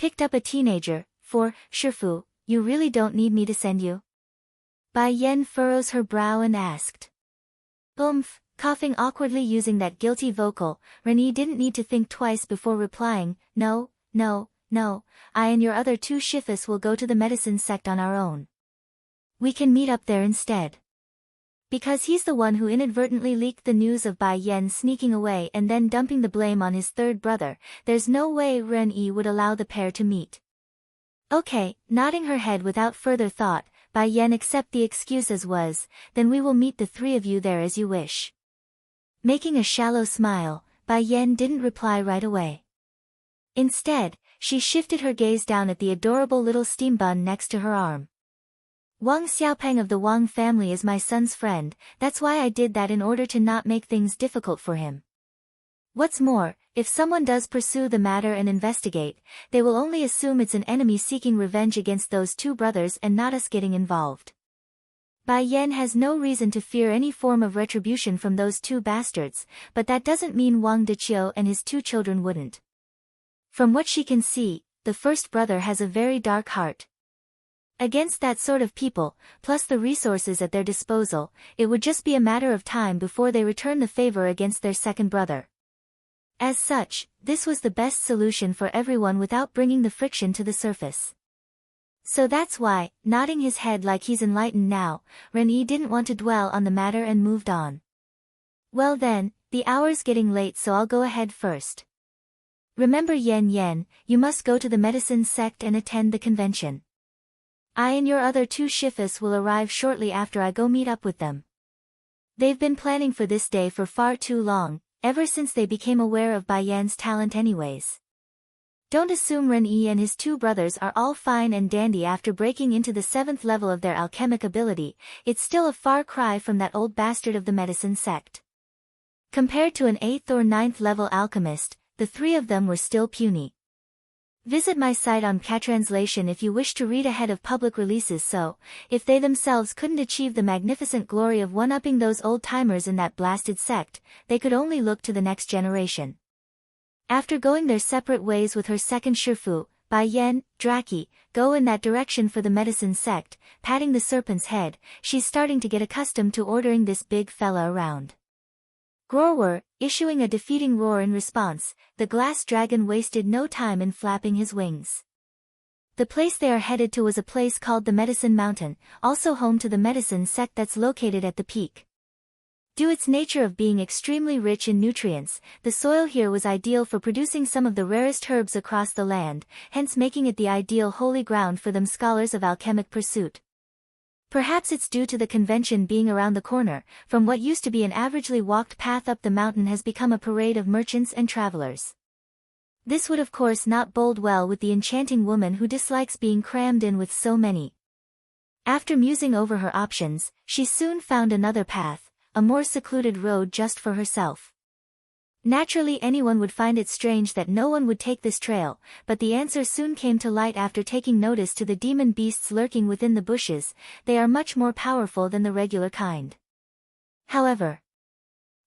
picked up a teenager, for, Shifu, you really don't need me to send you? Bai Yan furrows her brow and asked. Coughing awkwardly using that guilty vocal, Renee didn't need to think twice before replying, no, I and your other two shifus will go to the medicine sect on our own. We can meet up there instead. Because he's the one who inadvertently leaked the news of Bai Yan sneaking away and then dumping the blame on his third brother, there's no way Renee would allow the pair to meet. Okay, nodding her head without further thought, Bai Yan accept the excuse as was, then we will meet the three of you there as you wish. Making a shallow smile, Bai Yan didn't reply right away. Instead, she shifted her gaze down at the adorable little steam bun next to her arm. Wang Xiaopeng of the Wang family is my son's friend, that's why I did that in order to not make things difficult for him. What's more, if someone does pursue the matter and investigate, they will only assume it's an enemy seeking revenge against those two brothers and not us getting involved. Bai Yan has no reason to fear any form of retribution from those two bastards, but that doesn't mean Wang Deqiu and his two children wouldn't. From what she can see, the first brother has a very dark heart. Against that sort of people, plus the resources at their disposal, it would just be a matter of time before they return the favor against their second brother. As such, this was the best solution for everyone without bringing the friction to the surface. So that's why, nodding his head like he's enlightened now, Renee didn't want to dwell on the matter and moved on. Well then, the hour's getting late so I'll go ahead first. Remember Yan, you must go to the medicine sect and attend the convention. I and your other two shifus will arrive shortly after I go meet up with them. They've been planning for this day for far too long, ever since they became aware of Bai Yan's talent anyways. Don't assume Ren'yi and his two brothers are all fine and dandy after breaking into the 7th level of their alchemic ability, it's still a far cry from that old bastard of the medicine sect. Compared to an 8th or 9th level alchemist, the three of them were still puny. Visit my site on Catranslation if you wish to read ahead of public releases so, if they themselves couldn't achieve the magnificent glory of one-upping those old-timers in that blasted sect, they could only look to the next generation. After going their separate ways with her second Shifu, Bai Yan, Draki, go in that direction for the medicine sect, patting the serpent's head, she's starting to get accustomed to ordering this big fella around. Growler, issuing a defeating roar in response, the glass dragon wasted no time in flapping his wings. The place they are headed to was a place called the Medicine Mountain, also home to the medicine sect that's located at the peak. Due its nature of being extremely rich in nutrients, the soil here was ideal for producing some of the rarest herbs across the land, hence making it the ideal holy ground for them scholars of alchemic pursuit. Perhaps it's due to the convention being around the corner, from what used to be an averagely walked path up the mountain has become a parade of merchants and travelers. This would of course not bode well with the enchanting woman who dislikes being crammed in with so many. After musing over her options, she soon found another path, a more secluded road just for herself. Naturally anyone would find it strange that no one would take this trail, but the answer soon came to light after taking notice to the demon beasts lurking within the bushes, they are much more powerful than the regular kind. However,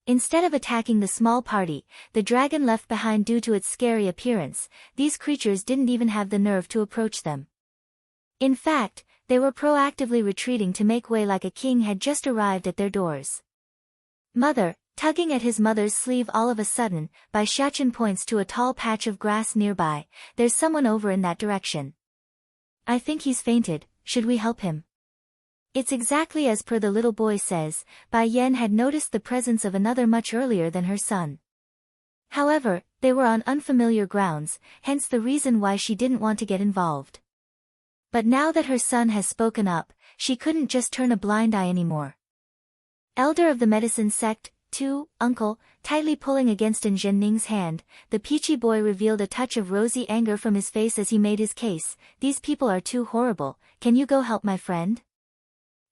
instead of attacking the small party, the dragon left behind due to its scary appearance, these creatures didn't even have the nerve to approach them. In fact, they were proactively retreating to make way like a king had just arrived at their doors. Mother, tugging at his mother's sleeve all of a sudden, Bai Xiaochen points to a tall patch of grass nearby, there's someone over in that direction. I think he's fainted, should we help him? It's exactly as per the little boy says, Bai Yan had noticed the presence of another much earlier than her son. However, they were on unfamiliar grounds, hence the reason why she didn't want to get involved. But now that her son has spoken up, she couldn't just turn a blind eye anymore. Elder of the medicine sect, too, uncle, tightly pulling against An Zhenning's hand, the peachy boy revealed a touch of rosy anger from his face as he made his case, these people are too horrible, can you go help my friend?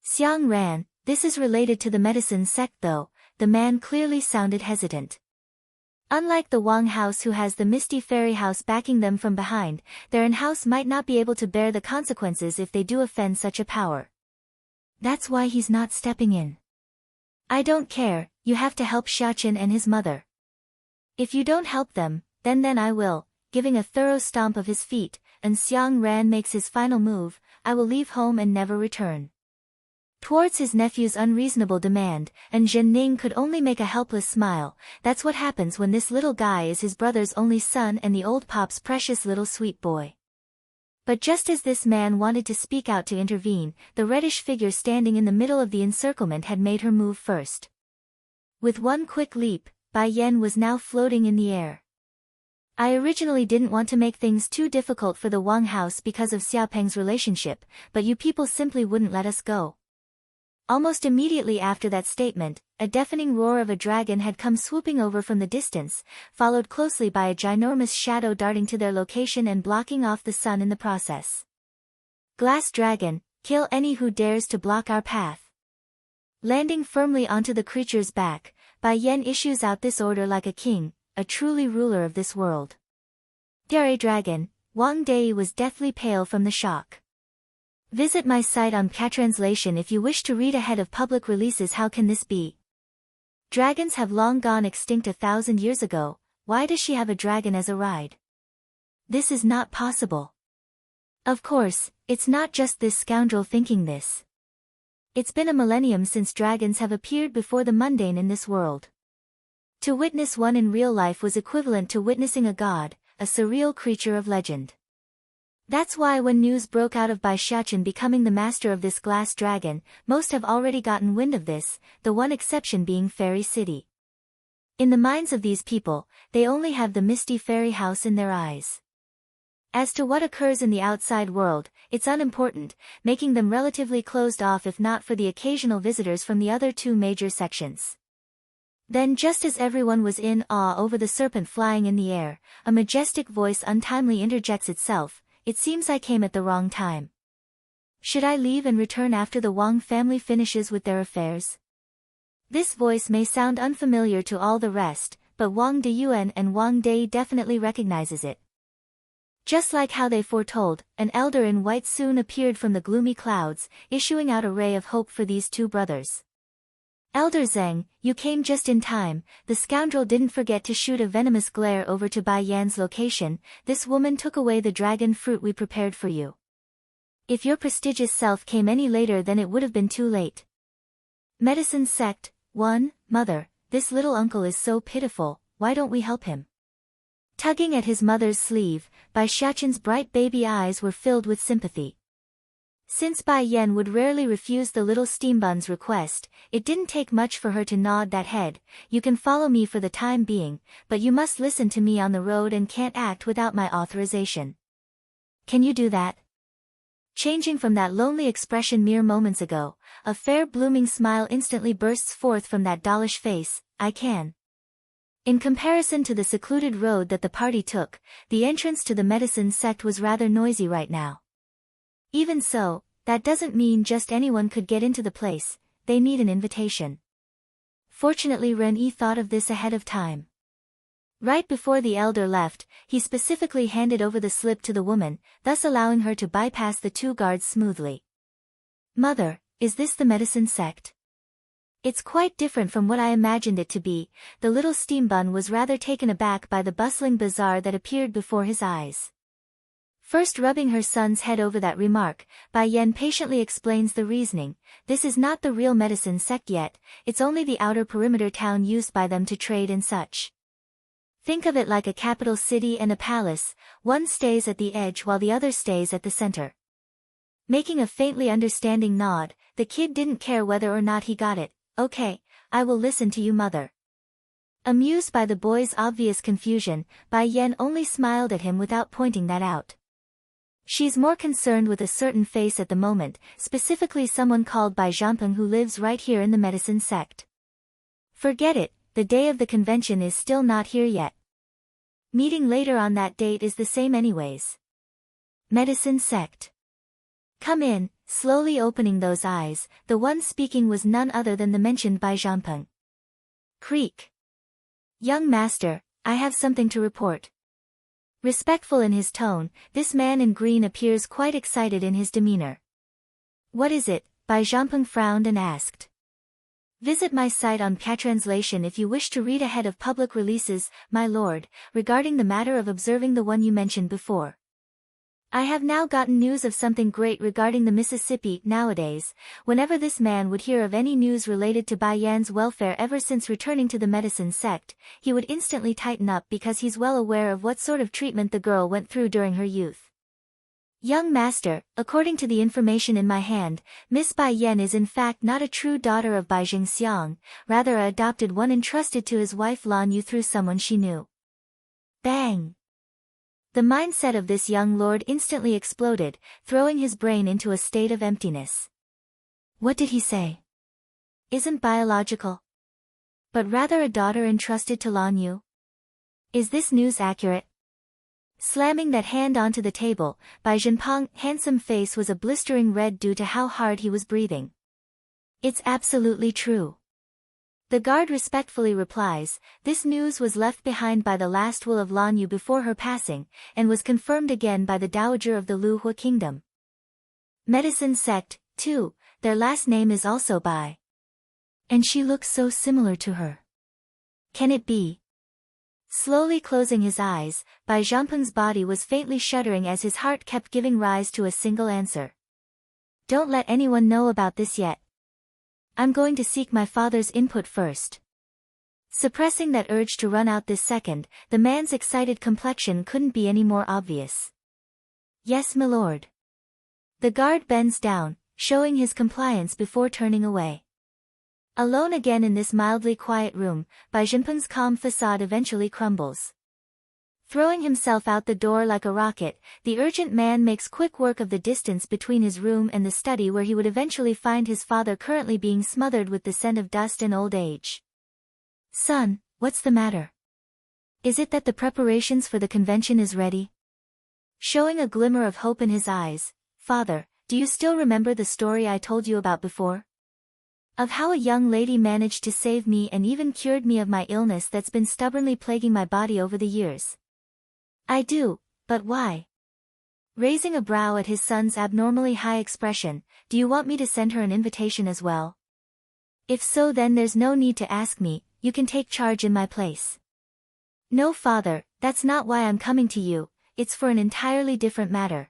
Xiang ran, this is related to the medicine sect though, the man clearly sounded hesitant. Unlike the Wang house who has the Misty Fairy house backing them from behind, their in-house might not be able to bear the consequences if they do offend such a power. That's why he's not stepping in. I don't care, you have to help Xiaochen and his mother. If you don't help them, then I will, giving a thorough stomp of his feet, and Xiang Ran makes his final move, I will leave home and never return. Towards his nephew's unreasonable demand, and Zhen Ning could only make a helpless smile. That's what happens when this little guy is his brother's only son and the old pop's precious little sweet boy. But just as this man wanted to speak out to intervene, the reddish figure standing in the middle of the encirclement had made her move first. With one quick leap, Bai Yan was now floating in the air. I originally didn't want to make things too difficult for the Wang house because of Xiaopeng's relationship, but you people simply wouldn't let us go. Almost immediately after that statement, a deafening roar of a dragon had come swooping over from the distance, followed closely by a ginormous shadow darting to their location and blocking off the sun in the process. Glass dragon, kill any who dares to block our path. Landing firmly onto the creature's back, Bai Yan issues out this order like a king, a truly ruler of this world. Dare dragon, Wang Dei was deathly pale from the shock. Visit my site on Catranslation if you wish to read ahead of public releases. How can this be? Dragons have long gone extinct 1,000 years ago, why does she have a dragon as a ride? This is not possible. Of course, it's not just this scoundrel thinking this. It's been a millennium since dragons have appeared before the mundane in this world. To witness one in real life was equivalent to witnessing a god, a surreal creature of legend. That's why when news broke out of Bai Xiachen becoming the master of this glass dragon, most have already gotten wind of this, the one exception being Fairy City. In the minds of these people, they only have the misty fairy house in their eyes. As to what occurs in the outside world, it's unimportant, making them relatively closed off if not for the occasional visitors from the other two major sections. Then just as everyone was in awe over the serpent flying in the air, a majestic voice untimely interjects itself. It seems I came at the wrong time. Should I leave and return after the Wang family finishes with their affairs? This voice may sound unfamiliar to all the rest, but Wang Deyuan and Wang Dei definitely recognizes it. Just like how they foretold, an elder in white soon appeared from the gloomy clouds, issuing out a ray of hope for these two brothers. Elder Zheng, you came just in time. The scoundrel didn't forget to shoot a venomous glare over to Bai Yan's location. This woman took away the dragon fruit we prepared for you. If your prestigious self came any later, then it would have been too late. Medicine sect, 1, Mother, this little uncle is so pitiful, why don't we help him? Tugging at his mother's sleeve, Bai Xiachen's bright baby eyes were filled with sympathy. Since Bai Yan would rarely refuse the little steambun's request, it didn't take much for her to nod that head. You can follow me for the time being, but you must listen to me on the road and can't act without my authorization. Can you do that? Changing from that lonely expression mere moments ago, a fair blooming smile instantly bursts forth from that dollish face. I can. In comparison to the secluded road that the party took, the entrance to the medicine sect was rather noisy right now. Even so, that doesn't mean just anyone could get into the place, they need an invitation. Fortunately Ren-Yi thought of this ahead of time. Right before the elder left, he specifically handed over the slip to the woman, thus allowing her to bypass the two guards smoothly. Mother, is this the medicine sect? It's quite different from what I imagined it to be. The little steambun was rather taken aback by the bustling bazaar that appeared before his eyes. First rubbing her son's head over that remark, Bai Yan patiently explains the reasoning. This is not the real medicine sect yet, it's only the outer perimeter town used by them to trade and such. Think of it like a capital city and a palace, one stays at the edge while the other stays at the center. Making a faintly understanding nod, the kid didn't care whether or not he got it. Okay, I will listen to you, mother. Amused by the boy's obvious confusion, Bai Yan only smiled at him without pointing that out. She's more concerned with a certain face at the moment, specifically someone called Bai Zhanpeng who lives right here in the medicine sect. Forget it, the day of the convention is still not here yet. Meeting later on that date is the same anyways. Medicine sect. Come in. Slowly opening those eyes, the one speaking was none other than the mentioned Bai Zhanpeng. Creak. Young master, I have something to report. Respectful in his tone, this man in green appears quite excited in his demeanor. What is it? Bai Zhanpeng frowned and asked. Visit my site on Catranslation if you wish to read ahead of public releases, my lord, regarding the matter of observing the one you mentioned before. I have now gotten news of something great regarding the Mississippi. Nowadays, whenever this man would hear of any news related to Bai Yan's welfare ever since returning to the medicine sect, he would instantly tighten up because he's well aware of what sort of treatment the girl went through during her youth. Young master, according to the information in my hand, Miss Bai Yan is in fact not a true daughter of Bai Jingxiang, rather a adopted one entrusted to his wife Lan Yu through someone she knew. Bang! The mindset of this young lord instantly exploded, throwing his brain into a state of emptiness. What did he say? Isn't biological, but rather a daughter entrusted to Lan Yu? Is this news accurate? Slamming that hand onto the table, Bai Zhenpeng's handsome face was a blistering red due to how hard he was breathing. It's absolutely true. The guard respectfully replies, this news was left behind by the last will of Lan Yu before her passing, and was confirmed again by the dowager of the Lu Hua kingdom. Medicine sect, too, their last name is also Bai. And she looks so similar to her. Can it be? Slowly closing his eyes, Bai Zhenpeng's body was faintly shuddering as his heart kept giving rise to a single answer. Don't let anyone know about this yet. I'm going to seek my father's input first. Suppressing that urge to run out this second, the man's excited complexion couldn't be any more obvious. Yes, my lord. The guard bends down, showing his compliance before turning away. Alone again in this mildly quiet room, Bai Zhenpeng's calm facade eventually crumbles. Throwing himself out the door like a rocket, the urgent man makes quick work of the distance between his room and the study where he would eventually find his father currently being smothered with the scent of dust and old age. Son, what's the matter? Is it that the preparations for the convention is ready? Showing a glimmer of hope in his eyes, Father, do you still remember the story I told you about before? Of how a young lady managed to save me and even cured me of my illness that's been stubbornly plaguing my body over the years. I do, but why? Raising a brow at his son's abnormally high expression, do you want me to send her an invitation as well? If so, then there's no need to ask me, you can take charge in my place. No, father, that's not why I'm coming to you, it's for an entirely different matter.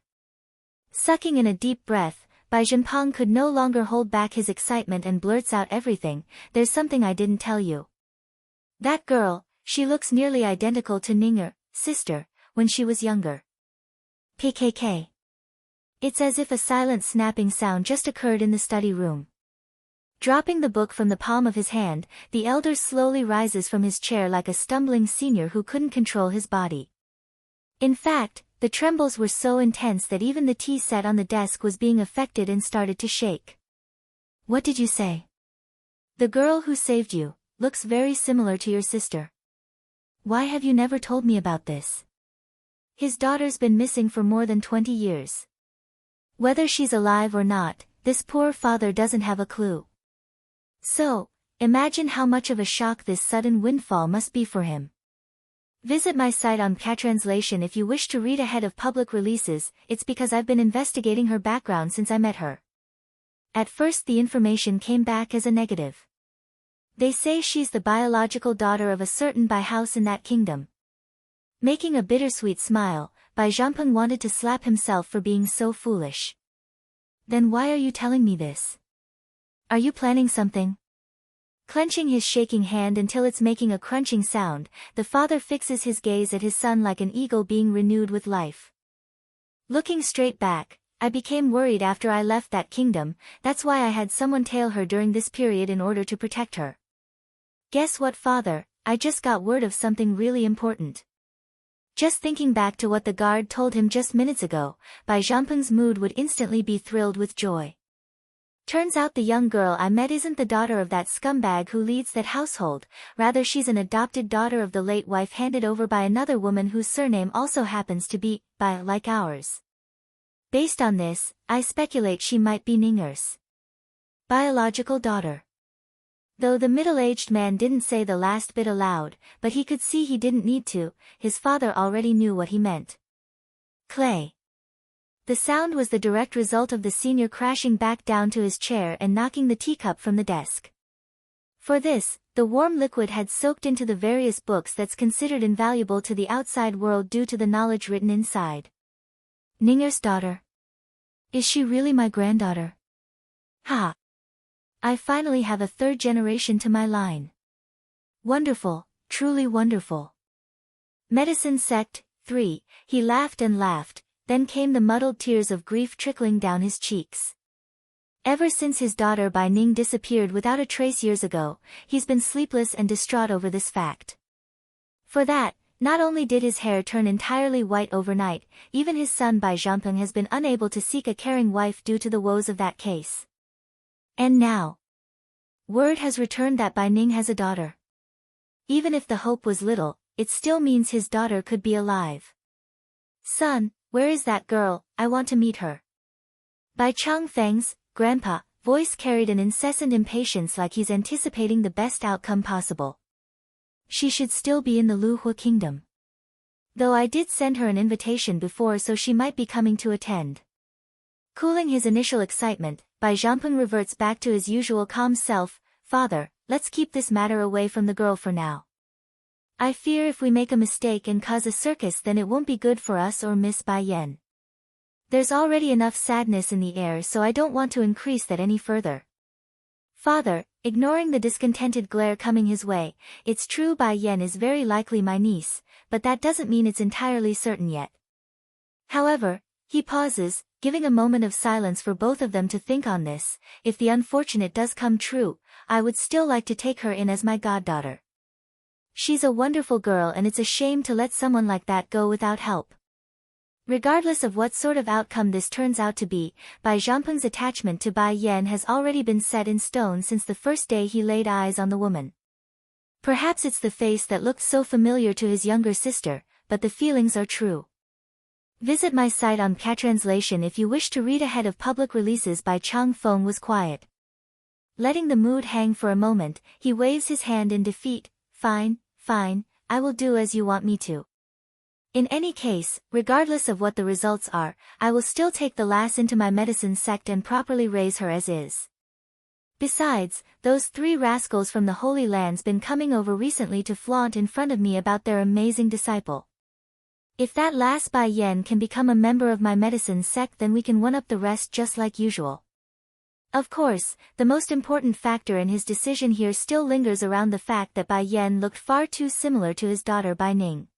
Sucking in a deep breath, Bai Zhenpeng could no longer hold back his excitement and blurts out everything, there's something I didn't tell you. That girl, she looks nearly identical to Ninger, sister, when she was younger. PKK. It's as if a silent snapping sound just occurred in the study room. Dropping the book from the palm of his hand, the elder slowly rises from his chair like a stumbling senior who couldn't control his body. In fact, the trembles were so intense that even the tea set on the desk was being affected and started to shake. What did you say? The girl who saved you looks very similar to your sister. Why have you never told me about this? His daughter's been missing for more than 20 years. Whether she's alive or not, this poor father doesn't have a clue. So, imagine how much of a shock this sudden windfall must be for him. Visit my site on Catranslation if you wish to read ahead of public releases, it's because I've been investigating her background since I met her. At first the information came back as a negative. They say she's the biological daughter of a certain Bai house in that kingdom. Making a bittersweet smile, Bai Zhenpeng wanted to slap himself for being so foolish. Then why are you telling me this? Are you planning something? Clenching his shaking hand until it's making a crunching sound, the father fixes his gaze at his son like an eagle being renewed with life. Looking straight back, I became worried after I left that kingdom, that's why I had someone tail her during this period in order to protect her. Guess what, father, I just got word of something really important. Just thinking back to what the guard told him just minutes ago, Bai Zhenpeng's mood would instantly be thrilled with joy. Turns out the young girl I met isn't the daughter of that scumbag who leads that household, rather she's an adopted daughter of the late wife handed over by another woman whose surname also happens to be Bai like ours. Based on this, I speculate she might be Ninger's biological daughter. Though the middle-aged man didn't say the last bit aloud, but he could see he didn't need to, his father already knew what he meant. Clay. The sound was the direct result of the senior crashing back down to his chair and knocking the teacup from the desk. For this, the warm liquid had soaked into the various books that's considered invaluable to the outside world due to the knowledge written inside. Ningir's daughter. Is she really my granddaughter? Ha! I finally have a third generation to my line. Wonderful, truly wonderful. Medicine sect, 3, he laughed and laughed, then came the muddled tears of grief trickling down his cheeks. Ever since his daughter Bai Ning disappeared without a trace years ago, he's been sleepless and distraught over this fact. For that, not only did his hair turn entirely white overnight, even his son Bai Zhampeng has been unable to seek a caring wife due to the woes of that case. And now, word has returned that Bai Ning has a daughter. Even if the hope was little, it still means his daughter could be alive. Son, where is that girl? I want to meet her. Bai Changfeng's grandpa voice carried an incessant impatience, like he's anticipating the best outcome possible. She should still be in the Luhua kingdom. Though I did send her an invitation before, so she might be coming to attend. Cooling his initial excitement, Bai Zhampeng reverts back to his usual calm self. Father, let's keep this matter away from the girl for now. I fear if we make a mistake and cause a circus, then it won't be good for us or Miss Bai Yan. There's already enough sadness in the air, so I don't want to increase that any further. Father, ignoring the discontented glare coming his way, it's true Bai Yan is very likely my niece, but that doesn't mean it's entirely certain yet. However, he pauses, giving a moment of silence for both of them to think on this. If the unfortunate does come true, I would still like to take her in as my goddaughter. She's a wonderful girl, and it's a shame to let someone like that go without help. Regardless of what sort of outcome this turns out to be, Bai Zhampeng's attachment to Bai Yan has already been set in stone since the first day he laid eyes on the woman. Perhaps it's the face that looked so familiar to his younger sister, but the feelings are true. Visit my site on Catranslation if you wish to read ahead of public releases. Bai Changfeng was quiet. Letting the mood hang for a moment, he waves his hand in defeat. Fine, fine, I will do as you want me to. In any case, regardless of what the results are, I will still take the lass into my medicine sect and properly raise her as is. Besides, those 3 rascals from the Holy Land's been coming over recently to flaunt in front of me about their amazing disciple. If that lass Bai Yan can become a member of my medicine sect, then we can one-up the rest just like usual. Of course, the most important factor in his decision here still lingers around the fact that Bai Yan looked far too similar to his daughter Bai Ning.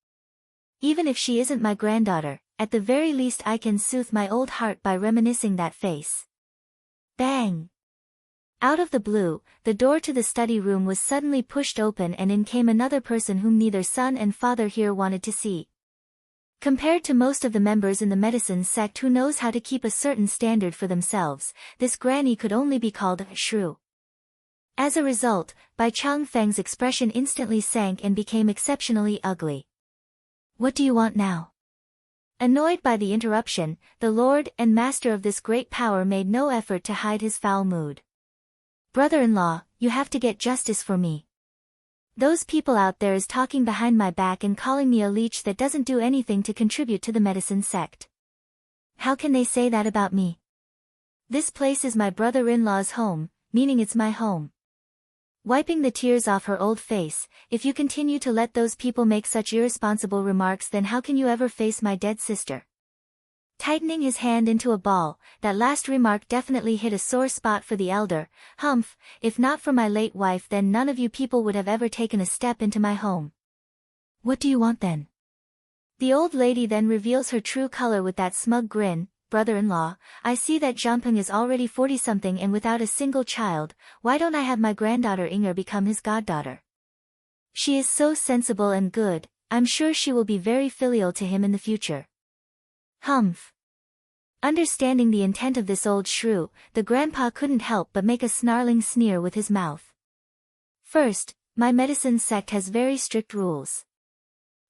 Even if she isn't my granddaughter, at the very least I can soothe my old heart by reminiscing that face. Bang! Out of the blue, the door to the study room was suddenly pushed open, and in came another person whom neither son and father here wanted to see. Compared to most of the members in the medicine sect who knows how to keep a certain standard for themselves, this granny could only be called a shrew. As a result, Bai Changfeng's expression instantly sank and became exceptionally ugly. What do you want now? Annoyed by the interruption, the lord and master of this great power made no effort to hide his foul mood. Brother-in-law, you have to get justice for me. Those people out there is talking behind my back and calling me a leech that doesn't do anything to contribute to the medicine sect. How can they say that about me? This place is my brother-in-law's home, meaning it's my home. Wiping the tears off her old face, if you continue to let those people make such irresponsible remarks, then how can you ever face my dead sister? Tightening his hand into a ball, that last remark definitely hit a sore spot for the elder. Humph, if not for my late wife, then none of you people would have ever taken a step into my home. What do you want then? The old lady then reveals her true color with that smug grin. Brother-in-law, I see that Zhampeng is already 40-something and without a single child. Why don't I have my granddaughter Inger become his goddaughter? She is so sensible and good, I'm sure she will be very filial to him in the future. Humph. Understanding the intent of this old shrew, the grandpa couldn't help but make a snarling sneer with his mouth. First, my medicine sect has very strict rules.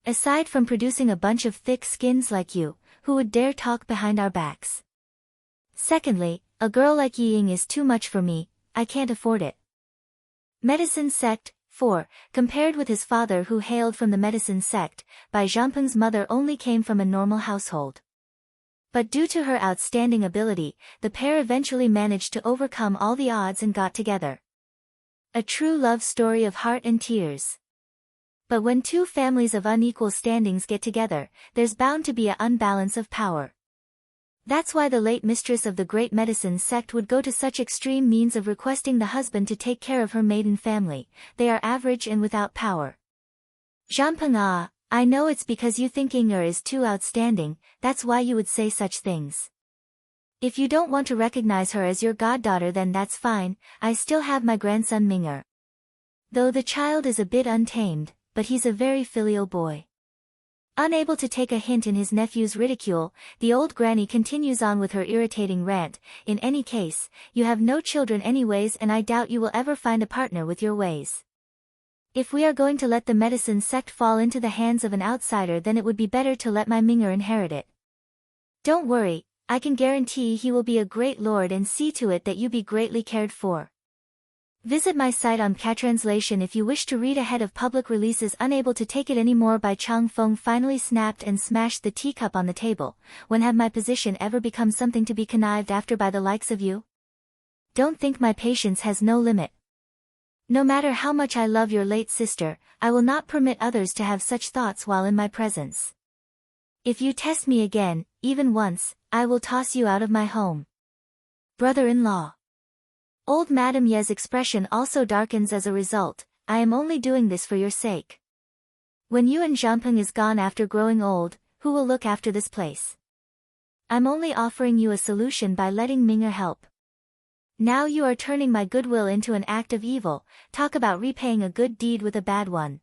Aside from producing a bunch of thick skins like you, who would dare talk behind our backs? Secondly, a girl like Yi Ying is too much for me, I can't afford it. Medicine sect, 4, compared with his father who hailed from the medicine sect, Bai Zhampeng's mother only came from a normal household. But due to her outstanding ability, the pair eventually managed to overcome all the odds and got together. A true love story of heart and tears. But when two families of unequal standings get together, there's bound to be an unbalance of power. That's why the late mistress of the great medicine sect would go to such extreme means of requesting the husband to take care of her maiden family. They are average and without power. Zhanpeng, ah, I know it's because you think Inger is too outstanding, that's why you would say such things. If you don't want to recognize her as your goddaughter, then that's fine. I still have my grandson Minger. Though the child is a bit untamed, but he's a very filial boy. Unable to take a hint in his nephew's ridicule, the old granny continues on with her irritating rant. In any case, you have no children anyways, and I doubt you will ever find a partner with your ways. If we are going to let the medicine sect fall into the hands of an outsider, then it would be better to let my Minger inherit it. Don't worry, I can guarantee he will be a great lord and see to it that you be greatly cared for. Visit my site on Patranslation if you wish to read ahead of public releases. Unable to take it anymore, Bai Changfeng finally snapped and smashed the teacup on the table. When have my position ever become something to be connived after by the likes of you? Don't think my patience has no limit. No matter how much I love your late sister, I will not permit others to have such thoughts while in my presence. If you test me again, even once, I will toss you out of my home. Brother-in-law. Old Madame Ye's expression also darkens as a result. I am only doing this for your sake. When you and Zhanpeng is gone after growing old, who will look after this place? I'm only offering you a solution by letting Minger help. Now you are turning my goodwill into an act of evil. Talk about repaying a good deed with a bad one.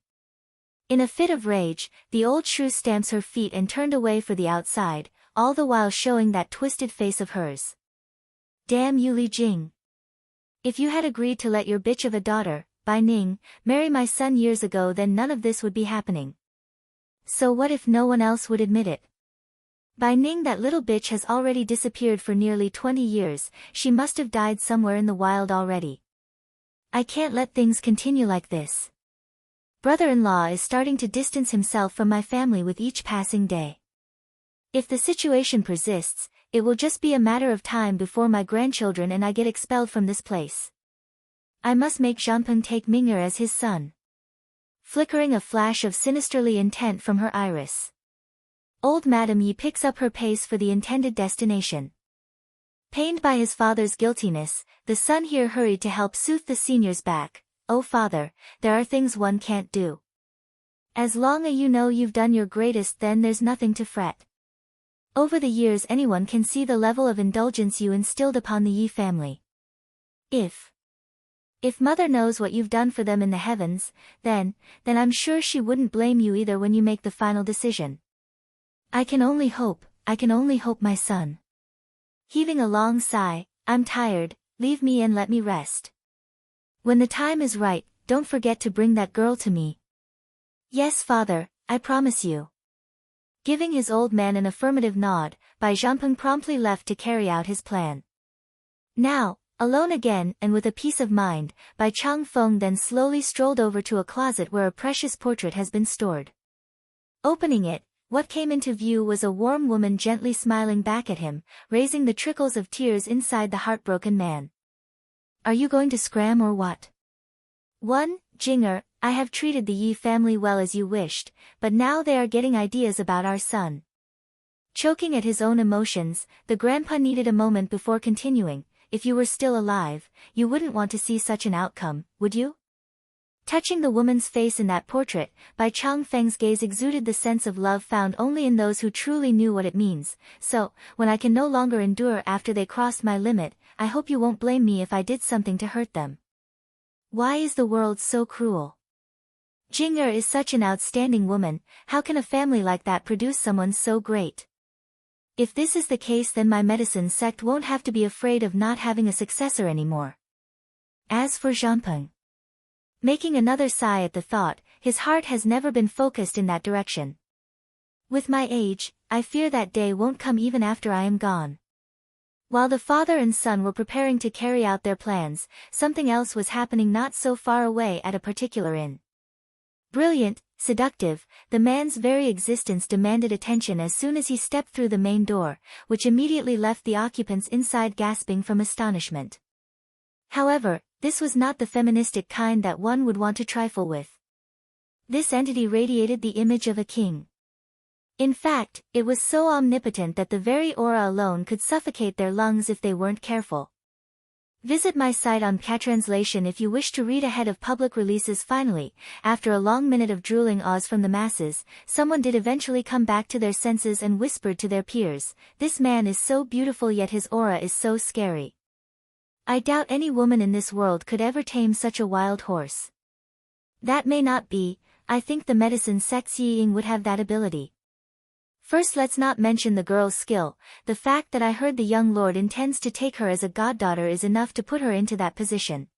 In a fit of rage, the old shrew stamps her feet and turned away for the outside, all the while showing that twisted face of hers. Damn you, Li Jing. If you had agreed to let your bitch of a daughter, Bai Ning, marry my son years ago, then none of this would be happening. So what if no one else would admit it? Bai Ning, that little bitch, has already disappeared for nearly 20 years, she must have died somewhere in the wild already. I can't let things continue like this. Brother-in-law is starting to distance himself from my family with each passing day. If the situation persists, it will just be a matter of time before my grandchildren and I get expelled from this place. I must make Zhanpeng take Minger as his son. Flickering a flash of sinisterly intent from her iris. Old Madame Yi picks up her pace for the intended destination. Pained by his father's guiltiness, the son here hurried to help soothe the senior's back. Oh father, there are things one can't do. As long as you know you've done your greatest, then there's nothing to fret. Over the years anyone can see the level of indulgence you instilled upon the Yi family. If mother knows what you've done for them in the heavens, then I'm sure she wouldn't blame you either when you make the final decision. I can only hope, my son. Heaving a long sigh, I'm tired, leave me and let me rest. When the time is right, don't forget to bring that girl to me. Yes father, I promise you. Giving his old man an affirmative nod, Bai Zhanpeng promptly left to carry out his plan. Now, alone again and with a peace of mind, Bai Changfeng then slowly strolled over to a closet where a precious portrait has been stored. Opening it, what came into view was a warm woman gently smiling back at him, raising the trickles of tears inside the heartbroken man. Are you going to scram or what? 1. Jinger, I have treated the Yi family well as you wished, but now they are getting ideas about our son. Choking at his own emotions, the grandpa needed a moment before continuing. If you were still alive, you wouldn't want to see such an outcome, would you? Touching the woman's face in that portrait, Bai Changfeng's gaze exuded the sense of love found only in those who truly knew what it means. So, when I can no longer endure after they crossed my limit, I hope you won't blame me if I did something to hurt them. Why is the world so cruel? Jinger is such an outstanding woman, how can a family like that produce someone so great? If this is the case, then my medicine sect won't have to be afraid of not having a successor anymore. As for Zhanpeng, making another sigh at the thought, his heart has never been focused in that direction. With my age, I fear that day won't come even after I am gone. While the father and son were preparing to carry out their plans, something else was happening not so far away at a particular inn. Brilliant, seductive, the man's very existence demanded attention as soon as he stepped through the main door, which immediately left the occupants inside gasping from astonishment. However, this was not the feministic kind that one would want to trifle with. This entity radiated the image of a king. In fact, it was so omnipotent that the very aura alone could suffocate their lungs if they weren't careful. Visit my site on Catranslation if you wish to read ahead of public releases. Finally, after a long minute of drooling awes from the masses, someone did eventually come back to their senses and whispered to their peers, "This man is so beautiful yet his aura is so scary. I doubt any woman in this world could ever tame such a wild horse." That may not be, I think the medicine sect Ying would have that ability. First, let's not mention the girl's skill. The fact that I heard the young lord intends to take her as a goddaughter is enough to put her into that position.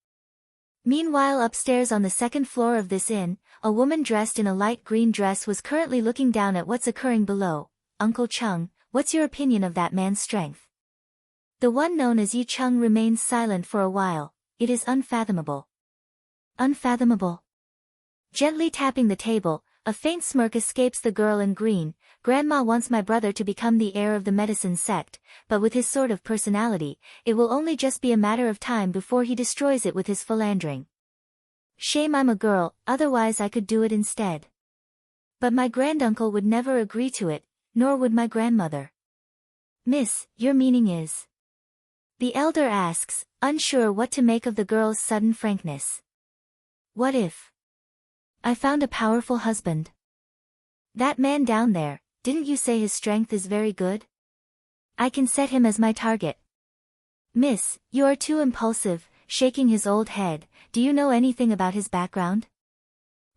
Meanwhile, upstairs on the second floor of this inn, a woman dressed in a light green dress was currently looking down at what's occurring below. "Uncle Chung, what's your opinion of that man's strength?" The one known as Yi Chung remains silent for a while. "It is unfathomable." "Unfathomable?" Gently tapping the table, a faint smirk escapes the girl in green. "Grandma wants my brother to become the heir of the medicine sect, but with his sort of personality, it will only just be a matter of time before he destroys it with his philandering. Shame I'm a girl, otherwise I could do it instead. But my granduncle would never agree to it, nor would my grandmother." "Miss, your meaning is?" the elder asks, unsure what to make of the girl's sudden frankness. "What if I found a powerful husband? That man down there, didn't you say his strength is very good? I can set him as my target." "Miss, you are too impulsive," shaking his old head. "Do you know anything about his background?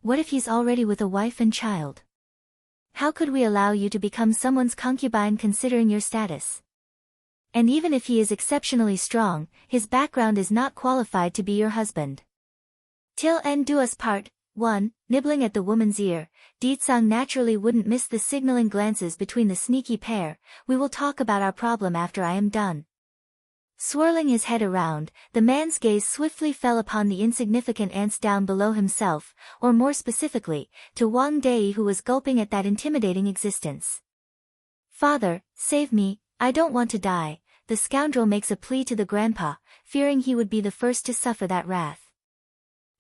What if he's already with a wife and child? How could we allow you to become someone's concubine considering your status? And even if he is exceptionally strong, his background is not qualified to be your husband." Till end do us part. 1. Nibbling at the woman's ear, Ditsang naturally wouldn't miss the signaling glances between the sneaky pair. "We will talk about our problem after I am done." Swirling his head around, the man's gaze swiftly fell upon the insignificant ants down below himself, or more specifically, to Wang Dei, who was gulping at that intimidating existence. "Father, save me, I don't want to die," the scoundrel makes a plea to the grandpa, fearing he would be the first to suffer that wrath.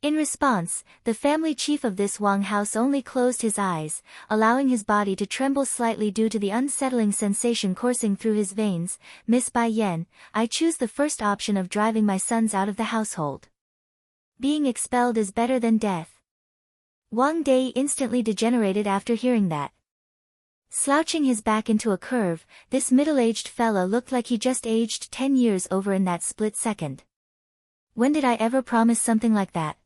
In response, the family chief of this Wang house only closed his eyes, allowing his body to tremble slightly due to the unsettling sensation coursing through his veins. "Miss Bai Yen, I choose the first option of driving my sons out of the household. Being expelled is better than death." Wang Dei instantly degenerated after hearing that. Slouching his back into a curve, this middle-aged fella looked like he just aged 10 years over in that split second. "When did I ever promise something like that?"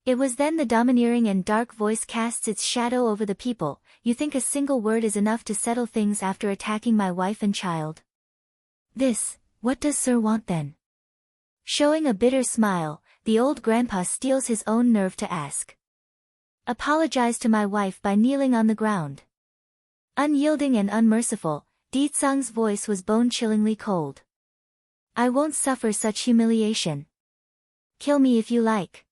It was then the domineering and dark voice casts its shadow over the people. "You think a single word is enough to settle things after attacking my wife and child? What does sir want then?" Showing a bitter smile, the old grandpa steels his own nerve to ask. "Apologize to my wife by kneeling on the ground." Unyielding and unmerciful, Ditsang's voice was bone-chillingly cold. "I won't suffer such humiliation. Kill me if you like."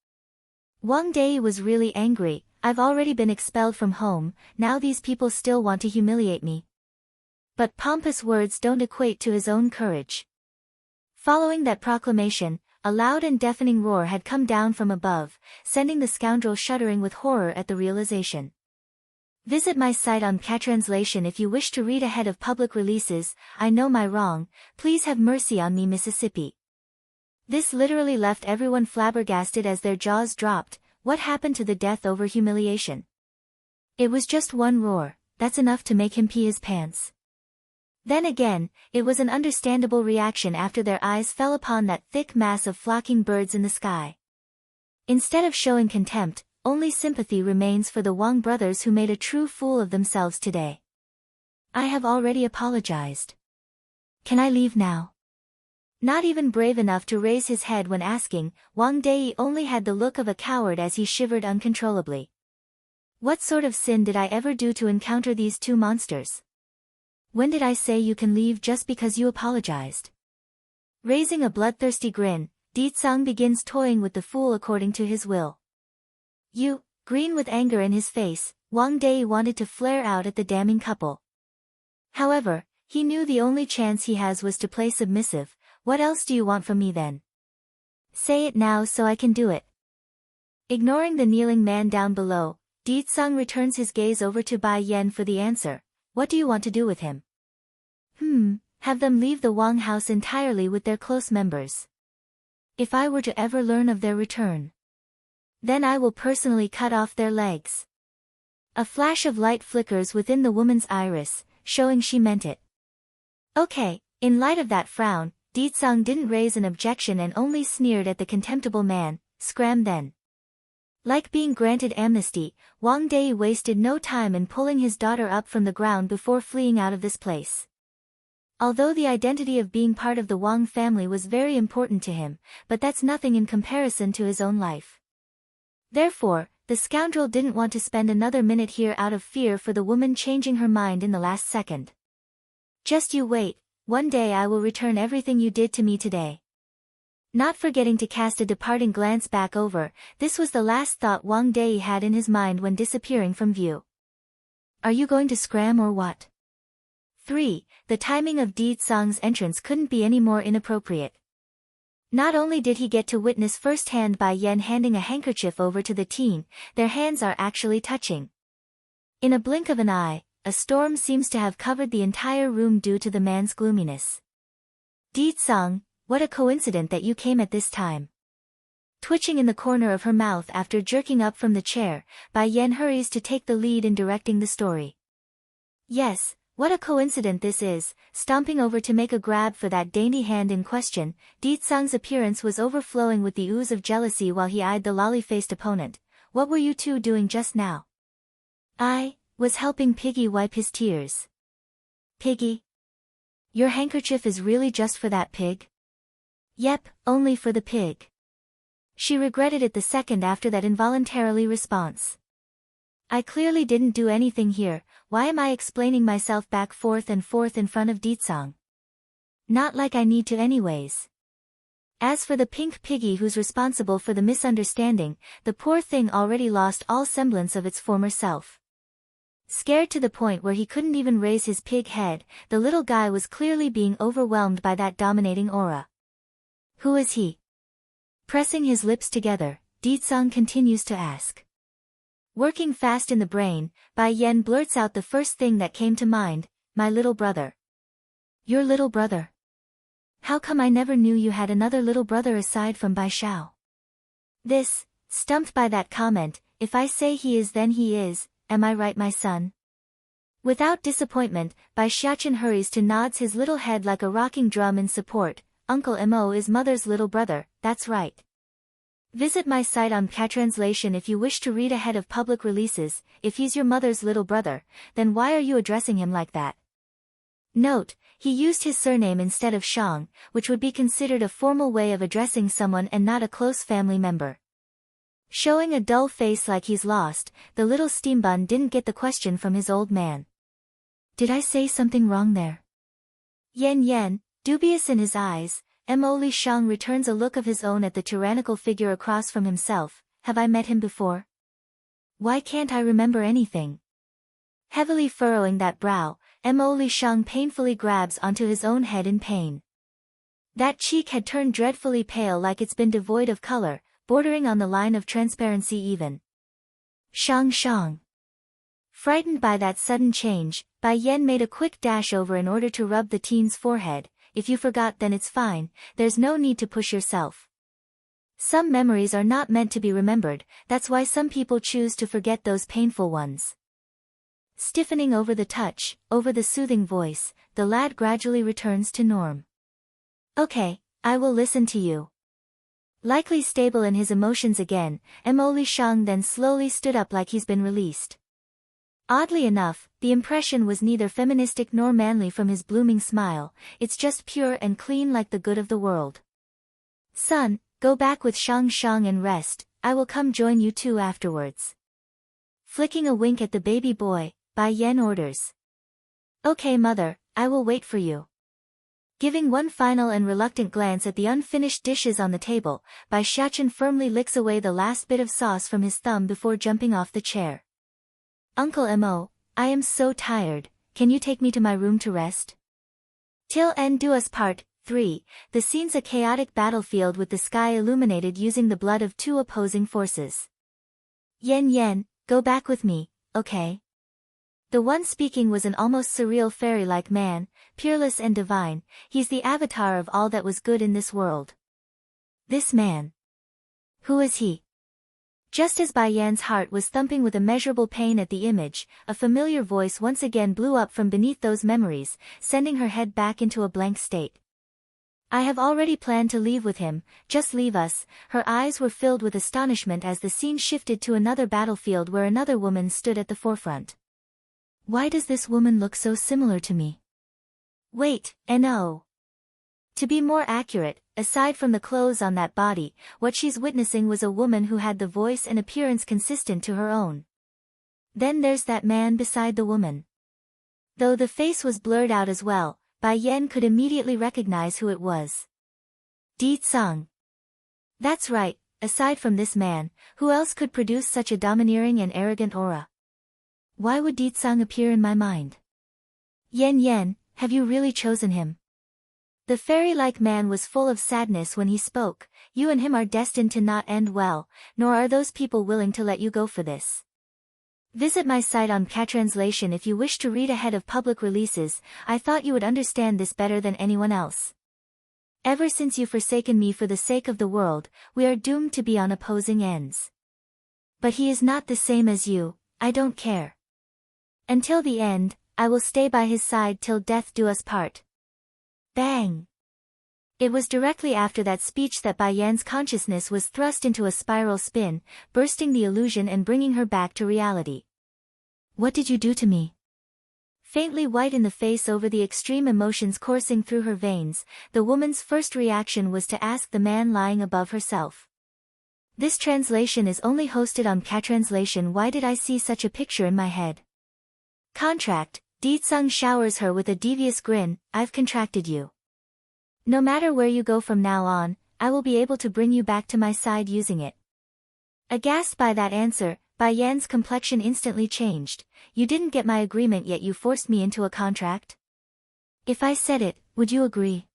Wang Dei was really angry. "I've already been expelled from home, now these people still want to humiliate me." But pompous words don't equate to his own courage. Following that proclamation, a loud and deafening roar had come down from above, sending the scoundrel shuddering with horror at the realization. Visit my site on Catranslation if you wish to read ahead of public releases. I know my wrong, please have mercy on me, Mississippi. This literally left everyone flabbergasted as their jaws dropped. What happened to the death over humiliation? It was just one roar, that's enough to make him pee his pants. Then again, it was an understandable reaction after their eyes fell upon that thick mass of flocking birds in the sky. Instead of showing contempt, only sympathy remains for the Wang brothers who made a true fool of themselves today. "I have already apologized. Can I leave now?" Not even brave enough to raise his head when asking, Wang Dei only had the look of a coward as he shivered uncontrollably. What sort of sin did I ever do to encounter these two monsters? When did I say you can leave just because you apologized? Raising a bloodthirsty grin, Ditsang begins toying with the fool according to his will. "You," green with anger in his face, Wang Dei wanted to flare out at the damning couple. However, he knew the only chance he has was to play submissive. "What else do you want from me then?" Say it now so I can do it. Ignoring the kneeling man down below, Deetsang returns his gaze over to Bai Yen for the answer. What do you want to do with him? Have them leave the Wang house entirely with their close members. If I were to ever learn of their return, then I will personally cut off their legs. A flash of light flickers within the woman's iris, showing she meant it. Okay, in light of that frown, Deetsang didn't raise an objection and only sneered at the contemptible man. Scram then. Like being granted amnesty, Wang Dei wasted no time in pulling his daughter up from the ground before fleeing out of this place. Although the identity of being part of the Wang family was very important to him, but that's nothing in comparison to his own life. Therefore, the scoundrel didn't want to spend another minute here out of fear for the woman changing her mind in the last second. Just you wait, one day I will return everything you did to me today. Not forgetting to cast a departing glance back over, this was the last thought Wang Dei had in his mind when disappearing from view. Are you going to scram or what? 3. The timing of Deetsang's entrance couldn't be any more inappropriate. Not only did he get to witness firsthand Bai Yen handing a handkerchief over to the teen, their hands are actually touching. In a blink of an eye, a storm seems to have covered the entire room due to the man's gloominess. Deetsang, what a coincidence that you came at this time. Twitching in the corner of her mouth after jerking up from the chair, Bai Yen hurries to take the lead in directing the story. Yes, what a coincidence this is. Stomping over to make a grab for that dainty hand in question, Deetsang's appearance was overflowing with the ooze of jealousy while he eyed the lolly-faced opponent. What were you two doing just now? I was helping Piggy wipe his tears. Piggy? Your handkerchief is really just for that pig? Yep, only for the pig. She regretted it the second after that involuntarily response. I clearly didn't do anything here. Why am I explaining myself back forth and forth in front of Deetsang? Not like I need to anyways. As for the pink piggy who's responsible for the misunderstanding, the poor thing already lost all semblance of its former self. Scared to the point where he couldn't even raise his pig head, the little guy was clearly being overwhelmed by that dominating aura. Who is he? Pressing his lips together, Deetsang continues to ask. Working fast in the brain, Bai Yen blurts out the first thing that came to mind, my little brother. Your little brother? How come I never knew you had another little brother aside from Bai Xiao? This, stumped by that comment, if I say he is then he is, am I right my son? Without disappointment, Bai Xiaochen hurries to nods his little head like a rocking drum in support. Uncle Mo is mother's little brother, that's right. Visit my site on Catranslation if you wish to read ahead of public releases. If he's your mother's little brother, then why are you addressing him like that? Note, he used his surname instead of Shang, which would be considered a formal way of addressing someone and not a close family member. Showing a dull face like he's lost, the little steambun didn't get the question from his old man. Did I say something wrong there? Yen, dubious in his eyes, Mo Li Shang returns a look of his own at the tyrannical figure across from himself. Have I met him before? Why can't I remember anything? Heavily furrowing that brow, Mo Li Shang painfully grabs onto his own head in pain. That cheek had turned dreadfully pale like it's been devoid of color, bordering on the line of transparency even. Shang. Frightened by that sudden change, Bai Yen made a quick dash over in order to rub the teen's forehead. If you forgot then it's fine, there's no need to push yourself. Some memories are not meant to be remembered, that's why some people choose to forget those painful ones. Stiffening over the touch, over the soothing voice, the lad gradually returns to norm. Okay, I will listen to you. Likely stable in his emotions again, Mo Li Shang then slowly stood up like he's been released. Oddly enough, the impression was neither feministic nor manly from his blooming smile, it's just pure and clean like the good of the world. Son, go back with Shang and rest, I will come join you two afterwards. Flicking a wink at the baby boy, Bai Yen orders. Okay mother, I will wait for you. Giving one final and reluctant glance at the unfinished dishes on the table, Bai Xiaochen firmly licks away the last bit of sauce from his thumb before jumping off the chair. Uncle Mo, I am so tired, can you take me to my room to rest? Till en do us part, 3. The scene's a chaotic battlefield with the sky illuminated using the blood of two opposing forces. Yen Yen, go back with me, okay? The one speaking was an almost surreal fairy-like man, peerless and divine. He's the avatar of all that was good in this world. This man. Who is he? Just as Bai Yan's heart was thumping with immeasurable pain at the image, a familiar voice once again blew up from beneath those memories, sending her head back into a blank state. I have already planned to leave with him, just leave us. Her eyes were filled with astonishment as the scene shifted to another battlefield where another woman stood at the forefront. Why does this woman look so similar to me? Wait, no. To be more accurate, aside from the clothes on that body, what she's witnessing was a woman who had the voice and appearance consistent to her own. Then there's that man beside the woman. Though the face was blurred out as well, Bai Yan could immediately recognize who it was. Di Tsang. That's right, aside from this man, who else could produce such a domineering and arrogant aura? Why would Di Tsang appear in my mind? Yen Yen, have you really chosen him? The fairy-like man was full of sadness when he spoke. You and him are destined to not end well, nor are those people willing to let you go for this. Visit my site on Catranslation if you wish to read ahead of public releases. I thought you would understand this better than anyone else. Ever since you've forsaken me for the sake of the world, we are doomed to be on opposing ends. But he is not the same as you, I don't care. Until the end, I will stay by his side till death do us part. Bang! It was directly after that speech that Bai Yan's consciousness was thrust into a spiral spin, bursting the illusion and bringing her back to reality. What did you do to me? Faintly white in the face over the extreme emotions coursing through her veins, the woman's first reaction was to ask the man lying above herself. This translation is only hosted on Catranslation. Why did I see such a picture in my head? Contract. Di Tsang showers her with a devious grin. I've contracted you. No matter where you go from now on, I will be able to bring you back to my side using it. Aghast by that answer, Bai Yan's complexion instantly changed. You didn't get my agreement yet you forced me into a contract? If I said it, would you agree?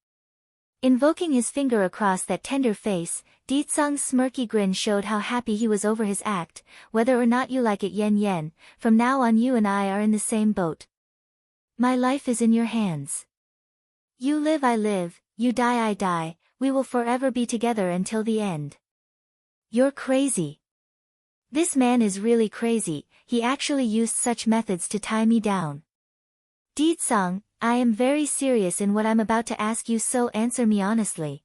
Invoking his finger across that tender face, Di Tsang's smirky grin showed how happy he was over his act. Whether or not you like it, Yen Yen, from now on you and I are in the same boat. My life is in your hands. You live, I live, you die, I die, we will forever be together until the end. You're crazy. This man is really crazy, he actually used such methods to tie me down. Di Tsang, I am very serious in what I'm about to ask you, so answer me honestly.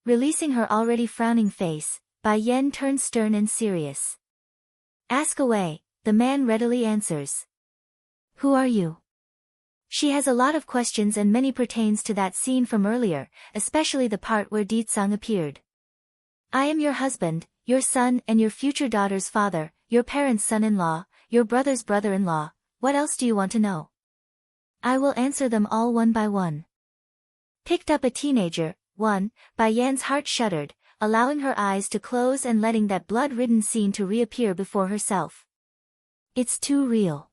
Releasing her already frowning face, Bai Yan turned stern and serious. Ask away, the man readily answers. Who are you? She has a lot of questions and many pertains to that scene from earlier, especially the part where Di Tsang appeared. I am your husband, your son and your future daughter's father, your parents' son-in-law, your brother's brother-in-law. What else do you want to know? I will answer them all one by one. Picked up a teenager, 1, Bai Yan's heart shuddered, allowing her eyes to close and letting that blood-ridden scene to reappear before herself. It's too real.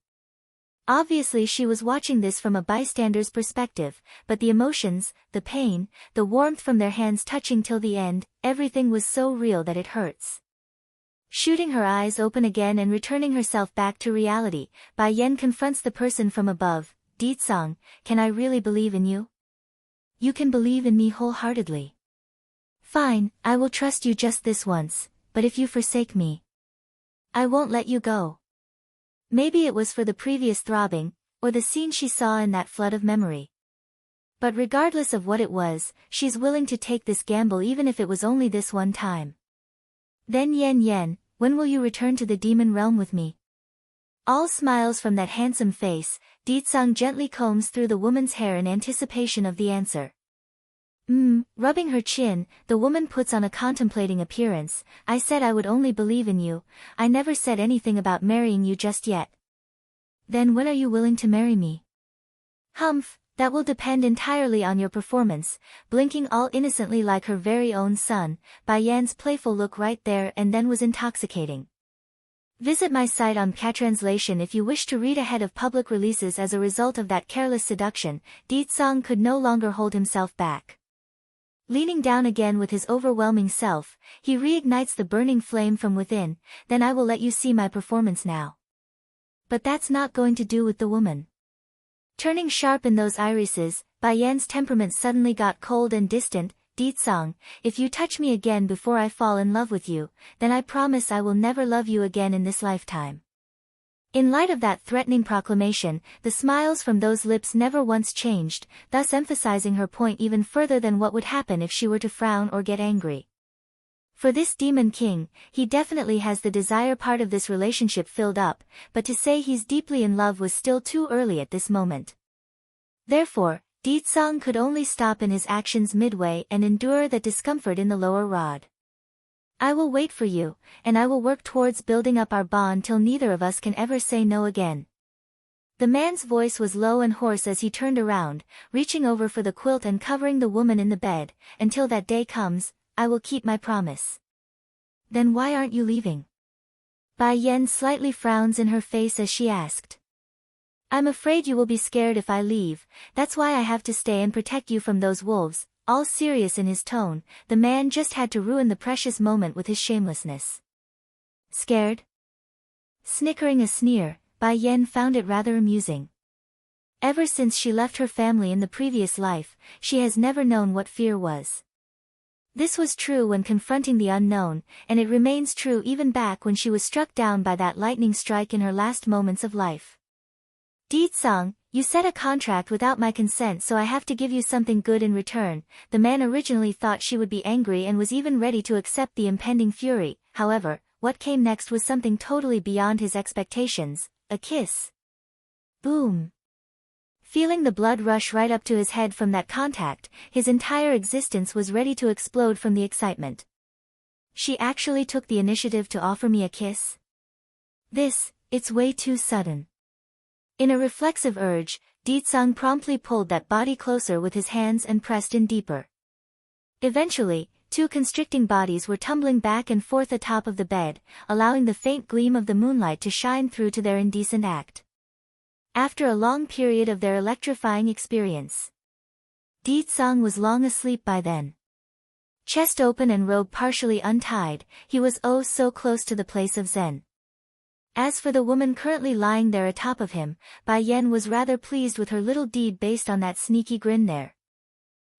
Obviously she was watching this from a bystander's perspective, but the emotions, the pain, the warmth from their hands touching till the end, everything was so real that it hurts. Shooting her eyes open again and returning herself back to reality, Bai Yan confronts the person from above. Di Tsang, can I really believe in you? You can believe in me wholeheartedly. Fine, I will trust you just this once, but if you forsake me, I won't let you go. Maybe it was for the previous throbbing, or the scene she saw in that flood of memory. But regardless of what it was, she's willing to take this gamble even if it was only this one time. Then Yen Yen, when will you return to the demon realm with me? All smiles from that handsome face, Di Tsang gently combs through the woman's hair in anticipation of the answer. Rubbing her chin, the woman puts on a contemplating appearance. I said I would only believe in you, I never said anything about marrying you just yet. Then when are you willing to marry me? Humph, that will depend entirely on your performance. Blinking all innocently like her very own son, Bai Yan's playful look right there and then was intoxicating. Visit my site on Translation if you wish to read ahead of public releases. As a result of that careless seduction, Deetsong could no longer hold himself back. Leaning down again with his overwhelming self, he reignites the burning flame from within. Then I will let you see my performance now. But that's not going to do with the woman. Turning sharp in those irises, Bai Yan's temperament suddenly got cold and distant. Deetsong, if you touch me again before I fall in love with you, then I promise I will never love you again in this lifetime. In light of that threatening proclamation, the smiles from those lips never once changed, thus emphasizing her point even further than what would happen if she were to frown or get angry. For this demon king, he definitely has the desire part of this relationship filled up, but to say he's deeply in love was still too early at this moment. Therefore, Deetsong could only stop in his actions midway and endure that discomfort in the lower rod. I will wait for you, and I will work towards building up our bond till neither of us can ever say no again. The man's voice was low and hoarse as he turned around, reaching over for the quilt and covering the woman in the bed. Until that day comes, I will keep my promise. Then why aren't you leaving? Bai Yan slightly frowns in her face as she asked. I'm afraid you will be scared if I leave, that's why I have to stay and protect you from those wolves. All serious in his tone, the man just had to ruin the precious moment with his shamelessness. Scared? Snickering a sneer, Bai Yan found it rather amusing. Ever since she left her family in the previous life, she has never known what fear was. This was true when confronting the unknown, and it remains true even back when she was struck down by that lightning strike in her last moments of life. Deetsong, you set a contract without my consent, so I have to give you something good in return. The man originally thought she would be angry and was even ready to accept the impending fury. However, what came next was something totally beyond his expectations, a kiss. Boom. Feeling the blood rush right up to his head from that contact, his entire existence was ready to explode from the excitement. She actually took the initiative to offer me a kiss? It's way too sudden. In a reflexive urge, Deetsong promptly pulled that body closer with his hands and pressed in deeper. Eventually, two constricting bodies were tumbling back and forth atop of the bed, allowing the faint gleam of the moonlight to shine through to their indecent act. After a long period of their electrifying experience, Deetsong was long asleep by then. Chest open and robe partially untied, he was oh so close to the place of Zen. As for the woman currently lying there atop of him, Bai Yan was rather pleased with her little deed based on that sneaky grin there.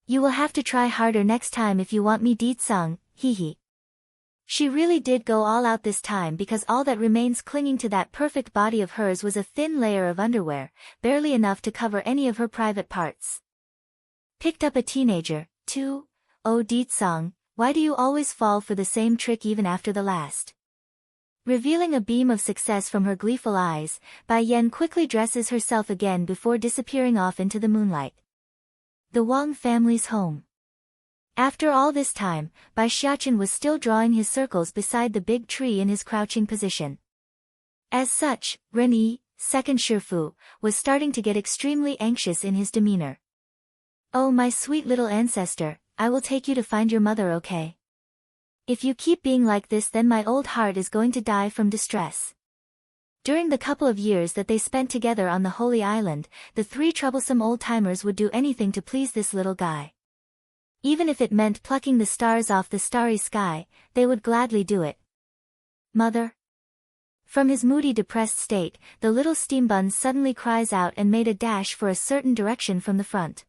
You will have to try harder next time if you want me, Deetsong, hee. She really did go all out this time, because all that remains clinging to that perfect body of hers was a thin layer of underwear, barely enough to cover any of her private parts. Picked up a teenager, too? Oh Deetsong, why do you always fall for the same trick even after the last? Revealing a beam of success from her gleeful eyes, Bai Yan quickly dresses herself again before disappearing off into the moonlight. The Wang family's home. After all this time, Bai Xiaochen was still drawing his circles beside the big tree in his crouching position. As such, Ren Yi, second Shifu, was starting to get extremely anxious in his demeanor. Oh my sweet little ancestor, I will take you to find your mother, okay? If you keep being like this, then my old heart is going to die from distress. During the couple of years that they spent together on the Holy Island, the three troublesome old-timers would do anything to please this little guy. Even if it meant plucking the stars off the starry sky, they would gladly do it. Mother? From his moody depressed state, the little steambun suddenly cries out and made a dash for a certain direction from the front.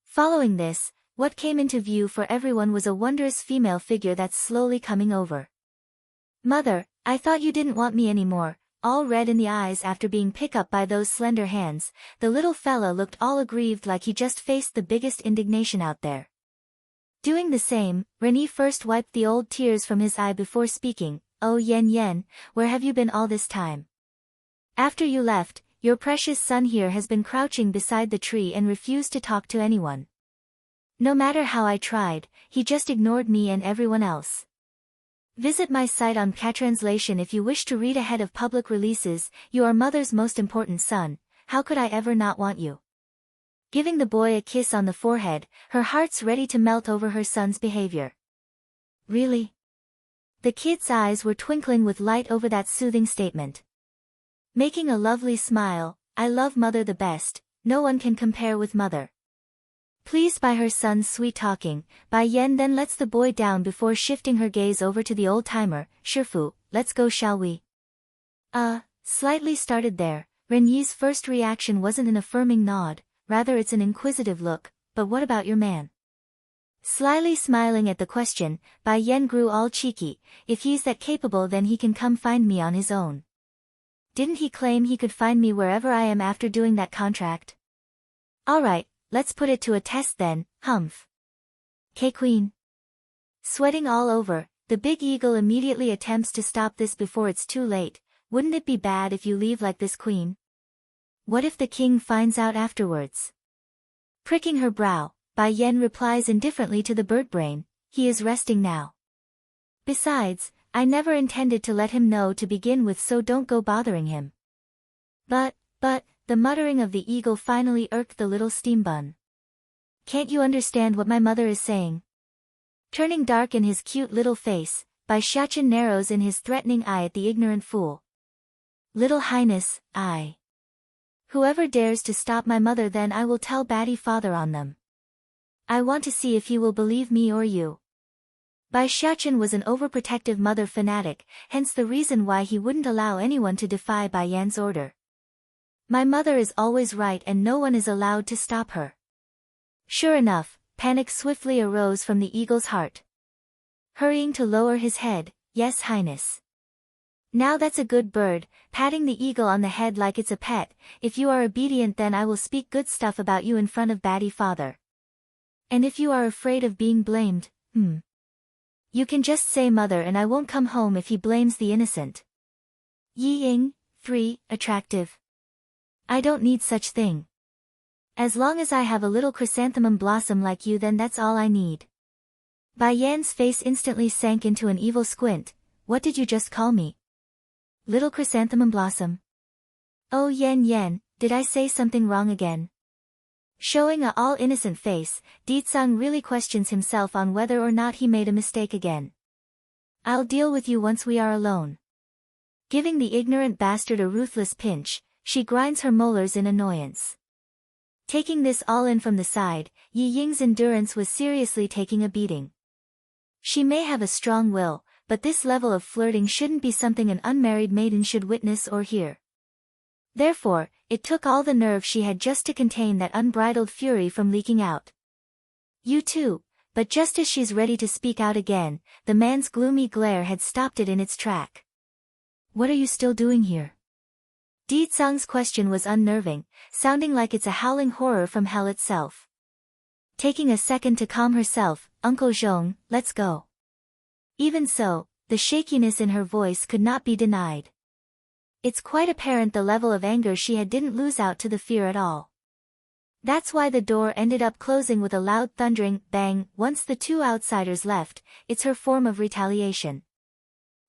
Following this, what came into view for everyone was a wondrous female figure that's slowly coming over. Mother, I thought you didn't want me anymore. All red in the eyes after being picked up by those slender hands, the little fella looked all aggrieved, like he just faced the biggest indignation out there. Doing the same, Rennie first wiped the old tears from his eye before speaking. Oh Yen Yen, where have you been all this time? After you left, your precious son here has been crouching beside the tree and refused to talk to anyone. No matter how I tried, he just ignored me and everyone else. Visit my site on Translation if you wish to read ahead of public releases. You are mother's most important son, how could I ever not want you? Giving the boy a kiss on the forehead, her heart's ready to melt over her son's behavior. Really? The kid's eyes were twinkling with light over that soothing statement. Making a lovely smile, I love mother the best, no one can compare with mother. Pleased by her son's sweet talking, Bai Yan then lets the boy down before shifting her gaze over to the old-timer. Shifu, let's go, shall we? Slightly started there. Ren Yi's first reaction wasn't an affirming nod, rather it's an inquisitive look. But what about your man? Slyly smiling at the question, Bai Yan grew all cheeky. If he's that capable, then he can come find me on his own. Didn't he claim he could find me wherever I am after doing that contract? Alright, let's put it to a test then, humph. K-Queen. Sweating all over, the big eagle immediately attempts to stop this before it's too late. Wouldn't it be bad if you leave like this, Queen? What if the king finds out afterwards? Pricking her brow, Bai Yan replies indifferently to the bird brain, he is resting now. Besides, I never intended to let him know to begin with, so don't go bothering him. But, the muttering of the eagle finally irked the little steam bun. Can't you understand what my mother is saying? Turning dark in his cute little face, Bai Xiachen narrows in his threatening eye at the ignorant fool. Little Highness, whoever dares to stop my mother, then I will tell Batty Father on them. I want to see if he will believe me or you. Bai Xiachen was an overprotective mother fanatic, hence the reason why he wouldn't allow anyone to defy Bai Yan's order. My mother is always right and no one is allowed to stop her. Sure enough, panic swiftly arose from the eagle's heart. Hurrying to lower his head, yes, Highness. Now that's a good bird, patting the eagle on the head like it's a pet. If you are obedient, then I will speak good stuff about you in front of Batty Father. And if you are afraid of being blamed, you can just say mother and I won't come home if he blames the innocent. Yi Ying, 3, attractive. I don't need such thing. As long as I have a little chrysanthemum blossom like you, then that's all I need. Bai Yan's face instantly sank into an evil squint. What did you just call me? Little chrysanthemum blossom? Oh Yan, did I say something wrong again? Showing a all-innocent face, Ditsang really questions himself on whether or not he made a mistake again. I'll deal with you once we are alone. Giving the ignorant bastard a ruthless pinch, she grinds her molars in annoyance. Taking this all in from the side, Yi Ying's endurance was seriously taking a beating. She may have a strong will, but this level of flirting shouldn't be something an unmarried maiden should witness or hear. Therefore, it took all the nerve she had just to contain that unbridled fury from leaking out. You too, but just as she's ready to speak out again, the man's gloomy glare had stopped it in its track. What are you still doing here? Ditsang's question was unnerving, sounding like it's a howling horror from hell itself. Taking a second to calm herself, Uncle Zhong, let's go. Even so, the shakiness in her voice could not be denied. It's quite apparent the level of anger she had didn't lose out to the fear at all. That's why the door ended up closing with a loud thundering bang once the two outsiders left. It's her form of retaliation.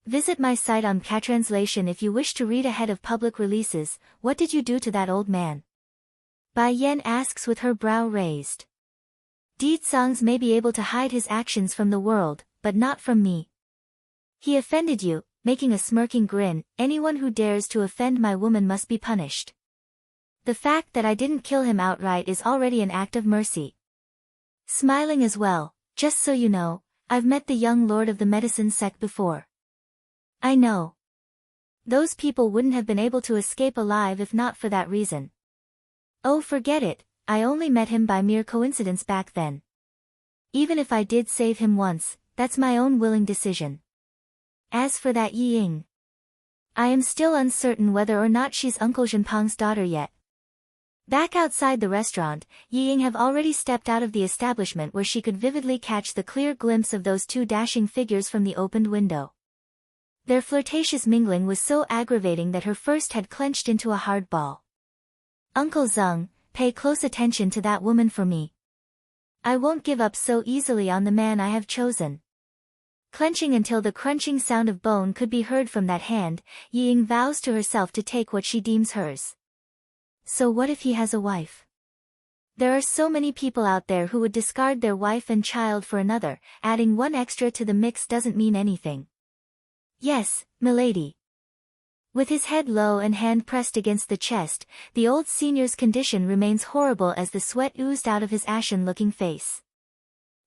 Visit my site on Catranslation if you wish to read ahead of public releases. What did you do to that old man? Bai Yan asks with her brow raised. Ditsang may be able to hide his actions from the world, but not from me. He offended you. Making a smirking grin, anyone who dares to offend my woman must be punished. The fact that I didn't kill him outright is already an act of mercy. Smiling as well, just so you know, I've met the young lord of the medicine sect before. I know. Those people wouldn't have been able to escape alive if not for that reason. Oh, forget it, I only met him by mere coincidence back then. Even if I did save him once, that's my own willing decision. As for that Yi Ying, I am still uncertain whether or not she's Uncle Zhenpang's daughter yet. Back outside the restaurant, Yi Ying have already stepped out of the establishment where she could vividly catch the clear glimpse of those two dashing figures from the opened window. Their flirtatious mingling was so aggravating that her first had clenched into a hard ball. Uncle Zeng, pay close attention to that woman for me. I won't give up so easily on the man I have chosen. Clenching until the crunching sound of bone could be heard from that hand, Yi Ying vows to herself to take what she deems hers. So what if he has a wife? There are so many people out there who would discard their wife and child for another. Adding one extra to the mix doesn't mean anything. Yes, milady. With his head low and hand pressed against the chest, the old senior's condition remains horrible as the sweat oozed out of his ashen-looking face.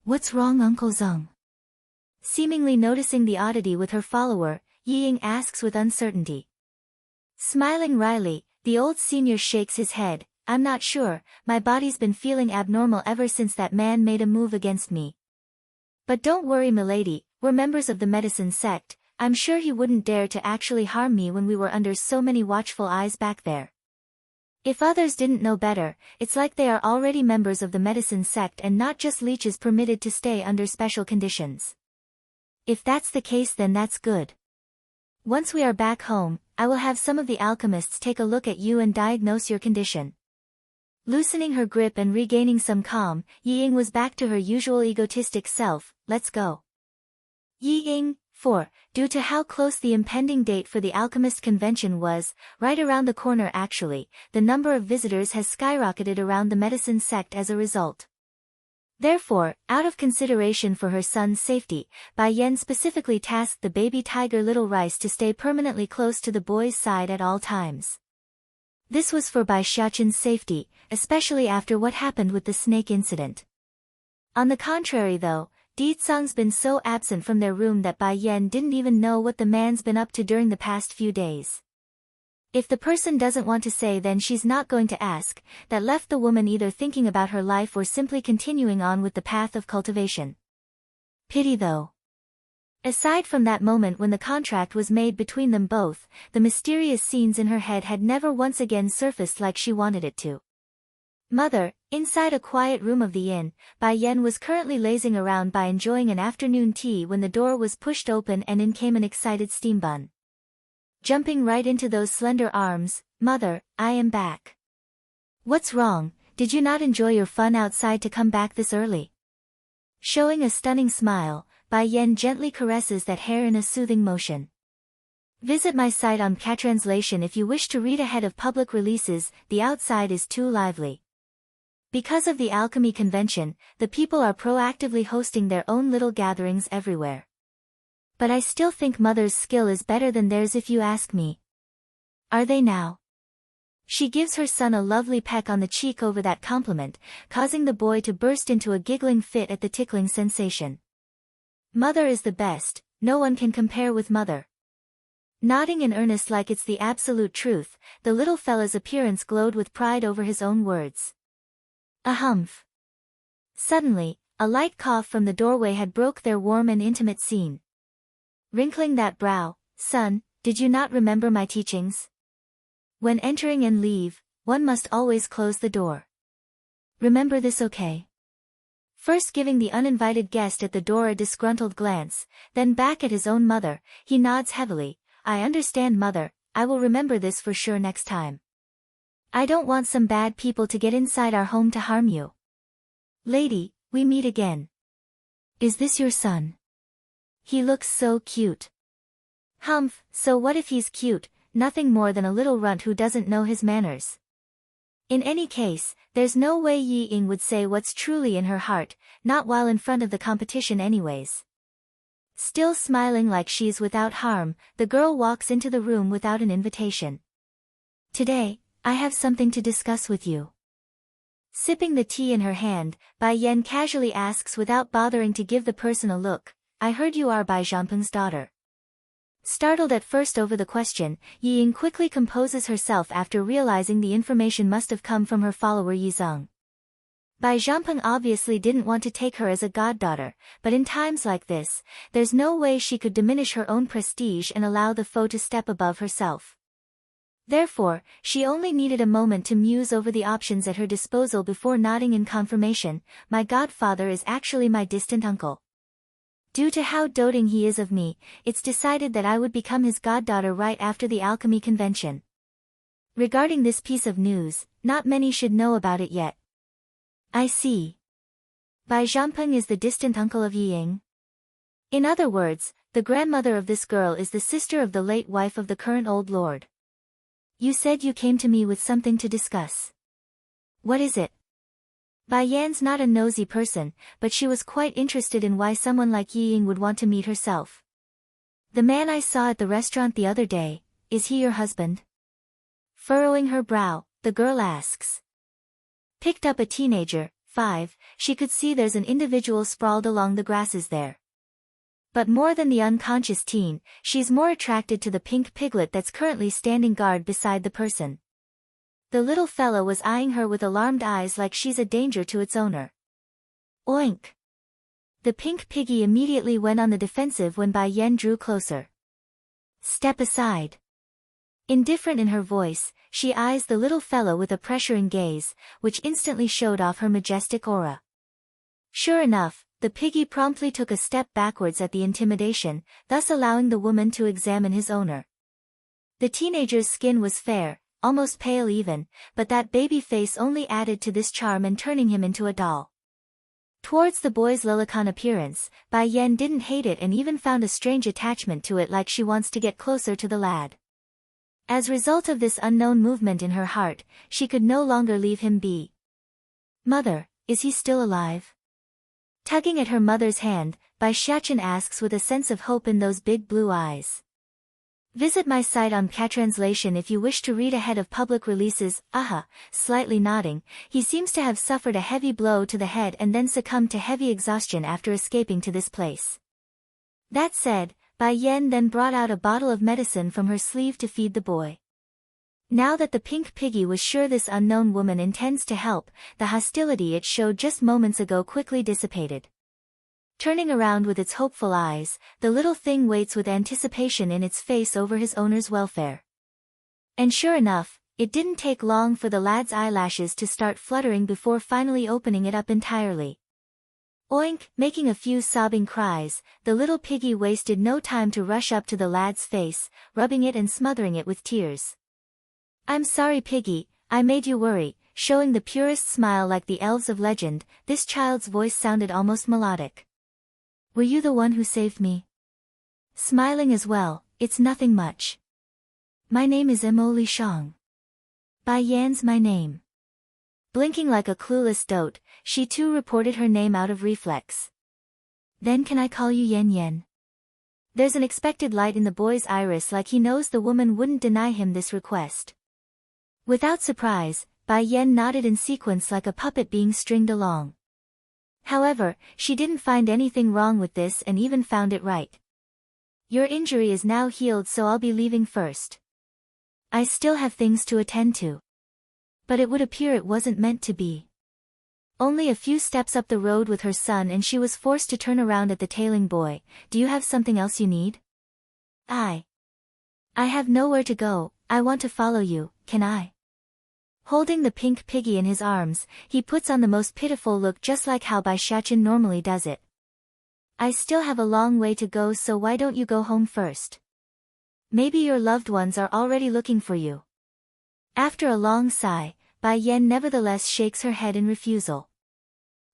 What's wrong, Uncle Zeng? Seemingly noticing the oddity with her follower, Yiying asks with uncertainty. Smiling wryly, the old senior shakes his head. I'm not sure, my body's been feeling abnormal ever since that man made a move against me. But don't worry, milady, we're members of the medicine sect. I'm sure he wouldn't dare to actually harm me when we were under so many watchful eyes back there. If others didn't know better, it's like they are already members of the medicine sect and not just leeches permitted to stay under special conditions. If that's the case, then that's good. Once we are back home, I will have some of the alchemists take a look at you and diagnose your condition. Loosening her grip and regaining some calm, Yiying was back to her usual egotistic self. Let's go. Yiying, 4. Due to how close the impending date for the alchemist convention was, right around the corner actually, the number of visitors has skyrocketed around the medicine sect as a result. Therefore, out of consideration for her son's safety, Bai Yan specifically tasked the baby tiger Little Rice to stay permanently close to the boy's side at all times. This was for Bai Xiaoqin's safety, especially after what happened with the snake incident. On the contrary though, Ditsang's been so absent from their room that Bai Yan didn't even know what the man's been up to during the past few days. If the person doesn't want to say, then she's not going to ask. That left the woman either thinking about her life or simply continuing on with the path of cultivation. Pity though. Aside from that moment when the contract was made between them both, the mysterious scenes in her head had never once again surfaced like she wanted it to. Mother, inside a quiet room of the inn, Bai Yan was currently lazing around by enjoying an afternoon tea when the door was pushed open and in came an excited steam bun. Jumping right into those slender arms, Mother, I am back. What's wrong, did you not enjoy your fun outside to come back this early? Showing a stunning smile, Bai Yan gently caresses that hair in a soothing motion. Visit my site on Catranslation if you wish to read ahead of public releases. The outside is too lively. Because of the alchemy convention, the people are proactively hosting their own little gatherings everywhere. But I still think Mother's skill is better than theirs if you ask me. Are they now? She gives her son a lovely peck on the cheek over that compliment, causing the boy to burst into a giggling fit at the tickling sensation. Mother is the best, no one can compare with Mother. Nodding in earnest like it's the absolute truth, the little fella's appearance glowed with pride over his own words. A humph. Suddenly, a light cough from the doorway had broke their warm and intimate scene. Wrinkling that brow, son, did you not remember my teachings? When entering and leave, one must always close the door. Remember this, okay? First giving the uninvited guest at the door a disgruntled glance, then back at his own mother, he nods heavily. I understand, Mother, I will remember this for sure next time. I don't want some bad people to get inside our home to harm you. Lady, we meet again. Is this your son? He looks so cute. Humph, so what if he's cute, nothing more than a little runt who doesn't know his manners. In any case, there's no way Yiying would say what's truly in her heart, not while in front of the competition anyways. Still smiling like she's without harm, the girl walks into the room without an invitation. Today, I have something to discuss with you. Sipping the tea in her hand, Bai Yan casually asks without bothering to give the person a look, I heard you are Bai Zhanpeng's daughter. Startled at first over the question, Yiying quickly composes herself after realizing the information must have come from her follower Yizeng. Bai Zhanpeng obviously didn't want to take her as a goddaughter, but in times like this, there's no way she could diminish her own prestige and allow the foe to step above herself. Therefore, she only needed a moment to muse over the options at her disposal before nodding in confirmation. My godfather is actually my distant uncle. Due to how doting he is of me, it's decided that I would become his goddaughter right after the alchemy convention. Regarding this piece of news, not many should know about it yet. I see. Bai Zhanpeng is the distant uncle of Yiying. In other words, the grandmother of this girl is the sister of the late wife of the current old lord. You said you came to me with something to discuss. What is it? Bai Yan's not a nosy person, but she was quite interested in why someone like Yiying would want to meet herself. The man I saw at the restaurant the other day, is he your husband? Furrowing her brow, the girl asks. Picked up a teenager, 5, she could see there's an individual sprawled along the grasses there. But more than the unconscious teen, she's more attracted to the pink piglet that's currently standing guard beside the person. The little fellow was eyeing her with alarmed eyes like she's a danger to its owner. Oink! The pink piggy immediately went on the defensive when Bai Yen drew closer. Step aside. Indifferent in her voice, she eyes the little fellow with a pressuring gaze, which instantly showed off her majestic aura. Sure enough, the piggy promptly took a step backwards at the intimidation, thus allowing the woman to examine his owner. The teenager's skin was fair, almost pale even, but that baby face only added to this charm and turning him into a doll. Towards the boy's lilicon appearance, Bai Yen didn't hate it and even found a strange attachment to it, like she wants to get closer to the lad. As a result of this unknown movement in her heart, she could no longer leave him be. Mother, is he still alive? Tugging at her mother's hand, Bai Xiachen asks with a sense of hope in those big blue eyes. Visit my site on Catranslation if you wish to read ahead of public releases. Aha, slightly nodding, he seems to have suffered a heavy blow to the head and then succumbed to heavy exhaustion after escaping to this place. That said, Bai Yen then brought out a bottle of medicine from her sleeve to feed the boy. Now that the pink piggy was sure this unknown woman intends to help, the hostility it showed just moments ago quickly dissipated. Turning around with its hopeful eyes, the little thing waits with anticipation in its face over his owner's welfare. And sure enough, it didn't take long for the lad's eyelashes to start fluttering before finally opening it up entirely. Oink! Making a few sobbing cries, the little piggy wasted no time to rush up to the lad's face, rubbing it and smothering it with tears. I'm sorry, piggy, I made you worry. Showing the purest smile like the elves of legend, this child's voice sounded almost melodic. Were you the one who saved me? Smiling as well, it's nothing much. My name is Emily Shang. Bai Yan's my name. Blinking like a clueless dote, she too reported her name out of reflex. Then can I call you Yen Yen? There's an expected light in the boy's iris, like he knows the woman wouldn't deny him this request. Without surprise, Bai Yen nodded in sequence like a puppet being stringed along. However, she didn't find anything wrong with this and even found it right. Your injury is now healed, so I'll be leaving first. I still have things to attend to. But it would appear it wasn't meant to be. Only a few steps up the road with her son and she was forced to turn around at the tailing boy. Do you have something else you need? I have nowhere to go, I want to follow you, can I? Holding the pink piggy in his arms, he puts on the most pitiful look, just like how Bai Xiachen normally does it. I still have a long way to go, so why don't you go home first? Maybe your loved ones are already looking for you. After a long sigh, Bai Yen nevertheless shakes her head in refusal.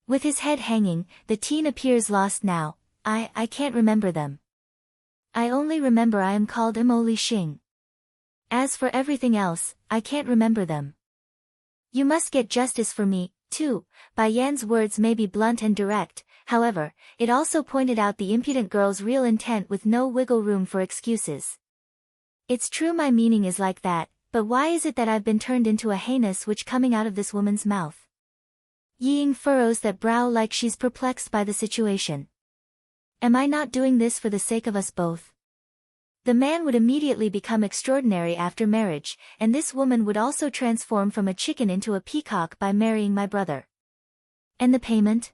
With his head hanging, the teen appears lost now. I can't remember them. I only remember I am called Mo Li Xing. As for everything else, I can't remember them. You must get justice for me, too. Bai Yan's words may be blunt and direct, however, it also pointed out the impudent girl's real intent with no wiggle room for excuses. It's true my meaning is like that, but why is it that I've been turned into a heinous witch coming out of this woman's mouth? Ying furrows that brow like she's perplexed by the situation. Am I not doing this for the sake of us both? The man would immediately become extraordinary after marriage, and this woman would also transform from a chicken into a peacock by marrying my brother. And the payment?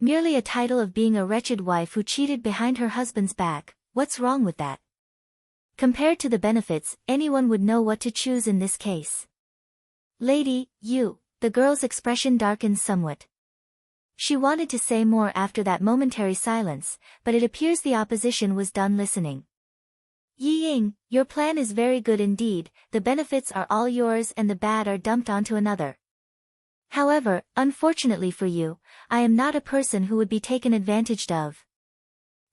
Merely a title of being a wretched wife who cheated behind her husband's back. What's wrong with that? Compared to the benefits, anyone would know what to choose in this case. Lady, you, the girl's expression darkens somewhat. She wanted to say more after that momentary silence, but it appears the opposition was done listening. Yi Ying, your plan is very good indeed, the benefits are all yours and the bad are dumped onto another. However, unfortunately for you, I am not a person who would be taken advantage of.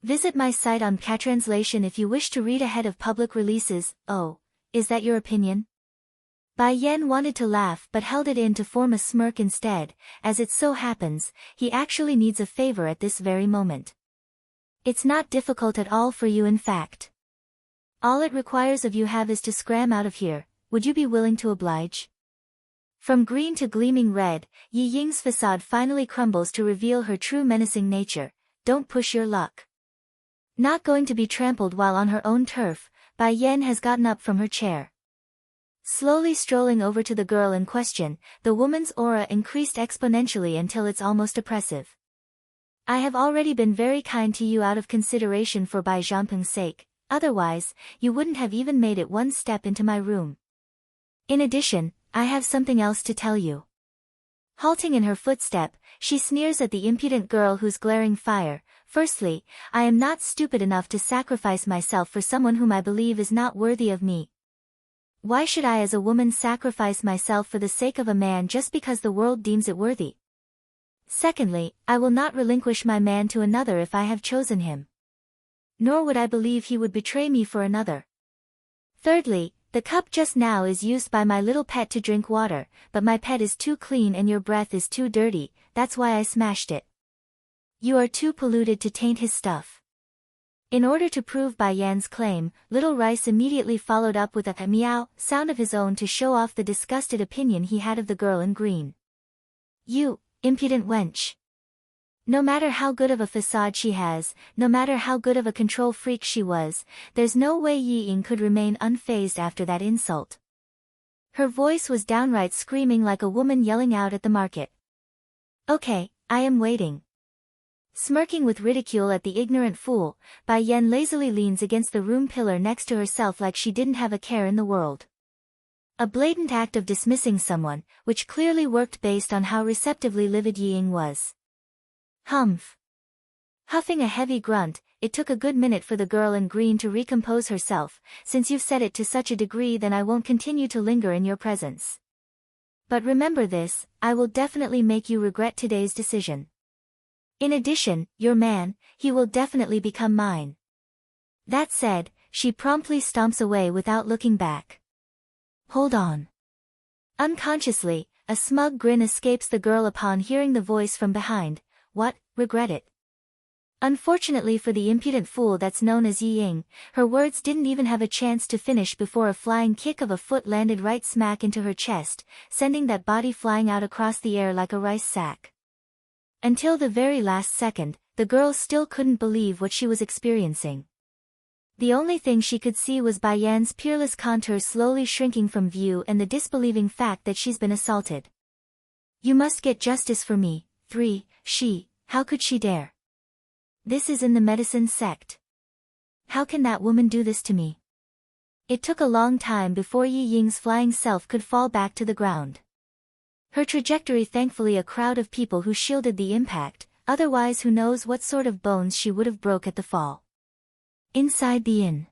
Visit my site on Catranslation if you wish to read ahead of public releases. Oh, is that your opinion? Bai Yen wanted to laugh but held it in to form a smirk instead. As it so happens, he actually needs a favor at this very moment. It's not difficult at all for you in fact. All it requires of you have is to scram out of here. Would you be willing to oblige? From green to gleaming red, Yi Ying's facade finally crumbles to reveal her true menacing nature. Don't push your luck. Not going to be trampled while on her own turf, Bai Yan has gotten up from her chair. Slowly strolling over to the girl in question, the woman's aura increased exponentially until it's almost oppressive. I have already been very kind to you out of consideration for Bai Zhanpeng's sake, otherwise, you wouldn't have even made it one step into my room. In addition, I have something else to tell you. Halting in her footstep, she sneers at the impudent girl who's glaring fire. Firstly, I am not stupid enough to sacrifice myself for someone whom I believe is not worthy of me. Why should I as a woman sacrifice myself for the sake of a man just because the world deems it worthy? Secondly, I will not relinquish my man to another if I have chosen him. Nor would I believe he would betray me for another. Thirdly, the cup just now is used by my little pet to drink water, but my pet is too clean and your breath is too dirty, that's why I smashed it. You are too polluted to taint his stuff. In order to prove Bai Yan's claim, Little Rice immediately followed up with a meow sound of his own to show off the disgusted opinion he had of the girl in green. You, impudent wench. No matter how good of a facade she has, no matter how good of a control freak she was, there's no way Yi Ying could remain unfazed after that insult. Her voice was downright screaming like a woman yelling out at the market. Okay, I am waiting. Smirking with ridicule at the ignorant fool, Bai Yan lazily leans against the room pillar next to herself like she didn't have a care in the world. A blatant act of dismissing someone, which clearly worked based on how receptively livid Yi Ying was. Humph. Huffing a heavy grunt, it took a good minute for the girl in green to recompose herself. Since you've said it to such a degree, then I won't continue to linger in your presence. But remember this, I will definitely make you regret today's decision. In addition, your man, he will definitely become mine. That said, she promptly stomps away without looking back. Hold on. Unconsciously, a smug grin escapes the girl upon hearing the voice from behind. What, regret it? Unfortunately for the impudent fool that's known as Yi Ying, her words didn't even have a chance to finish before a flying kick of a foot landed right smack into her chest, sending that body flying out across the air like a rice sack. Until the very last second, the girl still couldn't believe what she was experiencing. The only thing she could see was Bai Yan's peerless contours slowly shrinking from view and the disbelieving fact that she's been assaulted. You must get justice for me. How could she dare? This is in the medicine sect. How can that woman do this to me? It took a long time before Yi Ying's flying self could fall back to the ground. Her trajectory, thankfully a crowd of people who shielded the impact, otherwise who knows what sort of bones she would have broke at the fall. Inside the inn.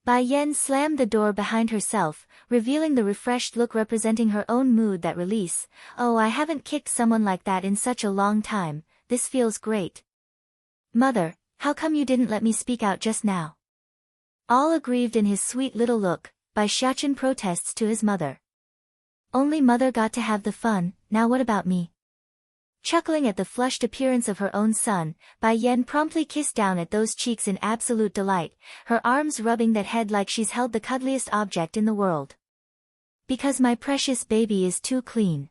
Bai Yan slammed the door behind herself, revealing the refreshed look representing her own mood. That release. Oh, I haven't kicked someone like that in such a long time, this feels great. Mother, how come you didn't let me speak out just now? All aggrieved in his sweet little look, Bai Xiachen protests to his mother. Only mother got to have the fun, now what about me? Chuckling at the flushed appearance of her own son, Bai Yan promptly kissed down at those cheeks in absolute delight, her arms rubbing that head like she's held the cuddliest object in the world. Because my precious baby is too clean.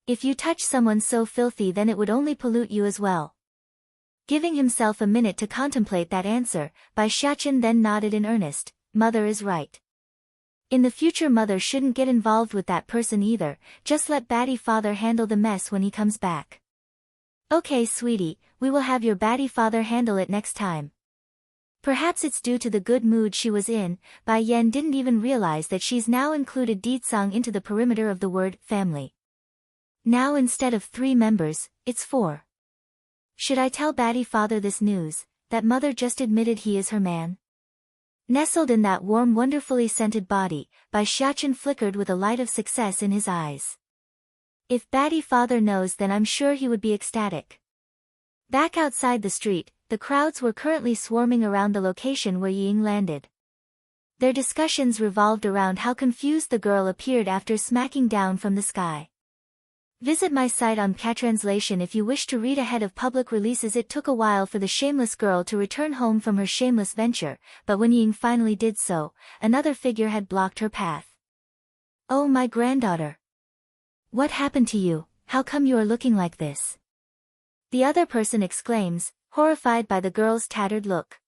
If you touch someone so filthy, then it would only pollute you as well. Giving himself a minute to contemplate that answer, Bai Xiachen then nodded in earnest. Mother is right. In the future mother shouldn't get involved with that person either, just let batty father handle the mess when he comes back. Okay sweetie, we will have your batty father handle it next time. Perhaps it's due to the good mood she was in, Bai Yan didn't even realize that she's now included Ditsang into the perimeter of the word family. Now instead of 3 members, it's 4. Should I tell batty father this news, that mother just admitted he is her man? Nestled in that warm, wonderfully scented body, Bai Xiachen flickered with a light of success in his eyes. If batty father knows, then I'm sure he would be ecstatic. Back outside the street, the crowds were currently swarming around the location where Yi Ying landed. Their discussions revolved around how confused the girl appeared after smacking down from the sky. Visit my site on Catranslation if you wish to read ahead of public releases. It took a while for the shameless girl to return home from her shameless venture, but when Ying finally did so, another figure had blocked her path. Oh, my granddaughter. What happened to you? How come you are looking like this? The other person exclaims, horrified by the girl's tattered look.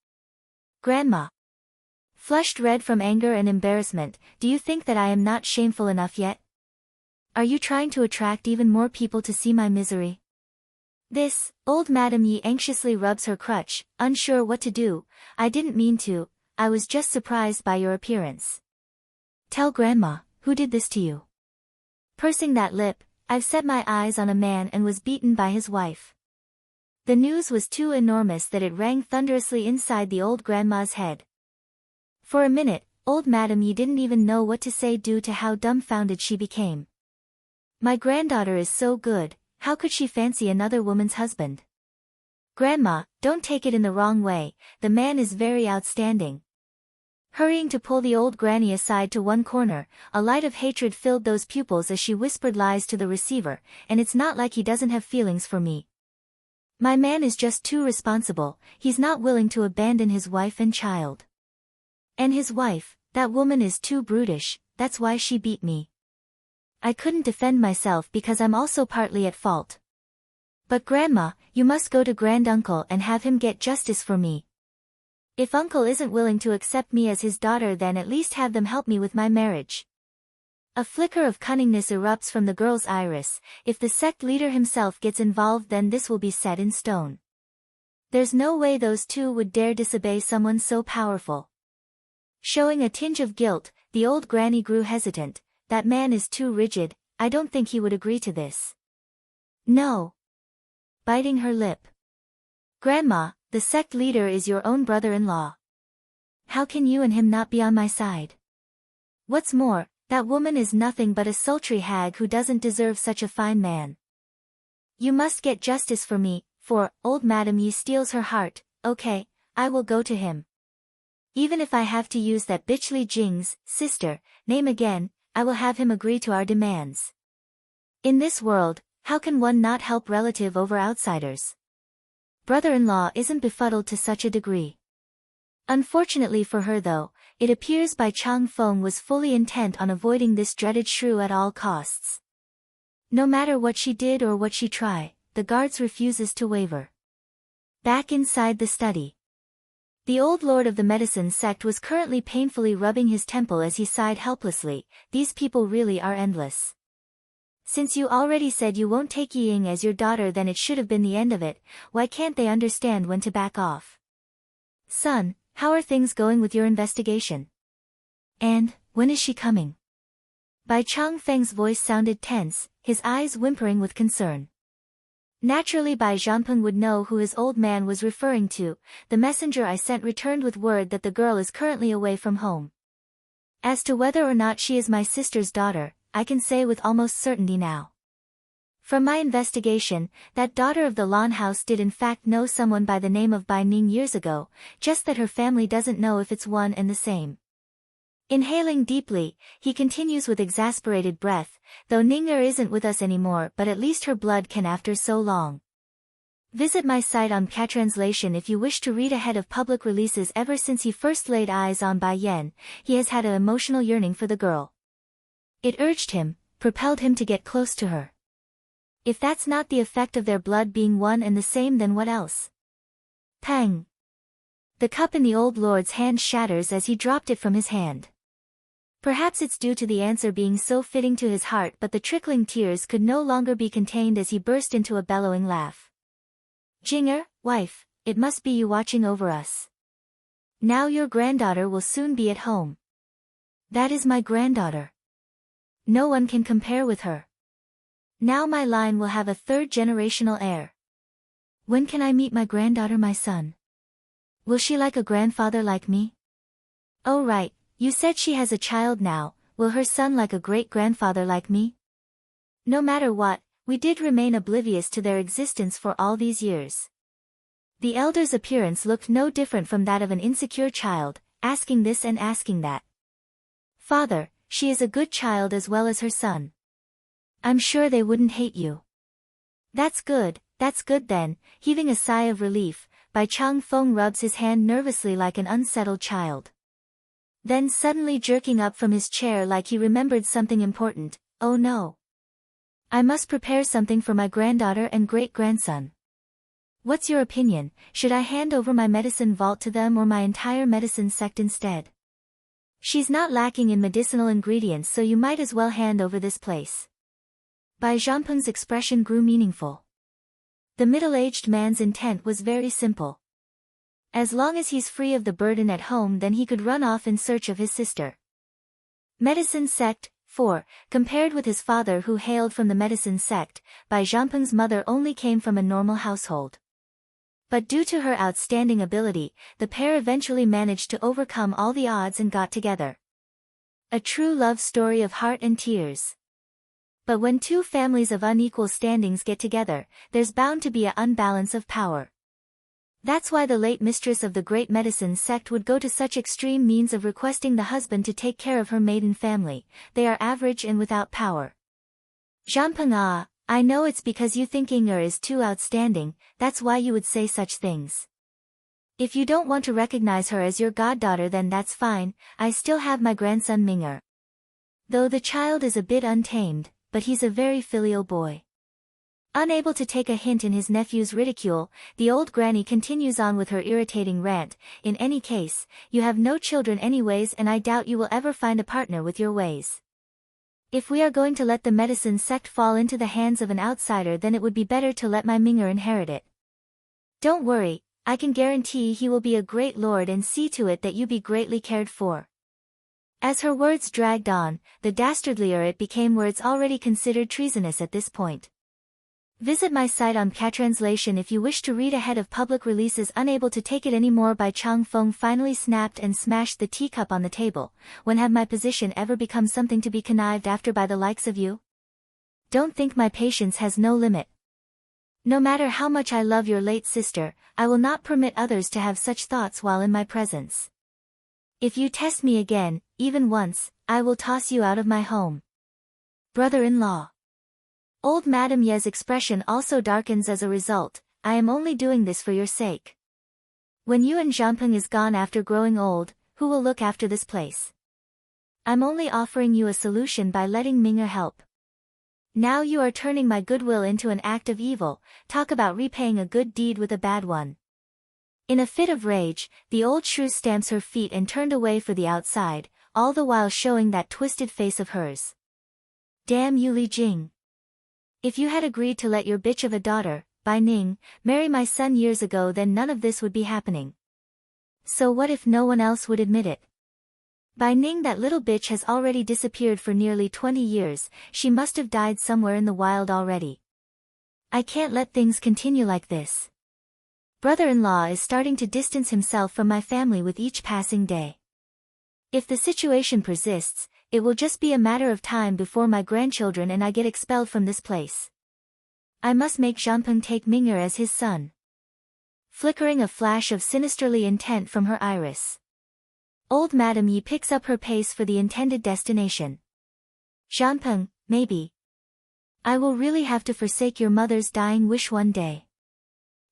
Grandma. Flushed red from anger and embarrassment, do you think that I am not shameful enough yet? Are you trying to attract even more people to see my misery? This, old Madame Yi anxiously rubs her crutch, unsure what to do. I didn't mean to, I was just surprised by your appearance. Tell Grandma, who did this to you? Pursing that lip, I've set my eyes on a man and was beaten by his wife. The news was too enormous that it rang thunderously inside the old grandma's head. For a minute, old Madame Yi didn't even know what to say due to how dumbfounded she became. My granddaughter is so good, how could she fancy another woman's husband? Grandma, don't take it in the wrong way, the man is very outstanding. Hurrying to pull the old granny aside to one corner, a light of hatred filled those pupils as she whispered lies to the receiver, and it's not like he doesn't have feelings for me. My man is just too responsible, he's not willing to abandon his wife and child. And his wife, that woman is too brutish, that's why she beat me. I couldn't defend myself because I'm also partly at fault. But Grandma, you must go to Granduncle and have him get justice for me. If Uncle isn't willing to accept me as his daughter, then at least have them help me with my marriage. A flicker of cunningness erupts from the girl's iris. If the sect leader himself gets involved, then this will be set in stone. There's no way those two would dare disobey someone so powerful. Showing a tinge of guilt, the old granny grew hesitant. That man is too rigid, I don't think he would agree to this. No. Biting her lip. Grandma, the sect leader is your own brother-in-law. How can you and him not be on my side? What's more, that woman is nothing but a sultry hag who doesn't deserve such a fine man. You must get justice for me, for, old Madame Yi steals her heart. Okay, I will go to him. Even if I have to use that bitch Li Jing's sister name again, I will have him agree to our demands. In this world, how can one not help relative over outsiders? Brother-in-law isn't befuddled to such a degree. Unfortunately for her though, it appears Bai Chang Feng was fully intent on avoiding this dreaded shrew at all costs. No matter what she did or what she tried, the guards refuses to waver. Back inside the study. The old lord of the medicine sect was currently painfully rubbing his temple as he sighed helplessly. These people really are endless. Since you already said you won't take Ying as your daughter, then it should have been the end of it. Why can't they understand when to back off? Son, how are things going with your investigation? And, when is she coming? Bai Chang Feng's voice sounded tense, his eyes whimpering with concern. Naturally Bai Zhanpeng would know who his old man was referring to. The messenger I sent returned with word that the girl is currently away from home. As to whether or not she is my sister's daughter, I can say with almost certainty now. From my investigation, that daughter of the Lan house did in fact know someone by the name of Bai Ning years ago, just that her family doesn't know if it's one and the same. Inhaling deeply, he continues with exasperated breath, though Ninger isn't with us anymore, but at least her blood can after so long. Visit my site on Catranslation if you wish to read ahead of public releases. Ever since he first laid eyes on Bai Yan, he has had an emotional yearning for the girl. It urged him, propelled him to get close to her. If that's not the effect of their blood being one and the same, then what else? Pang! The cup in the old lord's hand shatters as he dropped it from his hand. Perhaps it's due to the answer being so fitting to his heart, but the trickling tears could no longer be contained as he burst into a bellowing laugh. Jinger, wife, it must be you watching over us. Now your granddaughter will soon be at home. That is my granddaughter. No one can compare with her. Now my line will have a third-generational heir. When can I meet my granddaughter, my son? Will she like a grandfather like me? Oh right. You said she has a child now, will her son like a great-grandfather like me? No matter what, we did remain oblivious to their existence for all these years. The elder's appearance looked no different from that of an insecure child, asking this and asking that. Father, she is a good child as well as her son. I'm sure they wouldn't hate you. That's good then, heaving a sigh of relief, Bai Chang Feng rubs his hand nervously like an unsettled child. Then suddenly jerking up from his chair like he remembered something important, oh no. I must prepare something for my granddaughter and great-grandson. What's your opinion, should I hand over my medicine vault to them or my entire medicine sect instead? She's not lacking in medicinal ingredients, so you might as well hand over this place. Bai Zhanpeng's expression grew meaningful. The middle-aged man's intent was very simple. As long as he's free of the burden at home, then he could run off in search of his sister. Medicine sect, 4. Compared with his father who hailed from the medicine sect, Bai Zhanpeng's mother only came from a normal household. But due to her outstanding ability, the pair eventually managed to overcome all the odds and got together. A true love story of heart and tears. But when two families of unequal standings get together, there's bound to be an unbalance of power. That's why the late mistress of the great medicine sect would go to such extreme means of requesting the husband to take care of her maiden family. They are average and without power. Zhanpeng, I know it's because you think Inger is too outstanding, that's why you would say such things. If you don't want to recognize her as your goddaughter, then that's fine, I still have my grandson Minger. Though the child is a bit untamed, but he's a very filial boy. Unable to take a hint in his nephew's ridicule, the old granny continues on with her irritating rant. In any case, you have no children anyways, and I doubt you will ever find a partner with your ways. If we are going to let the medicine sect fall into the hands of an outsider, then it would be better to let my Minger inherit it. Don't worry, I can guarantee he will be a great lord and see to it that you be greatly cared for. As her words dragged on, the dastardlier it became, where it's already considered treasonous at this point. Visit my site on Catranslation if you wish to read ahead of public releases. Unable to take it anymore, Bai Chang Feng finally snapped and smashed the teacup on the table. When have my position ever become something to be connived after by the likes of you? Don't think my patience has no limit. No matter how much I love your late sister, I will not permit others to have such thoughts while in my presence. If you test me again, even once, I will toss you out of my home. Brother-in-law. Old Madame Ye's expression also darkens as a result. I am only doing this for your sake. When you and Zhanpeng is gone after growing old, who will look after this place? I'm only offering you a solution by letting Minger help. Now you are turning my goodwill into an act of evil. Talk about repaying a good deed with a bad one. In a fit of rage, the old shrew stamps her feet and turned away for the outside, all the while showing that twisted face of hers. Damn you, Li Jing. If you had agreed to let your bitch of a daughter, Bai Ning, marry my son years ago, then none of this would be happening. So what if no one else would admit it? Bai Ning, that little bitch, has already disappeared for nearly 20 years, she must have died somewhere in the wild already. I can't let things continue like this. Brother-in-law is starting to distance himself from my family with each passing day. If the situation persists, it will just be a matter of time before my grandchildren and I get expelled from this place. I must make Zhanpeng take Minger as his son. Flickering a flash of sinisterly intent from her iris. Old Madame Yi picks up her pace for the intended destination. Zhanpeng, maybe. I will really have to forsake your mother's dying wish one day.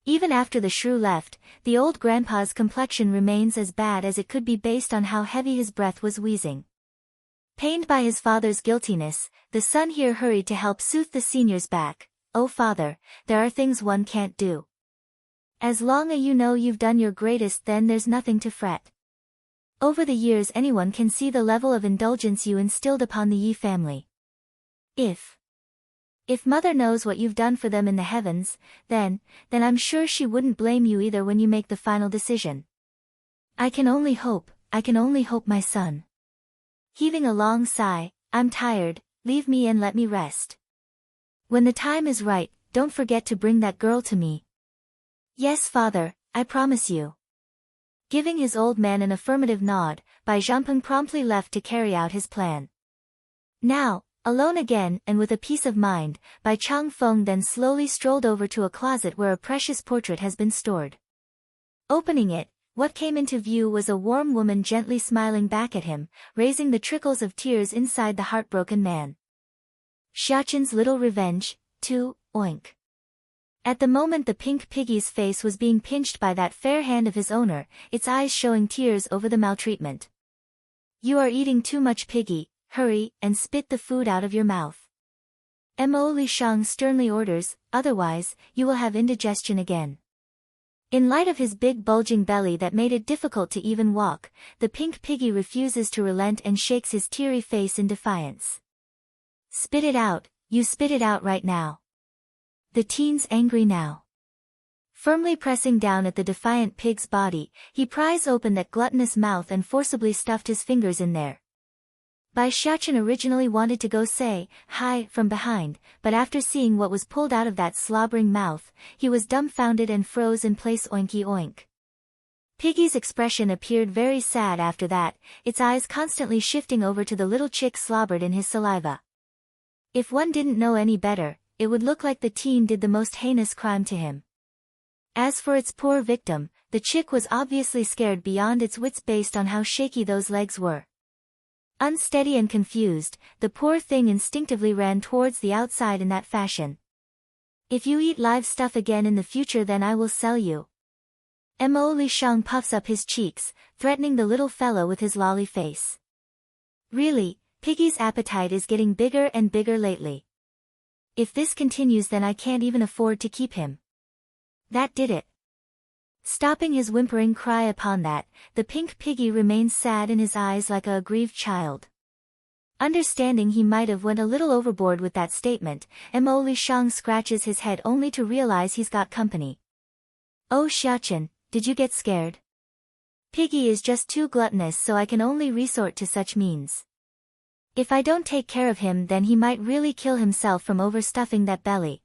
Even after the shrew left, the old grandpa's complexion remains as bad as it could be based on how heavy his breath was wheezing. Pained by his father's guiltiness, the son here hurried to help soothe the senior's back. Oh father, there are things one can't do. As long as you know you've done your greatest, then there's nothing to fret. Over the years anyone can see the level of indulgence you instilled upon the Yi family. If mother knows what you've done for them in the heavens, then I'm sure she wouldn't blame you either when you make the final decision. I can only hope, my son. Heaving a long sigh, I'm tired, leave me and let me rest. When the time is right, don't forget to bring that girl to me. Yes father, I promise you. Giving his old man an affirmative nod, Bai Zhanpeng promptly left to carry out his plan. Now, alone again and with a peace of mind, Bai Chang Feng then slowly strolled over to a closet where a precious portrait has been stored. Opening it, what came into view was a warm woman gently smiling back at him, raising the trickles of tears inside the heartbroken man. Xiaoqin's little revenge, 2, oink. At the moment the pink piggy's face was being pinched by that fair hand of his owner, its eyes showing tears over the maltreatment. You are eating too much, piggy, hurry, and spit the food out of your mouth. Mo Lishang sternly orders, otherwise, you will have indigestion again. In light of his big bulging belly that made it difficult to even walk, the pink piggy refuses to relent and shakes his teary face in defiance. Spit it out, you spit it out right now. The teen's angry now. Firmly pressing down at the defiant pig's body, he pries open that gluttonous mouth and forcibly stuffed his fingers in there. Bai Xiaoqin originally wanted to go say, hi, from behind, but after seeing what was pulled out of that slobbering mouth, he was dumbfounded and froze in place. Oinky oink. Piggy's expression appeared very sad after that, its eyes constantly shifting over to the little chick slobbered in his saliva. If one didn't know any better, it would look like the teen did the most heinous crime to him. As for its poor victim, the chick was obviously scared beyond its wits based on how shaky those legs were. Unsteady and confused, the poor thing instinctively ran towards the outside in that fashion. If you eat live stuff again in the future, then I will sell you. Mo Lishang puffs up his cheeks, threatening the little fellow with his lolly face. Really, Piggy's appetite is getting bigger and bigger lately. If this continues, then I can't even afford to keep him. That did it. Stopping his whimpering cry upon that, the pink piggy remains sad in his eyes like a aggrieved child. Understanding he might have went a little overboard with that statement, Mo Lishang scratches his head only to realize he's got company. Oh Xiaoqin, did you get scared? Piggy is just too gluttonous, so I can only resort to such means. If I don't take care of him, then he might really kill himself from overstuffing that belly.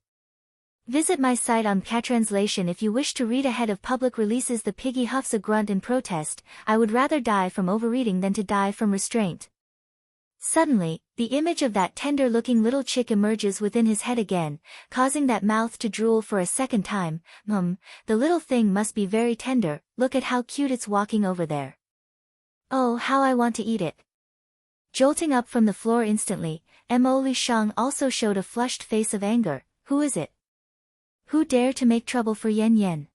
Visit my site on Catranslation if you wish to read ahead of public releases. The piggy huffs a grunt in protest. I would rather die from overeating than to die from restraint. Suddenly, the image of that tender-looking little chick emerges within his head again, causing that mouth to drool for a second time. The little thing must be very tender, look at how cute it's walking over there. Oh, how I want to eat it. Jolting up from the floor instantly, Mo Lishang also showed a flushed face of anger. Who is it? Who dare to make trouble for Yen Yen?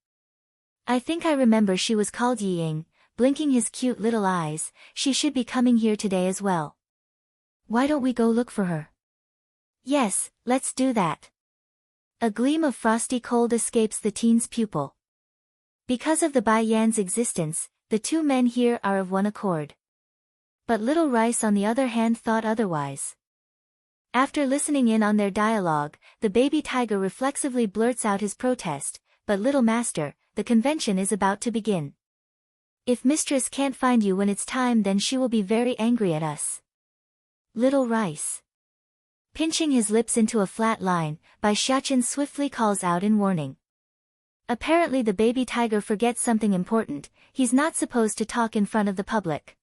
I think I remember she was called Yi Ying, blinking his cute little eyes. She should be coming here today as well. Why don't we go look for her? Yes, let's do that. A gleam of frosty cold escapes the teen's pupil. Because of the Bai Yan's existence, the two men here are of one accord. But Little Rice on the other hand thought otherwise. After listening in on their dialogue, the baby tiger reflexively blurts out his protest, but little master, the convention is about to begin. If mistress can't find you when it's time, then she will be very angry at us. Little Rice. Pinching his lips into a flat line, Bai Xiaoqin swiftly calls out in warning. Apparently the baby tiger forgets something important. He's not supposed to talk in front of the public.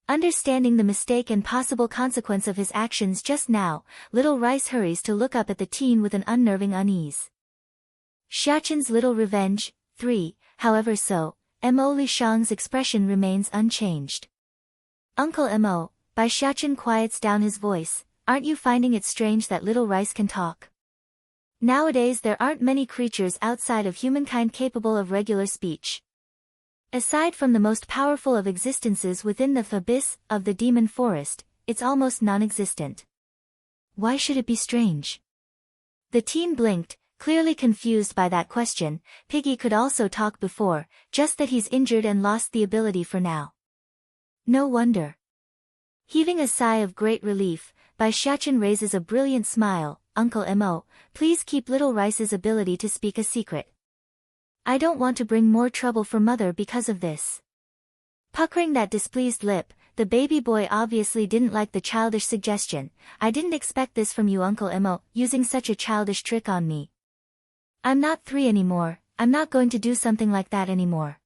Understanding the mistake and possible consequence of his actions just now, Little Rice hurries to look up at the teen with an unnerving unease. Xiaoqin's little revenge, 3, however so, Mo Lishang's expression remains unchanged. Uncle Mo, Bai Xiaoqin quiets down his voice, aren't you finding it strange that Little Rice can talk? Nowadays there aren't many creatures outside of humankind capable of regular speech. Aside from the most powerful of existences within the abyss of the demon forest, it's almost non-existent. Why should it be strange? The teen blinked, clearly confused by that question. Piggy could also talk before, just that he's injured and lost the ability for now. No wonder. Heaving a sigh of great relief, Bai Xiaoqin raises a brilliant smile. Uncle Mo, please keep Little Rice's ability to speak a secret. I don't want to bring more trouble for mother because of this. Puckering that displeased lip, the baby boy obviously didn't like the childish suggestion. I didn't expect this from you, Uncle Mo, using such a childish trick on me. I'm not 3 anymore, I'm not going to do something like that anymore.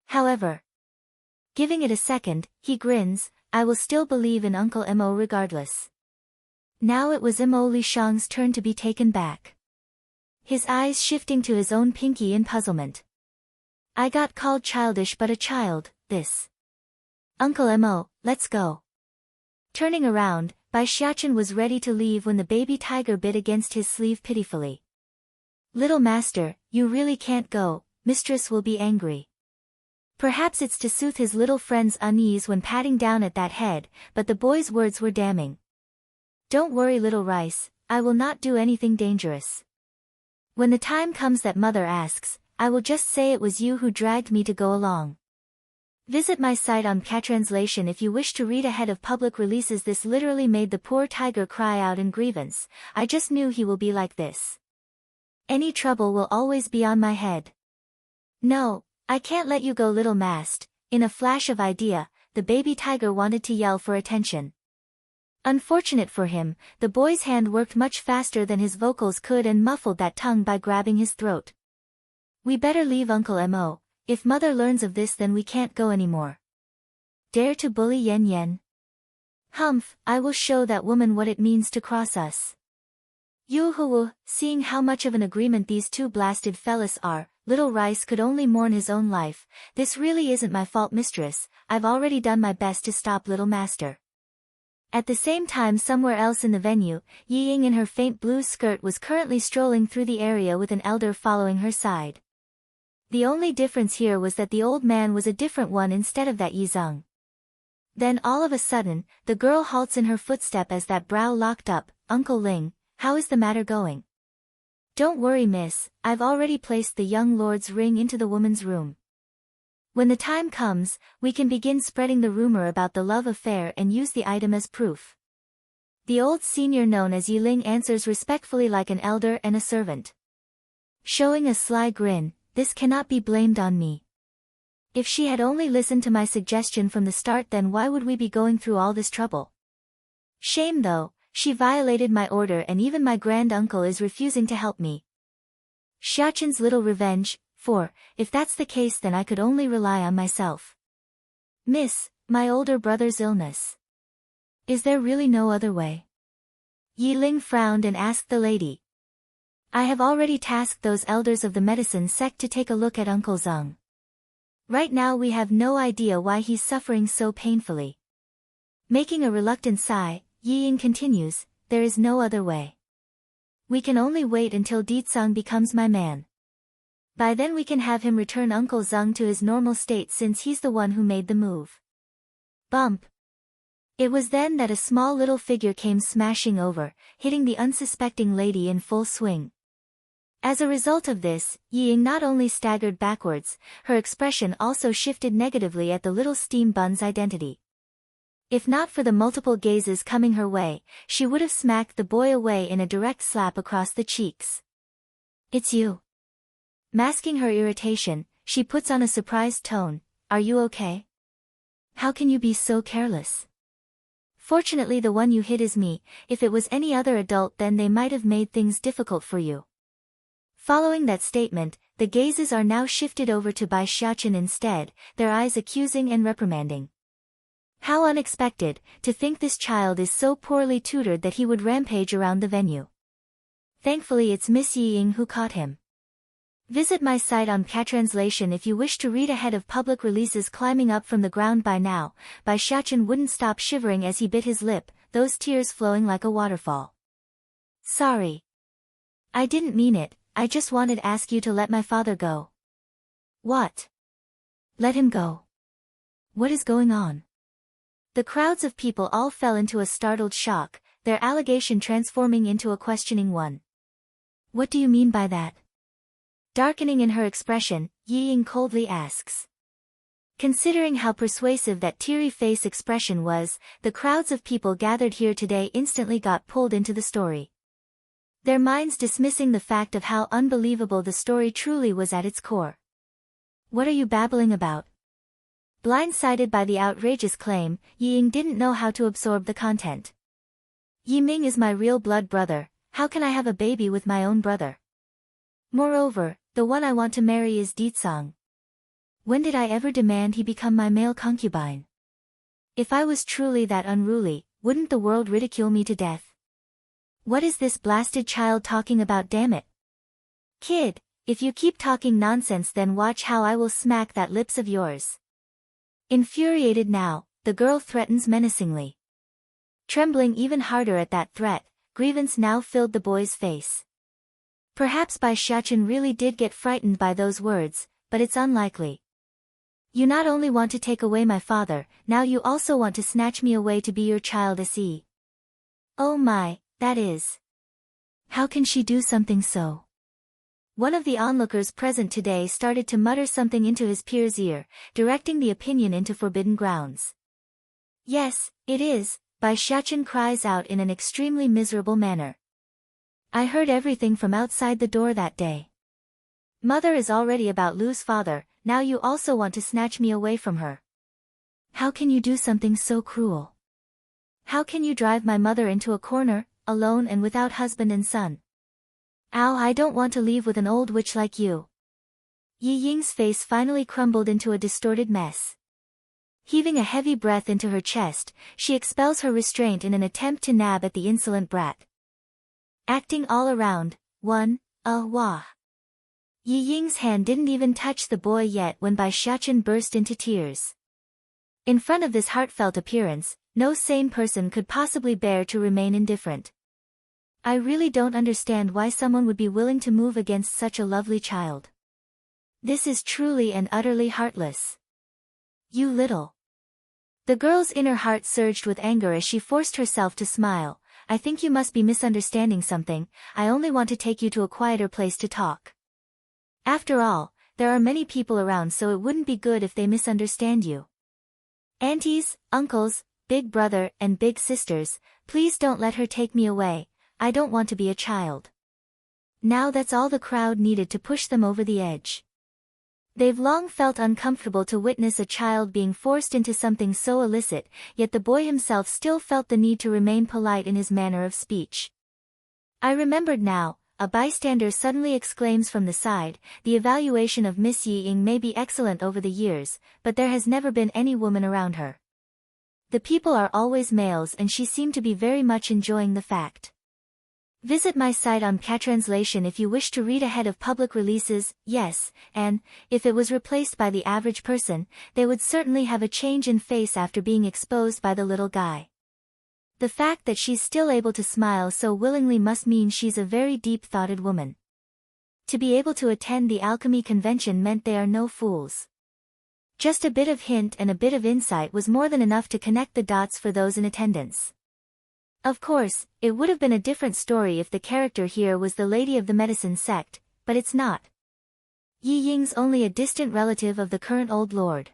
However, giving it a second, he grins, I will still believe in Uncle Mo regardless. Now it was Mo Lishang's turn to be taken back. His eyes shifting to his own pinky in puzzlement. I got called childish, but a child, this. Uncle Mo, let's go. Turning around, Bai Bai Xiachen was ready to leave when the baby tiger bit against his sleeve pitifully. Little master, you really can't go, mistress will be angry. Perhaps it's to soothe his little friend's unease when patting down at that head, but the boy's words were damning. Don't worry little rice, I will not do anything dangerous. When the time comes that mother asks, I will just say it was you who dragged me to go along. Visit my site on Catranslation if you wish to read ahead of public releases. This literally made the poor tiger cry out in grievance. I just knew he will be like this. Any trouble will always be on my head. No, I can't let you go little mast. In a flash of idea, the baby tiger wanted to yell for attention. Unfortunate for him, the boy's hand worked much faster than his vocals could and muffled that tongue by grabbing his throat. We better leave Uncle Mo. If mother learns of this then we can't go anymore. Dare to bully Yen Yen? Humph, I will show that woman what it means to cross us. Yoo-hoo, seeing how much of an agreement these two blasted fellas are, little Rice could only mourn his own life. This really isn't my fault mistress, I've already done my best to stop little master. At the same time somewhere else in the venue, Yi Ying in her faint blue skirt was currently strolling through the area with an elder following her side. The only difference here was that the old man was a different one instead of that Yi Zeng. Then all of a sudden, the girl halts in her footstep as that brow locked up. Uncle Ling, how is the matter going? Don't worry miss, I've already placed the young lord's ring into the woman's room. When the time comes, we can begin spreading the rumor about the love affair and use the item as proof. The old senior known as Yi Ling answers respectfully like an elder and a servant. Showing a sly grin, this cannot be blamed on me. If she had only listened to my suggestion from the start then why would we be going through all this trouble? Shame though, she violated my order and even my grand-uncle is refusing to help me. Xiachen's little revenge, for, if that's the case then I could only rely on myself. Miss, my older brother's illness. Is there really no other way? Yi Ling frowned and asked the lady. I have already tasked those elders of the medicine sect to take a look at Uncle Zeng. Right now we have no idea why he's suffering so painfully. Making a reluctant sigh, Yi Ying continues, there is no other way. We can only wait until Ditsang becomes my man. By then we can have him return Uncle Zeng to his normal state since he's the one who made the move. Bump. It was then that a small little figure came smashing over, hitting the unsuspecting lady in full swing. As a result of this, Yi Ying not only staggered backwards, her expression also shifted negatively at the little steam bun's identity. If not for the multiple gazes coming her way, she would have smacked the boy away in a direct slap across the cheeks. It's you. Masking her irritation, she puts on a surprised tone, are you okay? How can you be so careless? Fortunately the one you hit is me, if it was any other adult then they might have made things difficult for you. Following that statement, the gazes are now shifted over to Bai Xiachen instead, their eyes accusing and reprimanding. How unexpected, to think this child is so poorly tutored that he would rampage around the venue. Thankfully it's Miss Yi Ying who caught him. Visit my site on Catranslation if you wish to read ahead of public releases. Climbing up from the ground by now, Bai Xiachen wouldn't stop shivering as he bit his lip, those tears flowing like a waterfall. Sorry. I didn't mean it, I just wanted to ask you to let my father go. What? Let him go? What is going on? The crowds of people all fell into a startled shock, their allegation transforming into a questioning one. What do you mean by that? Darkening in her expression, Yi Ying coldly asks. Considering how persuasive that teary face expression was, the crowds of people gathered here today instantly got pulled into the story. Their minds dismissing the fact of how unbelievable the story truly was at its core. What are you babbling about? Blindsided by the outrageous claim, Yi Ying didn't know how to absorb the content. Yi Ming is my real blood brother, how can I have a baby with my own brother? Moreover, the one I want to marry is Ditsang. When did I ever demand he become my male concubine? If I was truly that unruly, wouldn't the world ridicule me to death? What is this blasted child talking about, damn it? Kid, if you keep talking nonsense then watch how I will smack that lips of yours. Infuriated now, the girl threatens menacingly. Trembling even harder at that threat, grievance now filled the boy's face. Perhaps Bai Xiaochen really did get frightened by those words, but it's unlikely. You not only want to take away my father, now you also want to snatch me away to be your child se. Oh my, that is. How can she do something so? One of the onlookers present today started to mutter something into his peer's ear, directing the opinion into forbidden grounds. Yes, it is, Bai Xiaochen cries out in an extremely miserable manner. I heard everything from outside the door that day. Mother is already about lose father, now you also want to snatch me away from her. How can you do something so cruel? How can you drive my mother into a corner, alone and without husband and son? Ow, I don't want to leave with an old witch like you. Yi Ying's face finally crumbled into a distorted mess. Heaving a heavy breath into her chest, she expels her restraint in an attempt to nab at the insolent brat. Acting all around, wah. Yi Ying's hand didn't even touch the boy yet when Bai Xiaochen burst into tears. In front of this heartfelt appearance, no sane person could possibly bear to remain indifferent. I really don't understand why someone would be willing to move against such a lovely child. This is truly and utterly heartless. You little. The girl's inner heart surged with anger as she forced herself to smile. I think you must be misunderstanding something, I only want to take you to a quieter place to talk. After all, there are many people around, so it wouldn't be good if they misunderstand you. Aunties, uncles, big brother and big sisters, please don't let her take me away, I don't want to be a child. Now that's all the crowd needed to push them over the edge. They've long felt uncomfortable to witness a child being forced into something so illicit, yet the boy himself still felt the need to remain polite in his manner of speech. I remembered now, a bystander suddenly exclaims from the side, the evaluation of Miss Yi Ying may be excellent over the years, but there has never been any woman around her. The people are always males and she seemed to be very much enjoying the fact. Visit my site on Catranslation if you wish to read ahead of public releases, yes, and, if it was replaced by the average person, they would certainly have a change in face after being exposed by the little guy. The fact that she's still able to smile so willingly must mean she's a very deep-thoughted woman. To be able to attend the alchemy convention meant they are no fools. Just a bit of hint and a bit of insight was more than enough to connect the dots for those in attendance. Of course, it would have been a different story if the character here was the lady of the medicine sect, but it's not. Yi Ying's only a distant relative of the current old lord.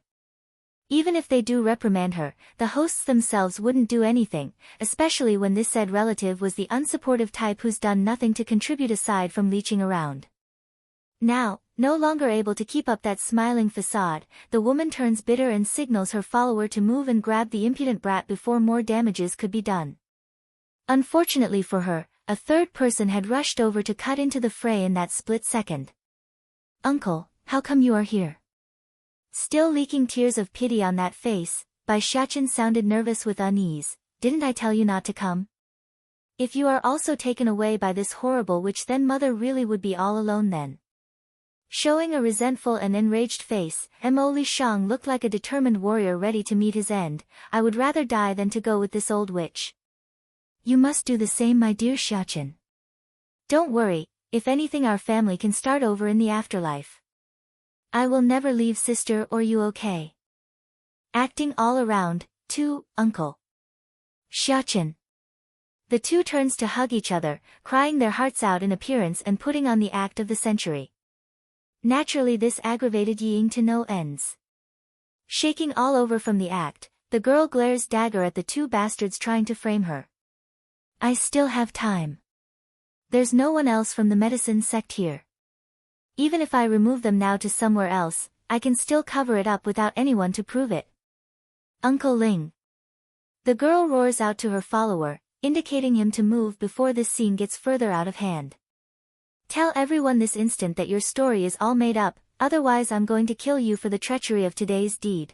Even if they do reprimand her, the hosts themselves wouldn't do anything, especially when this said relative was the unsupportive type who's done nothing to contribute aside from leeching around. Now, no longer able to keep up that smiling facade, the woman turns bitter and signals her follower to move and grab the impudent brat before more damages could be done. Unfortunately for her, a third person had rushed over to cut into the fray in that split second. Uncle, how come you are here? Still leaking tears of pity on that face, Bai Xiaochen sounded nervous with unease. Didn't I tell you not to come? If you are also taken away by this horrible witch, then mother really would be all alone then. Showing a resentful and enraged face, Mo Li Shang looked like a determined warrior ready to meet his end. I would rather die than to go with this old witch. You must do the same, my dear Xiaochen. Don't worry, if anything our family can start over in the afterlife. I will never leave sister or you, okay? Acting all around, too, uncle. Xiaochen. The two turns to hug each other, crying their hearts out in appearance and putting on the act of the century. Naturally this aggravated Yi Ying to no ends. Shaking all over from the act, the girl glares dagger at the two bastards trying to frame her. I still have time. There's no one else from the medicine sect here. Even if I remove them now to somewhere else, I can still cover it up without anyone to prove it. Uncle Ling. The girl roars out to her follower, indicating him to move before this scene gets further out of hand. Tell everyone this instant that your story is all made up, otherwise I'm going to kill you for the treachery of today's deed.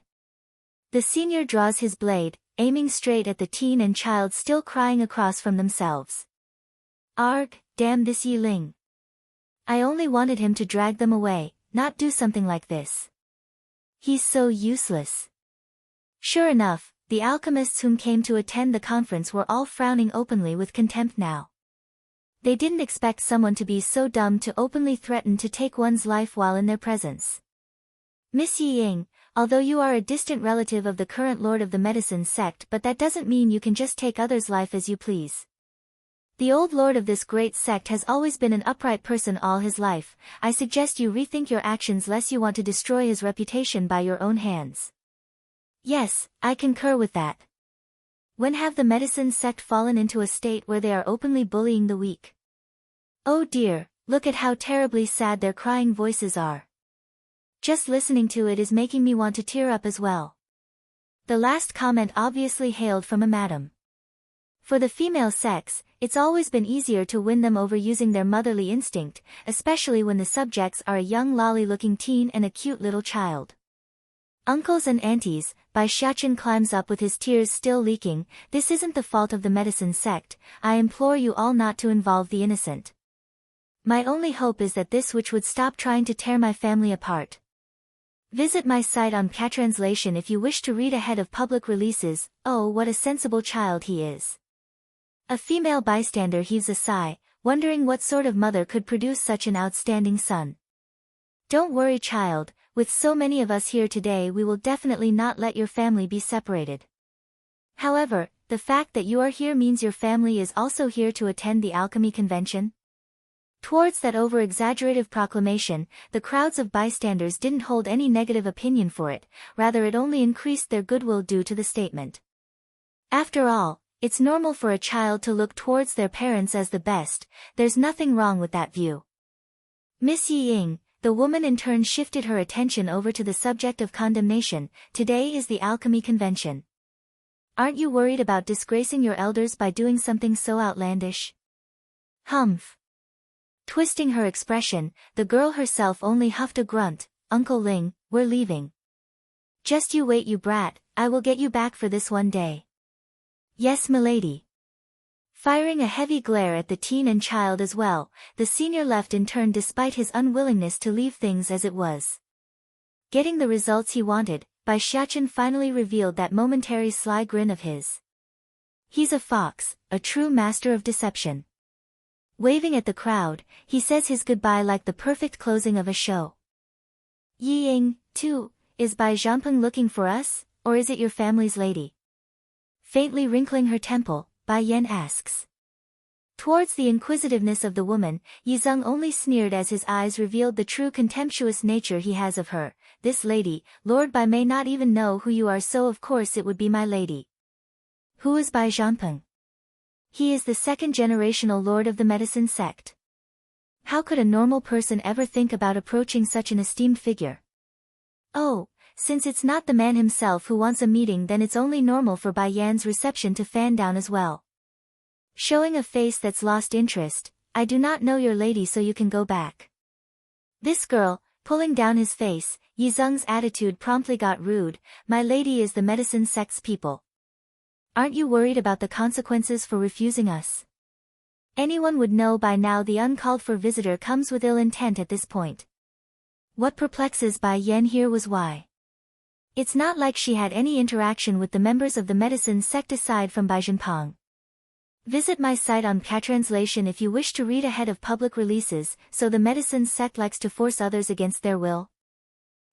The senior draws his blade, aiming straight at the teen and child still crying across from themselves. Arg, damn this Yi Ling. I only wanted him to drag them away, not do something like this. He's so useless. Sure enough, the alchemists whom came to attend the conference were all frowning openly with contempt now. They didn't expect someone to be so dumb to openly threaten to take one's life while in their presence. Miss Yi Ying, although you are a distant relative of the current lord of the medicine sect, but that doesn't mean you can just take others' life as you please. The old lord of this great sect has always been an upright person all his life. I suggest you rethink your actions lest you want to destroy his reputation by your own hands. Yes, I concur with that. When have the medicine sect fallen into a state where they are openly bullying the weak? Oh dear, look at how terribly sad their crying voices are. Just listening to it is making me want to tear up as well. The last comment obviously hailed from a madam. For the female sex, it's always been easier to win them over using their motherly instinct, especially when the subjects are a young lolly-looking teen and a cute little child. Uncles and aunties, Bai Xiachen climbs up with his tears still leaking. This isn't the fault of the medicine sect. I implore you all not to involve the innocent. My only hope is that this witch would stop trying to tear my family apart. Visit my site on Catranslation if you wish to read ahead of public releases. Oh, what a sensible child he is. A female bystander heaves a sigh, wondering what sort of mother could produce such an outstanding son. Don't worry, child, with so many of us here today we will definitely not let your family be separated. However, the fact that you are here means your family is also here to attend the alchemy convention? Towards that over-exaggerative proclamation, the crowds of bystanders didn't hold any negative opinion for it, rather it only increased their goodwill due to the statement. After all, it's normal for a child to look towards their parents as the best. There's nothing wrong with that view. Miss Yi Ying, the woman in turn shifted her attention over to the subject of condemnation. Today is the alchemy convention. Aren't you worried about disgracing your elders by doing something so outlandish? Humph. Twisting her expression, the girl herself only huffed a grunt. Uncle Ling, we're leaving. Just you wait, you brat, I will get you back for this one day. Yes, milady. Firing a heavy glare at the teen and child as well, the senior left in turn despite his unwillingness to leave things as it was. Getting the results he wanted, Bai Xiachen finally revealed that momentary sly grin of his. He's a fox, a true master of deception. Waving at the crowd, he says his goodbye like the perfect closing of a show. Yi Ying, too, is Bai Zhanpeng looking for us, or is it your family's lady? Faintly wrinkling her temple, Bai Yan asks. Towards the inquisitiveness of the woman, Yi Zeng only sneered as his eyes revealed the true contemptuous nature he has of her. This lady, Lord Bai may not even know who you are, so of course it would be my lady. Who is Bai Zhanpeng? He is the second-generational lord of the medicine sect. How could a normal person ever think about approaching such an esteemed figure? Oh, since it's not the man himself who wants a meeting, then it's only normal for Bai Yan's reception to fan down as well. Showing a face that's lost interest, I do not know your lady, so you can go back. This girl, pulling down his face, Yi Zeng's attitude promptly got rude. My lady is the medicine sect's people. Aren't you worried about the consequences for refusing us? Anyone would know by now the uncalled-for visitor comes with ill intent at this point. What perplexes Bai Yan here was why. It's not like she had any interaction with the members of the medicine sect aside from Bai Zhanpeng. Visit my site on Catranslation if you wish to read ahead of public releases. So the medicine sect likes to force others against their will?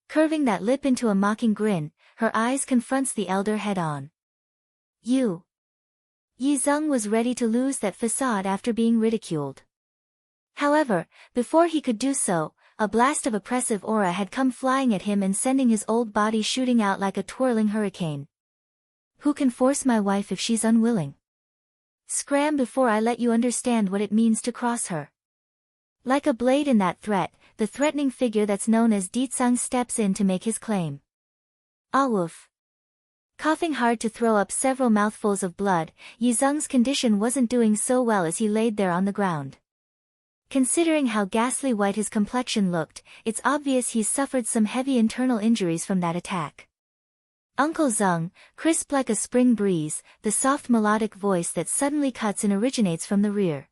Curving that lip into a mocking grin, her eyes confronts the elder head-on. You. Yi Zeng was ready to lose that facade after being ridiculed. However, before he could do so, a blast of oppressive aura had come flying at him and sending his old body shooting out like a twirling hurricane. Who can force my wife if she's unwilling? Scram before I let you understand what it means to cross her. Like a blade in that threat, the threatening figure that's known as Ditsang steps in to make his claim. Ah woof. Coughing hard to throw up several mouthfuls of blood, Yi Zeng's condition wasn't doing so well as he laid there on the ground. Considering how ghastly white his complexion looked, it's obvious he's suffered some heavy internal injuries from that attack. Uncle Zeng, crisp like a spring breeze, the soft melodic voice that suddenly cuts in originates from the rear.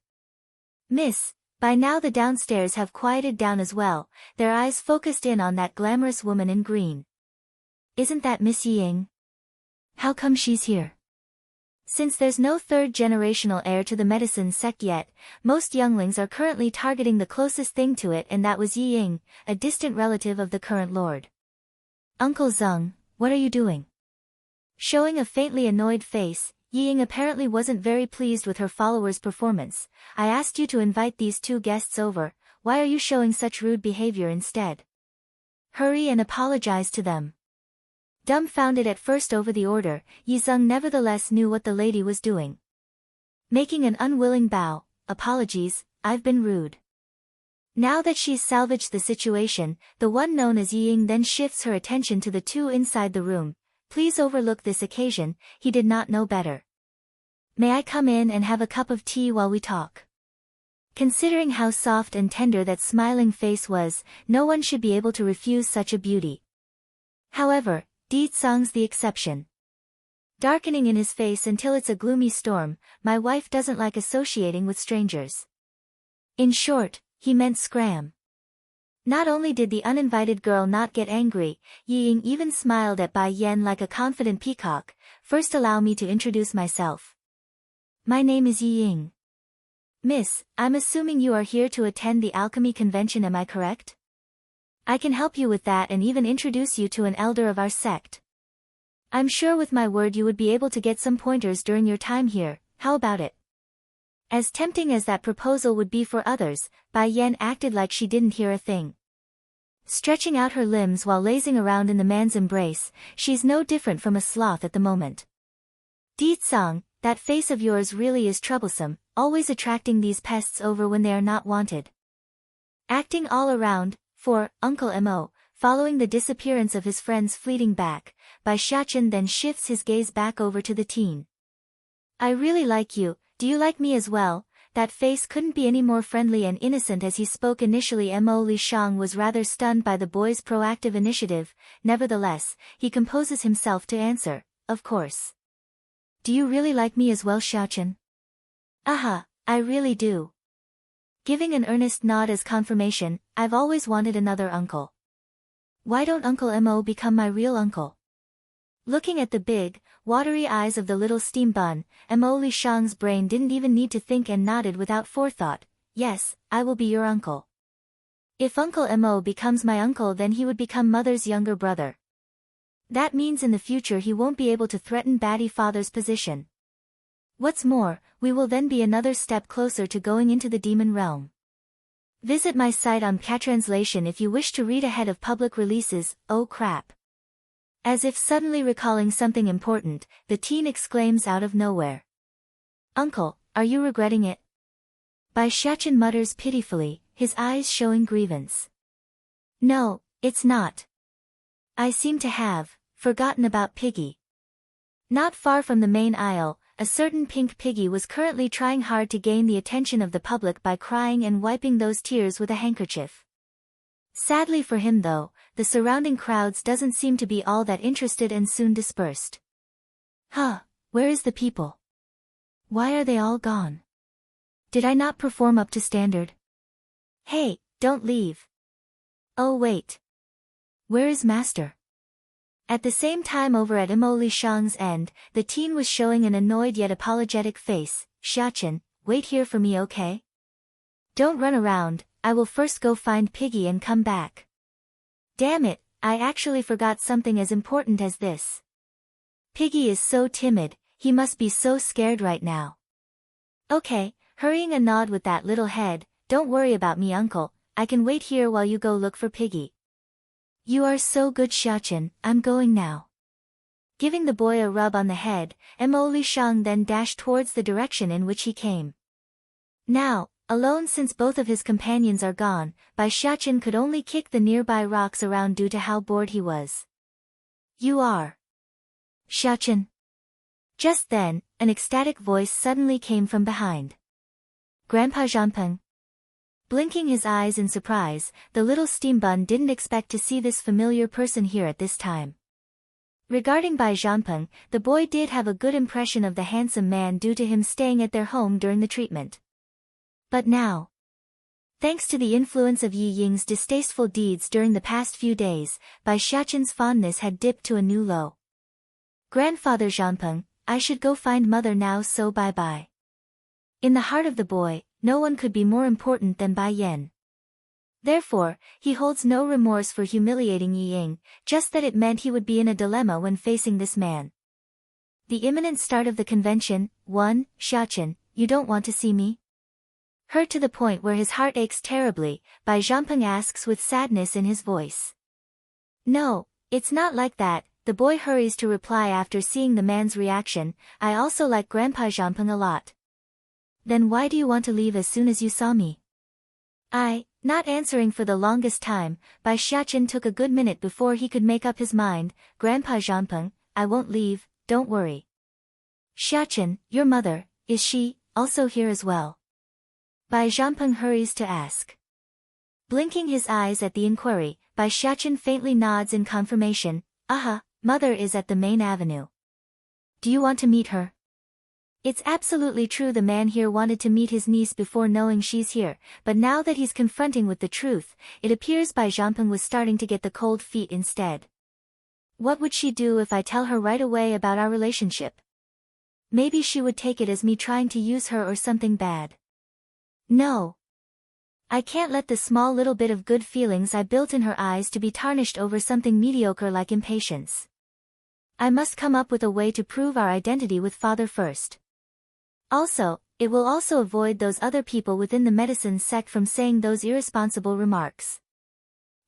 Miss, by now the downstairs have quieted down as well, their eyes focused in on that glamorous woman in green. Isn't that Miss Yi Ying? How come she's here? Since there's no third-generational heir to the medicine sect yet, most younglings are currently targeting the closest thing to it, and that was Yi Ying, a distant relative of the current lord. Uncle Zeng, what are you doing? Showing a faintly annoyed face, Yi Ying apparently wasn't very pleased with her followers' performance. I asked you to invite these two guests over, why are you showing such rude behavior instead? Hurry and apologize to them. Dumbfounded at first over the order, Yi Zeng nevertheless knew what the lady was doing. Making an unwilling bow, apologies, I've been rude. Now that she's salvaged the situation, the one known as Yi Ying then shifts her attention to the two inside the room. Please overlook this occasion, he did not know better. May I come in and have a cup of tea while we talk? Considering how soft and tender that smiling face was, no one should be able to refuse such a beauty. However, Di Tsang's the exception. Darkening in his face until it's a gloomy storm, my wife doesn't like associating with strangers. In short, he meant scram. Not only did the uninvited girl not get angry, Yi Ying even smiled at Bai Yan like a confident peacock. First allow me to introduce myself. My name is Yi Ying. Miss, I'm assuming you are here to attend the alchemy convention, am I correct? I can help you with that and even introduce you to an elder of our sect. I'm sure with my word you would be able to get some pointers during your time here, how about it? As tempting as that proposal would be for others, Bai Yan acted like she didn't hear a thing. Stretching out her limbs while lazing around in the man's embrace, she's no different from a sloth at the moment. Di Tsang, that face of yours really is troublesome, always attracting these pests over when they are not wanted. Acting all around, for Uncle Mo, following the disappearance of his friend's fleeting back, Bai Xiachen then shifts his gaze back over to the teen. I really like you, do you like me as well? That face couldn't be any more friendly and innocent as he spoke initially. Mo Li Shang was rather stunned by the boy's proactive initiative, nevertheless, he composes himself to answer, of course. Do you really like me as well, Xiachen? Aha, I really do. Giving an earnest nod as confirmation, I've always wanted another uncle. Why don't Uncle Mo become my real uncle? Looking at the big, watery eyes of the little steam bun, Mo Li Shang's brain didn't even need to think and nodded without forethought. Yes, I will be your uncle. If Uncle Mo becomes my uncle, then he would become Mother's younger brother. That means in the future he won't be able to threaten Baddie Father's position. What's more, we will then be another step closer to going into the demon realm. Visit my site on Catranslation if you wish to read ahead of public releases. Oh crap. As if suddenly recalling something important, the teen exclaims out of nowhere. Uncle, are you regretting it? Bai Xiachen mutters pitifully, his eyes showing grievance. No, it's not. I seem to have forgotten about Piggy. Not far from the main aisle, a certain pink piggy was currently trying hard to gain the attention of the public by crying and wiping those tears with a handkerchief. Sadly for him though, the surrounding crowds doesn't seem to be all that interested and soon dispersed. Huh, where is the people? Why are they all gone? Did I not perform up to standard? Hey, don't leave. Oh wait. Where is Master? At the same time over at Mo Li Shang's end, the teen was showing an annoyed yet apologetic face. Xiachen, wait here for me, okay? Don't run around, I will first go find Piggy and come back. Damn it, I actually forgot something as important as this. Piggy is so timid, he must be so scared right now. Okay, hurrying a nod with that little head, don't worry about me uncle, I can wait here while you go look for Piggy. You are so good Xiachen, I'm going now. Giving the boy a rub on the head, Mo Li Shang then dashed towards the direction in which he came. Now, alone since both of his companions are gone, Bai Xiachen could only kick the nearby rocks around due to how bored he was. You are Xiachen. Just then, an ecstatic voice suddenly came from behind. Grandpa Zhanpeng. Blinking his eyes in surprise, the little steam bun didn't expect to see this familiar person here at this time. Regarding Bai Zhanpeng, the boy did have a good impression of the handsome man due to him staying at their home during the treatment. But now, thanks to the influence of Yi Ying's distasteful deeds during the past few days, Bai Xiachen's fondness had dipped to a new low. Grandfather Zhanpeng, I should go find mother now, so bye-bye. In the heart of the boy, no one could be more important than Bai Yan. Therefore, he holds no remorse for humiliating Yi Ying, just that it meant he would be in a dilemma when facing this man. The imminent start of the convention. 1. Xiachen, you don't want to see me? Hurt to the point where his heart aches terribly, Bai Zhanpeng asks with sadness in his voice. No, it's not like that, the boy hurries to reply after seeing the man's reaction. I also like Grandpa Zhanpeng a lot. Then why do you want to leave as soon as you saw me? Not answering for the longest time, Bai Xiachen took a good minute before he could make up his mind. Grandpa Zhanpeng, I won't leave, don't worry. Xiachen, your mother, is she also here as well? Bai Zhanpeng hurries to ask. Blinking his eyes at the inquiry, Bai Xiachen faintly nods in confirmation. Aha, mother is at the main avenue. Do you want to meet her? It's absolutely true the man here wanted to meet his niece before knowing she's here, but now that he's confronting with the truth, it appears Bai Zhanpeng was starting to get the cold feet instead. What would she do if I tell her right away about our relationship? Maybe she would take it as me trying to use her or something bad. No. I can't let the small little bit of good feelings I built in her eyes to be tarnished over something mediocre like impatience. I must come up with a way to prove our identity with father first. Also, it will also avoid those other people within the medicine sect from saying those irresponsible remarks.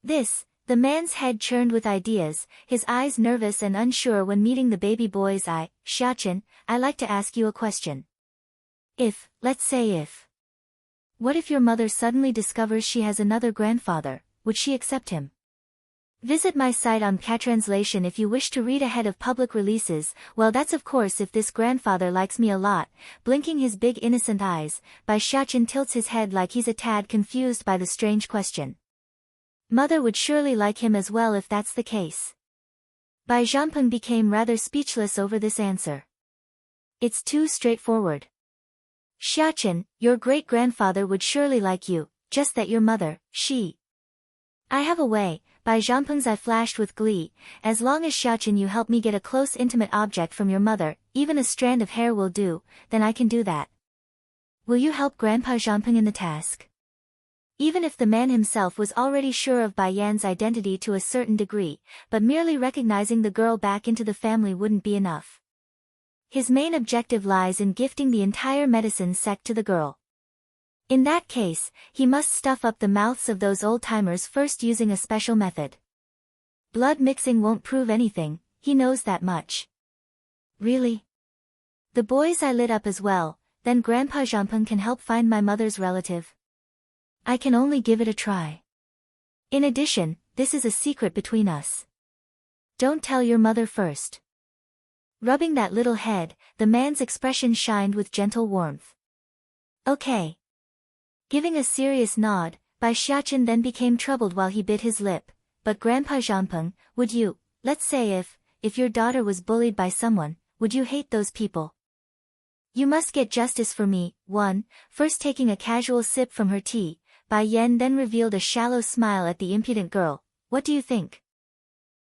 The man's head churned with ideas, his eyes nervous and unsure when meeting the baby boy's eye. Xiachen, I'd like to ask you a question. Let's say what if your mother suddenly discovers she has another grandfather, would she accept him? Visit my site on Catranslation if you wish to read ahead of public releases. Well, that's of course if this grandfather likes me a lot. Blinking his big innocent eyes, Bai Xiachen tilts his head like he's a tad confused by the strange question. Mother would surely like him as well if that's the case. Bai Zhanpeng became rather speechless over this answer. It's too straightforward. Xiachen, your great-grandfather would surely like you, just that your mother, I have a way. Bai Zhanpeng's eye flashed with glee. As long as Xiachen you help me get a close intimate object from your mother, even a strand of hair will do, then I can do that. Will you help Grandpa Zhanpeng in the task? Even if the man himself was already sure of Bai Yan's identity to a certain degree, but merely recognizing the girl back into the family wouldn't be enough. His main objective lies in gifting the entire medicine sect to the girl. In that case, he must stuff up the mouths of those old-timers first using a special method. Blood mixing won't prove anything, he knows that much. Really? The boy's eye lit up as well. Then Grandpa Zhanpeng can help find my mother's relative. I can only give it a try. In addition, this is a secret between us. Don't tell your mother first. Rubbing that little head, the man's expression shined with gentle warmth. Okay. Giving a serious nod, Bai Xiachen then became troubled while he bit his lip. But Grandpa Zhanpeng, would you, let's say if your daughter was bullied by someone, would you hate those people? You must get justice for me. 1. First taking a casual sip from her tea, Bai Yan then revealed a shallow smile at the impudent girl. What do you think?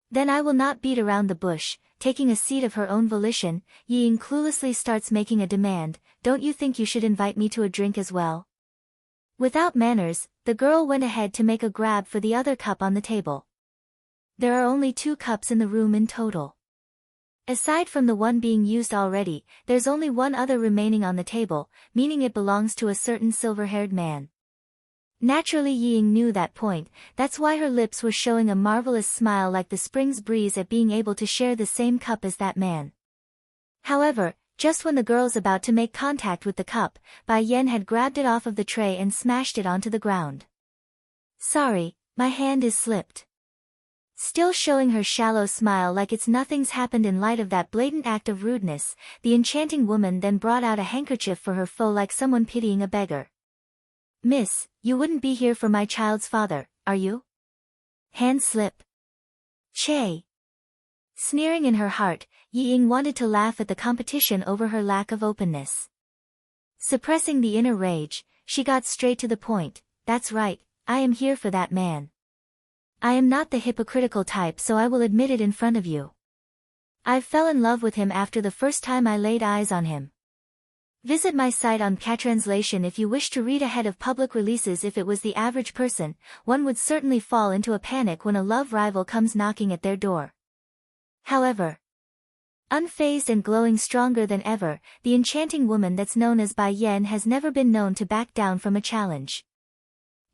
Then I will not beat around the bush. Taking a seat of her own volition, Yi Ying cluelessly starts making a demand. Don't you think you should invite me to a drink as well? Without manners, the girl went ahead to make a grab for the other cup on the table. There are only 2 cups in the room in total. Aside from the one being used already, there's only one other remaining on the table, meaning it belongs to a certain silver-haired man. Naturally Yi Ying knew that point, that's why her lips were showing a marvelous smile like the spring's breeze at being able to share the same cup as that man. However, just when the girl's about to make contact with the cup, Bai Yan had grabbed it off of the tray and smashed it onto the ground. Sorry, my hand is slipped. Still showing her shallow smile like it's nothing's happened in light of that blatant act of rudeness, the enchanting woman then brought out a handkerchief for her foe like someone pitying a beggar. Miss, you wouldn't be here for my child's father, are you? Hand slip. Che. Sneering in her heart, Yi Ying wanted to laugh at the competition over her lack of openness. Suppressing the inner rage, she got straight to the point. That's right, I am here for that man. I am not the hypocritical type, so I will admit it in front of you. I fell in love with him after the first time I laid eyes on him. Visit my site on Catranslation if you wish to read ahead of public releases. If it was the average person, one would certainly fall into a panic when a love rival comes knocking at their door. However, unfazed and glowing stronger than ever, the enchanting woman that's known as Bai Yan has never been known to back down from a challenge.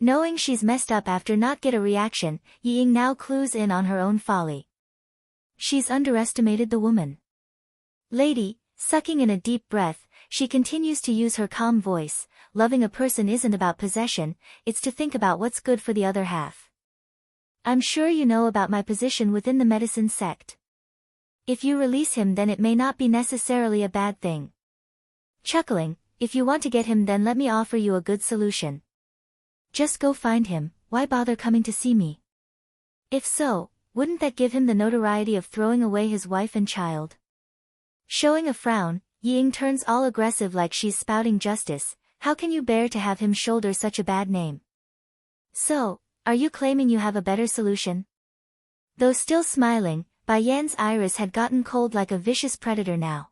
Knowing she's messed up after not get a reaction, Yi Ying now clues in on her own folly. She's underestimated the woman. Lady, sucking in a deep breath, she continues to use her calm voice. Loving a person isn't about possession, it's to think about what's good for the other half. I'm sure you know about my position within the medicine sect. If you release him, then it may not be necessarily a bad thing. Chuckling, if you want to get him, then let me offer you a good solution. Just go find him, why bother coming to see me? If so, wouldn't that give him the notoriety of throwing away his wife and child? Showing a frown, Yi Ying turns all aggressive like she's spouting justice. How can you bear to have him shoulder such a bad name? So, are you claiming you have a better solution? Though still smiling, Bai Yan's iris had gotten cold like a vicious predator now.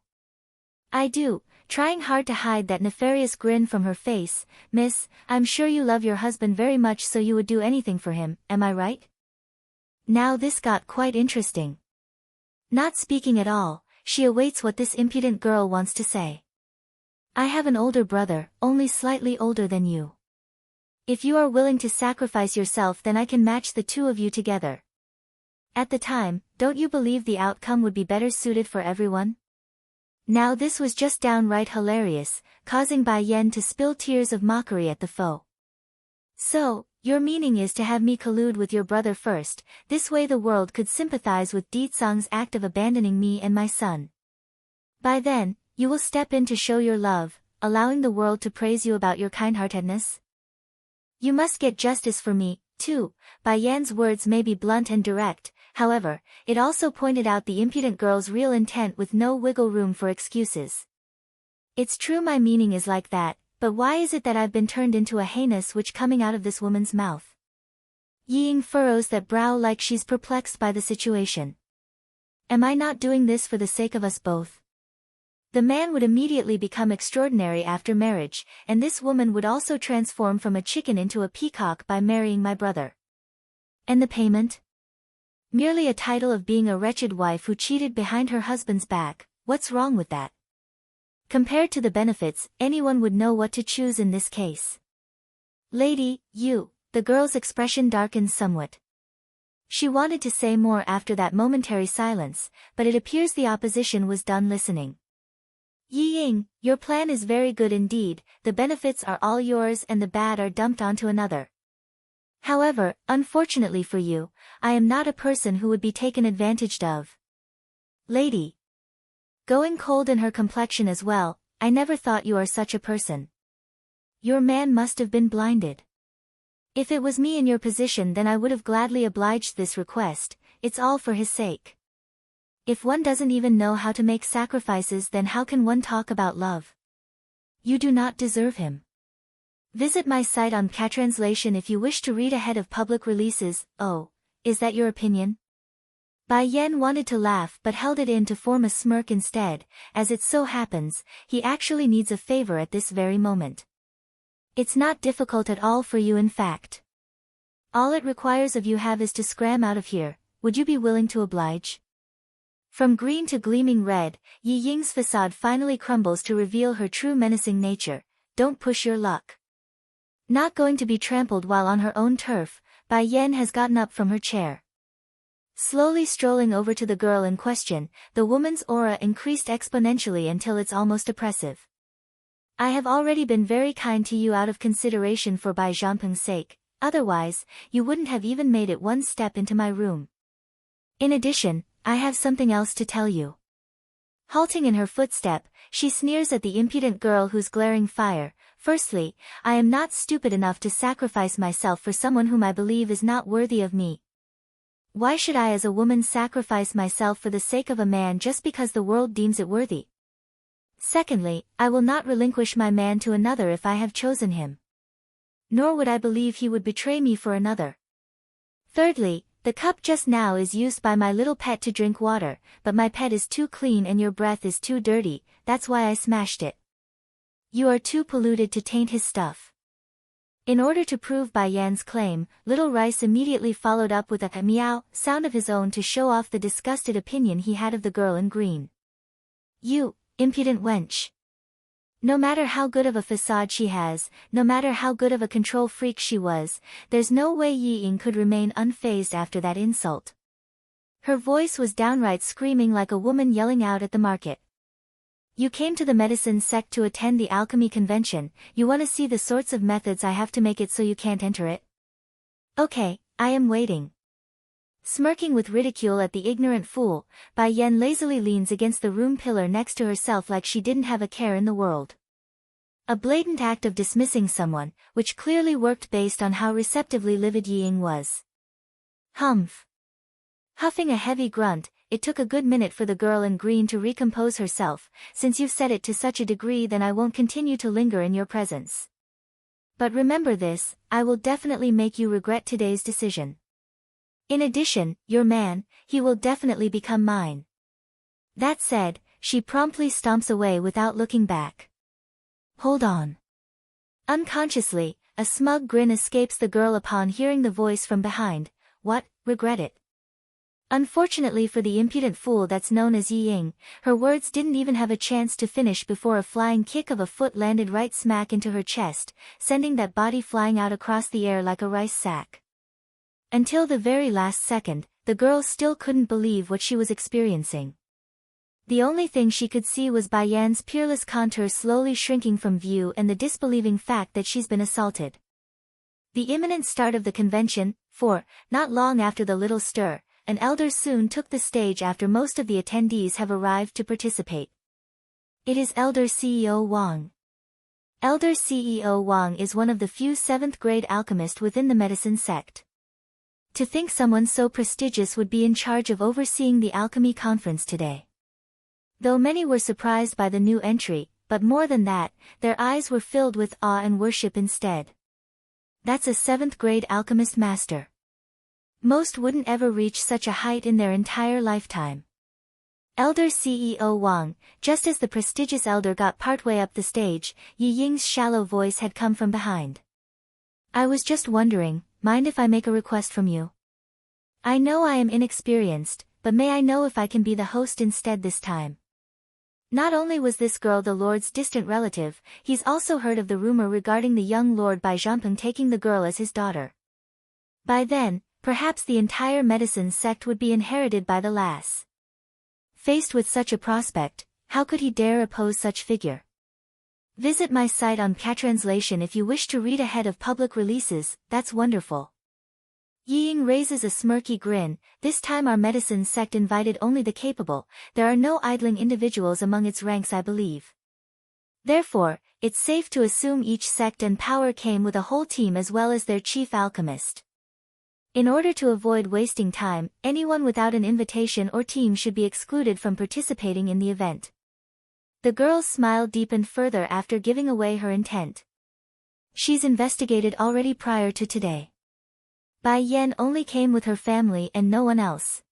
I do, trying hard to hide that nefarious grin from her face. Miss, I'm sure you love your husband very much, so you would do anything for him, am I right? Now this got quite interesting. Not speaking at all, she awaits what this impudent girl wants to say. I have an older brother, only slightly older than you. If you are willing to sacrifice yourself, then I can match the two of you together. At the time, don't you believe the outcome would be better suited for everyone? Now this was just downright hilarious, causing Bai Yan to spill tears of mockery at the foe. So, your meaning is to have me collude with your brother first, this way the world could sympathize with Ditsang's act of abandoning me and my son. By then, you will step in to show your love, allowing the world to praise you about your kindheartedness? You must get justice for me, too. Bai Yan's words may be blunt and direct, however, it also pointed out the impudent girl's real intent with no wiggle room for excuses. It's true my meaning is like that, but why is it that I've been turned into a heinous witch coming out of this woman's mouth? Yi Ying furrows that brow like she's perplexed by the situation. Am I not doing this for the sake of us both? The man would immediately become extraordinary after marriage, and this woman would also transform from a chicken into a peacock by marrying my brother. And the payment? Merely a title of being a wretched wife who cheated behind her husband's back. What's wrong with that? Compared to the benefits, anyone would know what to choose in this case. Lady, the girl's expression darkens somewhat. She wanted to say more after that momentary silence, but it appears the opposition was done listening. Yi Ying, your plan is very good indeed, the benefits are all yours and the bad are dumped onto another. However, unfortunately for you, I am not a person who would be taken advantage of. Lady. Going cold in her complexion as well, I never thought you are such a person. Your man must have been blinded. If it was me in your position, then I would have gladly obliged this request, it's all for his sake. If one doesn't even know how to make sacrifices, then how can one talk about love? You do not deserve him. Visit my site on Catranslation if you wish to read ahead of public releases. Oh, is that your opinion? Bai Yan wanted to laugh but held it in to form a smirk instead. As it so happens, he actually needs a favor at this very moment. It's not difficult at all for you, in fact. All it requires of you is to scram out of here. Would you be willing to oblige? From green to gleaming red, Yi Ying's facade finally crumbles to reveal her true menacing nature. Don't push your luck. Not going to be trampled while on her own turf, Bai Yan has gotten up from her chair. Slowly strolling over to the girl in question, the woman's aura increased exponentially until it's almost oppressive. I have already been very kind to you out of consideration for Bai Zhanpeng's sake, otherwise, you wouldn't have even made it one step into my room. In addition, I have something else to tell you. Halting in her footstep, she sneers at the impudent girl who's glaring fire. Firstly, I am not stupid enough to sacrifice myself for someone whom I believe is not worthy of me. Why should I as a woman sacrifice myself for the sake of a man just because the world deems it worthy? Secondly, I will not relinquish my man to another if I have chosen him. Nor would I believe he would betray me for another. Thirdly, The cup just now is used by my little pet to drink water, but my pet is too clean and your breath is too dirty, that's why I smashed it. You are too polluted to taint his stuff. In order to prove Bai Yan's claim, Little Rice immediately followed up with a meow sound of his own to show off the disgusted opinion he had of the girl in green. You, impudent wench. No matter how good of a facade she has, no matter how good of a control freak she was, there's no way Yi Ying could remain unfazed after that insult. Her voice was downright screaming like a woman yelling out at the market. You came to the medicine sect to attend the alchemy convention, you want to see the sorts of methods I have to make it so you can't enter it? Okay, I am waiting. Smirking with ridicule at the ignorant fool, Bai Yan lazily leans against the room pillar next to herself like she didn't have a care in the world. A blatant act of dismissing someone, which clearly worked based on how receptively livid Yi Ying was. Humph. Huffing a heavy grunt, it took a good minute for the girl in green to recompose herself. Since you've said it to such a degree, then I won't continue to linger in your presence. But remember this, I will definitely make you regret today's decision. In addition, your man, he will definitely become mine. That said, she promptly stomps away without looking back. Hold on. Unconsciously, a smug grin escapes the girl upon hearing the voice from behind. What, regret it? Unfortunately for the impudent fool that's known as Yi Ying, her words didn't even have a chance to finish before a flying kick of a foot landed right smack into her chest, sending that body flying out across the air like a rice sack. Until the very last second, the girl still couldn't believe what she was experiencing. The only thing she could see was Bai Yan's peerless contour slowly shrinking from view and the disbelieving fact that she's been assaulted. The imminent start of the convention, for, not long after the little stir, an elder soon took the stage after most of the attendees have arrived to participate. It is Elder CEO Wang. Elder CEO Wang is one of the few 7th-grade alchemists within the medicine sect. To think someone so prestigious would be in charge of overseeing the alchemy conference today. Though many were surprised by the new entry, but more than that, their eyes were filled with awe and worship instead. That's a 7th-grade alchemist master. Most wouldn't ever reach such a height in their entire lifetime. Elder CEO Wang, just as the prestigious elder got partway up the stage, Yi Ying's shallow voice had come from behind. I was just wondering, mind if I make a request from you? I know I am inexperienced, but may I know if I can be the host instead this time? Not only was this girl the Lord's distant relative, he's also heard of the rumor regarding the young Lord Bai Zhanpeng taking the girl as his daughter. By then, perhaps the entire medicine sect would be inherited by the lass. Faced with such a prospect, how could he dare oppose such figure? Visit my site on Catranslation if you wish to read ahead of public releases, that's wonderful. Yi Ying raises a smirky grin, this time our medicine sect invited only the capable, there are no idling individuals among its ranks I believe. Therefore, it's safe to assume each sect and power came with a whole team as well as their chief alchemist. In order to avoid wasting time, anyone without an invitation or team should be excluded from participating in the event. The girl's smile deepened further after giving away her intent. She's investigated already prior to today. Bai Yan only came with her family and no one else.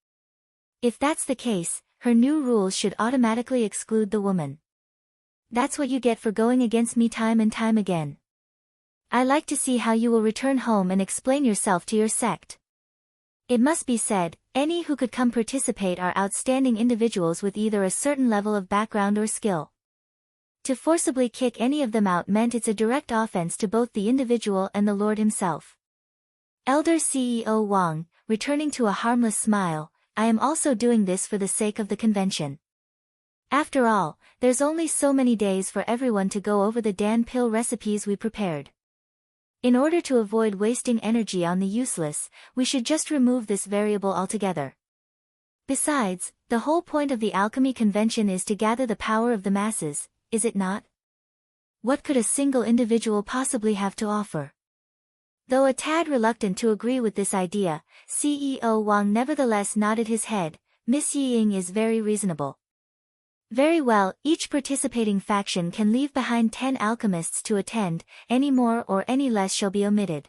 If that's the case, her new rules should automatically exclude the woman. That's what you get for going against me time and time again. I like to see how you will return home and explain yourself to your sect. It must be said, any who could come participate are outstanding individuals with either a certain level of background or skill. To forcibly kick any of them out meant it's a direct offense to both the individual and the Lord himself. Elder CEO Wang, returning to a harmless smile, I am also doing this for the sake of the convention. After all, there's only so many days for everyone to go over the Dan pill recipes we prepared. In order to avoid wasting energy on the useless, we should just remove this variable altogether. Besides, the whole point of the alchemy convention is to gather the power of the masses, is it not? What could a single individual possibly have to offer? Though a tad reluctant to agree with this idea, CEO Wang nevertheless nodded his head. Miss Yi Ying is very reasonable. Very well, each participating faction can leave behind 10 alchemists to attend, any more or any less shall be omitted.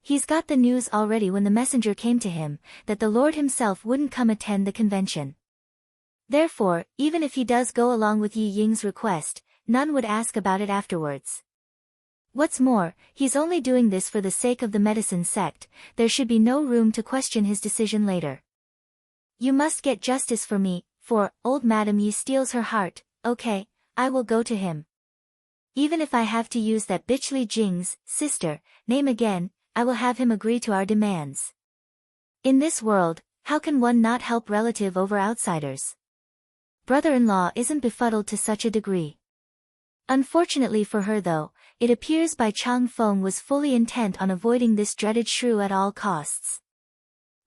He's got the news already when the messenger came to him, that the Lord himself wouldn't come attend the convention. Therefore, even if he does go along with Yi Ying's request, none would ask about it afterwards. What's more, he's only doing this for the sake of the medicine sect. There should be no room to question his decision later. You must get justice for me, for, old Madam Yi steals her heart. Okay, I will go to him. Even if I have to use that bitch Li Jing's sister name again, I will have him agree to our demands. In this world, how can one not help relative over outsiders? Brother-in-law isn't befuddled to such a degree. Unfortunately for her though, it appears Bai Chang Feng was fully intent on avoiding this dreaded shrew at all costs.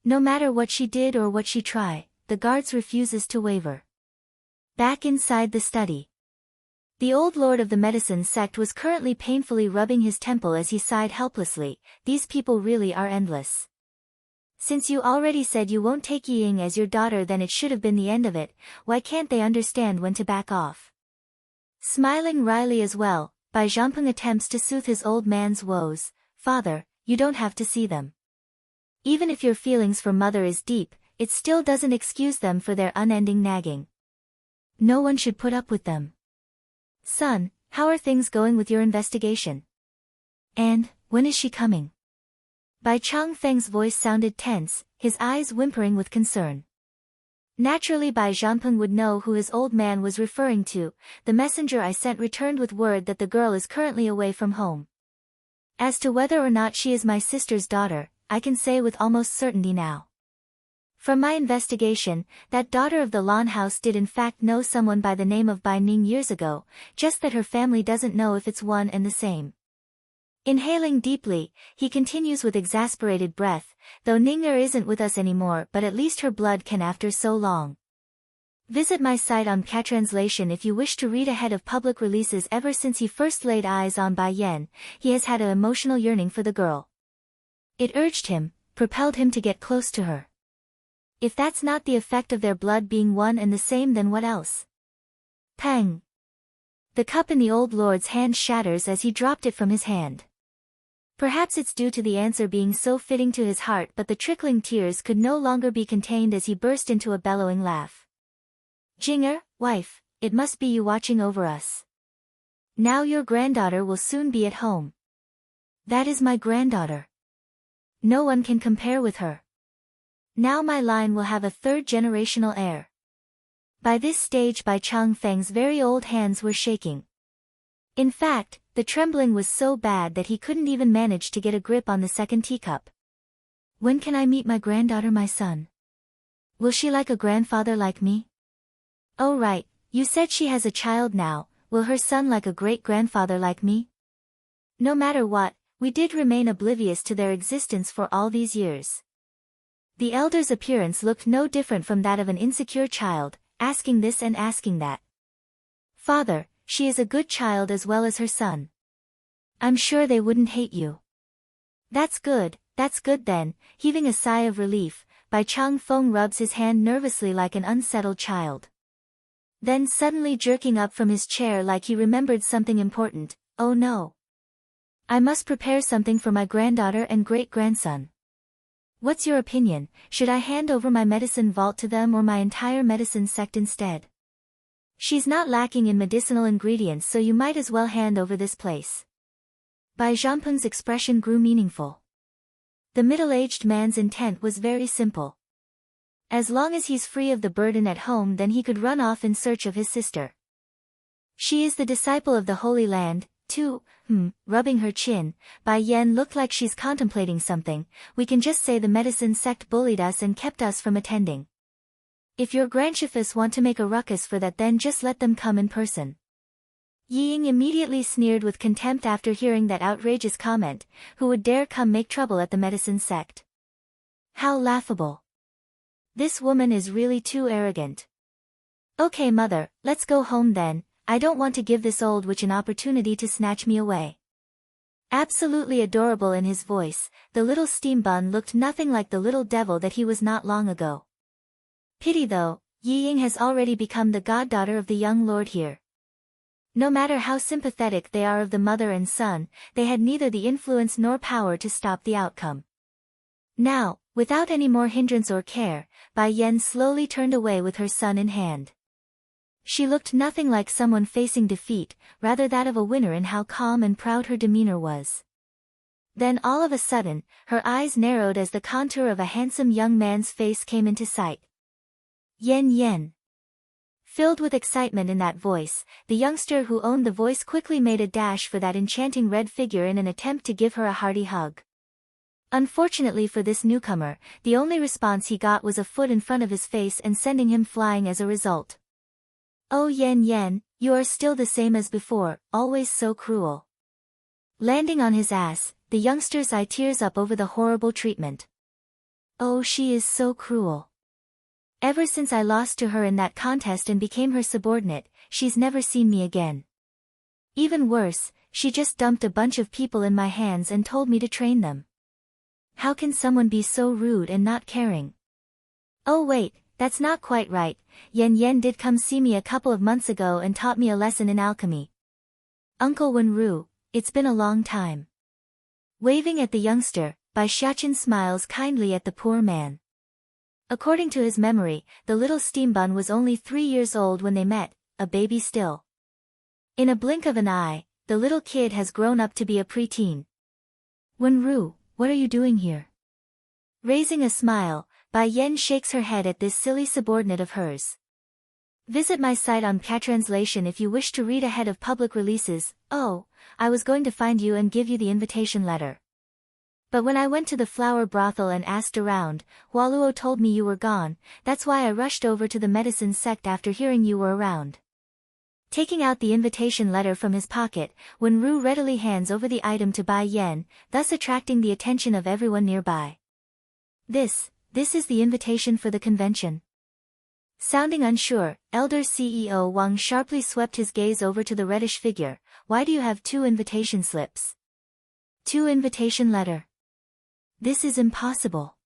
No matter what she did or what she tried, the guards refuses to waver. Back inside the study. The old lord of the medicine sect was currently painfully rubbing his temple as he sighed helplessly. These people really are endless. Since you already said you won't take Yi Ying as your daughter, then it should have been the end of it. Why can't they understand when to back off? Smiling wryly as well, Bai Zhangpeng attempts to soothe his old man's woes. Father, you don't have to see them. Even if your feelings for mother is deep, it still doesn't excuse them for their unending nagging. No one should put up with them. Son, how are things going with your investigation? And, when is she coming? Bai Chang Feng's voice sounded tense, his eyes whimpering with concern. Naturally Bai Zhangpeng would know who his old man was referring to. The messenger I sent returned with word that the girl is currently away from home. As to whether or not she is my sister's daughter, I can say with almost certainty now. From my investigation, that daughter of the Lan house did in fact know someone by the name of Bai Ning years ago, just that her family doesn't know if it's one and the same. Inhaling deeply, he continues with exasperated breath, though Ning'er isn't with us anymore, but at least her blood can after so long. Visit my site on Catranslation if you wish to read ahead of public releases. Ever since he first laid eyes on Bai Yan, he has had an emotional yearning for the girl. It urged him, propelled him to get close to her. If that's not the effect of their blood being one and the same, then what else? Pang! The cup in the old lord's hand shatters as he dropped it from his hand. Perhaps it's due to the answer being so fitting to his heart, but the trickling tears could no longer be contained as he burst into a bellowing laugh. Jinger, wife, it must be you watching over us. Now your granddaughter will soon be at home. That is my granddaughter. No one can compare with her. Now my line will have a third-generational heir. By this stage Bai Chang Feng's very old hands were shaking. In fact, the trembling was so bad that he couldn't even manage to get a grip on the second teacup. When can I meet my granddaughter, my son? Will she like a grandfather like me? Oh right, you said she has a child now. Will her son like a great-grandfather like me? No matter what, we did remain oblivious to their existence for all these years. The elder's appearance looked no different from that of an insecure child, asking this and asking that. Father, she is a good child as well as her son. I'm sure they wouldn't hate you. That's good then. Heaving a sigh of relief, Bai Chang Feng rubs his hand nervously like an unsettled child. Then suddenly jerking up from his chair like he remembered something important. Oh no. I must prepare something for my granddaughter and great-grandson. What's your opinion? Should I hand over my medicine vault to them or my entire medicine sect instead? She's not lacking in medicinal ingredients, so you might as well hand over this place. Bai Zhangpeng's expression grew meaningful. The middle-aged man's intent was very simple. As long as he's free of the burden at home, then he could run off in search of his sister. She is the disciple of the Holy Land, too. Rubbing her chin, Bai Yan looked like she's contemplating something. We can just say the medicine sect bullied us and kept us from attending. If your grandchiefess want to make a ruckus for that, then just let them come in person. Yi Ying immediately sneered with contempt after hearing that outrageous comment. Who would dare come make trouble at the medicine sect? How laughable. This woman is really too arrogant. Okay mother, let's go home then. I don't want to give this old witch an opportunity to snatch me away. Absolutely adorable in his voice, the little steam bun looked nothing like the little devil that he was not long ago. Pity though, Yi Ying has already become the goddaughter of the young lord here. No matter how sympathetic they are of the mother and son, they had neither the influence nor power to stop the outcome. Now, without any more hindrance or care, Bai Yen slowly turned away with her son in hand. She looked nothing like someone facing defeat, rather that of a winner in how calm and proud her demeanor was. Then all of a sudden, her eyes narrowed as the contour of a handsome young man's face came into sight. Yen Yen. Filled with excitement in that voice, the youngster who owned the voice quickly made a dash for that enchanting red figure in an attempt to give her a hearty hug. Unfortunately for this newcomer, the only response he got was a foot in front of his face and sending him flying as a result. Oh Yen Yen, you are still the same as before, always so cruel. Landing on his ass, the youngster's eye tears up over the horrible treatment. Oh, she is so cruel. Ever since I lost to her in that contest and became her subordinate, she's never seen me again. Even worse, she just dumped a bunch of people in my hands and told me to train them. How can someone be so rude and not caring? Oh wait, that's not quite right. Yen Yen did come see me a couple of months ago and taught me a lesson in alchemy. Uncle Wenru, it's been a long time. Waving at the youngster, Bai Xiachen smiles kindly at the poor man. According to his memory, the little steambun was only 3 years old when they met, a baby still. In a blink of an eye, the little kid has grown up to be a preteen. Wenru, what are you doing here? Raising a smile, Bai Yen shakes her head at this silly subordinate of hers. Visit my site on Catranslation if you wish to read ahead of public releases. Oh, I was going to find you and give you the invitation letter. But when I went to the flower brothel and asked around, Hualuo told me you were gone, that's why I rushed over to the medicine sect after hearing you were around. Taking out the invitation letter from his pocket, Wenru readily hands over the item to Bai Yen, thus attracting the attention of everyone nearby. This is the invitation for the convention. Sounding unsure, Elder CEO Wang sharply swept his gaze over to the reddish figure. Why do you have 2 invitation slips? 2 invitation letter. This is impossible.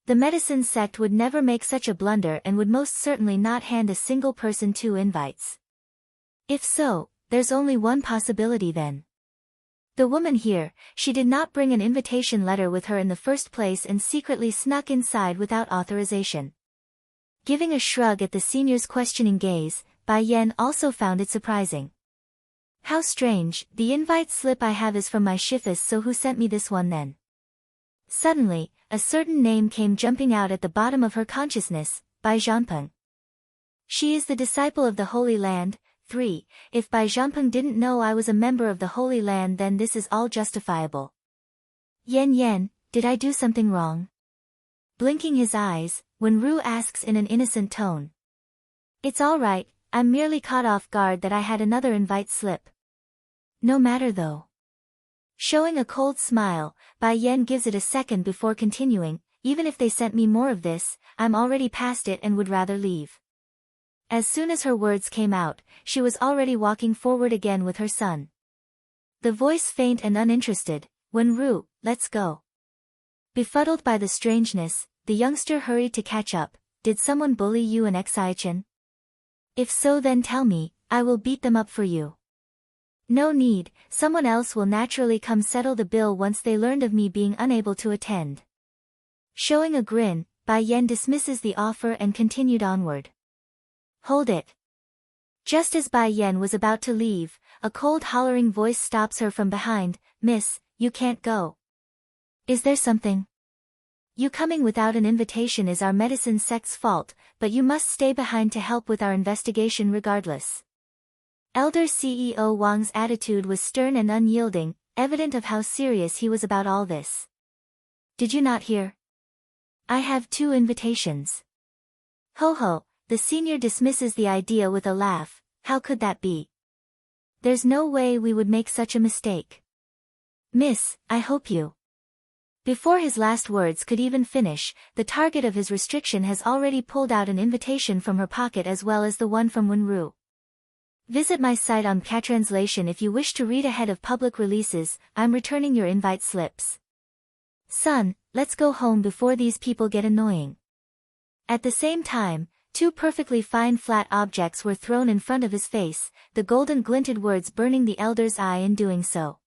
The medicine sect would never make such a blunder and would most certainly not hand a single person 2 invites. If so, there's only one possibility then. The woman here, she did not bring an invitation letter with her in the first place and secretly snuck inside without authorization. Giving a shrug at the senior's questioning gaze, Bai Yen also found it surprising. How strange, the invite slip I have is from my Shifus, so who sent me this one then? Suddenly, a certain name came jumping out at the bottom of her consciousness, Bai Zhanpeng. She is the disciple of the Holy Land. 3. If Bai Zhanpeng didn't know I was a member of the Holy Land, then this is all justifiable. Yen Yen, did I do something wrong? Blinking his eyes, Wenru asks in an innocent tone. It's all right, I'm merely caught off guard that I had another invite slip. No matter though. Showing a cold smile, Bai Yen gives it a second before continuing, even if they sent me more of this, I'm already past it and would rather leave. As soon as her words came out, she was already walking forward again with her son. The voice faint and uninterested, Wenru, let's go. Befuddled by the strangeness, the youngster hurried to catch up. Did someone bully you in Exaichen? If so, then tell me, I will beat them up for you. No need, someone else will naturally come settle the bill once they learned of me being unable to attend. Showing a grin, Bai Yen dismisses the offer and continued onward. Hold it. Just as Bai Yen was about to leave, a cold hollering voice stops her from behind. Miss, you can't go. Is there something? You coming without an invitation is our medicine sect's fault, but you must stay behind to help with our investigation regardless. Elder CEO Wang's attitude was stern and unyielding, evident of how serious he was about all this. Did you not hear? I have 2 invitations. Ho ho, the senior dismisses the idea with a laugh. How could that be? There's no way we would make such a mistake. Miss, I hope you. Before his last words could even finish, the target of his restriction has already pulled out an invitation from her pocket as well as the one from Wenru. Visit my site on Catranslation if you wish to read ahead of public releases. I'm returning your invite slips. Son, let's go home before these people get annoying. At the same time, Two perfectly fine flat objects were thrown in front of his face, the golden glinted words burning the elder's eye in doing so.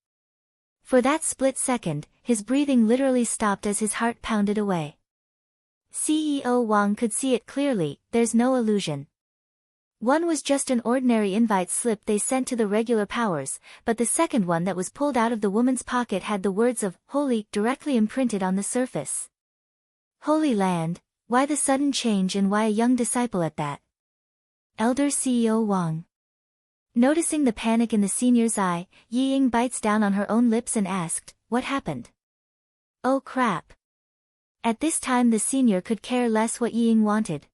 For that split second, his breathing literally stopped as his heart pounded away. CEO Wang could see it clearly, there's no illusion. One was just an ordinary invite slip they sent to the regular powers, but the second one that was pulled out of the woman's pocket had the words of Holy directly imprinted on the surface. Holy Land, why the sudden change and why a young disciple at that? Elder CEO Wang. Noticing the panic in the senior's eye, Yi Ying bites down on her own lips and asked, what happened? Oh crap. At this time the senior could care less what Yi Ying wanted.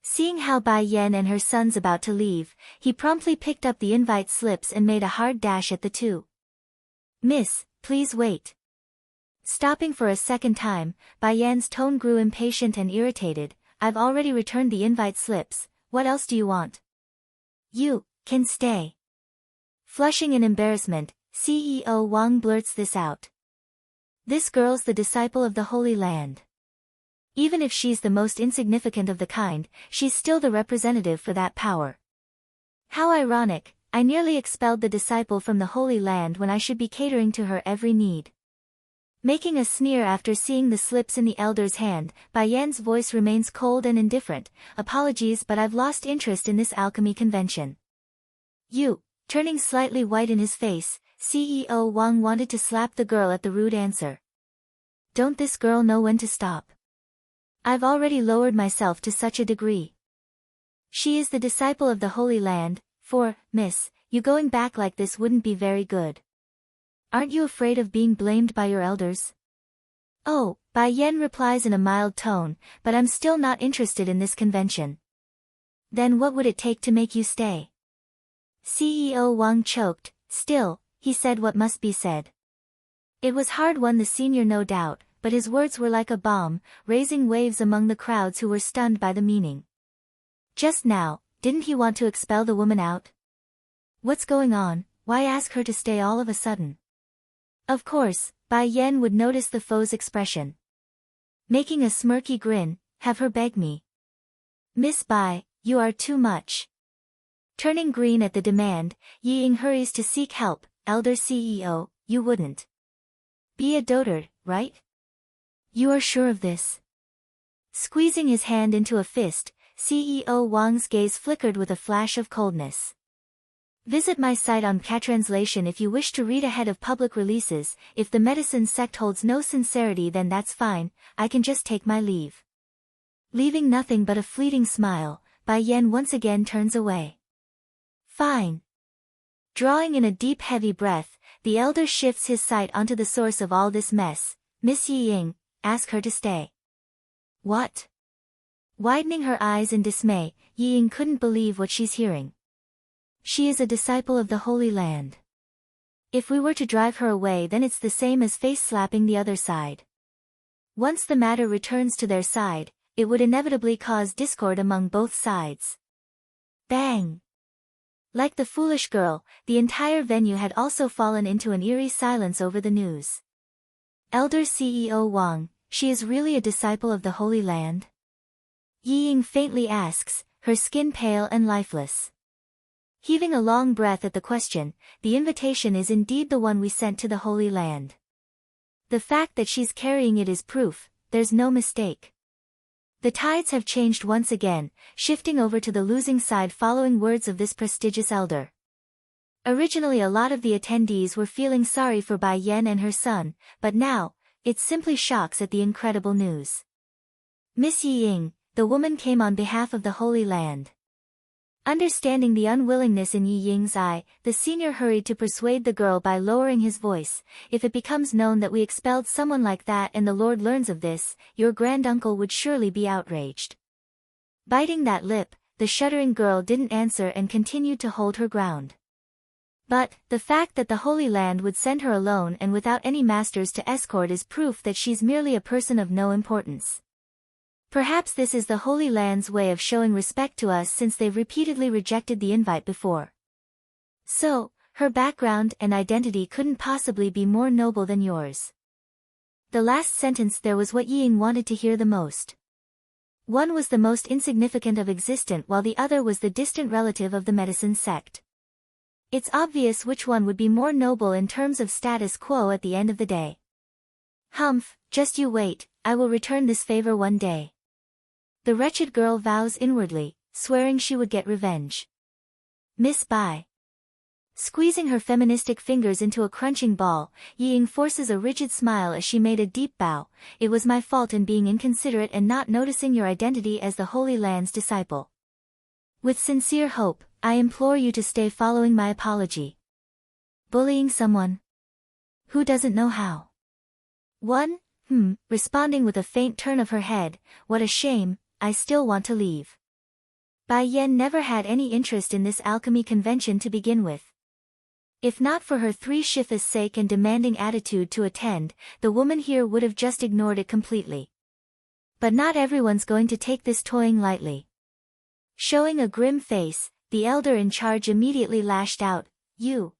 Seeing how Bai Yan and her sons about to leave, he promptly picked up the invite slips and made a hard dash at the two. Miss, please wait. Stopping for a second time, Bai Yan's tone grew impatient and irritated. I've already returned the invite slips, what else do you want? You can stay. Flushing in embarrassment, CEO Wang blurts this out. This girl's the disciple of the Holy Land. Even if she's the most insignificant of the kind, she's still the representative for that power. How ironic, I nearly expelled the disciple from the Holy Land when I should be catering to her every need. Making a sneer after seeing the slips in the elder's hand, Bai Yan's voice remains cold and indifferent. Apologies, but I've lost interest in this alchemy convention. You, turning slightly white in his face, CEO Wang wanted to slap the girl at the rude answer. Don't this girl know when to stop? I've already lowered myself to such a degree. She is the disciple of the Holy Land, miss, you going back like this wouldn't be very good. Aren't you afraid of being blamed by your elders? Oh, Bai Yan replies in a mild tone, but I'm still not interested in this convention. Then what would it take to make you stay? CEO Wang choked. Still, he said what must be said. It was hard-won the senior no doubt, but his words were like a bomb, raising waves among the crowds who were stunned by the meaning. Just now, didn't he want to expel the woman out? What's going on? Why ask her to stay all of a sudden? Of course, Bai Yan would notice the foe's expression. Making a smirky grin, have her beg me. Miss Bai, you are too much. Turning green at the demand, Yi Ying hurries to seek help. Elder CEO, you wouldn't be a dotard, right? You are sure of this? Squeezing his hand into a fist, CEO Wang's gaze flickered with a flash of coldness. Visit my site on Catranslation if you wish to read ahead of public releases. If the medicine sect holds no sincerity, then that's fine, I can just take my leave. Leaving nothing but a fleeting smile, Bai Yan once again turns away. Fine. Drawing in a deep heavy breath, the elder shifts his sight onto the source of all this mess. Miss Yi Ying, ask her to stay. What? Widening her eyes in dismay, Yi Ying couldn't believe what she's hearing. She is a disciple of the Holy Land. If we were to drive her away, then it's the same as face-slapping the other side. Once the matter returns to their side, it would inevitably cause discord among both sides. Bang! Like the foolish girl, the entire venue had also fallen into an eerie silence over the news. Elder CEO Wang, she is really a disciple of the Holy Land? Yi Ying faintly asks, her skin pale and lifeless. Heaving a long breath at the question, the invitation is indeed the one we sent to the Holy Land. The fact that she's carrying it is proof, there's no mistake. The tides have changed once again, shifting over to the losing side following words of this prestigious elder. Originally a lot of the attendees were feeling sorry for Bai Yan and her son, but now, it's simply shocks at the incredible news. Miss Yi Ying, the woman came on behalf of the Holy Land. Understanding the unwillingness in Yi Ying's eye, the senior hurried to persuade the girl by lowering his voice. If it becomes known that we expelled someone like that and the Lord learns of this, your granduncle would surely be outraged. Biting that lip, the shuddering girl didn't answer and continued to hold her ground. But, the fact that the Holy Land would send her alone and without any masters to escort is proof that she's merely a person of no importance. Perhaps this is the Holy Land's way of showing respect to us since they've repeatedly rejected the invite before. So, her background and identity couldn't possibly be more noble than yours. The last sentence there was what Yi Ying wanted to hear the most. One was the most insignificant of existent while the other was the distant relative of the medicine sect. It's obvious which one would be more noble in terms of status quo at the end of the day. Humph, just you wait, I will return this favor one day. The wretched girl vows inwardly, swearing she would get revenge. Miss Bai. Squeezing her feministic fingers into a crunching ball, Ying forces a rigid smile as she made a deep bow. It was my fault in being inconsiderate and not noticing your identity as the Holy Land's disciple. With sincere hope, I implore you to stay following my apology. Bullying someone who doesn't know how. Responding with a faint turn of her head, what a shame, I still want to leave. Bai Yan never had any interest in this alchemy convention to begin with. If not for her three Shifa's sake and demanding attitude to attend, the woman here would have just ignored it completely. But not everyone's going to take this toying lightly. Showing a grim face, the elder in charge immediately lashed out, "You,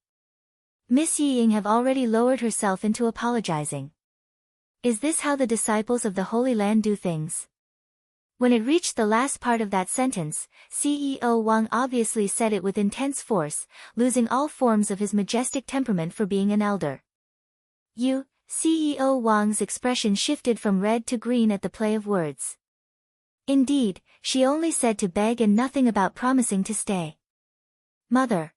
Miss Ying have already lowered herself into apologizing. Is this how the disciples of the Holy Land do things?" When it reached the last part of that sentence, CEO Wang obviously said it with intense force, losing all forms of his majestic temperament for being an elder. CEO Wang's expression shifted from red to green at the play of words. Indeed, she only said to beg and nothing about promising to stay. Mother.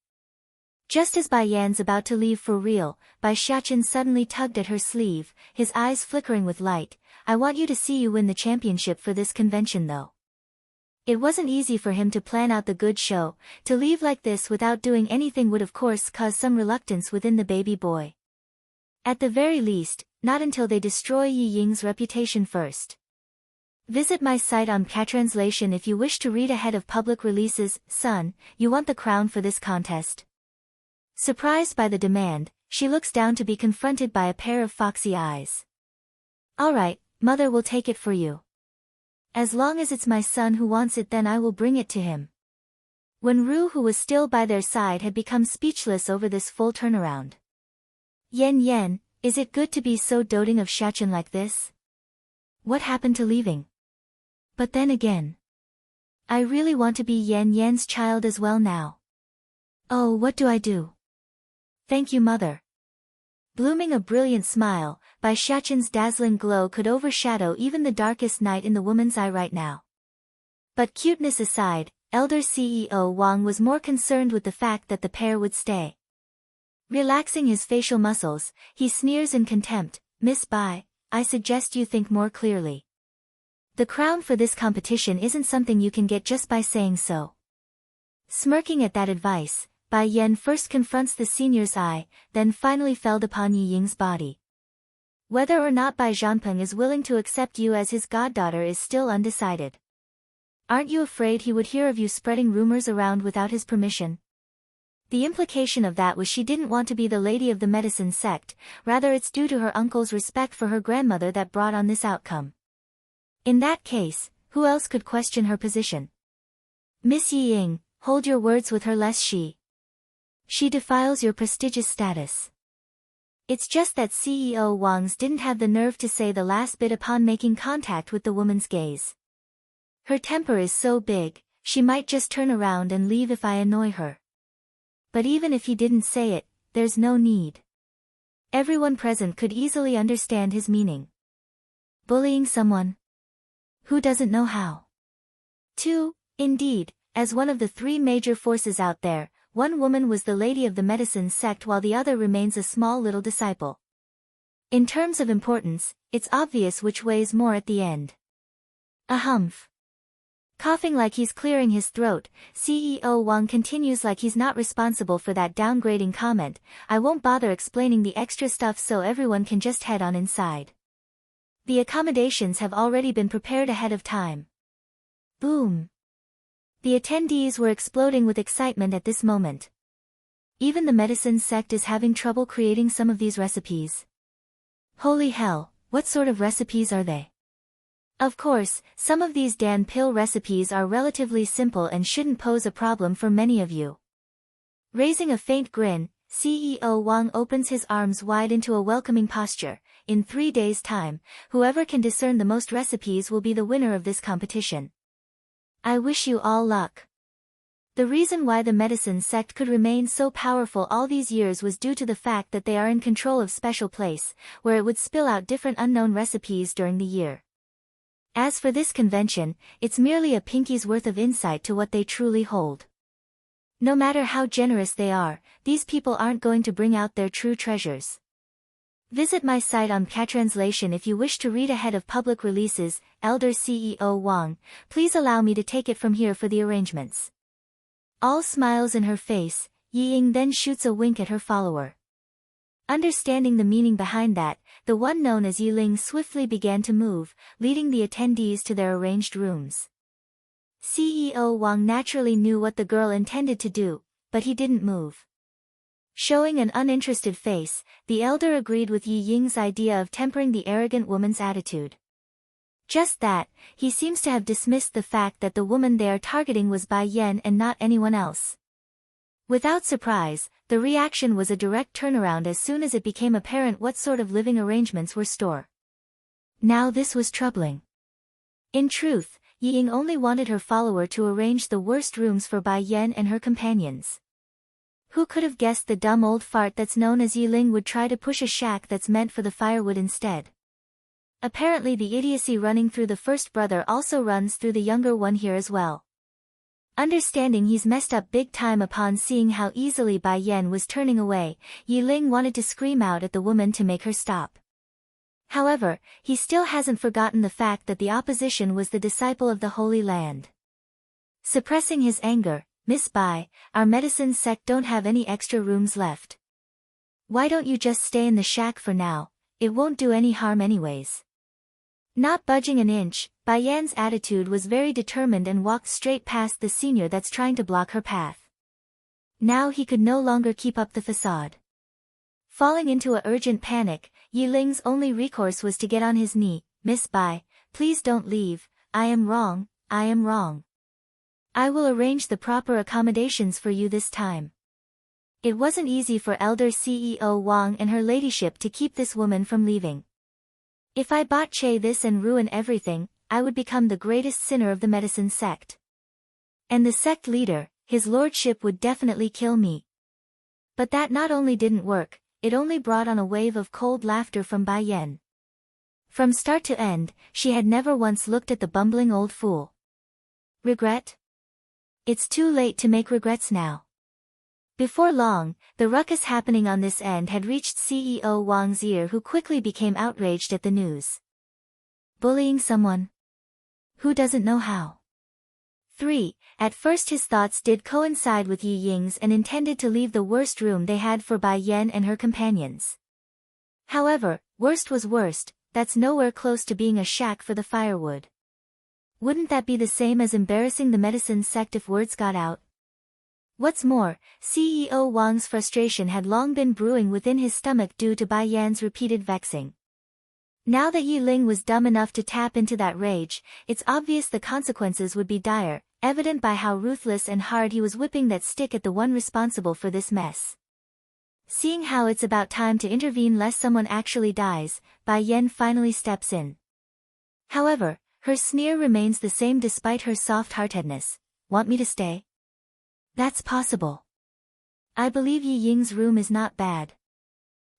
Just as Bai Yan's about to leave for real, Bai Xiachen suddenly tugged at her sleeve, his eyes flickering with light. I want you to see you win the championship for this convention though. It wasn't easy for him to plan out the good show. To leave like this without doing anything would of course cause some reluctance within the baby boy. At the very least, not until they destroy Yi Ying's reputation first. Visit my site on Catranslation if you wish to read ahead of public releases. Son, you want the crown for this contest? Surprised by the demand, she looks down to be confronted by a pair of foxy eyes. Alright, Mother will take it for you. As long as it's my son who wants it, then I will bring it to him. When Ru, who was still by their side, had become speechless over this full turnaround. Yen, is it good to be so doting of Xiachen like this? What happened to leaving? But then again, I really want to be Yan's child as well now. Oh, what do I do? Thank you, Mother. Blooming a brilliant smile, Bai Xiachen's dazzling glow could overshadow even the darkest night in the woman's eye right now. But cuteness aside, Elder CEO Wang was more concerned with the fact that the pair would stay. Relaxing his facial muscles, he sneers in contempt, Miss Bai, I suggest you think more clearly. The crown for this competition isn't something you can get just by saying so. Smirking at that advice, Bai Yan first confronts the senior's eye, then finally fell upon Yi Ying's body. Whether or not Bai Zhanpeng is willing to accept you as his goddaughter is still undecided. Aren't you afraid he would hear of you spreading rumors around without his permission? The implication of that was she didn't want to be the lady of the medicine sect, rather it's due to her uncle's respect for her grandmother that brought on this outcome. In that case, who else could question her position? Miss Yi Ying, hold your words with her lest she defiles your prestigious status. It's just that CEO Wang's didn't have the nerve to say the last bit upon making contact with the woman's gaze. Her temper is so big, she might just turn around and leave if I annoy her. But even if he didn't say it, there's no need. Everyone present could easily understand his meaning. Bullying someone who doesn't know how. Indeed, as one of the three major forces out there, one woman was the lady of the medicine sect while the other remains a small little disciple. In terms of importance, it's obvious which weighs more at the end. A humph. Coughing like he's clearing his throat, CEO Wang continues like he's not responsible for that downgrading comment. I won't bother explaining the extra stuff so everyone can just head on inside. The accommodations have already been prepared ahead of time. Boom. The attendees were exploding with excitement at this moment. Even the medicine sect is having trouble creating some of these recipes. Holy hell, what sort of recipes are they? Of course, some of these Dan pill recipes are relatively simple and shouldn't pose a problem for many of you. Raising a faint grin, CEO Wang opens his arms wide into a welcoming posture. in 3 days' time, whoever can discern the most recipes will be the winner of this competition. I wish you all luck. The reason why the medicine sect could remain so powerful all these years was due to the fact that they are in control of special place, where it would spill out different unknown recipes during the year. As for this convention, it's merely a pinky's worth of insight to what they truly hold. No matter how generous they are, these people aren't going to bring out their true treasures. Visit my site on Patranslation if you wish to read ahead of public releases. Elder CEO Wang, please allow me to take it from here for the arrangements. All smiles in her face, Yi Ying then shoots a wink at her follower. Understanding the meaning behind that, the one known as Yi Ling swiftly began to move, leading the attendees to their arranged rooms. CEO Wang naturally knew what the girl intended to do, but he didn't move. Showing an uninterested face, the elder agreed with Yi Ying's idea of tempering the arrogant woman's attitude. Just that, he seems to have dismissed the fact that the woman they are targeting was Bai Yan and not anyone else. Without surprise, the reaction was a direct turnaround as soon as it became apparent what sort of living arrangements were store. Now this was troubling. In truth, Yi Ying only wanted her follower to arrange the worst rooms for Bai Yan and her companions. Who could have guessed the dumb old fart that's known as Yi Ling would try to push a shack that's meant for the firewood instead? Apparently the idiocy running through the first brother also runs through the younger one here as well. Understanding he's messed up big time upon seeing how easily Bai Yan was turning away, Yi Ling wanted to scream out at the woman to make her stop. However, he still hasn't forgotten the fact that the opposition was the disciple of the Holy Land. Suppressing his anger, Miss Bai, our medicine sect don't have any extra rooms left. Why don't you just stay in the shack for now? It won't do any harm anyways. Not budging an inch, Bai Yan's attitude was very determined and walked straight past the senior that's trying to block her path. Now he could no longer keep up the facade. Falling into a urgent panic, Yi Ling's only recourse was to get on his knee. Miss Bai, please don't leave, I am wrong, I am wrong. I will arrange the proper accommodations for you this time. It wasn't easy for Elder CEO Wang and her ladyship to keep this woman from leaving. If I botch this and ruin everything, I would become the greatest sinner of the medicine sect. And the sect leader, his lordship, would definitely kill me. But that not only didn't work, it only brought on a wave of cold laughter from Bai Yan. From start to end, she had never once looked at the bumbling old fool. Regret? It's too late to make regrets now. Before long, the ruckus happening on this end had reached CEO Wang's ear, who quickly became outraged at the news. Bullying someone? Who doesn't know how? 3. At first his thoughts did coincide with Yi Ying's and intended to leave the worst room they had for Bai Yan and her companions. However, worst was worst, that's nowhere close to being a shack for the firewood. Wouldn't that be the same as embarrassing the medicine sect if words got out? What's more, CEO Wang's frustration had long been brewing within his stomach due to Bai Yan's repeated vexing. Now that Yi Ling was dumb enough to tap into that rage, it's obvious the consequences would be dire, evident by how ruthless and hard he was whipping that stick at the one responsible for this mess. Seeing how it's about time to intervene lest someone actually dies, Bai Yan finally steps in. However, her sneer remains the same despite her soft-heartedness. Want me to stay? That's possible. I believe Yi Ying's room is not bad.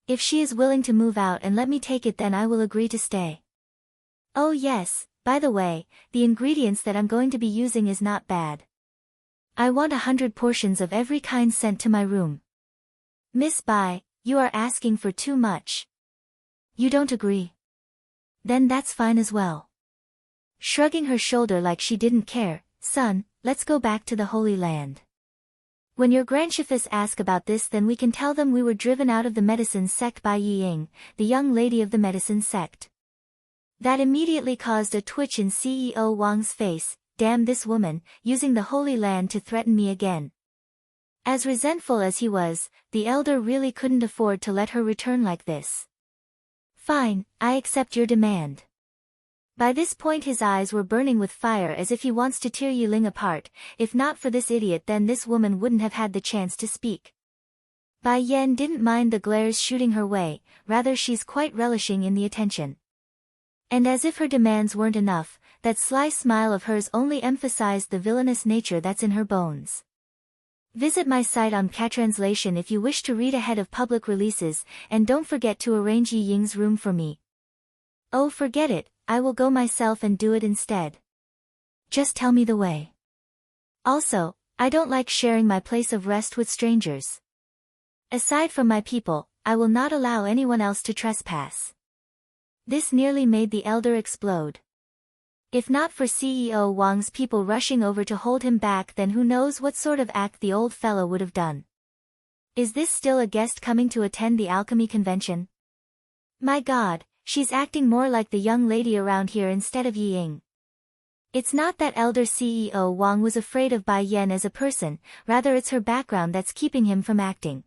If she is willing to move out and let me take it, then I will agree to stay. Oh yes, by the way, the ingredients that I'm going to be using is not bad. I want 100 portions of every kind sent to my room. Miss Bai, you are asking for too much. You don't agree? Then that's fine as well. Shrugging her shoulder like she didn't care, son, let's go back to the Holy Land. When your grandchiefess ask about this, then we can tell them we were driven out of the medicine sect by Yi Ying, the young lady of the medicine sect. That immediately caused a twitch in CEO Wang's face. Damn this woman, using the Holy Land to threaten me again. As resentful as he was, the elder really couldn't afford to let her return like this. Fine, I accept your demand. By this point his eyes were burning with fire as if he wants to tear Yi Ling apart. If not for this idiot, then this woman wouldn't have had the chance to speak. Bai Yan didn't mind the glares shooting her way, rather she's quite relishing in the attention. And as if her demands weren't enough, that sly smile of hers only emphasized the villainous nature that's in her bones. Visit my site on Catranslation if you wish to read ahead of public releases, and don't forget to arrange Yi Ying's room for me. Oh, forget it, I will go myself and do it instead. Just tell me the way. Also, I don't like sharing my place of rest with strangers. Aside from my people, I will not allow anyone else to trespass. This nearly made the elder explode. If not for CEO Wang's people rushing over to hold him back, then who knows what sort of act the old fellow would have done. Is this still a guest coming to attend the alchemy convention? My God, she's acting more like the young lady around here instead of Yi Ying. It's not that elder CEO Wang was afraid of Bai Yan as a person, rather it's her background that's keeping him from acting.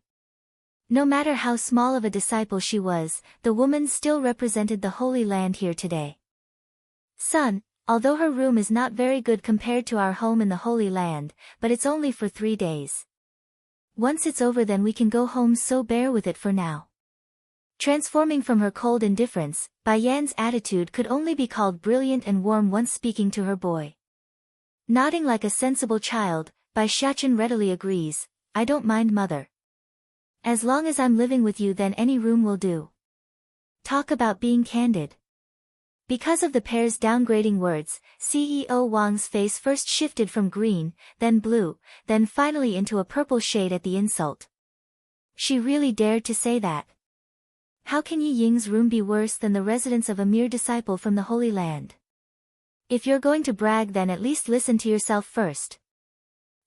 No matter how small of a disciple she was, the woman still represented the Holy Land here today. Son, although her room is not very good compared to our home in the Holy Land, but it's only for 3 days. Once it's over then we can go home, so bear with it for now. Transforming from her cold indifference, Bai Yan's attitude could only be called brilliant and warm once speaking to her boy. Nodding like a sensible child, Bai Xiachen readily agrees, I don't mind, mother. As long as I'm living with you then any room will do. Talk about being candid. Because of the pair's downgrading words, CEO Wang's face first shifted from green, then blue, then finally into a purple shade at the insult. She really dared to say that. How can Yi Ying's room be worse than the residence of a mere disciple from the Holy Land? If you're going to brag then at least listen to yourself first.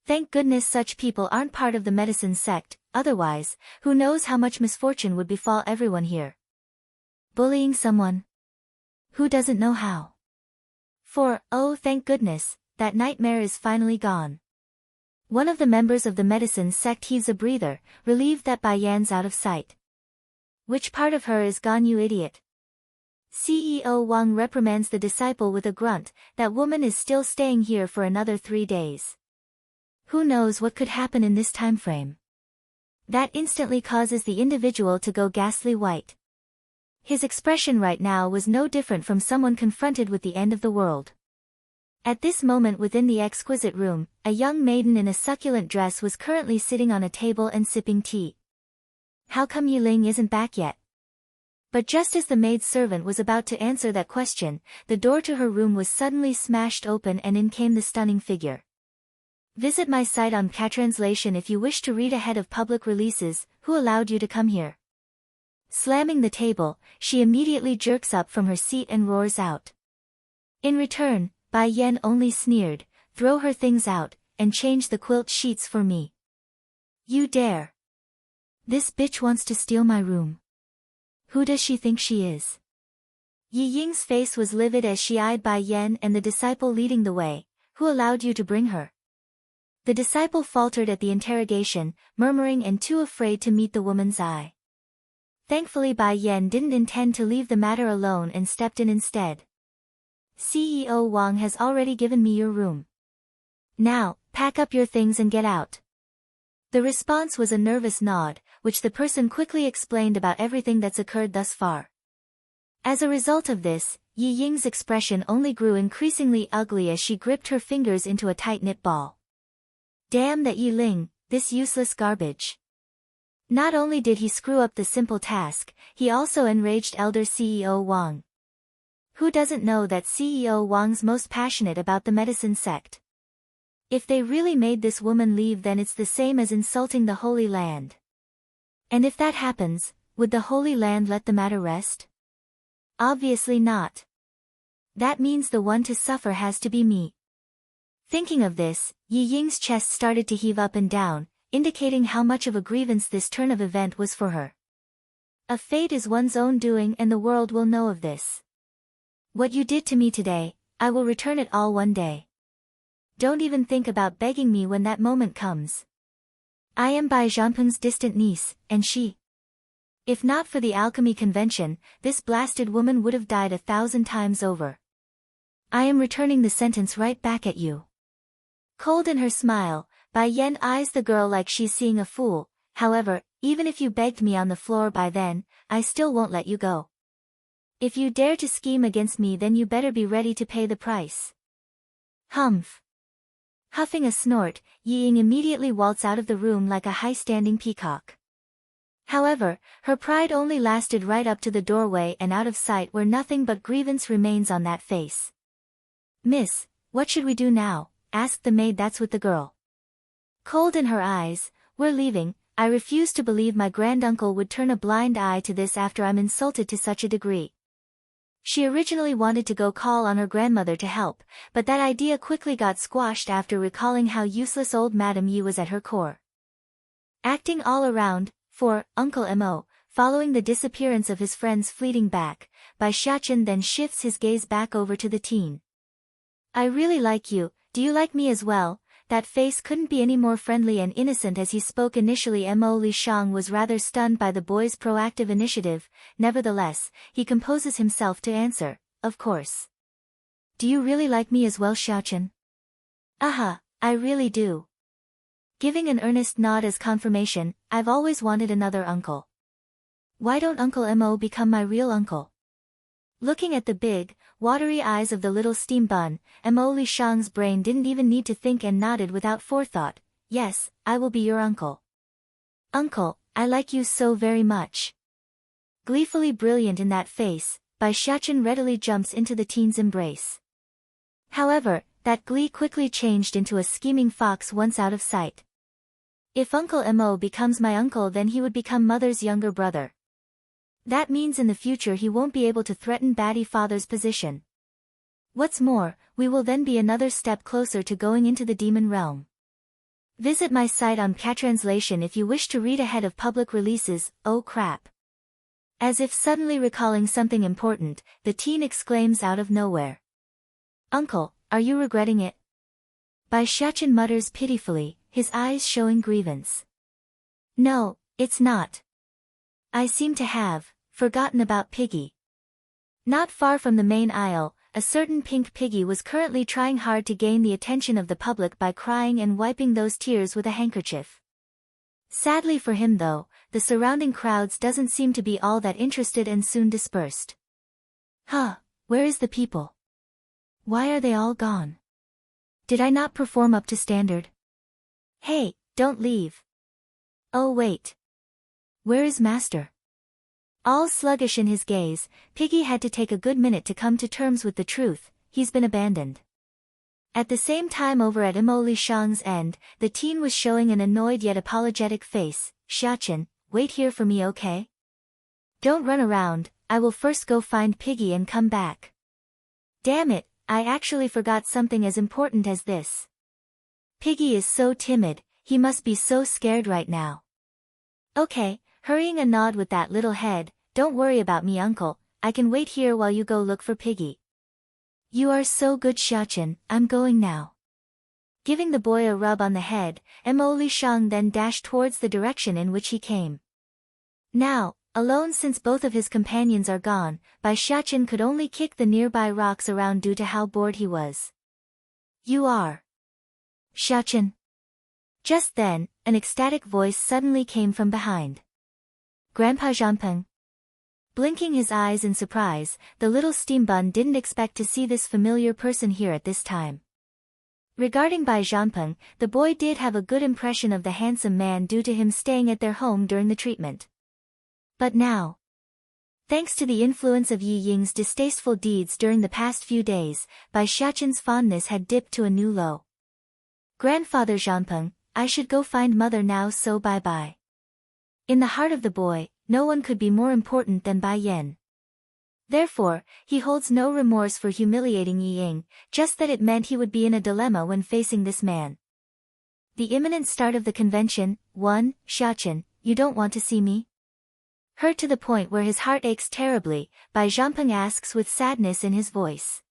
Thank goodness such people aren't part of the medicine sect, otherwise, who knows how much misfortune would befall everyone here. Bullying someone? Who doesn't know how? Oh thank goodness, that nightmare is finally gone. One of the members of the medicine sect heaves a breather, relieved that Bai Yan's out of sight. Which part of her is gone, you idiot? CEO Wang reprimands the disciple with a grunt, that woman is still staying here for another 3 days. Who knows what could happen in this time frame? That instantly causes the individual to go ghastly white. His expression right now was no different from someone confronted with the end of the world. At this moment within the exquisite room, a young maiden in a succulent dress was currently sitting on a table and sipping tea. How come Yi Ling isn't back yet? But just as the maid-servant was about to answer that question, the door to her room was suddenly smashed open and in came the stunning figure. Visit my site on Catranslation if you wish to read ahead of public releases. Who allowed you to come here? Slamming the table, she immediately jerks up from her seat and roars out. In return, Bai Yan only sneered, throw her things out, and change the quilt sheets for me. You dare! This bitch wants to steal my room. Who does she think she is? Yi Ying's face was livid as she eyed Bai Yan and the disciple leading the way. Who allowed you to bring her? The disciple faltered at the interrogation, murmuring and too afraid to meet the woman's eye. Thankfully Bai Yan didn't intend to leave the matter alone and stepped in instead. CEO Wang has already given me your room. Now, pack up your things and get out. The response was a nervous nod, which the person quickly explained about everything that's occurred thus far. As a result of this, Yi Ying's expression only grew increasingly ugly as she gripped her fingers into a tight-knit ball. Damn that Yi Ling, this useless garbage. Not only did he screw up the simple task, he also enraged elder CEO Wang. Who doesn't know that CEO Wang's most passionate about the medicine sect? If they really made this woman leave then it's the same as insulting the Holy Land. And if that happens, would the Holy Land let the matter rest? Obviously not. That means the one to suffer has to be me. Thinking of this, Yi Ying's chest started to heave up and down, indicating how much of a grievance this turn of event was for her. A fate is one's own doing and the world will know of this. What you did to me today, I will return it all one day. Don't even think about begging me when that moment comes. I am Bai Zhanpeng's distant niece, and she. If not for the alchemy convention, this blasted woman would have died 1,000 times over. I am returning the sentence right back at you. Cold in her smile, Bai Yan eyes the girl like she's seeing a fool. However, even if you begged me on the floor by then, I still won't let you go. If you dare to scheme against me, then you better be ready to pay the price. Humph. Huffing a snort, Yi Ying immediately waltzed out of the room like a high-standing peacock. However, her pride only lasted right up to the doorway and out of sight, where nothing but grievance remains on that face. "Miss, what should we do now?" asked the maid that's with the girl. Cold in her eyes, "We're leaving. I refuse to believe my granduncle would turn a blind eye to this after I'm insulted to such a degree." She originally wanted to go call on her grandmother to help, but that idea quickly got squashed after recalling how useless old Madame Yi was at her core. Acting all around, for Uncle Mo, following the disappearance of his friend's fleeting back, Bai Xiachen then shifts his gaze back over to the teen. "I really like you, do you like me as well?" That face couldn't be any more friendly and innocent as he spoke initially. Mo Li Shang was rather stunned by the boy's proactive initiative, nevertheless, he composes himself to answer, "Of course." "Do you really like me as well, Xiaochen?" "Aha, I really do." Giving an earnest nod as confirmation, "I've always wanted another uncle." "Why don't Uncle Mo become my real uncle?" Looking at the big, watery eyes of the little steam bun, Mo Li Shang's brain didn't even need to think and nodded without forethought, "Yes, I will be your uncle." "Uncle, I like you so very much." Gleefully brilliant in that face, Bai Xiachen readily jumps into the teen's embrace. However, that glee quickly changed into a scheming fox once out of sight. "If Uncle Mo becomes my uncle, then he would become Mother's younger brother. That means in the future he won't be able to threaten Batty Father's position. What's more, we will then be another step closer to going into the demon realm." Visit my site on Catranslation if you wish to read ahead of public releases. Oh crap. As if suddenly recalling something important, the teen exclaims out of nowhere. "Uncle, are you regretting it?" Bai Xiachen mutters pitifully, his eyes showing grievance. "No, it's not. I seem to have forgotten about Piggy." Not far from the main aisle, a certain pink piggy was currently trying hard to gain the attention of the public by crying and wiping those tears with a handkerchief. Sadly for him though, the surrounding crowds doesn't seem to be all that interested and soon dispersed. "Huh, where is the people? Why are they all gone? Did I not perform up to standard? Hey, don't leave. Oh wait. Where is Master?" All sluggish in his gaze, Piggy had to take a good minute to come to terms with the truth, he's been abandoned. At the same time over at Mo Li Shang's end, the teen was showing an annoyed yet apologetic face. "Xiachen, wait here for me, okay? Don't run around, I will first go find Piggy and come back." "Damn it, I actually forgot something as important as this. Piggy is so timid, he must be so scared right now." "Okay." Hurrying a nod with that little head, "Don't worry about me, uncle, I can wait here while you go look for Piggy." "You are so good, Xiachen, I'm going now." Giving the boy a rub on the head, Mo Li Shang then dashed towards the direction in which he came. Now, alone since both of his companions are gone, Bai Xiachen could only kick the nearby rocks around due to how bored he was. "You are Xiachen?" Just then, an ecstatic voice suddenly came from behind. "Grandpa Zhanpeng." Blinking his eyes in surprise, the little steam bun didn't expect to see this familiar person here at this time. Regarding Bai Zhanpeng, the boy did have a good impression of the handsome man due to him staying at their home during the treatment. But now, thanks to the influence of Yi Ying's distasteful deeds during the past few days, Bai Xiachen's fondness had dipped to a new low. "Grandfather Zhanpeng, I should go find mother now, so bye-bye." In the heart of the boy, no one could be more important than Bai Yan. Therefore, he holds no remorse for humiliating Yi Ying, just that it meant he would be in a dilemma when facing this man. The imminent start of the convention. 1. Xiachen, you don't want to see me? Hurt to the point where his heart aches terribly, Bai Zhanpeng asks with sadness in his voice.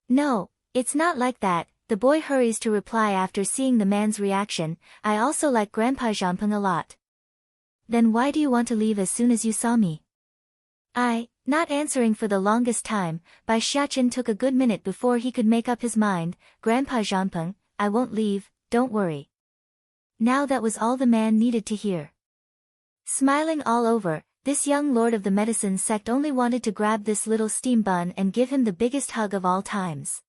"No, it's not like that," the boy hurries to reply after seeing the man's reaction. "I also like Grandpa Zhanpeng a lot." "Then why do you want to leave as soon as you saw me?" Not answering for the longest time, Bai Xiachen took a good minute before he could make up his mind. "Grandpa Zhanpeng, I won't leave, don't worry." Now that was all the man needed to hear. Smiling all over, this young lord of the medicine sect only wanted to grab this little steam bun and give him the biggest hug of all times.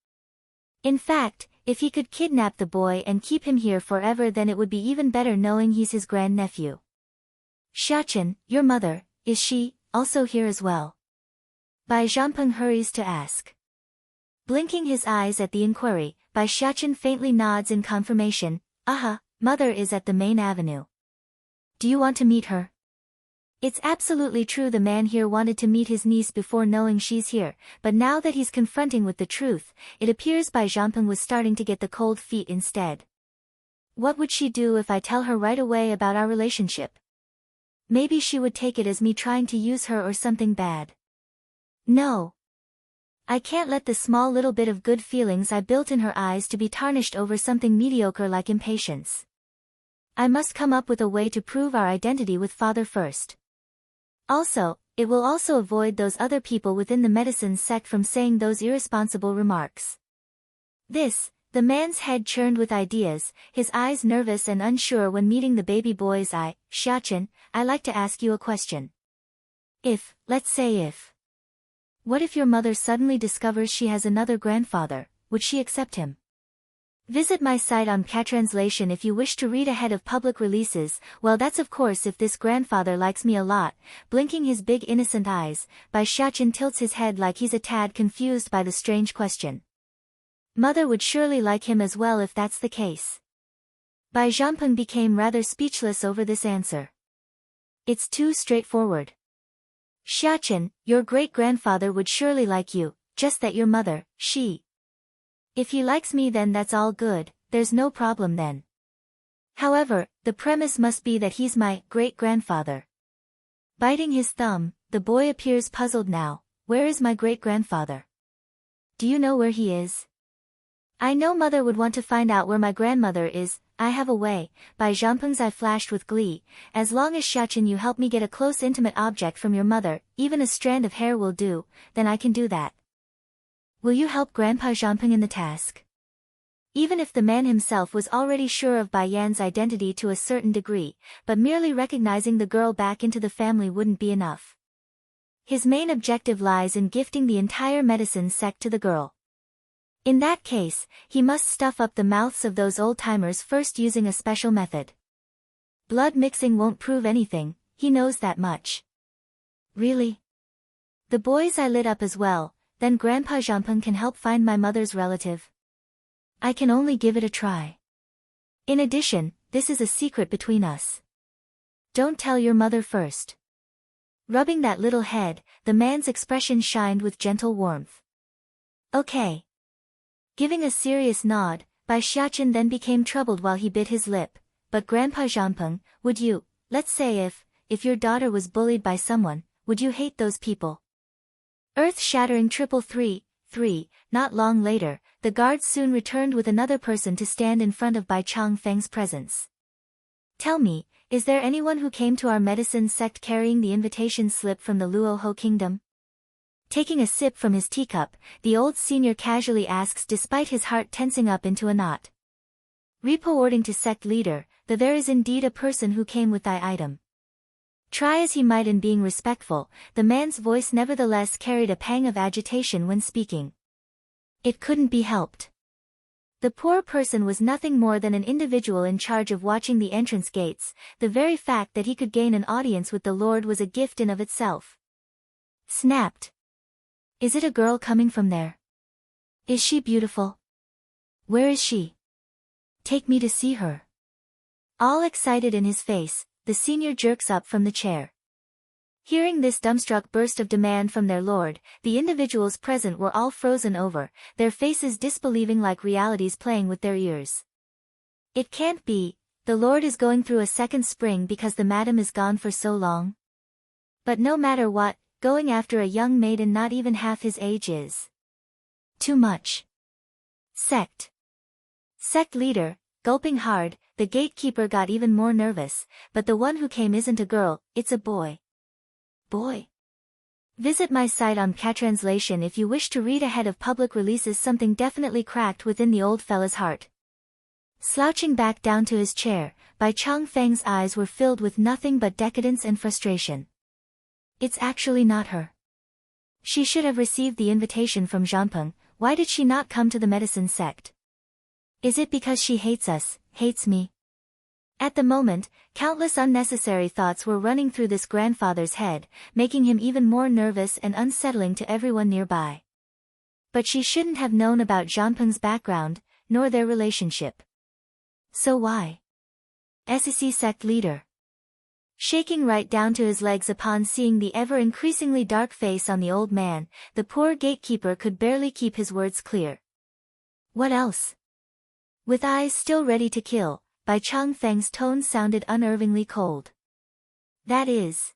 In fact, if he could kidnap the boy and keep him here forever, then it would be even better knowing he's his grandnephew. Xiachen, your mother, is she also here as well? Bai Zhanpeng hurries to ask. Blinking his eyes at the inquiry, Bai Xiachen faintly nods in confirmation. Mother is at the main avenue. Do you want to meet her? It's absolutely true the man here wanted to meet his niece before knowing she's here, but now that he's confronting with the truth, it appears Bai Zhanpeng was starting to get the cold feet instead. What would she do if I tell her right away about our relationship? Maybe she would take it as me trying to use her or something bad. No. I can't let the small little bit of good feelings I built in her eyes to be tarnished over something mediocre like impatience. I must come up with a way to prove our identity with father first. Also, it will also avoid those other people within the medicine sect from saying those irresponsible remarks. The man's head churned with ideas, his eyes nervous and unsure when meeting the baby boy's eye. Xiachen, I like to ask you a question. Let's say what if your mother suddenly discovers she has another grandfather, would she accept him? Visit my site on Catranslation if you wish to read ahead of public releases. Well, that's of course if this grandfather likes me a lot. Blinking his big innocent eyes, Bai Xiachen tilts his head like he's a tad confused by the strange question. Mother would surely like him as well if that's the case. Bai Zhanpeng became rather speechless over this answer. It's too straightforward. Xiachen, your great-grandfather would surely like you, just that your mother, If he likes me then that's all good, there's no problem then. However, the premise must be that he's my great-grandfather. Biting his thumb, the boy appears puzzled now. Where is my great-grandfather? Do you know where he is? I know mother would want to find out where my grandmother is. I have a way. Bai Zhanpeng's eye flashed with glee. As long as Xiachen you help me get a close intimate object from your mother, even a strand of hair will do, then I can do that. Will you help Grandpa Zhanpeng in the task? Even if the man himself was already sure of Bai Yan's identity to a certain degree, but merely recognizing the girl back into the family wouldn't be enough. His main objective lies in gifting the entire medicine sect to the girl. In that case, he must stuff up the mouths of those old-timers first using a special method. Blood mixing won't prove anything, he knows that much. Really? The boy's eye lit up as well. Then Grandpa Zhanpeng can help find my mother's relative. I can only give it a try. In addition, this is a secret between us. Don't tell your mother first. Rubbing that little head, the man's expression shined with gentle warmth. Okay. Giving a serious nod, Bai Xiachen then became troubled while he bit his lip. But Grandpa Zhanpeng, would you, let's say if your daughter was bullied by someone, would you hate those people? Earth-shattering 333, not long later, the guards soon returned with another person to stand in front of Bai Changfeng's presence. Tell me, is there anyone who came to our medicine sect carrying the invitation slip from the Luoho kingdom? Taking a sip from his teacup, the old senior casually asks despite his heart tensing up into a knot. Reporting to sect leader, there is indeed a person who came with thy item. Try as he might in being respectful, the man's voice nevertheless carried a pang of agitation when speaking. It couldn't be helped. The poor person was nothing more than an individual in charge of watching the entrance gates. The very fact that he could gain an audience with the Lord was a gift in of itself. Snapped. Is it a girl coming from there? Is she beautiful? Where is she? Take me to see her. All excited in his face, the senior jerks up from the chair. Hearing this dumbstruck burst of demand from their lord, the individuals present were all frozen over, their faces disbelieving like realities playing with their ears. It can't be, the lord is going through a second spring because the madam is gone for so long. But no matter what, going after a young maiden not even half his age is too much. Sect leader, gulping hard, the gatekeeper got even more nervous, but the one who came isn't a girl, it's a boy. Boy. Visit my site on Catranslation if you wish to read ahead of public releases. Something definitely cracked within the old fella's heart. Slouching back down to his chair, Bai Changfeng's eyes were filled with nothing but decadence and frustration. It's actually not her. She should have received the invitation from Zhanpeng. Why did she not come to the medicine sect? Is it because she hates us, hates me? At the moment, countless unnecessary thoughts were running through this grandfather's head, making him even more nervous and unsettling to everyone nearby. But she shouldn't have known about Zhanpeng's background, nor their relationship. So why? SEC sect leader. Shaking right down to his legs upon seeing the ever-increasingly dark face on the old man, the poor gatekeeper could barely keep his words clear. What else? With eyes still ready to kill, Bai Changfeng's tone sounded unnervingly cold. That is.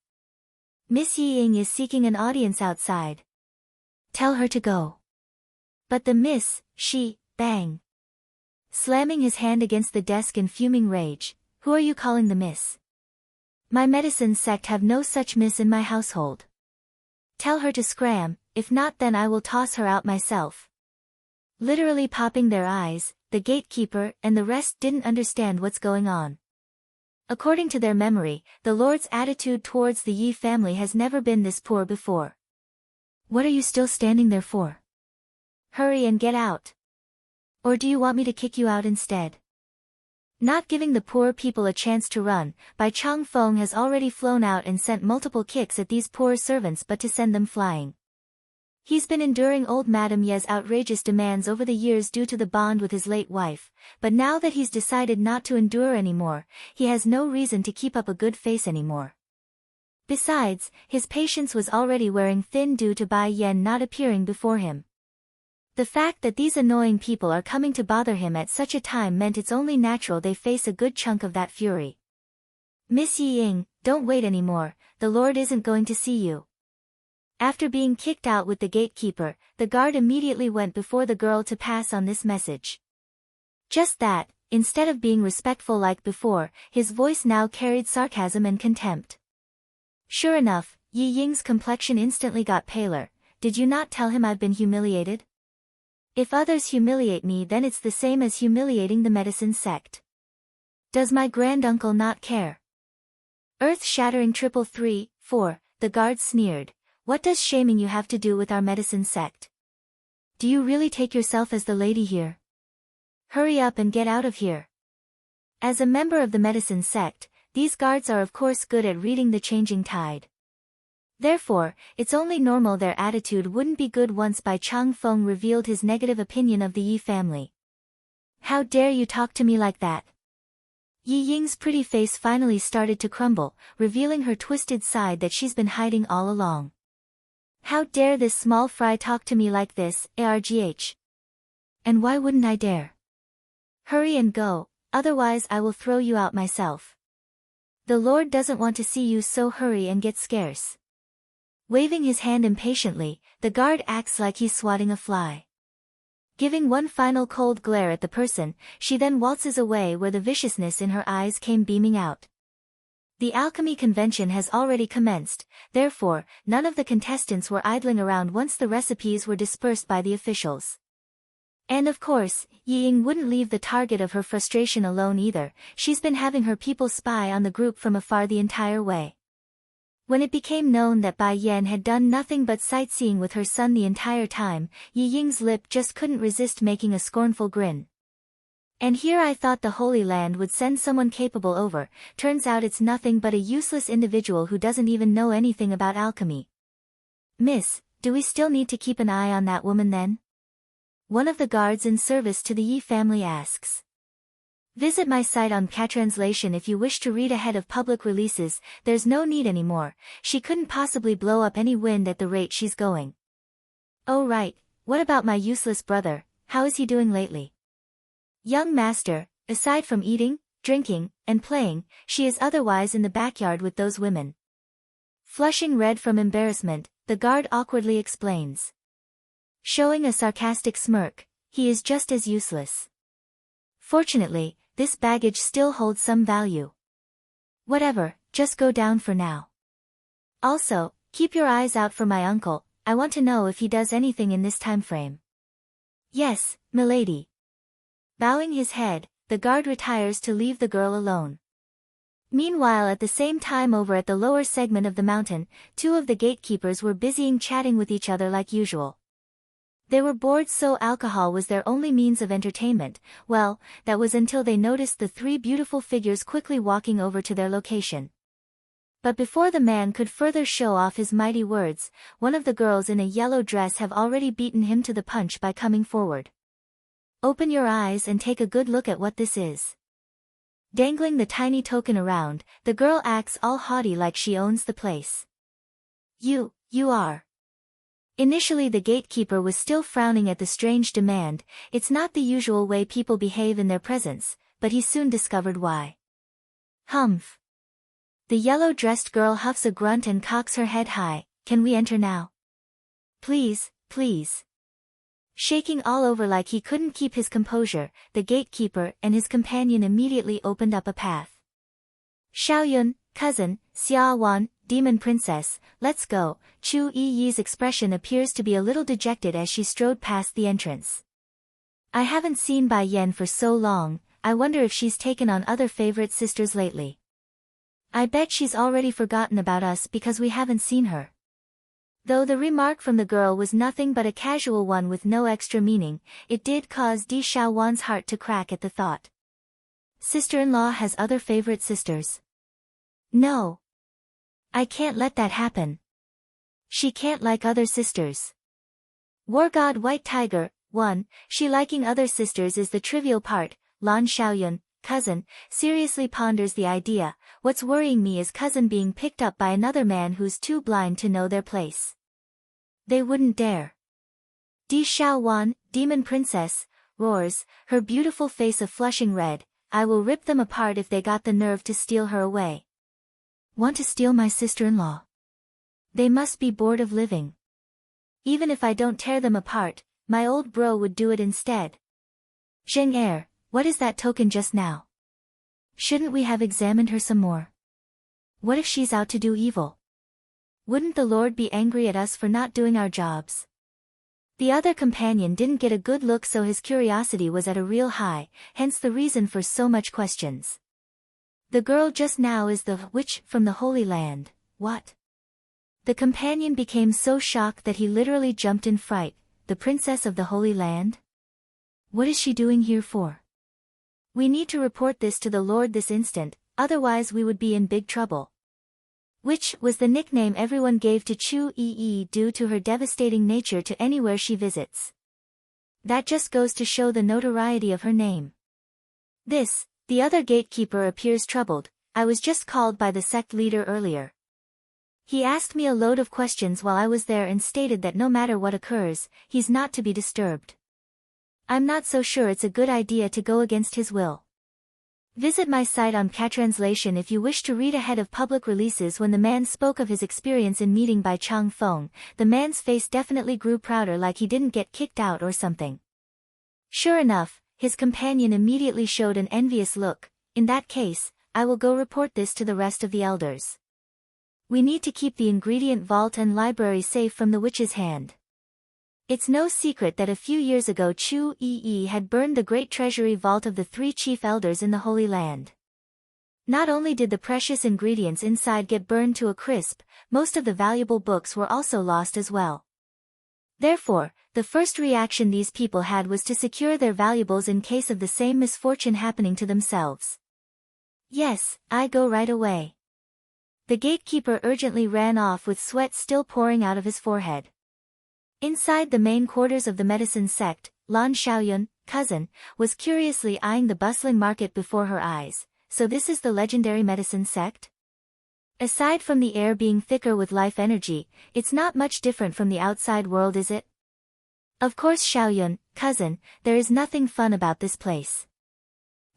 Miss Yi Ying is seeking an audience outside. Tell her to go. But the miss, bang. Slamming his hand against the desk in fuming rage, who are you calling the miss? My medicine sect have no such miss in my household. Tell her to scram, if not then I will toss her out myself. Literally popping their eyes, the gatekeeper and the rest didn't understand what's going on. According to their memory, the Lord's attitude towards the Yi family has never been this poor before. What are you still standing there for? Hurry and get out. Or do you want me to kick you out instead? Not giving the poor people a chance to run, Bai Changfeng has already flown out and sent multiple kicks at these poor servants but to send them flying. He's been enduring old Madame Ye's outrageous demands over the years due to the bond with his late wife, but now that he's decided not to endure anymore, he has no reason to keep up a good face anymore. Besides, his patience was already wearing thin due to Bai Yan not appearing before him. The fact that these annoying people are coming to bother him at such a time meant it's only natural they face a good chunk of that fury. Miss Yi Ying, don't wait anymore, the Lord isn't going to see you. After being kicked out with the gatekeeper, the guard immediately went before the girl to pass on this message. Just that, instead of being respectful like before, his voice now carried sarcasm and contempt. Sure enough, Yi Ying's complexion instantly got paler. Did you not tell him I've been humiliated? If others humiliate me then it's the same as humiliating the medicine sect. Does my granduncle not care? Earth-shattering 333, the guard sneered. What does shaming you have to do with our medicine sect? Do you really take yourself as the lady here? Hurry up and get out of here. As a member of the medicine sect, these guards are of course good at reading the changing tide. Therefore, it's only normal their attitude wouldn't be good once Bai Changfeng revealed his negative opinion of the Yi family. How dare you talk to me like that? Yi Ying's pretty face finally started to crumble, revealing her twisted side that she's been hiding all along. How dare this small fry talk to me like this, argh? And why wouldn't I dare? Hurry and go, otherwise I will throw you out myself. The Lord doesn't want to see you, so hurry and get scarce. Waving his hand impatiently, the guard acts like he's swatting a fly. Giving one final cold glare at the person, she then waltzes away where the viciousness in her eyes came beaming out. The alchemy convention has already commenced, therefore, none of the contestants were idling around once the recipes were dispersed by the officials. And of course, Yi Ying wouldn't leave the target of her frustration alone either. She's been having her people spy on the group from afar the entire way. When it became known that Bai Yan had done nothing but sightseeing with her son the entire time, Yi Ying's lip just couldn't resist making a scornful grin. And here I thought the Holy Land would send someone capable over, turns out it's nothing but a useless individual who doesn't even know anything about alchemy. Miss, do we still need to keep an eye on that woman then? One of the guards in service to the Yi family asks. Visit my site on Catranslation if you wish to read ahead of public releases. There's no need anymore, she couldn't possibly blow up any wind at the rate she's going. Oh right, what about my useless brother, how is he doing lately? Young master, aside from eating, drinking, and playing, she is otherwise in the backyard with those women. Flushing red from embarrassment, the guard awkwardly explains. Showing a sarcastic smirk, he is just as useless. Fortunately, this baggage still holds some value. Whatever, just go down for now. Also, keep your eyes out for my uncle, I want to know if he does anything in this time frame. Yes, milady. Bowing his head, the guard retires to leave the girl alone. Meanwhile, at the same time over at the lower segment of the mountain, two of the gatekeepers were busying chatting with each other like usual. They were bored, so alcohol was their only means of entertainment. Well, that was until they noticed the three beautiful figures quickly walking over to their location. But before the man could further show off his mighty words, one of the girls in a yellow dress have already beaten him to the punch by coming forward. Open your eyes and take a good look at what this is. Dangling the tiny token around, the girl acts all haughty like she owns the place. You are. Initially the gatekeeper was still frowning at the strange demand. It's not the usual way people behave in their presence, but he soon discovered why. Humph. The yellow-dressed girl huffs a grunt and cocks her head high. Can we enter now? Please, please. Shaking all over like he couldn't keep his composure, the gatekeeper and his companion immediately opened up a path. Xiaoyun, cousin, Xia Wan, demon princess, let's go. Chu Yi's expression appears to be a little dejected as she strode past the entrance. I haven't seen Bai Yan for so long, I wonder if she's taken on other favorite sisters lately. I bet she's already forgotten about us because we haven't seen her. Though the remark from the girl was nothing but a casual one with no extra meaning, it did cause Di Xiaowan's heart to crack at the thought. Sister-in-law has other favorite sisters. No. I can't let that happen. She can't like other sisters. War God White Tiger, 1, she liking other sisters is the trivial part. Lan Xiaoyun, cousin, seriously ponders the idea. What's worrying me is cousin being picked up by another man who's too blind to know their place. They wouldn't dare. Di Xiaowan, demon princess, roars, her beautiful face a flushing red. I will rip them apart if they got the nerve to steal her away. Want to steal my sister-in-law? They must be bored of living. Even if I don't tear them apart, my old bro would do it instead. Zheng Er, what is that token just now? Shouldn't we have examined her some more? What if she's out to do evil? Wouldn't the Lord be angry at us for not doing our jobs? The other companion didn't get a good look, so his curiosity was at a real high, hence the reason for so much questions. The girl just now is the witch from the Holy Land. What? The companion became so shocked that he literally jumped in fright. The princess of the Holy Land? What is she doing here for? We need to report this to the Lord this instant, otherwise we would be in big trouble. Witch was the nickname everyone gave to Chu Yi due to her devastating nature to anywhere she visits. That just goes to show the notoriety of her name. The other gatekeeper appears troubled. I was just called by the sect leader earlier. He asked me a load of questions while I was there and stated that no matter what occurs, he's not to be disturbed. I'm not so sure it's a good idea to go against his will. Visit my site on Catranslation if you wish to read ahead of public releases. When the man spoke of his experience in meeting by Chang Feng, the man's face definitely grew prouder, like he didn't get kicked out or something. Sure enough, his companion immediately showed an envious look. In that case, I will go report this to the rest of the elders. We need to keep the ingredient vault and library safe from the witch's hand. It's no secret that a few years ago Chu Yi had burned the great treasury vault of the three chief elders in the Holy Land. Not only did the precious ingredients inside get burned to a crisp, most of the valuable books were also lost as well. Therefore, the first reaction these people had was to secure their valuables in case of the same misfortune happening to themselves. Yes, I go right away. The gatekeeper urgently ran off with sweat still pouring out of his forehead. Inside the main quarters of the medicine sect, Lan Xiaoyun, cousin, was curiously eyeing the bustling market before her eyes. So this is the legendary medicine sect? Aside from the air being thicker with life energy, it's not much different from the outside world, is it? Of course, Xiaoyun, cousin, there is nothing fun about this place.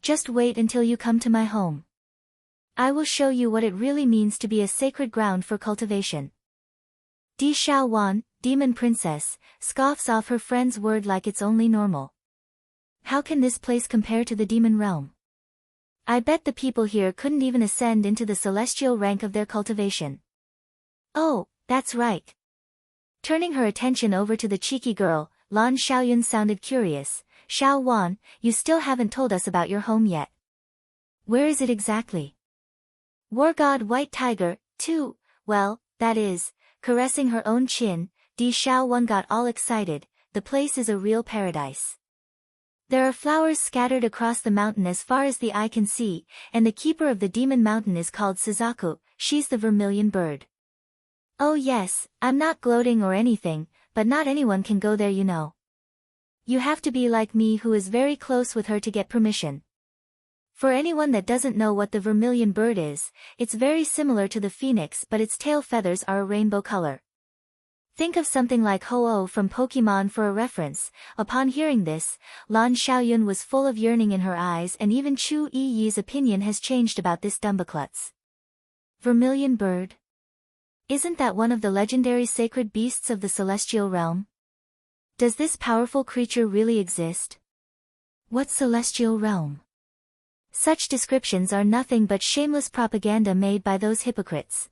Just wait until you come to my home. I will show you what it really means to be a sacred ground for cultivation. Di Xiaowan, demon princess, scoffs off her friend's word like it's only normal. How can this place compare to the demon realm? I bet the people here couldn't even ascend into the celestial rank of their cultivation. Oh, that's right. Turning her attention over to the cheeky girl, Lan Xiaoyun sounded curious. Xiao Wan, you still haven't told us about your home yet. Where is it exactly? War God White Tiger, too, well, that is, caressing her own chin, Di Xiao Wan got all excited, the place is a real paradise. There are flowers scattered across the mountain as far as the eye can see, and the keeper of the demon mountain is called Suzaku, she's the vermilion bird. Oh yes, I'm not gloating or anything, but not anyone can go there, you know. You have to be like me, who is very close with her, to get permission. For anyone that doesn't know what the vermilion bird is, it's very similar to the phoenix, but its tail feathers are a rainbow color. Think of something like Ho-Oh from Pokemon for a reference. Upon hearing this, Lan Xiaoyun was full of yearning in her eyes, and even Chu Yi's opinion has changed about this Dumbaklutz. Vermilion bird? Isn't that one of the legendary sacred beasts of the celestial realm? Does this powerful creature really exist? What celestial realm? Such descriptions are nothing but shameless propaganda made by those hypocrites.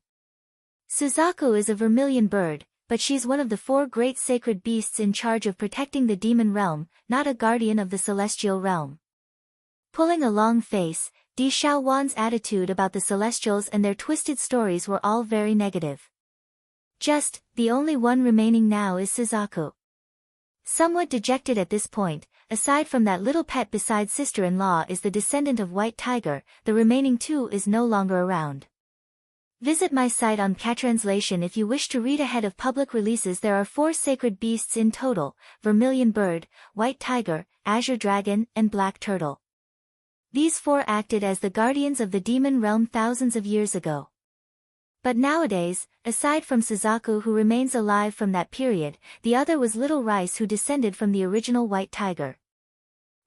Suzaku is a vermilion bird, but she's one of the 4 great sacred beasts in charge of protecting the demon realm, not a guardian of the celestial realm. Pulling a long face, Di Xiaowan's attitude about the celestials and their twisted stories were all very negative. The only one remaining now is Suzaku. Somewhat dejected at this point, aside from that little pet beside sister-in-law is the descendant of White Tiger, the remaining 2 is no longer around. Visit my site on Catranslation if you wish to read ahead of public releases. There are 4 sacred beasts in total: Vermilion Bird, White Tiger, Azure Dragon, and Black Turtle. These 4 acted as the guardians of the demon realm thousands of years ago. But nowadays, aside from Suzaku, who remains alive from that period, the other was Little Rice, who descended from the original White Tiger.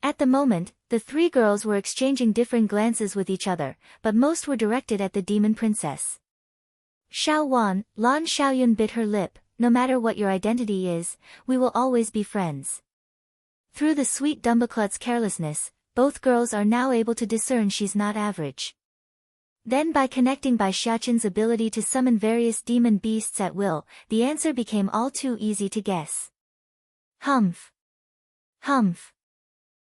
At the moment, the 3 girls were exchanging different glances with each other, but most were directed at the demon princess. Xiao Wan, Lan Xiaoyun bit her lip, no matter what your identity is, we will always be friends. Through the sweet Dumbaklut's carelessness, both girls are now able to discern she's not average. Then by connecting by Xiaqin's ability to summon various demon beasts at will, the answer became all too easy to guess. Humph. Humph.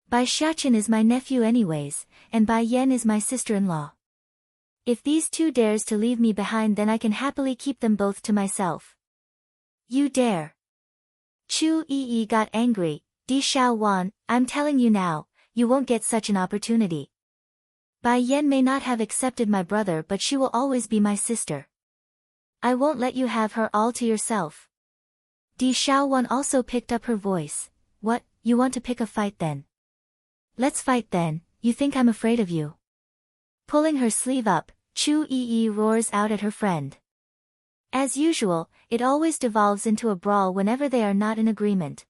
Bai Xiaqin is my nephew anyways, and Bai Yan is my sister-in-law. If these 2 dares to leave me behind, then I can happily keep them both to myself. You dare? Chu Yi got angry. Di Xiao Wan, I'm telling you now, you won't get such an opportunity. Bai Yan may not have accepted my brother, but she will always be my sister. I won't let you have her all to yourself. Di Xiao Wan also picked up her voice. What, you want to pick a fight then? Let's fight then, you think I'm afraid of you? Pulling her sleeve up, Chu Yi roars out at her friend. As usual, it always devolves into a brawl whenever they are not in agreement.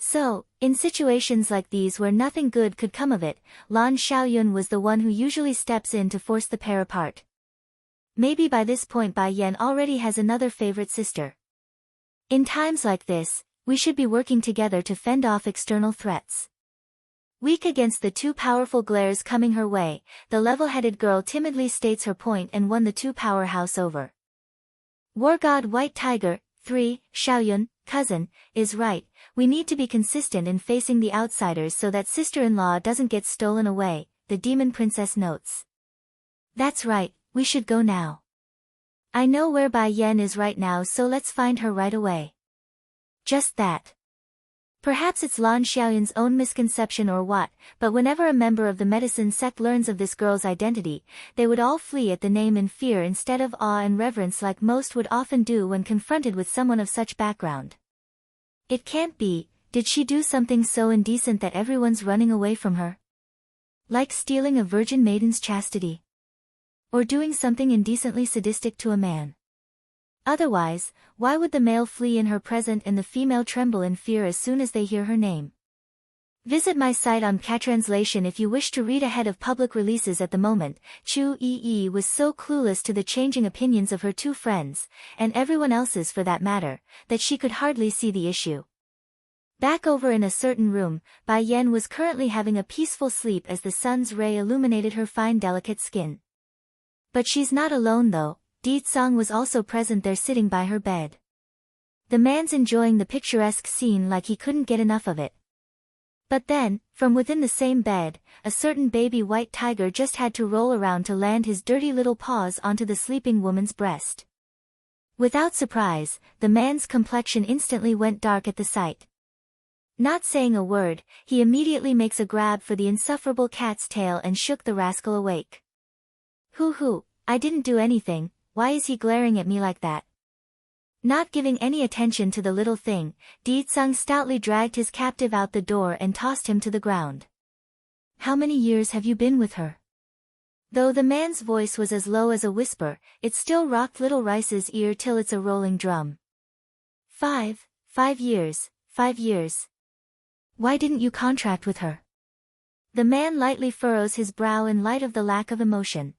So, in situations like these where nothing good could come of it, Lan Xiaoyun was the one who usually steps in to force the pair apart. Maybe by this point Bai Yan already has another favorite sister. In times like this, we should be working together to fend off external threats. Weak against the 2 powerful glares coming her way, the level-headed girl timidly states her point and won the 2 powerhouse over. War God White Tiger, 3, Xiaoyun, cousin, is right, we need to be consistent in facing the outsiders so that sister-in-law doesn't get stolen away, the demon princess notes. That's right, we should go now. I know where Bai Yan is right now, so let's find her right away. Just that. Perhaps it's Lan Xiaoyun's own misconception or what, but whenever a member of the medicine sect learns of this girl's identity, they would all flee at the name in fear instead of awe and reverence like most would often do when confronted with someone of such background. It can't be, did she do something so indecent that everyone's running away from her? Like stealing a virgin maiden's chastity? Or doing something indecently sadistic to a man? Otherwise, why would the male flee in her presence and the female tremble in fear as soon as they hear her name? Visit my site on Catranslation if you wish to read ahead of public releases. At the moment, Chu Yi was so clueless to the changing opinions of her 2 friends, and everyone else's for that matter, that she could hardly see the issue. Back over in a certain room, Bai Yan was currently having a peaceful sleep as the sun's ray illuminated her fine delicate skin. But she's not alone though. Di Tsang was also present there sitting by her bed. The man's enjoying the picturesque scene like he couldn't get enough of it. But then, from within the same bed, a certain baby white tiger just had to roll around to land his dirty little paws onto the sleeping woman's breast. Without surprise, the man's complexion instantly went dark at the sight. Not saying a word, he immediately makes a grab for the insufferable cat's tail and shook the rascal awake. Hoo, I didn't do anything, why is he glaring at me like that? Not giving any attention to the little thing, Di-tsang stoutly dragged his captive out the door and tossed him to the ground. How many years have you been with her? Though the man's voice was as low as a whisper, it still rocked Little Rice's ear till it's a rolling drum. 5 years, 5 years. Why didn't you contract with her? The man lightly furrows his brow in light of the lack of emotion.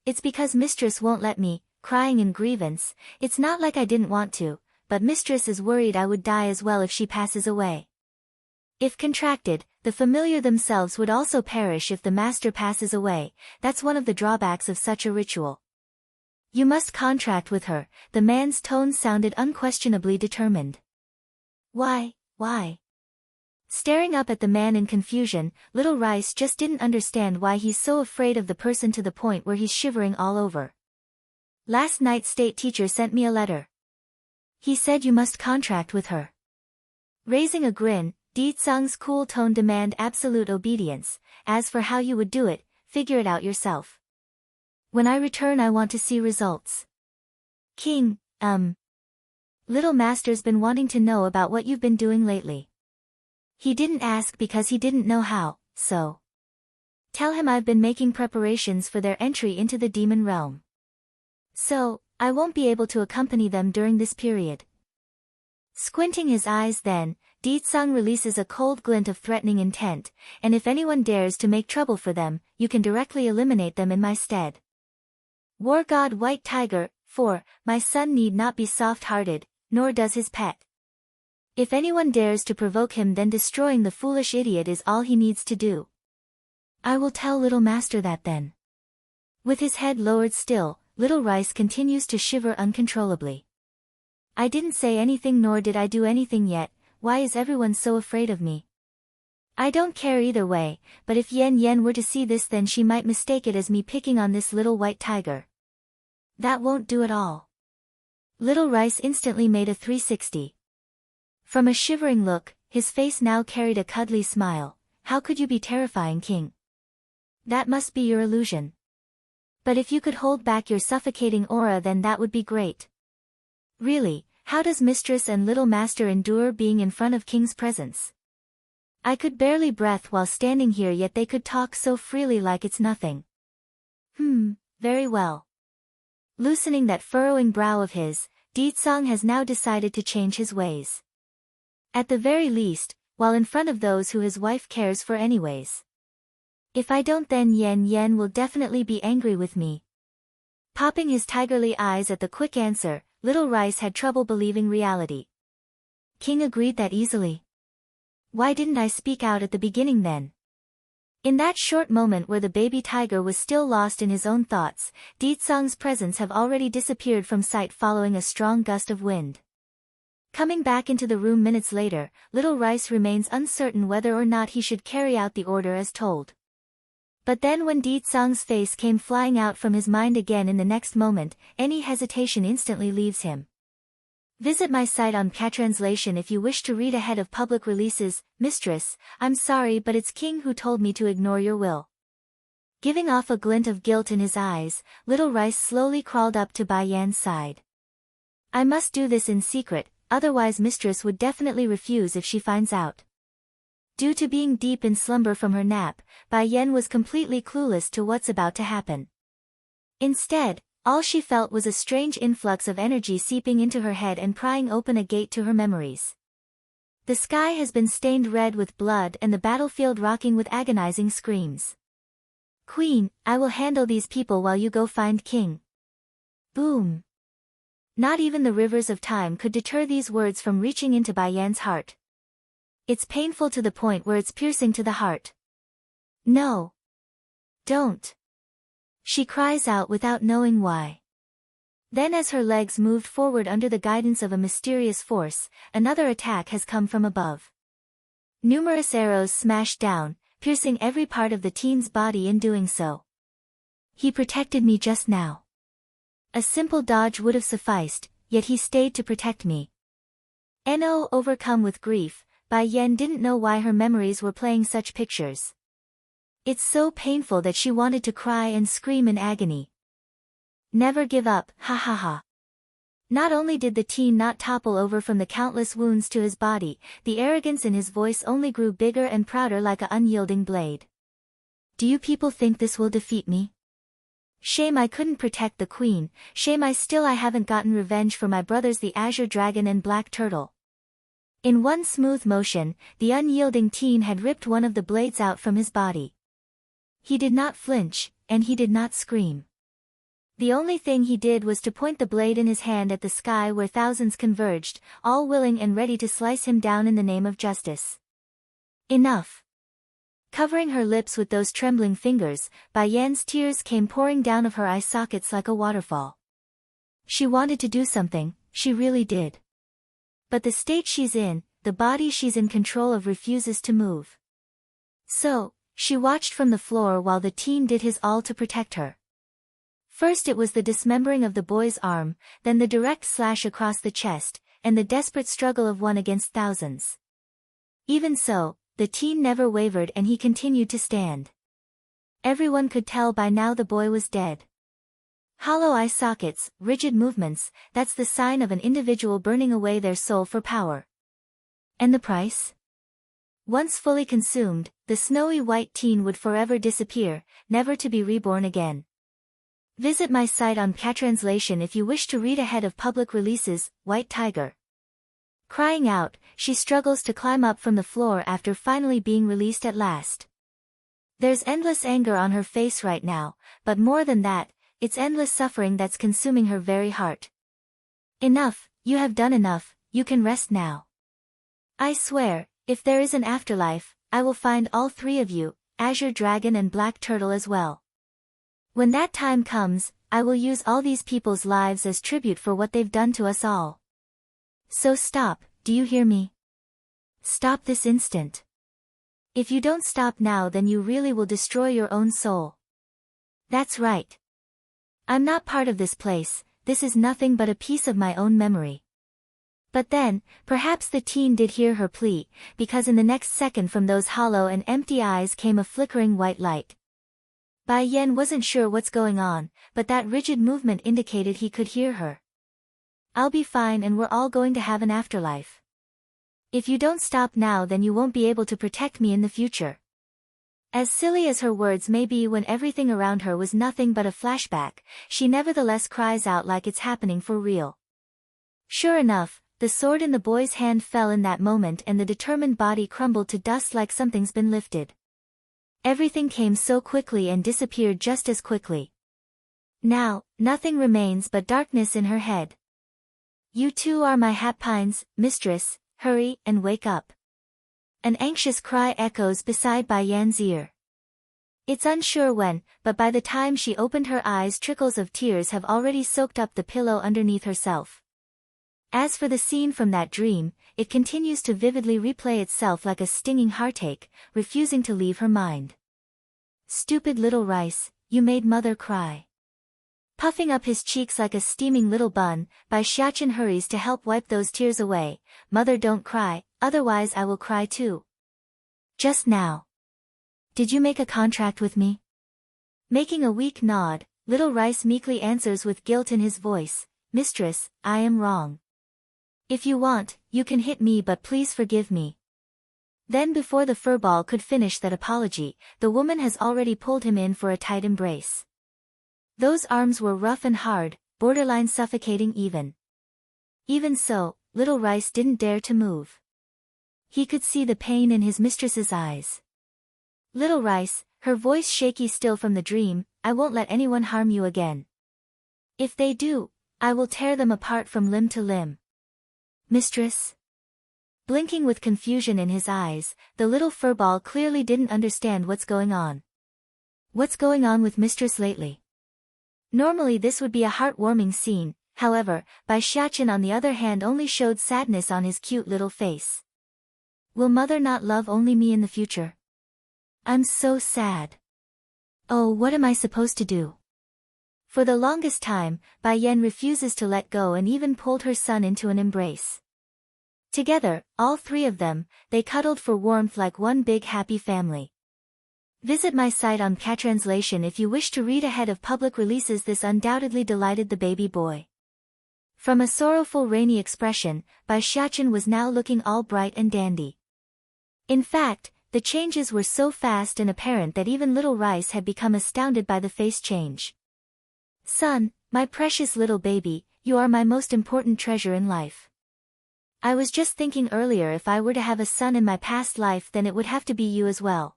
It's because mistress won't let me, crying in grievance. It's not like I didn't want to, but mistress is worried I would die as well if she passes away. If contracted, the familiar themselves would also perish if the master passes away. That's one of the drawbacks of such a ritual. You must contract with her. The man's tone sounded unquestionably determined. Why? Staring up at the man in confusion, Little Rice just didn't understand why he's so afraid of the person to the point where he's shivering all over. Last night state teacher sent me a letter. He said you must contract with her. Raising a grin, Di-tsang's cool tone demand absolute obedience. As for how you would do it, figure it out yourself. When I return I want to see results. King, Little Master's been wanting to know about what you've been doing lately. He didn't ask because he didn't know how, so. Tell him I've been making preparations for their entry into the demon realm. So, I won't be able to accompany them during this period. Squinting his eyes then, Di-tsang releases a cold glint of threatening intent, and if anyone dares to make trouble for them, you can directly eliminate them in my stead. War God White Tiger, 4, my son need not be soft-hearted, nor does his pet. If anyone dares to provoke him, then destroying the foolish idiot is all he needs to do. I will tell Little Master that then. With his head lowered still, Little Rice continues to shiver uncontrollably. I didn't say anything nor did I do anything yet, why is everyone so afraid of me? I don't care either way, but if Yen were to see this then she might mistake it as me picking on this little white tiger. That won't do at all. Little Rice instantly made a 360. From a shivering look, his face now carried a cuddly smile. How could you be terrifying, King? That must be your illusion. But if you could hold back your suffocating aura then that would be great. Really, how does Mistress and Little Master endure being in front of King's presence? I could barely breathe while standing here, yet they could talk so freely like it's nothing. Very well. Loosening that furrowing brow of his, Di-tsang has now decided to change his ways. At the very least, while in front of those who his wife cares for anyways. If I don't then Yen will definitely be angry with me. Popping his tigerly eyes at the quick answer, Little Rice had trouble believing reality. King agreed that easily. Why didn't I speak out at the beginning then? In that short moment where the baby tiger was still lost in his own thoughts, Di-tsang's presence have already disappeared from sight following a strong gust of wind. Coming back into the room minutes later, Little Rice remains uncertain whether or not he should carry out the order as told. But then when Di-tsang's face came flying out from his mind again in the next moment, any hesitation instantly leaves him. Visit my site on Catranslation if you wish to read ahead of public releases. Mistress, I'm sorry but it's King who told me to ignore your will. Giving off a glint of guilt in his eyes, Little Rice slowly crawled up to Bai Yan's side. I must do this in secret, otherwise Mistress would definitely refuse if she finds out. Due to being deep in slumber from her nap, Bai Yan was completely clueless to what's about to happen. Instead, all she felt was a strange influx of energy seeping into her head and prying open a gate to her memories. The sky has been stained red with blood and the battlefield rocking with agonizing screams. Queen, I will handle these people while you go find King. Boom. Not even the rivers of time could deter these words from reaching into Bai Yan's heart. It's painful to the point where it's piercing to the heart. No. Don't. She cries out without knowing why. Then as her legs moved forward under the guidance of a mysterious force, another attack has come from above. Numerous arrows smashed down, piercing every part of the teen's body in doing so. He protected me just now. A simple dodge would have sufficed, yet he stayed to protect me. No, overcome with grief, Bai Yan didn't know why her memories were playing such pictures. It's so painful that she wanted to cry and scream in agony. Never give up, ha ha ha. Not only did the teen not topple over from the countless wounds to his body, the arrogance in his voice only grew bigger and prouder like an unyielding blade. Do you people think this will defeat me? Shame I couldn't protect the queen, shame I haven't gotten revenge for my brothers the Azure Dragon and Black Turtle. In one smooth motion, the unyielding teen had ripped one of the blades out from his body. He did not flinch, and he did not scream. The only thing he did was to point the blade in his hand at the sky where thousands converged, all willing and ready to slice him down in the name of justice. Enough. Covering her lips with those trembling fingers, Bai Yan's tears came pouring down of her eye sockets like a waterfall. She wanted to do something, she really did. But the state she's in, the body she's in control of refuses to move. So, she watched from the floor while the teen did his all to protect her. First it was the dismembering of the boy's arm, then the direct slash across the chest, and the desperate struggle of one against thousands. Even so, the teen never wavered and he continued to stand. Everyone could tell by now the boy was dead. Hollow eye sockets, rigid movements, that's the sign of an individual burning away their soul for power. And the price? Once fully consumed, the snowy white teen would forever disappear, never to be reborn again. Visit my site on Patranslation if you wish to read ahead of public releases. White Tiger. Crying out, she struggles to climb up from the floor after finally being released at last. There's endless anger on her face right now, but more than that, it's endless suffering that's consuming her very heart. Enough, you have done enough, you can rest now. I swear, if there is an afterlife, I will find all three of you, Azure Dragon and Black Turtle as well. When that time comes, I will use all these people's lives as tribute for what they've done to us all. So stop, do you hear me? Stop this instant. If you don't stop now then you really will destroy your own soul. That's right. I'm not part of this place, this is nothing but a piece of my own memory. But then, perhaps the teen did hear her plea, because in the next second from those hollow and empty eyes came a flickering white light. Bai Yan wasn't sure what's going on, but that rigid movement indicated he could hear her. I'll be fine and we're all going to have an afterlife. If you don't stop now then you won't be able to protect me in the future. As silly as her words may be when everything around her was nothing but a flashback, she nevertheless cries out like it's happening for real. Sure enough, the sword in the boy's hand fell in that moment and the determined body crumbled to dust like something's been lifted. Everything came so quickly and disappeared just as quickly. Now, nothing remains but darkness in her head. You two are my Hatpines, mistress, hurry and wake up. An anxious cry echoes beside Bai Yan's ear. It's unsure when, but by the time she opened her eyes trickles of tears have already soaked up the pillow underneath herself. As for the scene from that dream, it continues to vividly replay itself like a stinging heartache, refusing to leave her mind. Stupid little rice, you made mother cry. Puffing up his cheeks like a steaming little bun, Bai Xiaqin hurries to help wipe those tears away. Mother, don't cry, otherwise I will cry too. Just now. Did you make a contract with me? Making a weak nod, little rice meekly answers with guilt in his voice, Mistress, I am wrong. If you want, you can hit me but please forgive me. Then before the furball could finish that apology, the woman has already pulled him in for a tight embrace. Those arms were rough and hard, borderline suffocating even. Even so, little rice didn't dare to move. He could see the pain in his mistress's eyes. Little rice, her voice shaky still from the dream, I won't let anyone harm you again. If they do, I will tear them apart from limb to limb. Mistress? Blinking with confusion in his eyes, the little furball clearly didn't understand what's going on. What's going on with mistress lately? Normally this would be a heartwarming scene, however, Bai Xiaqin on the other hand only showed sadness on his cute little face. Will mother not love only me in the future? I'm so sad. Oh, what am I supposed to do? For the longest time, Bai Yan refuses to let go and even pulled her son into an embrace. Together, all three of them, they cuddled for warmth like one big happy family. Visit my site on Catranslation if you wish to read ahead of public releases. This undoubtedly delighted the baby boy. From a sorrowful rainy expression, Bai Xiachen was now looking all bright and dandy. In fact, the changes were so fast and apparent that even little Rice had become astounded by the face change. Son, my precious little baby, you are my most important treasure in life. I was just thinking earlier, if I were to have a son in my past life, then it would have to be you as well.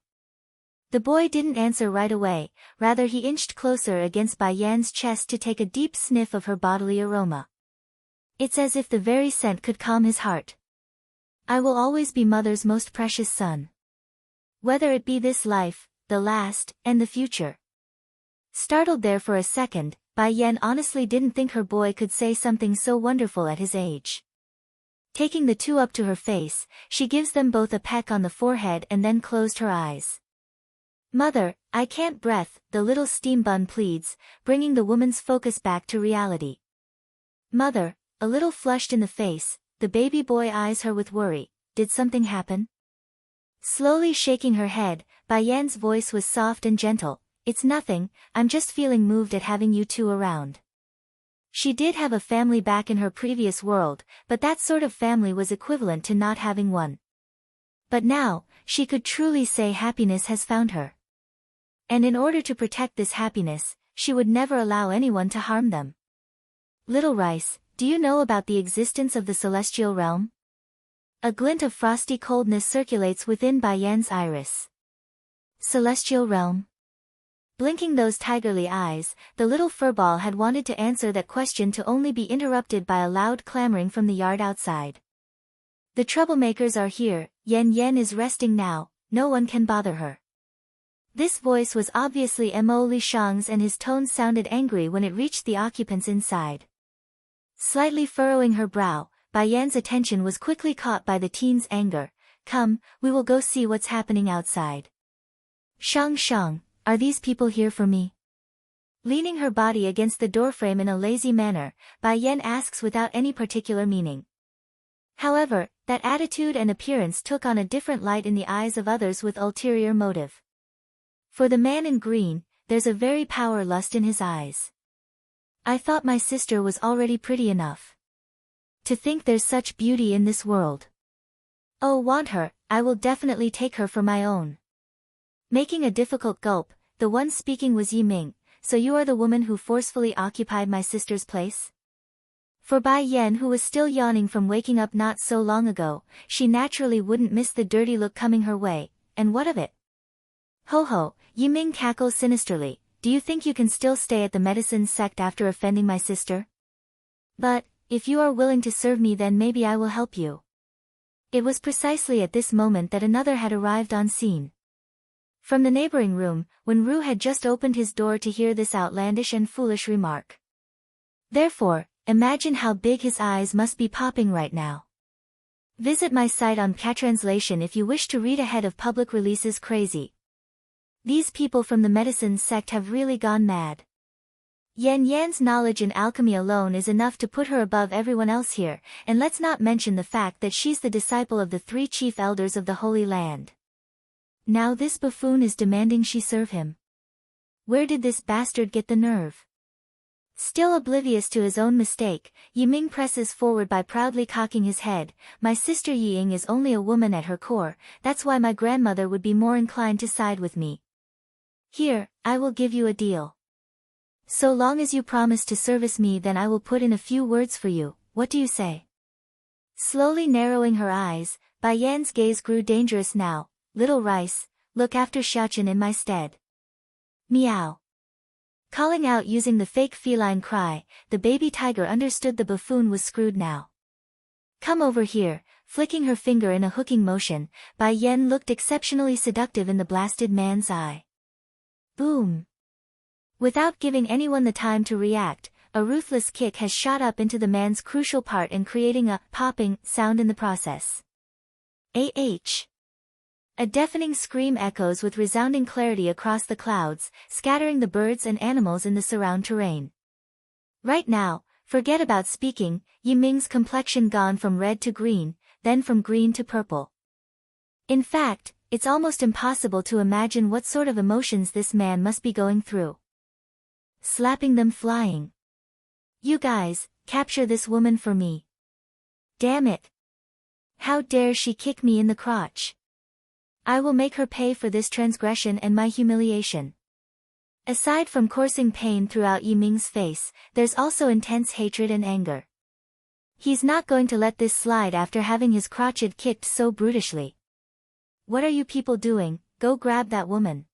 The boy didn't answer right away, rather he inched closer against Bai Yan's chest to take a deep sniff of her bodily aroma. It's as if the very scent could calm his heart. I will always be mother's most precious son. Whether it be this life, the last, and the future. Startled there for a second, Bai Yan honestly didn't think her boy could say something so wonderful at his age. Taking the two up to her face, she gives them both a peck on the forehead and then closed her eyes. Mother, I can't breathe, the little steam bun pleads, bringing the woman's focus back to reality. Mother, a little flushed in the face, the baby boy eyes her with worry. Did something happen? Slowly shaking her head, Bai Yan's voice was soft and gentle. It's nothing, I'm just feeling moved at having you two around. She did have a family back in her previous world, but that sort of family was equivalent to not having one. But now, she could truly say happiness has found her. And in order to protect this happiness, she would never allow anyone to harm them. Little Rice, do you know about the existence of the celestial realm? A glint of frosty coldness circulates within Bai Yan's iris. Celestial realm? Blinking those tigerly eyes, the little furball had wanted to answer that question to only be interrupted by a loud clamoring from the yard outside. The troublemakers are here, Yen Yen is resting now, no one can bother her. This voice was obviously Mo Li Shang's and his tone sounded angry when it reached the occupants inside. Slightly furrowing her brow, Bai Yan's attention was quickly caught by the teen's anger. Come, we will go see what's happening outside. Shang, are these people here for me? Leaning her body against the doorframe in a lazy manner, Bai Yan asks without any particular meaning. However, that attitude and appearance took on a different light in the eyes of others with ulterior motive. For the man in green, there's a very power lust in his eyes. I thought my sister was already pretty enough. To think there's such beauty in this world. Oh, want her, I will definitely take her for my own. Making a difficult gulp, the one speaking was Yi Ming. So you are the woman who forcefully occupied my sister's place? For Bai Yan, who was still yawning from waking up not so long ago, she naturally wouldn't miss the dirty look coming her way, and what of it? Ho, Yi Ming cackles sinisterly, do you think you can still stay at the medicine sect after offending my sister? But, if you are willing to serve me, then maybe I will help you. It was precisely at this moment that another had arrived on scene. From the neighboring room, when Ru had just opened his door to hear this outlandish and foolish remark. Therefore, imagine how big his eyes must be popping right now. Visit my site on Catranslation if you wish to read ahead of public releases. Crazy. These people from the medicine sect have really gone mad. Yen Yan's knowledge in alchemy alone is enough to put her above everyone else here, and let's not mention the fact that she's the disciple of the 3 chief elders of the Holy Land. Now this buffoon is demanding she serve him. Where did this bastard get the nerve? Still oblivious to his own mistake, Yi Ming presses forward by proudly cocking his head. My sister Yi Ying is only a woman at her core, that's why my grandmother would be more inclined to side with me. Here, I will give you a deal. So long as you promise to service me, then I will put in a few words for you, what do you say? Slowly narrowing her eyes, Bai Yan's gaze grew dangerous now. Little Rice, look after Xiachen in my stead. Meow. Calling out using the fake feline cry, the baby tiger understood the buffoon was screwed now. Come over here, flicking her finger in a hooking motion, Bai Yan looked exceptionally seductive in the blasted man's eye. Boom. Without giving anyone the time to react, a ruthless kick has shot up into the man's crucial part and creating a popping sound in the process. A deafening scream echoes with resounding clarity across the clouds, scattering the birds and animals in the surround terrain. Right now, forget about speaking, Yiming's complexion gone from red to green, then from green to purple. In fact, it's almost impossible to imagine what sort of emotions this man must be going through. Slapping them flying. You guys, capture this woman for me. Damn it. How dare she kick me in the crotch? I will make her pay for this transgression and my humiliation. Aside from coursing pain throughout Yiming's face, there's also intense hatred and anger. He's not going to let this slide after having his crotched kicked so brutishly. What are you people doing? Go grab that woman.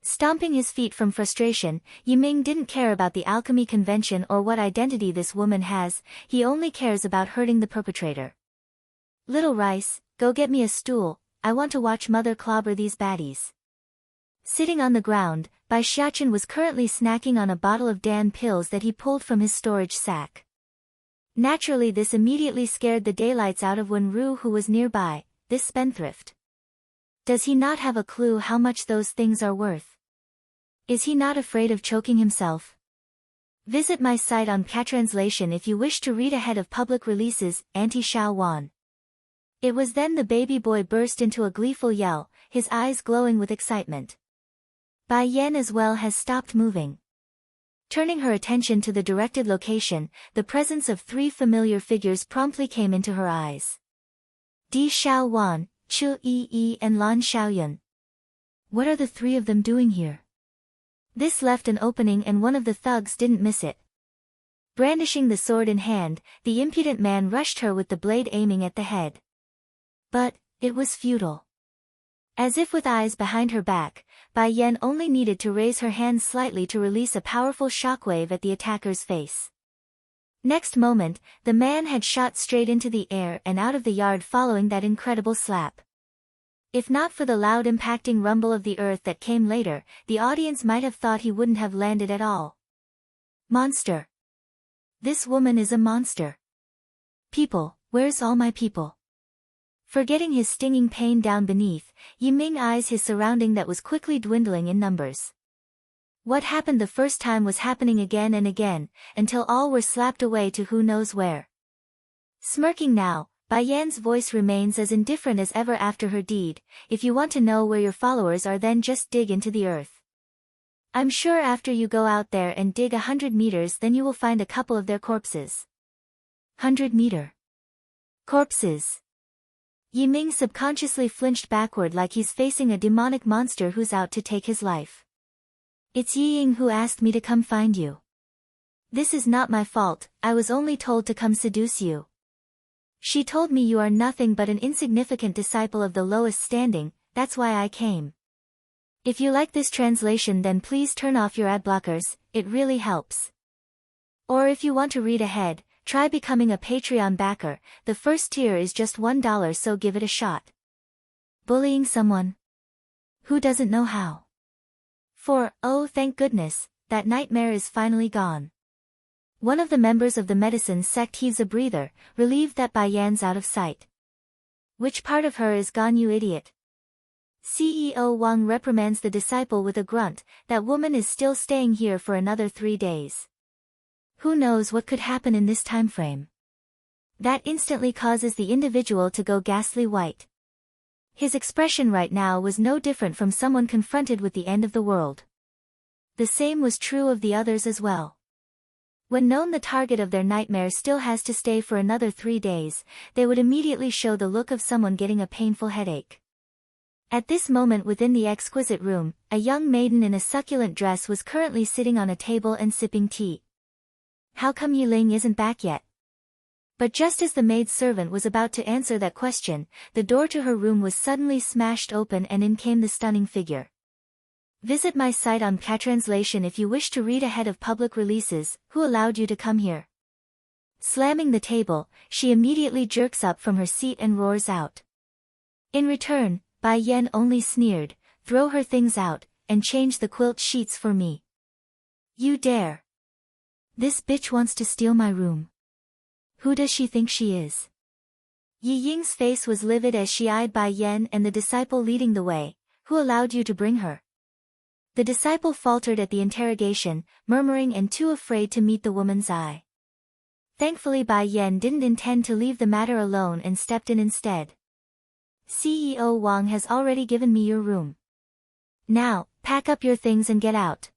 Stomping his feet from frustration, Yiming didn't care about the alchemy convention or what identity this woman has, he only cares about hurting the perpetrator. Little Rice, go get me a stool, I want to watch Mother clobber these baddies. Sitting on the ground, Bai Xiaochen was currently snacking on a bottle of Dan pills that he pulled from his storage sack. Naturally, this immediately scared the daylights out of Wenru, who was nearby, this spendthrift. Does he not have a clue how much those things are worth? Is he not afraid of choking himself? Visit my site on Catranslation if you wish to read ahead of public releases, Anti-Xiao Wan. It was then the baby boy burst into a gleeful yell, his eyes glowing with excitement. Bai Yan as well has stopped moving. Turning her attention to the directed location, the presence of three familiar figures promptly came into her eyes. Di Xiao Wan, Chu Yi, and Lan Xiaoyun. What are the three of them doing here? This left an opening and one of the thugs didn't miss it. Brandishing the sword in hand, the impudent man rushed her with the blade aiming at the head. But, it was futile. As if with eyes behind her back, Bai Yan only needed to raise her hand slightly to release a powerful shockwave at the attacker's face. Next moment, the man had shot straight into the air and out of the yard following that incredible slap. If not for the loud impacting rumble of the earth that came later, the audience might have thought he wouldn't have landed at all. Monster. This woman is a monster. People, where's all my people? Forgetting his stinging pain down beneath, Yiming eyes his surrounding that was quickly dwindling in numbers. What happened the first time was happening again and again, until all were slapped away to who knows where. Smirking now, Bai Yan's voice remains as indifferent as ever after her deed. If you want to know where your followers are, then just dig into the earth. I'm sure after you go out there and dig 100 meters, then you will find a couple of their corpses. 100-meter corpses. Yiming subconsciously flinched backward like he's facing a demonic monster who's out to take his life. It's Yiying who asked me to come find you. This is not my fault, I was only told to come seduce you. She told me you are nothing but an insignificant disciple of the lowest standing, that's why I came. If you like this translation, then please turn off your ad blockers, it really helps. Or if you want to read ahead, try becoming a Patreon backer, the first tier is just $1, so give it a shot. Bullying someone? Who doesn't know how? Oh thank goodness, that nightmare is finally gone. One of the members of the medicine sect heaves a breather, relieved that Bai Yan's out of sight. Which part of her is gone, you idiot? CEO Wang reprimands the disciple with a grunt, that woman is still staying here for another 3 days. Who knows what could happen in this time frame? That instantly causes the individual to go ghastly white. His expression right now was no different from someone confronted with the end of the world. The same was true of the others as well. When known the target of their nightmare still has to stay for another 3 days, they would immediately show the look of someone getting a painful headache. At this moment within the exquisite room, a young maiden in a succulent dress was currently sitting on a table and sipping tea. How come Yiling isn't back yet? But just as the maid-servant was about to answer that question, the door to her room was suddenly smashed open and in came the stunning figure. Visit my site on Catranslation if you wish to read ahead of public releases. Who allowed you to come here? Slamming the table, she immediately jerks up from her seat and roars out. In return, Bai Yan only sneered, throw her things out, and change the quilt sheets for me. You dare! This bitch wants to steal my room. Who does she think she is? Yi Ying's face was livid as she eyed Bai Yan and the disciple leading the way. Who allowed you to bring her? The disciple faltered at the interrogation, murmuring and too afraid to meet the woman's eye. Thankfully Bai Yan didn't intend to leave the matter alone and stepped in instead. CEO Wang has already given me your room. Now, pack up your things and get out.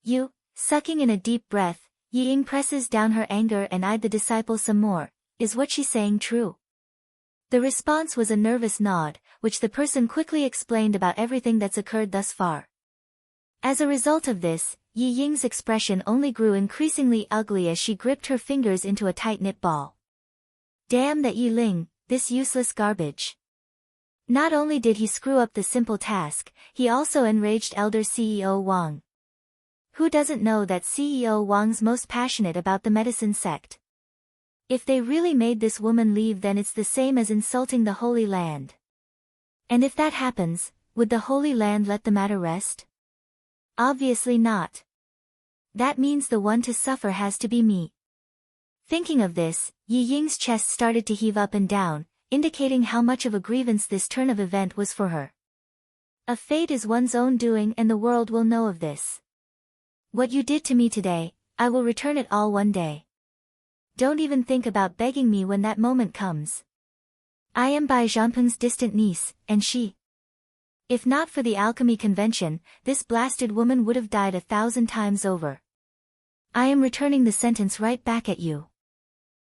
You, sucking in a deep breath, Yi Ying presses down her anger and eyed the disciple some more. Is what she's saying true? The response was a nervous nod, which the person quickly explained about everything that's occurred thus far. As a result of this, Yi Ying's expression only grew increasingly ugly as she gripped her fingers into a tight-knit ball. Damn that Yi Ling, this useless garbage. Not only did he screw up the simple task, he also enraged elder CEO Wang. Who doesn't know that CEO Wang's most passionate about the medicine sect? If they really made this woman leave, then it's the same as insulting the Holy Land. And if that happens, would the Holy Land let the matter rest? Obviously not. That means the one to suffer has to be me. Thinking of this, Yi Ying's chest started to heave up and down, indicating how much of a grievance this turn of event was for her. A fate is one's own doing and the world will know of this. What you did to me today, I will return it all one day. Don't even think about begging me when that moment comes. I am Bai Zhanpeng's distant niece, and she. If not for the alchemy convention, this blasted woman would have died 1,000 times over. I am returning the sentence right back at you.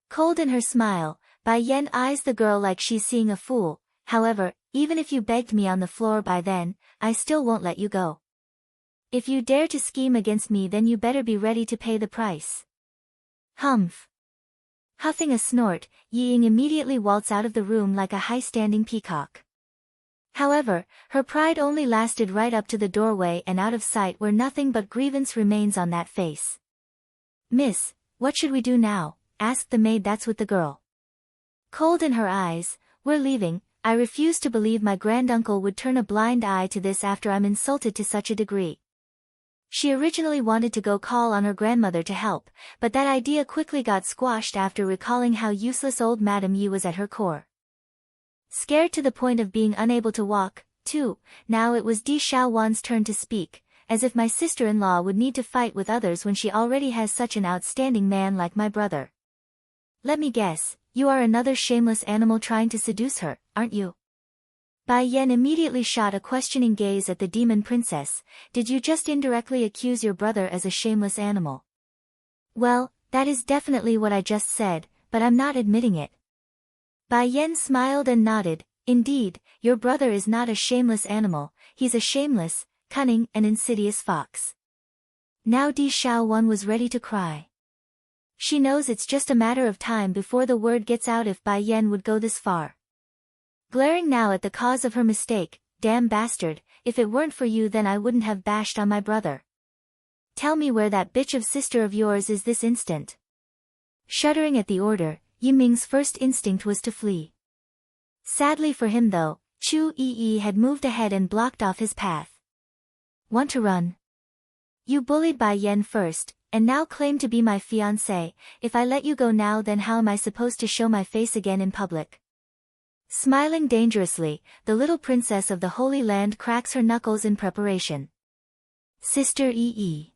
Cold in her smile, Bai Yan eyes the girl like she's seeing a fool. However, even if you begged me on the floor by then, I still won't let you go. If you dare to scheme against me, then you better be ready to pay the price. Humph. Huffing a snort, Yi Ying immediately waltzed out of the room like a high-standing peacock. However, her pride only lasted right up to the doorway and out of sight, where nothing but grievance remains on that face. Miss, what should we do now? Asked the maid that's with the girl. Cold in her eyes, we're leaving. I refuse to believe my granduncle would turn a blind eye to this after I'm insulted to such a degree. She originally wanted to go call on her grandmother to help, but that idea quickly got squashed after recalling how useless old Madame Yi was at her core. Scared to the point of being unable to walk, too, now it was Di Xiaowan's turn to speak, as if my sister-in-law would need to fight with others when she already has such an outstanding man like my brother. Let me guess, you are another shameless animal trying to seduce her, aren't you? Bai Yan immediately shot a questioning gaze at the demon princess. Did you just indirectly accuse your brother as a shameless animal? Well, that is definitely what I just said, but I'm not admitting it. Bai Yan smiled and nodded. Indeed, your brother is not a shameless animal, he's a shameless, cunning and insidious fox. Now Di Xiaowan was ready to cry. She knows it's just a matter of time before the word gets out if Bai Yan would go this far. Glaring now at the cause of her mistake, damn bastard, if it weren't for you then I wouldn't have bashed on my brother. Tell me where that bitch of sister of yours is this instant. Shuddering at the order, Yi Ming's first instinct was to flee. Sadly for him though, Chu Yi had moved ahead and blocked off his path. Want to run? You bullied Bai Yan first, and now claim to be my fiancé. If I let you go now, then how am I supposed to show my face again in public? Smiling dangerously, the little princess of the Holy Land cracks her knuckles in preparation. Sister Yi.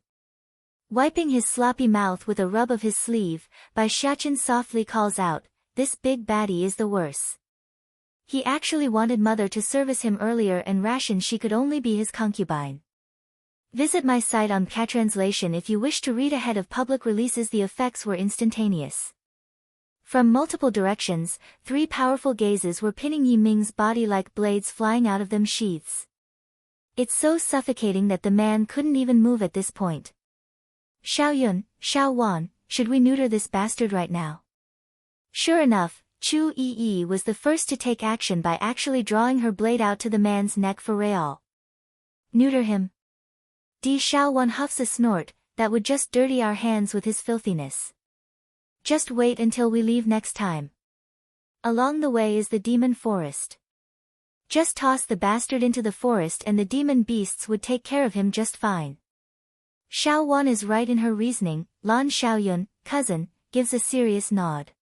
Wiping his sloppy mouth with a rub of his sleeve, Bai Xiaqin softly calls out, this big baddie is the worst. He actually wanted mother to service him earlier and ration she could only be his concubine. Visit my site on Catranslation if you wish to read ahead of public releases. The effects were instantaneous. From multiple directions, 3 powerful gazes were pinning Yi Ming's body like blades flying out of them sheaths. It's so suffocating that the man couldn't even move at this point. Xiaoyun, Xiaowan, should we neuter this bastard right now? Sure enough, Chu Yi was the first to take action by actually drawing her blade out to the man's neck for real. Neuter him. Di Xiaowan huffs a snort, that would just dirty our hands with his filthiness. Just wait until we leave next time. Along the way is the demon forest. Just toss the bastard into the forest and the demon beasts would take care of him just fine. Xiaowan is right in her reasoning. Lan Xiaoyun, cousin, gives a serious nod.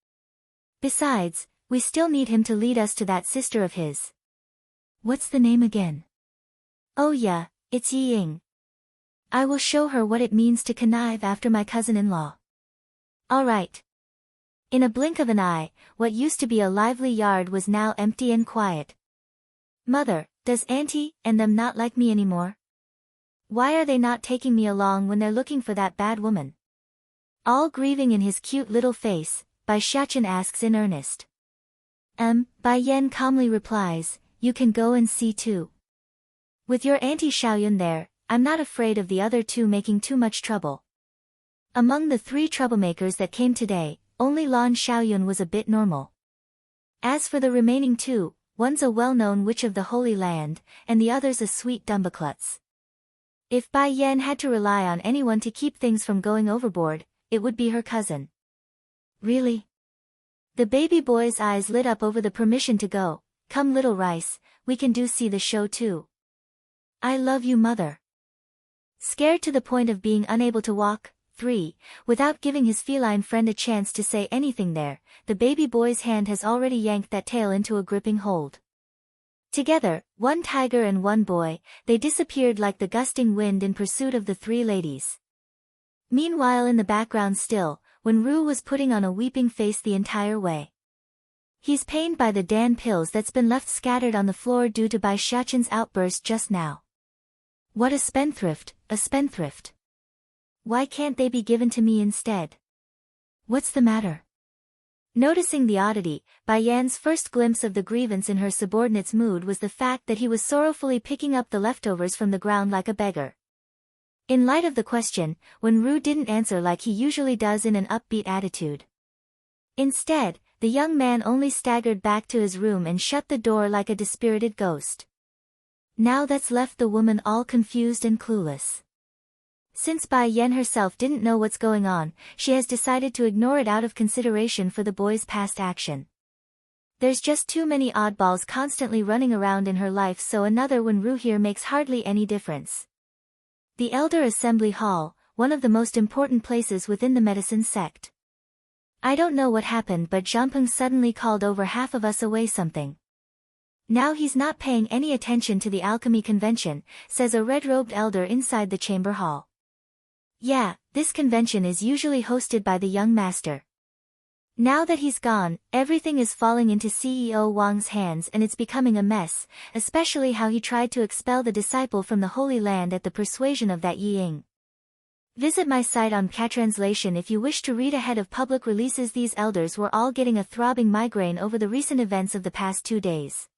Besides, we still need him to lead us to that sister of his. What's the name again? Oh yeah, it's Yi Ying. I will show her what it means to connive after my cousin-in-law. All right. In a blink of an eye, what used to be a lively yard was now empty and quiet. Mother, does Auntie and them not like me anymore? Why are they not taking me along when they're looking for that bad woman? All grieving in his cute little face, Bai Xiaochen asks in earnest. Bai Yan calmly replies, you can go and see too. With your Auntie Xiaoyun there, I'm not afraid of the other two making too much trouble. Among the 3 troublemakers that came today, only Lan Xiaoyun was a bit normal. As for the remaining 2, one's a well-known witch of the Holy Land, and the other's a sweet dumbaklutz. If Bai Yan had to rely on anyone to keep things from going overboard, it would be her cousin. Really? The baby boy's eyes lit up over the permission to go. Come little rice, we can see the show too. I love you mother. Scared to the point of being unable to walk, 3, without giving his feline friend a chance to say anything there, the baby boy's hand has already yanked that tail into a gripping hold. Together, 1 tiger and 1 boy, they disappeared like the gusting wind in pursuit of the 3 ladies. Meanwhile in the background still, when Ru was putting on a weeping face the entire way. He's pained by the Dan pills that's been left scattered on the floor due to Bai Xiaochen's outburst just now. What a spendthrift, a spendthrift. Why can't they be given to me instead? What's the matter? Noticing the oddity, Bai Yan's first glimpse of the grievance in her subordinate's mood was the fact that he was sorrowfully picking up the leftovers from the ground like a beggar. In light of the question, when Ru didn't answer like he usually does in an upbeat attitude. Instead, the young man only staggered back to his room and shut the door like a dispirited ghost. Now that's left the woman all confused and clueless. Since Bai Yan herself didn't know what's going on, she has decided to ignore it out of consideration for the boy's past action. There's just too many oddballs constantly running around in her life, so another when Ru here makes hardly any difference. The Elder Assembly Hall, one of the most important places within the medicine sect. I don't know what happened, but Zhangpeng suddenly called over half of us away something. Now he's not paying any attention to the alchemy convention, says a red-robed elder inside the chamber hall. Yeah, this convention is usually hosted by the young master. Now that he's gone, everything is falling into CEO Wang's hands and it's becoming a mess, especially how he tried to expel the disciple from the Holy Land at the persuasion of that Yi Ying. Visit my site on Catranslation if you wish to read ahead of public releases. These elders were all getting a throbbing migraine over the recent events of the past 2 days.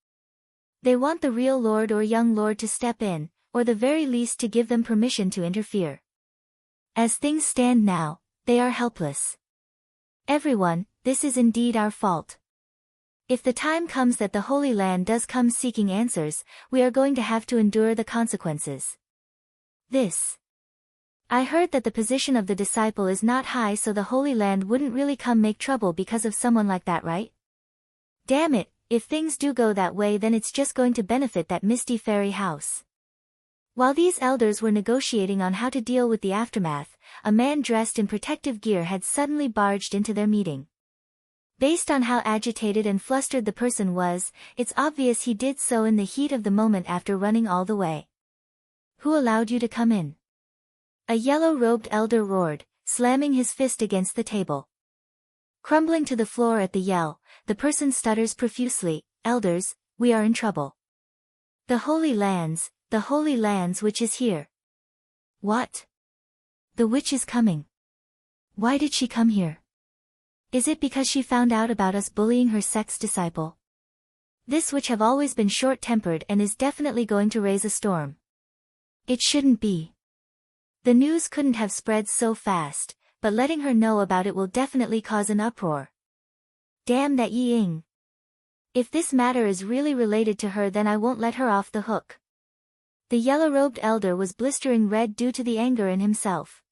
They want the real lord or young lord to step in, or the very least to give them permission to interfere. As things stand now, they are helpless. Everyone, this is indeed our fault. If the time comes that the Holy Land does come seeking answers, we are going to have to endure the consequences. I heard that the position of the disciple is not high, so the Holy Land wouldn't really come make trouble because of someone like that, right? Damn it, if things do go that way then it's just going to benefit that misty fairy house. While these elders were negotiating on how to deal with the aftermath, a man dressed in protective gear had suddenly barged into their meeting. Based on how agitated and flustered the person was, it's obvious he did so in the heat of the moment after running all the way. Who allowed you to come in? A yellow-robed elder roared, slamming his fist against the table. Crumbling to the floor at the yell, the person stutters profusely, "Elders, we are in trouble. The Holy Lands witch is here." What? The witch is coming. Why did she come here? Is it because she found out about us bullying her sect's disciple? This witch have always been short-tempered and is definitely going to raise a storm. It shouldn't be. The news couldn't have spread so fast, but letting her know about it will definitely cause an uproar. Damn that Yi Ying. If this matter is really related to her then I won't let her off the hook. The yellow-robed elder was blistering red due to the anger in himself.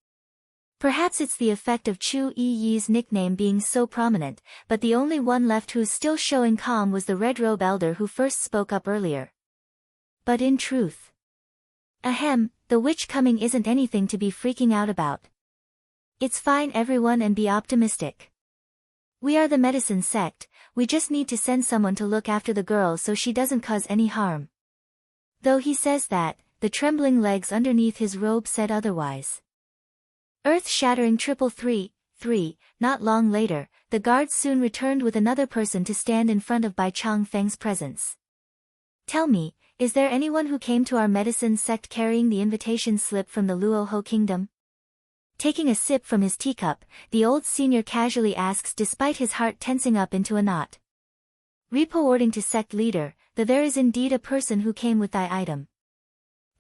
Perhaps it's the effect of Chu Yi's nickname being so prominent, but the only one left who's still showing calm was the red-robe elder who first spoke up earlier. But in truth, the witch coming isn't anything to be freaking out about. It's fine everyone, and be optimistic. We are the medicine sect, we just need to send someone to look after the girl so she doesn't cause any harm. Though he says that, the trembling legs underneath his robe said otherwise. Earth-shattering 333, not long later, the guards soon returned with another person to stand in front of Bai Changfeng's presence. Tell me, is there anyone who came to our medicine sect carrying the invitation slip from the Luoho kingdom? Taking a sip from his teacup, the old senior casually asks despite his heart tensing up into a knot. Reporting to sect leader, that there is indeed a person who came with thy item.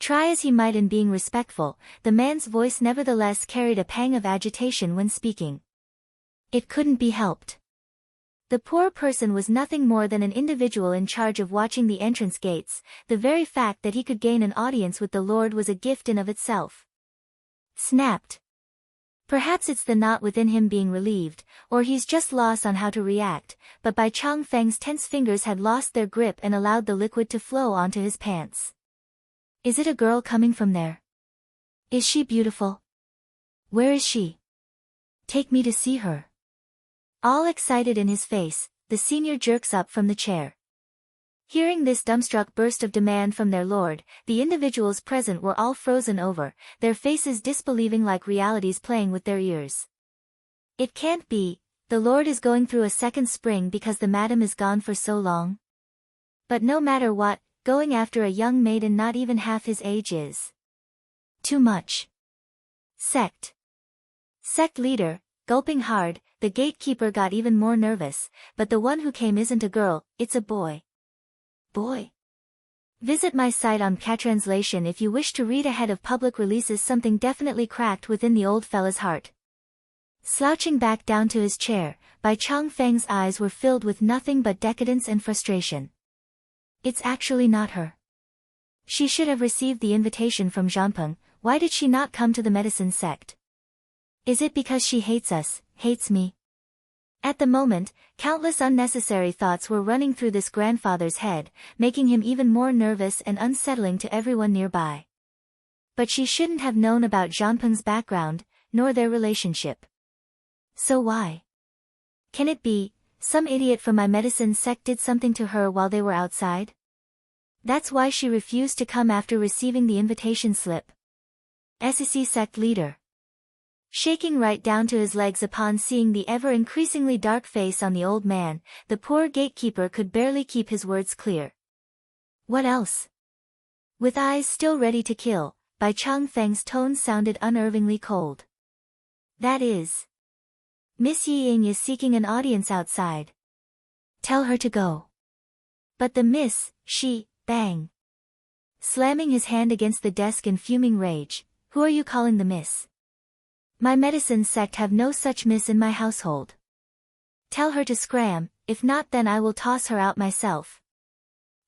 Try as he might in being respectful, the man's voice nevertheless carried a pang of agitation when speaking. It couldn't be helped. The poor person was nothing more than an individual in charge of watching the entrance gates. The very fact that he could gain an audience with the Lord was a gift in of itself. Snapped. Perhaps it's the knot within him being relieved, or he's just lost on how to react, but Bai Changfeng's tense fingers had lost their grip and allowed the liquid to flow onto his pants. Is it a girl coming from there? Is she beautiful? Where is she? Take me to see her. All excited in his face, the senior jerks up from the chair. Hearing this dumbstruck burst of demand from their lord, the individuals present were all frozen over, their faces disbelieving like realities playing with their ears. It can't be, the lord is going through a second spring because the madam is gone for so long. But no matter what, going after a young maiden not even half his age is too much. Sect leader, gulping hard, the gatekeeper got even more nervous, but the one who came isn't a girl, it's a boy. Boy. Visit my site on Catranslation if you wish to read ahead of public releases. Something definitely cracked within the old fella's heart. Slouching back down to his chair, Bai Changfeng's eyes were filled with nothing but decadence and frustration. It's actually not her. She should have received the invitation from Zhanpeng. Why did she not come to the medicine sect? Is it because she hates us, hates me? At the moment, countless unnecessary thoughts were running through this grandfather's head, making him even more nervous and unsettling to everyone nearby. But she shouldn't have known about Zhanpeng's background, nor their relationship. So why? Can it be, some idiot from my medicine sect did something to her while they were outside? That's why she refused to come after receiving the invitation slip. SEC sect leader. Shaking right down to his legs upon seeing the ever-increasingly dark face on the old man, the poor gatekeeper could barely keep his words clear. What else? With eyes still ready to kill, Bai Changfeng's tone sounded unnervingly cold. That is. Miss Yi Ying is seeking an audience outside. Tell her to go. But the miss, bang. Slamming his hand against the desk in fuming rage, who are you calling the miss? My medicine sect have no such miss in my household. Tell her to scram, if not then I will toss her out myself.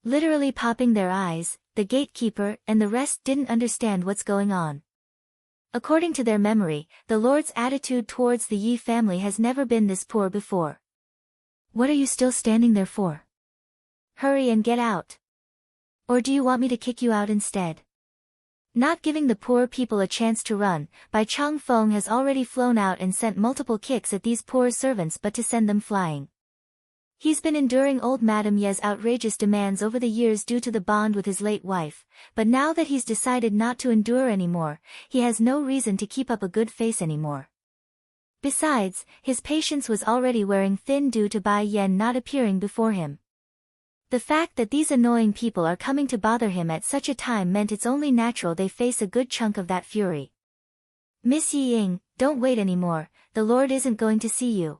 Literally popping their eyes, the gatekeeper and the rest didn't understand what's going on. According to their memory, the Lord's attitude towards the Yi family has never been this poor before. What are you still standing there for? Hurry and get out. Or do you want me to kick you out instead? Not giving the poor people a chance to run, Bai Changfeng has already flown out and sent multiple kicks at these poor servants but to send them flying. He's been enduring old Madame Ye's outrageous demands over the years due to the bond with his late wife, but now that he's decided not to endure anymore, he has no reason to keep up a good face anymore. Besides, his patience was already wearing thin due to Bai Yan not appearing before him. The fact that these annoying people are coming to bother him at such a time meant it's only natural they face a good chunk of that fury. Miss Yi Ying, don't wait anymore, the Lord isn't going to see you.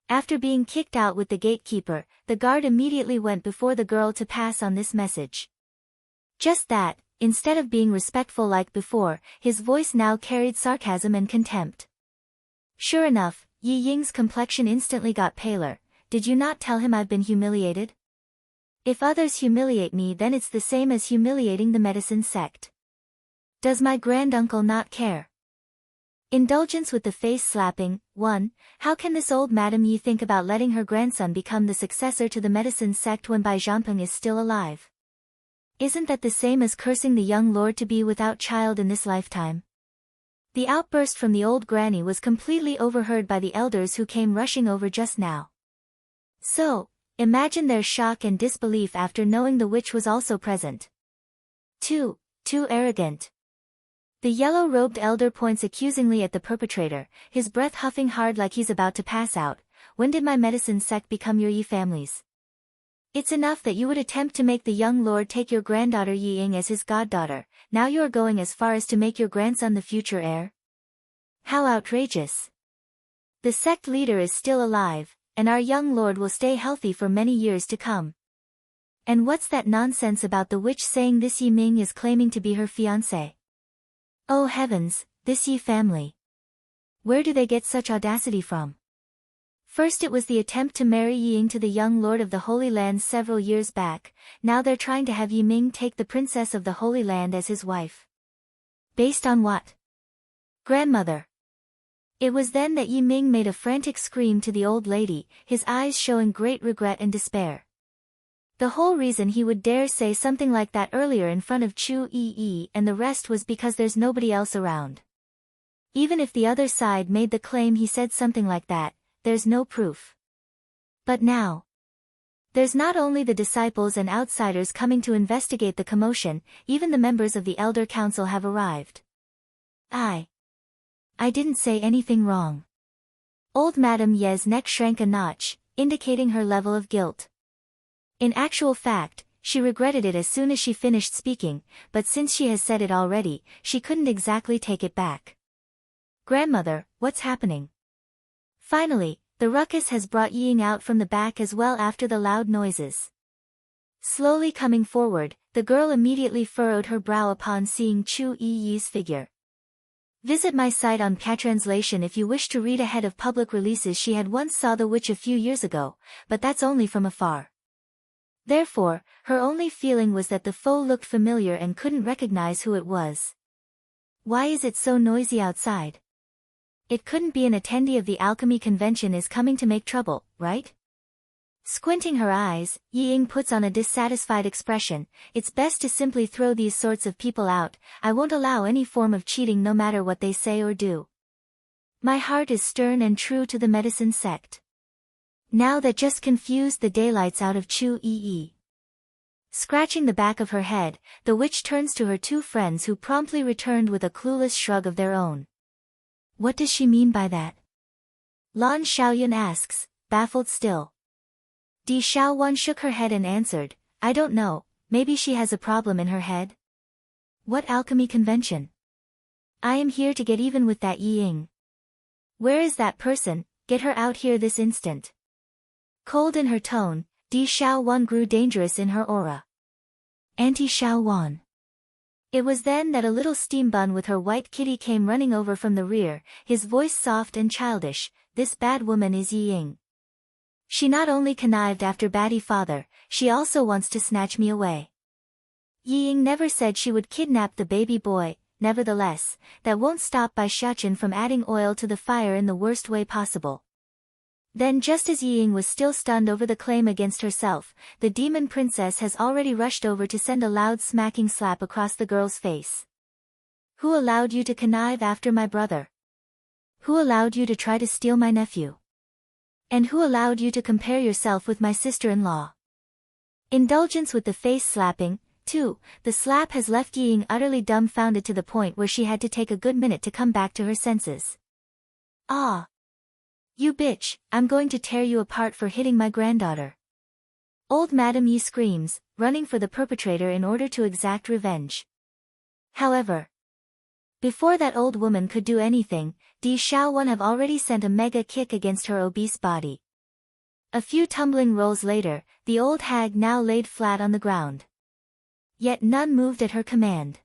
After being kicked out with the gatekeeper, the guard immediately went before the girl to pass on this message. Just that, instead of being respectful like before, his voice now carried sarcasm and contempt. Sure enough, Yi Ying's complexion instantly got paler. Did you not tell him I've been humiliated? If others humiliate me then it's the same as humiliating the medicine sect. Does my granduncle not care? Indulgence with the face slapping. 1. How can this old Madame Yi think about letting her grandson become the successor to the medicine sect when Bai Zhanpeng is still alive? Isn't that the same as cursing the young lord to be without child in this lifetime? The outburst from the old granny was completely overheard by the elders who came rushing over just now. So, imagine their shock and disbelief after knowing the witch was also present. Too arrogant. The yellow-robed elder points accusingly at the perpetrator, his breath huffing hard like he's about to pass out. When did my medicine sect become your Yi families? It's enough that you would attempt to make the young lord take your granddaughter Yi Ying as his goddaughter, now you are going as far as to make your grandson the future heir? How outrageous. The sect leader is still alive, and our young lord will stay healthy for many years to come. And what's that nonsense about the witch saying this Yi Ming is claiming to be her fiancé? Oh heavens, this Yi family. Where do they get such audacity from? First it was the attempt to marry Yi Ying to the young lord of the Holy Land several years back, now they're trying to have Yi Ming take the princess of the Holy Land as his wife. Based on what? Grandmother. It was then that Yi Ming made a frantic scream to the old lady, his eyes showing great regret and despair. The whole reason he would dare say something like that earlier in front of Chu Yi and the rest was because there's nobody else around. Even if the other side made the claim he said something like that, there's no proof. But now, there's not only the disciples and outsiders coming to investigate the commotion, even the members of the Elder Council have arrived. I didn't say anything wrong. Old Madame Ye's neck shrank a notch, indicating her level of guilt. In actual fact, she regretted it as soon as she finished speaking, but since she has said it already, she couldn't exactly take it back. Grandmother, what's happening? Finally, the ruckus has brought Yi Ying out from the back as well after the loud noises. Slowly coming forward, the girl immediately furrowed her brow upon seeing Chu Yi's figure. Visit my site on Patranslation if you wish to read ahead of public releases. She had once saw the witch a few years ago, but that's only from afar. Therefore, her only feeling was that the foe looked familiar and couldn't recognize who it was. Why is it so noisy outside? It couldn't be an attendee of the alchemy convention is coming to make trouble, right? Squinting her eyes, Yi Ying puts on a dissatisfied expression. It's best to simply throw these sorts of people out. I won't allow any form of cheating no matter what they say or do. My heart is stern and true to the medicine sect. Now that just confused the daylights out of Chu Yi. Scratching the back of her head, the witch turns to her two friends who promptly returned with a clueless shrug of their own. What does she mean by that? Lan Xiaoyun asks, baffled still. Di Xiaowan shook her head and answered, I don't know, maybe she has a problem in her head. What alchemy convention? I am here to get even with that Yi Ying. Where is that person? Get her out here this instant. Cold in her tone, Di Xiaowan grew dangerous in her aura. Auntie Xiaowan. It was then that a little steam bun with her white kitty came running over from the rear, his voice soft and childish. This bad woman is Yi Ying. She not only connived after Batty father, she also wants to snatch me away. Yi Ying never said she would kidnap the baby boy, nevertheless, that won't stop Bai Xiaochen from adding oil to the fire in the worst way possible. Then just as Yi Ying was still stunned over the claim against herself, the demon princess has already rushed over to send a loud smacking slap across the girl's face. Who allowed you to connive after my brother? Who allowed you to try to steal my nephew? And who allowed you to compare yourself with my sister-in-law? Indulgence with the face slapping, too, the slap has left Yi Ying utterly dumbfounded to the point where she had to take a good minute to come back to her senses. Ah! You bitch, I'm going to tear you apart for hitting my granddaughter. Old Madame Yi screams, running for the perpetrator in order to exact revenge. However, before that old woman could do anything, Di Xiaowan have already sent a mega kick against her obese body. A few tumbling rolls later, the old hag now laid flat on the ground. Yet none moved at her command.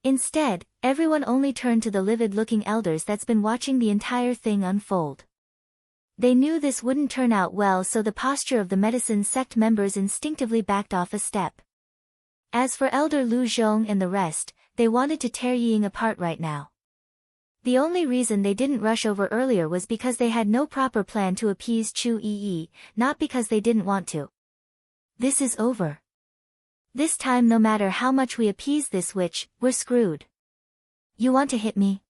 Instead, everyone only turned to the livid-looking elders that's been watching the entire thing unfold. They knew this wouldn't turn out well, so the posture of the medicine sect members instinctively backed off a step. As for Elder Lu Zhong and the rest, they wanted to tear Yi Ying apart right now. The only reason they didn't rush over earlier was because they had no proper plan to appease Chu Yi, not because they didn't want to. This is over. This time no matter how much we appease this witch, we're screwed. You want to hit me?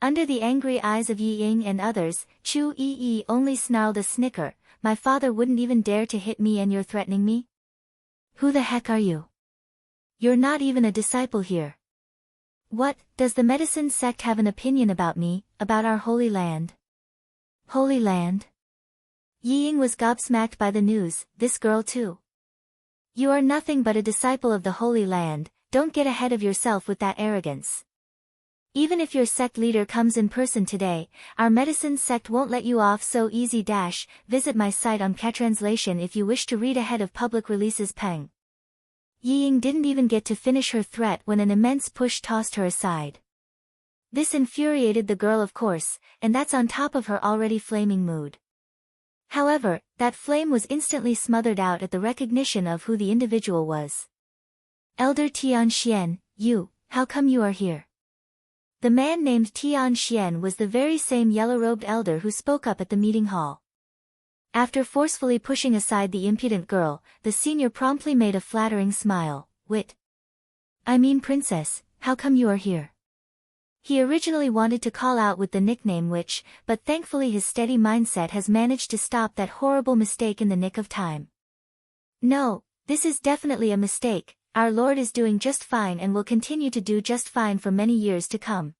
Under the angry eyes of Yi Ying and others, Chu Yi only snarled a snicker. My father wouldn't even dare to hit me and you're threatening me? Who the heck are you? You're not even a disciple here. What, does the medicine sect have an opinion about me, about our holy land? Holy land? Yi Ying was gobsmacked by the news, this girl too. You are nothing but a disciple of the Holy Land, don't get ahead of yourself with that arrogance. Even if your sect leader comes in person today, our medicine sect won't let you off so easy. Visit my site on Catranslation if you wish to read ahead of public releases. Peng. Yi Ying didn't even get to finish her threat when an immense push tossed her aside. This infuriated the girl of course, and that's on top of her already flaming mood. However, that flame was instantly smothered out at the recognition of who the individual was. Elder Tian Xian, how come you are here? The man named Tian Xian was the very same yellow-robed elder who spoke up at the meeting hall. After forcefully pushing aside the impudent girl, the senior promptly made a flattering smile. I mean princess, how come you are here? He originally wanted to call out with the nickname Witch, but thankfully his steady mindset has managed to stop that horrible mistake in the nick of time. No, this is definitely a mistake, our Lord is doing just fine and will continue to do just fine for many years to come.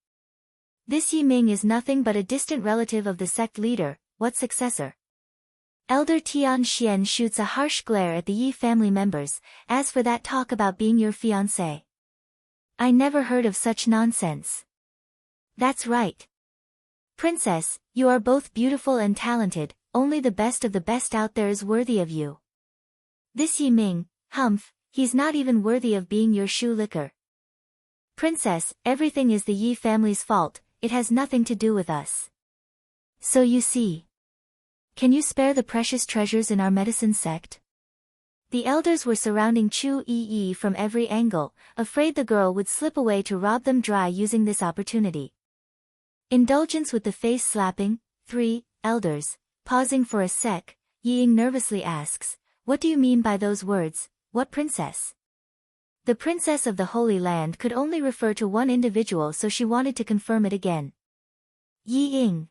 This Yi Ming is nothing but a distant relative of the sect leader, what successor? Elder Tian Xian shoots a harsh glare at the Yi family members. As for that talk about being your fiancé, I never heard of such nonsense. That's right. Princess, you are both beautiful and talented, only the best of the best out there is worthy of you. This Yi Ming, he's not even worthy of being your shoe licker. Princess, everything is the Yi family's fault, it has nothing to do with us. So you see. Can you spare the precious treasures in our medicine sect? The elders were surrounding Chu Yi from every angle, afraid the girl would slip away to rob them dry using this opportunity. Indulgence with the face slapping. 3 elders, pausing for a sec, Yi Ying nervously asks, what do you mean by those words, what princess? The princess of the Holy Land could only refer to one individual, so she wanted to confirm it again. Yi Ying.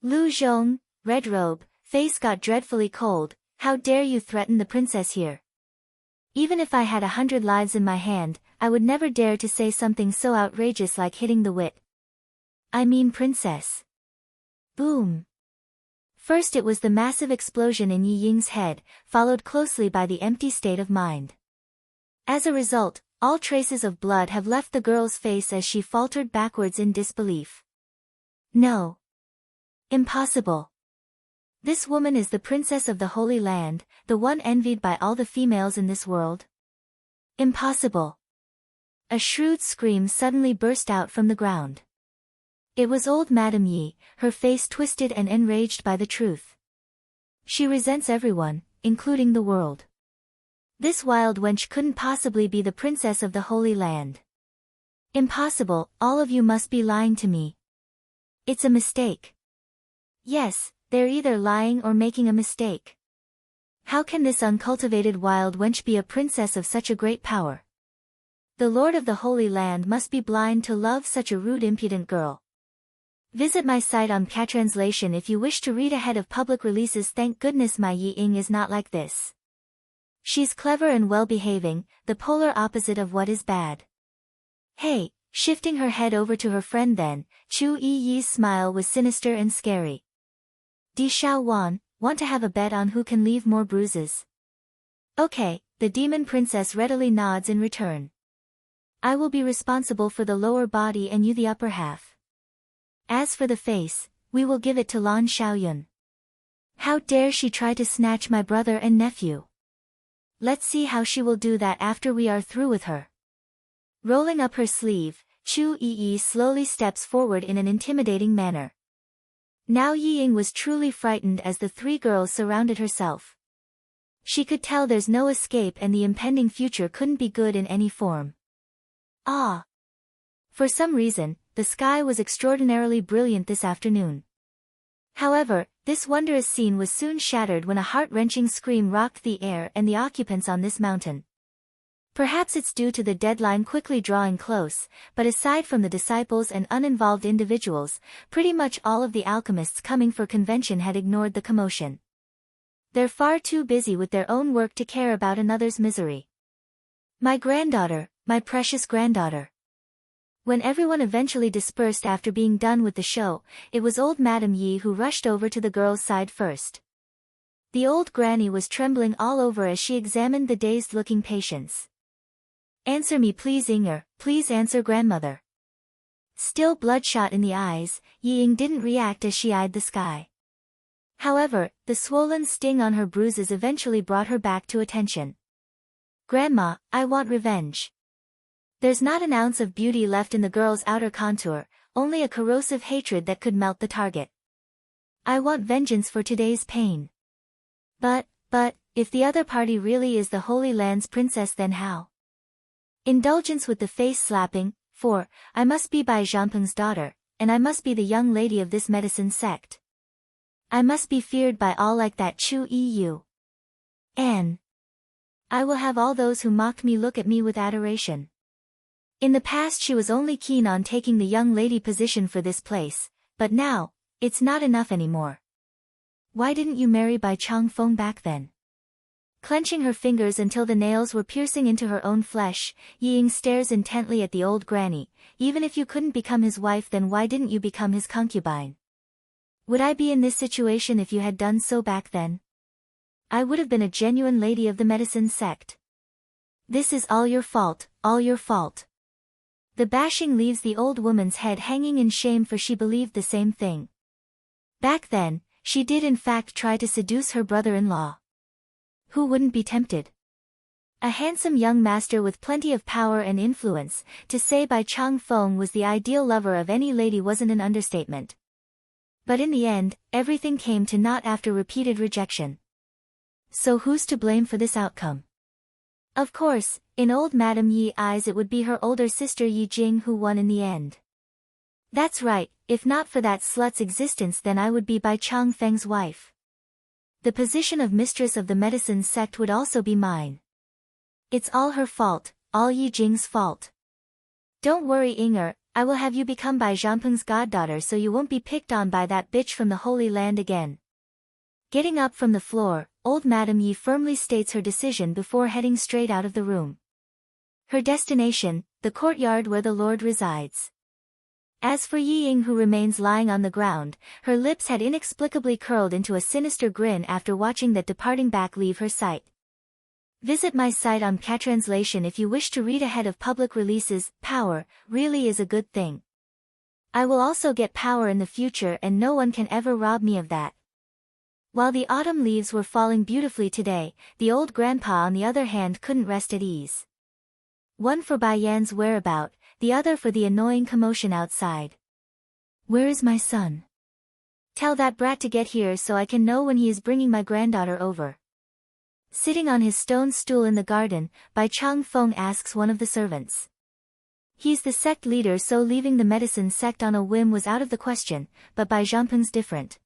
Lu Zhong, red robe, face got dreadfully cold, how dare you threaten the princess here? Even if I had 100 lives in my hand, I would never dare to say something so outrageous like hitting the wit. I mean princess. Boom. First it was the massive explosion in Yi Ying's head, followed closely by the empty state of mind. As a result, all traces of blood have left the girl's face as she faltered backwards in disbelief. No. Impossible. This woman is the princess of the Holy Land, the one envied by all the females in this world. Impossible. A shrewd scream suddenly burst out from the ground. It was old Madame Yi, her face twisted and enraged by the truth. She resents everyone, including the world. This wild wench couldn't possibly be the princess of the Holy Land. Impossible, all of you must be lying to me. It's a mistake. Yes, they're either lying or making a mistake. How can this uncultivated wild wench be a princess of such a great power? The Lord of the Holy Land must be blind to love such a rude impudent girl. Visit my site on Catranslation if you wish to read ahead of public releases. Thank goodness my Yi Ying is not like this. She's clever and well-behaving, the polar opposite of what is bad. Hey, shifting her head over to her friend then, Chu Yi's smile was sinister and scary. Di Xiao Wan, want to have a bet on who can leave more bruises? Okay, the demon princess readily nods in return. I will be responsible for the lower body and you the upper half. As for the face, we will give it to Lan Xiaoyun. How dare she try to snatch my brother and nephew? Let's see how she will do that after we are through with her. Rolling up her sleeve, Chu Yi slowly steps forward in an intimidating manner. Now Yi Ying was truly frightened as the 3 girls surrounded herself. She could tell there's no escape and the impending future couldn't be good in any form. Ah! For some reason, the sky was extraordinarily brilliant this afternoon. However, this wondrous scene was soon shattered when a heart-wrenching scream rocked the air and the occupants on this mountain. Perhaps it's due to the deadline quickly drawing close, but aside from the disciples and uninvolved individuals, pretty much all of the alchemists coming for convention had ignored the commotion. They're far too busy with their own work to care about another's misery. My granddaughter, my precious granddaughter. When everyone eventually dispersed after being done with the show, it was old Madame Yi who rushed over to the girl's side first. The old granny was trembling all over as she examined the dazed-looking patients. Answer me please, Inger, please answer grandmother. Still bloodshot in the eyes, Yi Ying didn't react as she eyed the sky. However, the swollen sting on her bruises eventually brought her back to attention. Grandma, I want revenge. There's not an ounce of beauty left in the girl's outer contour, only a corrosive hatred that could melt the target. I want vengeance for today's pain. But, if the other party really is the Holy Land's princess, then how? Indulgence with the face slapping, for, I must be Bai Zhangpeng's daughter, and I must be the young lady of this medicine sect. I must be feared by all like that Chu Yu. And I will have all those who mocked me look at me with adoration. In the past she was only keen on taking the young lady position for this place, but now, it's not enough anymore. Why didn't you marry Bai Changfeng back then? Clenching her fingers until the nails were piercing into her own flesh, Yi Ying stares intently at the old granny. Even if you couldn't become his wife, then why didn't you become his concubine? Would I be in this situation if you had done so back then? I would have been a genuine lady of the medicine sect. This is all your fault, all your fault. The bashing leaves the old woman's head hanging in shame, for she believed the same thing. Back then, she did in fact try to seduce her brother-in-law. Who wouldn't be tempted? A handsome young master with plenty of power and influence. To say Bai Changfeng was the ideal lover of any lady wasn't an understatement. But in the end, everything came to naught after repeated rejection. So who's to blame for this outcome? Of course, in old Madame Yi's eyes it would be her older sister Yi Jing who won in the end. That's right, if not for that slut's existence, then I would be Bai Changfeng's wife. The position of mistress of the medicine sect would also be mine. It's all her fault, all Yi Jing's fault. Don't worry, Inger, I will have you become Bai Zhangpeng's goddaughter so you won't be picked on by that bitch from the Holy Land again. Getting up from the floor, old Madame Yi firmly states her decision before heading straight out of the room. Her destination, the courtyard where the Lord resides. As for Yi Ying, who remains lying on the ground, her lips had inexplicably curled into a sinister grin after watching that departing back leave her sight. Visit my site on Catranslation if you wish to read ahead of public releases. Power really is a good thing. I will also get power in the future, and no one can ever rob me of that. While the autumn leaves were falling beautifully today, the old grandpa on the other hand couldn't rest at ease. One for Bai Yan's whereabout, the other for the annoying commotion outside. Where is my son? Tell that brat to get here so I can know when he is bringing my granddaughter over. Sitting on his stone stool in the garden, Bai Changfeng asks one of the servants. He's the sect leader, so leaving the medicine sect on a whim was out of the question, but Bai Zhangpeng's different.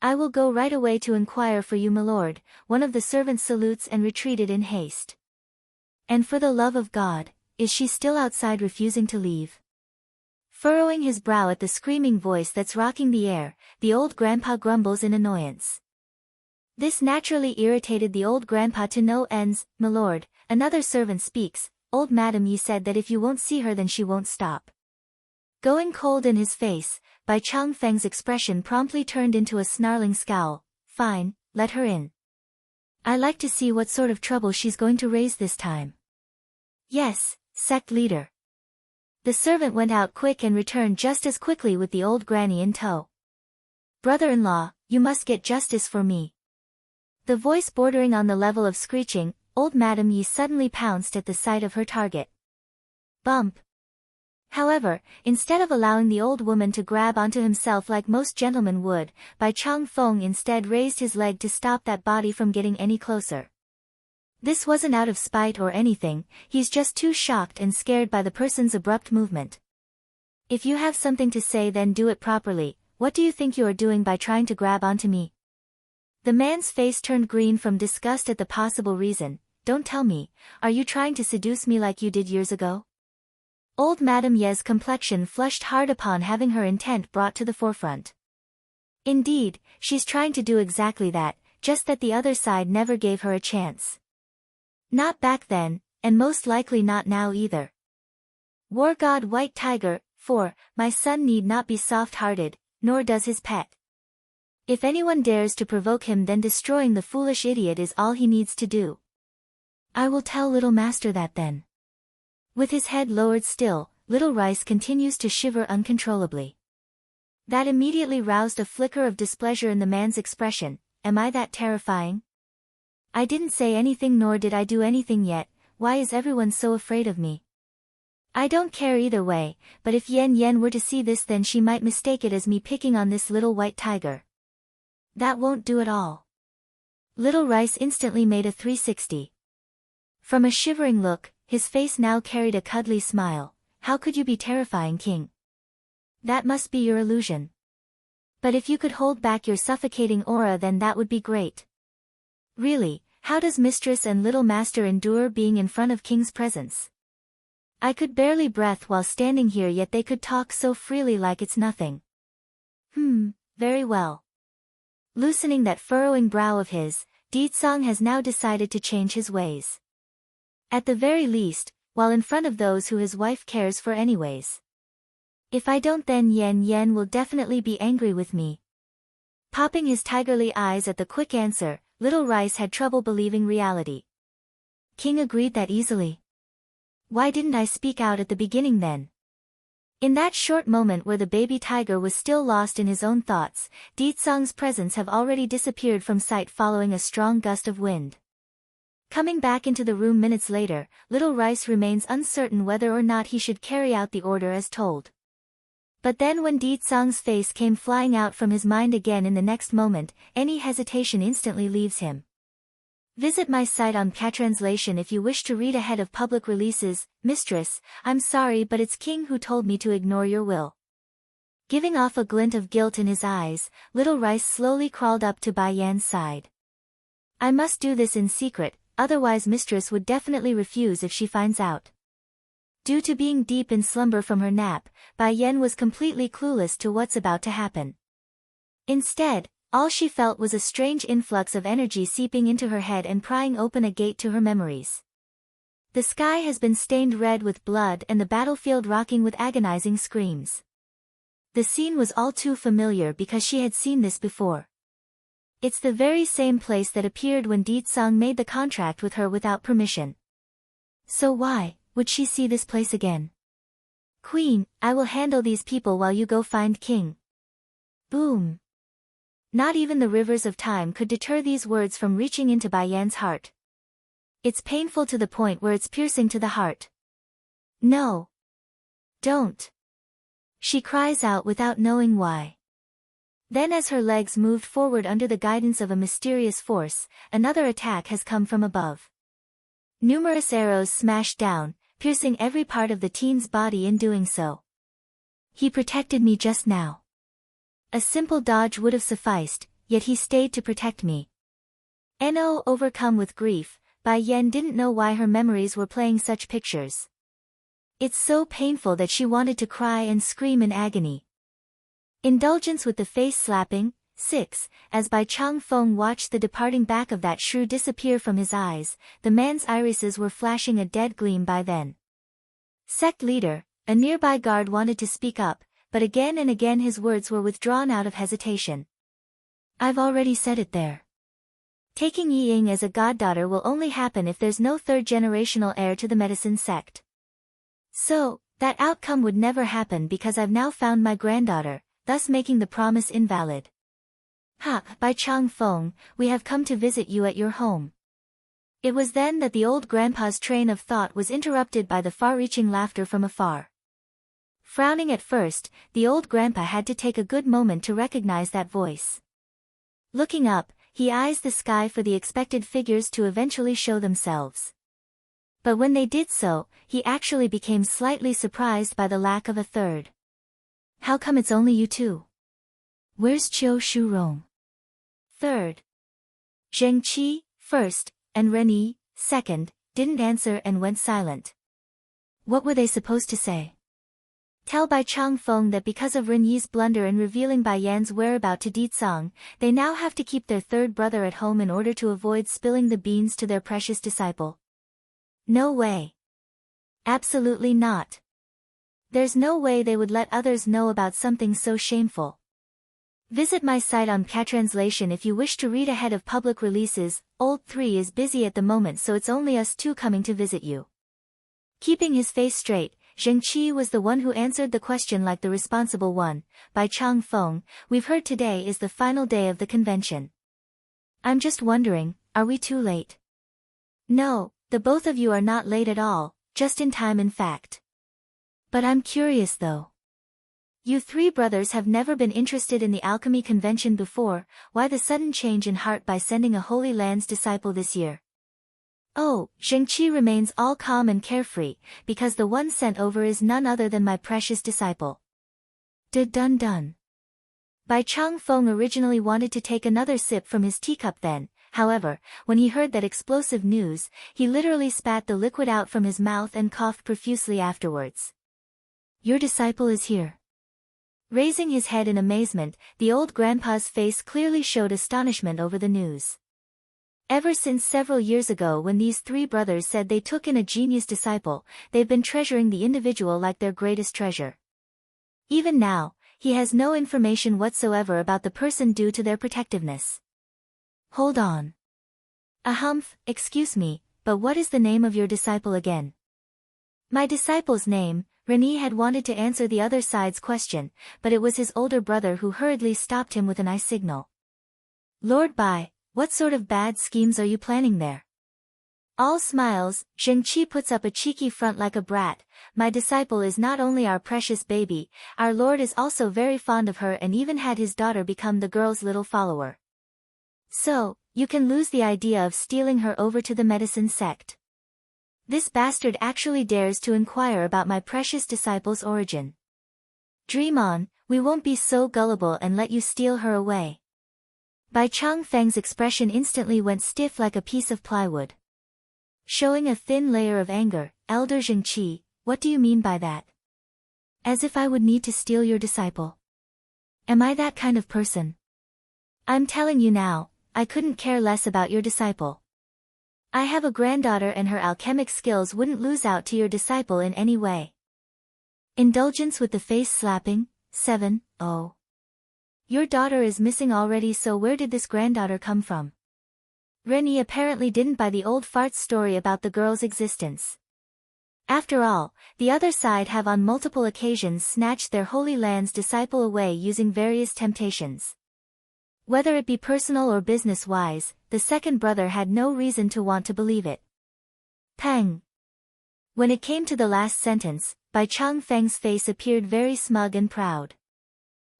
I will go right away to inquire for you, my lord. One of the servants salutes and retreated in haste. And for the love of God, is she still outside refusing to leave? Furrowing his brow at the screaming voice that's rocking the air, the old grandpa grumbles in annoyance. This naturally irritated the old grandpa to no ends. My lord, another servant speaks. Old Madame Yi said that if you won't see her then she won't stop. Going cold in his face, Bai Changfeng's expression promptly turned into a snarling scowl. Fine, let her in. I like to see what sort of trouble she's going to raise this time. Yes, sect leader. The servant went out quick and returned just as quickly with the old granny in tow. Brother-in-law, you must get justice for me. The voice bordering on the level of screeching, old Madame Yi suddenly pounced at the sight of her target. Bump. However, instead of allowing the old woman to grab onto himself like most gentlemen would, Bai Changfeng instead raised his leg to stop that body from getting any closer. This wasn't out of spite or anything, he's just too shocked and scared by the person's abrupt movement. If you have something to say then do it properly. What do you think you are doing by trying to grab onto me? The man's face turned green from disgust at the possible reason. don't tell me, are you trying to seduce me like you did years ago? Old Madame Ye's complexion flushed hard upon having her intent brought to the forefront. Indeed, she's trying to do exactly that, just that the other side never gave her a chance. Not back then, and most likely not now either. War God White Tiger, 4, my son need not be soft-hearted, nor does his pet. If anyone dares to provoke him, then destroying the foolish idiot is all he needs to do. I will tell little master that then. With his head lowered still, Little Rice continues to shiver uncontrollably. That immediately roused a flicker of displeasure in the man's expression. Am I that terrifying? I didn't say anything nor did I do anything yet, why is everyone so afraid of me? I don't care either way, but if Yen Yen were to see this, then she might mistake it as me picking on this little white tiger. That won't do at all. Little Rice instantly made a 360. From a shivering look, his face now carried a cuddly smile. How could you be terrifying, King? That must be your illusion. But if you could hold back your suffocating aura, then that would be great. Really, how does Mistress and Little Master endure being in front of King's presence? I could barely breathe while standing here, yet they could talk so freely like it's nothing. Very well. Loosening that furrowing brow of his, Deetsong has now decided to change his ways. At the very least, while in front of those who his wife cares for anyways. If I don't, then Yen Yen will definitely be angry with me. Popping his tigerly eyes at the quick answer, Little Rice had trouble believing reality. King agreed that easily. Why didn't I speak out at the beginning then? In that short moment where the baby tiger was still lost in his own thoughts, Deetsong's presence have already disappeared from sight following a strong gust of wind. Coming back into the room minutes later, Little Rice remains uncertain whether or not he should carry out the order as told. But then when Deetsong's face came flying out from his mind again in the next moment, any hesitation instantly leaves him. Visit my site on Catranslation if you wish to read ahead of public releases. Mistress, I'm sorry, but it's King who told me to ignore your will. Giving off a glint of guilt in his eyes, Little Rice slowly crawled up to Bai Yan's side. I must do this in secret, otherwise Mistress would definitely refuse if she finds out. Due to being deep in slumber from her nap, Bai Yan was completely clueless to what's about to happen. Instead, all she felt was a strange influx of energy seeping into her head and prying open a gate to her memories. The sky has been stained red with blood and the battlefield rocking with agonizing screams. The scene was all too familiar because she had seen this before. It's the very same place that appeared when Deetsong made the contract with her without permission. So why would she see this place again? Queen, I will handle these people while you go find King. Boom. Not even the rivers of time could deter these words from reaching into Bai Yan's heart. It's painful to the point where it's piercing to the heart. No. Don't. She cries out without knowing why. Then as her legs moved forward under the guidance of a mysterious force, another attack has come from above. Numerous arrows smashed down, piercing every part of the teen's body in doing so. He protected me just now. A simple dodge would have sufficed, yet he stayed to protect me. No, overcome with grief, Bai Yan didn't know why her memories were playing such pictures. It's so painful that she wanted to cry and scream in agony. Indulgence with the face slapping. 6. As Bai Chang Feng watched the departing back of that shrew disappear from his eyes, the man's irises were flashing a dead gleam by then. Sect leader, a nearby guard wanted to speak up, but again and again his words were withdrawn out of hesitation. I've already said it there. Taking Yi Ying as a goddaughter will only happen if there's no third-generational heir to the medicine sect. So, that outcome would never happen because I've now found my granddaughter, thus making the promise invalid. Bai Chang Feng, we have come to visit you at your home. It was then that the old grandpa's train of thought was interrupted by the far-reaching laughter from afar. Frowning at first, the old grandpa had to take a good moment to recognize that voice. Looking up, he eyes the sky for the expected figures to eventually show themselves. But when they did so, he actually became slightly surprised by the lack of a third. How come it's only you two? Where's Chiu Shurong? Third. Zheng Qi, first, and Ren Yi, second, didn't answer and went silent. What were they supposed to say? Tell Bai Changfeng that because of Renyi's blunder in revealing Bai Yan's whereabouts to Ditsang, they now have to keep their third brother at home in order to avoid spilling the beans to their precious disciple. No way. Absolutely not. There's no way they would let others know about something so shameful. Visit my site on Patranslation if you wish to read ahead of public releases. Old 3 is busy at the moment, so it's only us two coming to visit you. Keeping his face straight, Zheng Qi was the one who answered the question like the responsible one. By Chang Feng, we've heard today is the final day of the convention. I'm just wondering, are we too late? No, the both of you are not late at all, just in time in fact. But I'm curious though. You three brothers have never been interested in the alchemy convention before, why the sudden change in heart by sending a Holy Land's disciple this year? Oh, Zheng Qi remains all calm and carefree, because the one sent over is none other than my precious disciple. Dun. Bai Chang Feng originally wanted to take another sip from his teacup then, however, when he heard that explosive news, he literally spat the liquid out from his mouth and coughed profusely afterwards. Your disciple is here. Raising his head in amazement, the old grandpa's face clearly showed astonishment over the news. Ever since several years ago when these three brothers said they took in a genius disciple, they've been treasuring the individual like their greatest treasure. Even now, he has no information whatsoever about the person due to their protectiveness. Hold on. Ahumph, excuse me, but what is the name of your disciple again? My disciple's name. Renyi had wanted to answer the other side's question, but it was his older brother who hurriedly stopped him with an eye signal. Lord Bai, what sort of bad schemes are you planning there? All smiles, Zheng Qi puts up a cheeky front like a brat. My disciple is not only our precious baby, our lord is also very fond of her and even had his daughter become the girl's little follower. So, you can lose the idea of stealing her over to the medicine sect. This bastard actually dares to inquire about my precious disciple's origin. Dream on, we won't be so gullible and let you steal her away. Bai Chang Feng's expression instantly went stiff like a piece of plywood. Showing a thin layer of anger, Elder Zheng Qi, what do you mean by that? As if I would need to steal your disciple. Am I that kind of person? I'm telling you now, I couldn't care less about your disciple. I have a granddaughter and her alchemic skills wouldn't lose out to your disciple in any way. Indulgence with the face slapping, 7, oh. Your daughter is missing already, so where did this granddaughter come from? Renyi apparently didn't buy the old fart's story about the girl's existence. After all, the other side have on multiple occasions snatched their Holy Land's disciple away using various temptations. Whether it be personal or business-wise, the second brother had no reason to want to believe it. Pang. When it came to the last sentence, Bai Chang Feng's face appeared very smug and proud.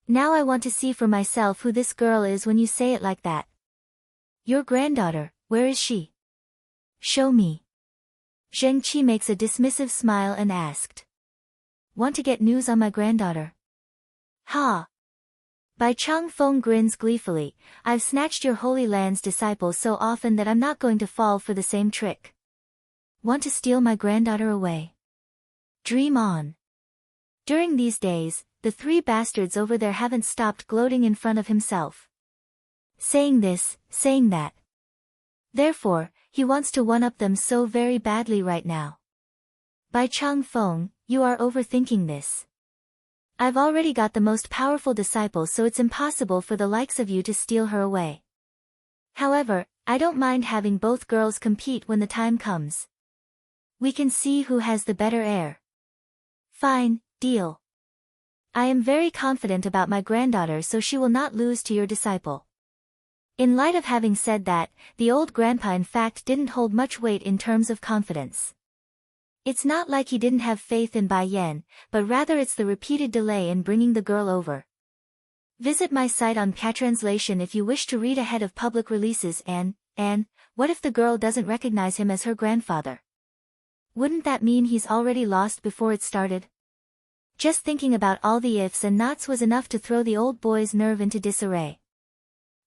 Now I want to see for myself who this girl is when you say it like that. Your granddaughter, where is she? Show me. Zheng Qi makes a dismissive smile and asked. Want to get news on my granddaughter? Ha! Bai Chang Feng grins gleefully, I've snatched your Holy Land's disciple so often that I'm not going to fall for the same trick. Want to steal my granddaughter away? Dream on. During these days, the three bastards over there haven't stopped gloating in front of himself. Saying this, saying that. Therefore, he wants to one-up them so very badly right now. Bai Chang Feng, you are overthinking this. I've already got the most powerful disciple, so it's impossible for the likes of you to steal her away. However, I don't mind having both girls compete when the time comes. We can see who has the better air. Fine, deal. I am very confident about my granddaughter, so she will not lose to your disciple. In light of having said that, the old grandpa in fact didn't hold much weight in terms of confidence. It's not like he didn't have faith in Bai Yan, but rather it's the repeated delay in bringing the girl over. Visit my site on Patranslation if you wish to read ahead of public releases. And, what if the girl doesn't recognize him as her grandfather? Wouldn't that mean he's already lost before it started? Just thinking about all the ifs and nots was enough to throw the old boy's nerve into disarray.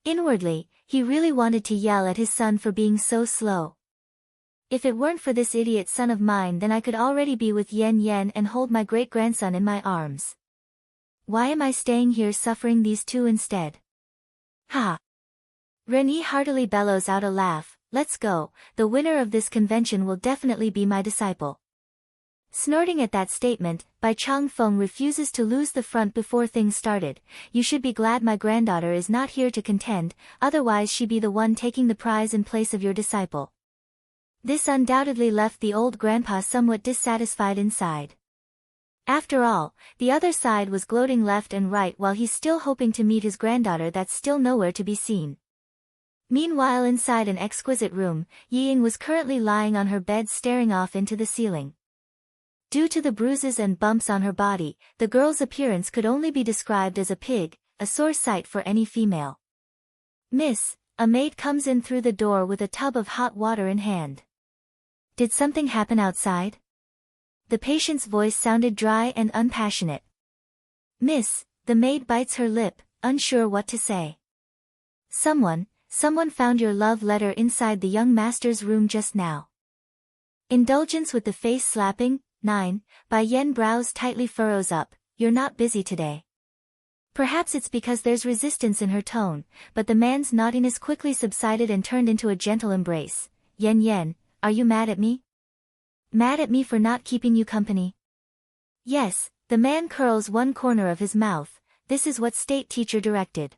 Inwardly, he really wanted to yell at his son for being so slow. If it weren't for this idiot son of mine, then I could already be with Yen Yen and hold my great-grandson in my arms. Why am I staying here suffering these two instead? Ha! Renée heartily bellows out a laugh. Let's go, the winner of this convention will definitely be my disciple. Snorting at that statement, Bai Changfeng refuses to lose the front before things started. You should be glad my granddaughter is not here to contend, otherwise she'd be the one taking the prize in place of your disciple. This undoubtedly left the old grandpa somewhat dissatisfied inside. After all, the other side was gloating left and right while he's still hoping to meet his granddaughter that's still nowhere to be seen. Meanwhile, inside an exquisite room, Yiying was currently lying on her bed staring off into the ceiling. Due to the bruises and bumps on her body, the girl's appearance could only be described as a pig, a sore sight for any female. Miss, a maid comes in through the door with a tub of hot water in hand. Did something happen outside? The patient's voice sounded dry and unpassionate. Miss, the maid bites her lip, unsure what to say. Someone found your love letter inside the young master's room just now. Indulgence with the face slapping. 9. Bai Yen brows tightly furrows up. You're not busy today. Perhaps it's because there's resistance in her tone, but the man's naughtiness quickly subsided and turned into a gentle embrace. Yen Yen, are you mad at me? Mad at me for not keeping you company? Yes, the man curls one corner of his mouth. This is what state teacher directed.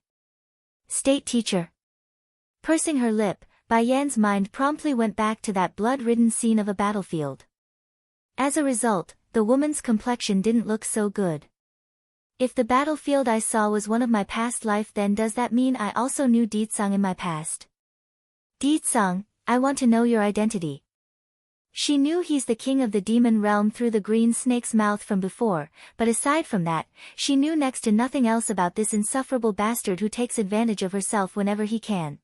State teacher. Pursing her lip, Bai Yan's mind promptly went back to that blood-ridden scene of a battlefield. As a result, the woman's complexion didn't look so good. If the battlefield I saw was one of my past life, then does that mean I also knew Ditsang in my past? Ditsang, I want to know your identity. She knew he's the king of the demon realm through the green snake's mouth from before, but aside from that, she knew next to nothing else about this insufferable bastard who takes advantage of herself whenever he can.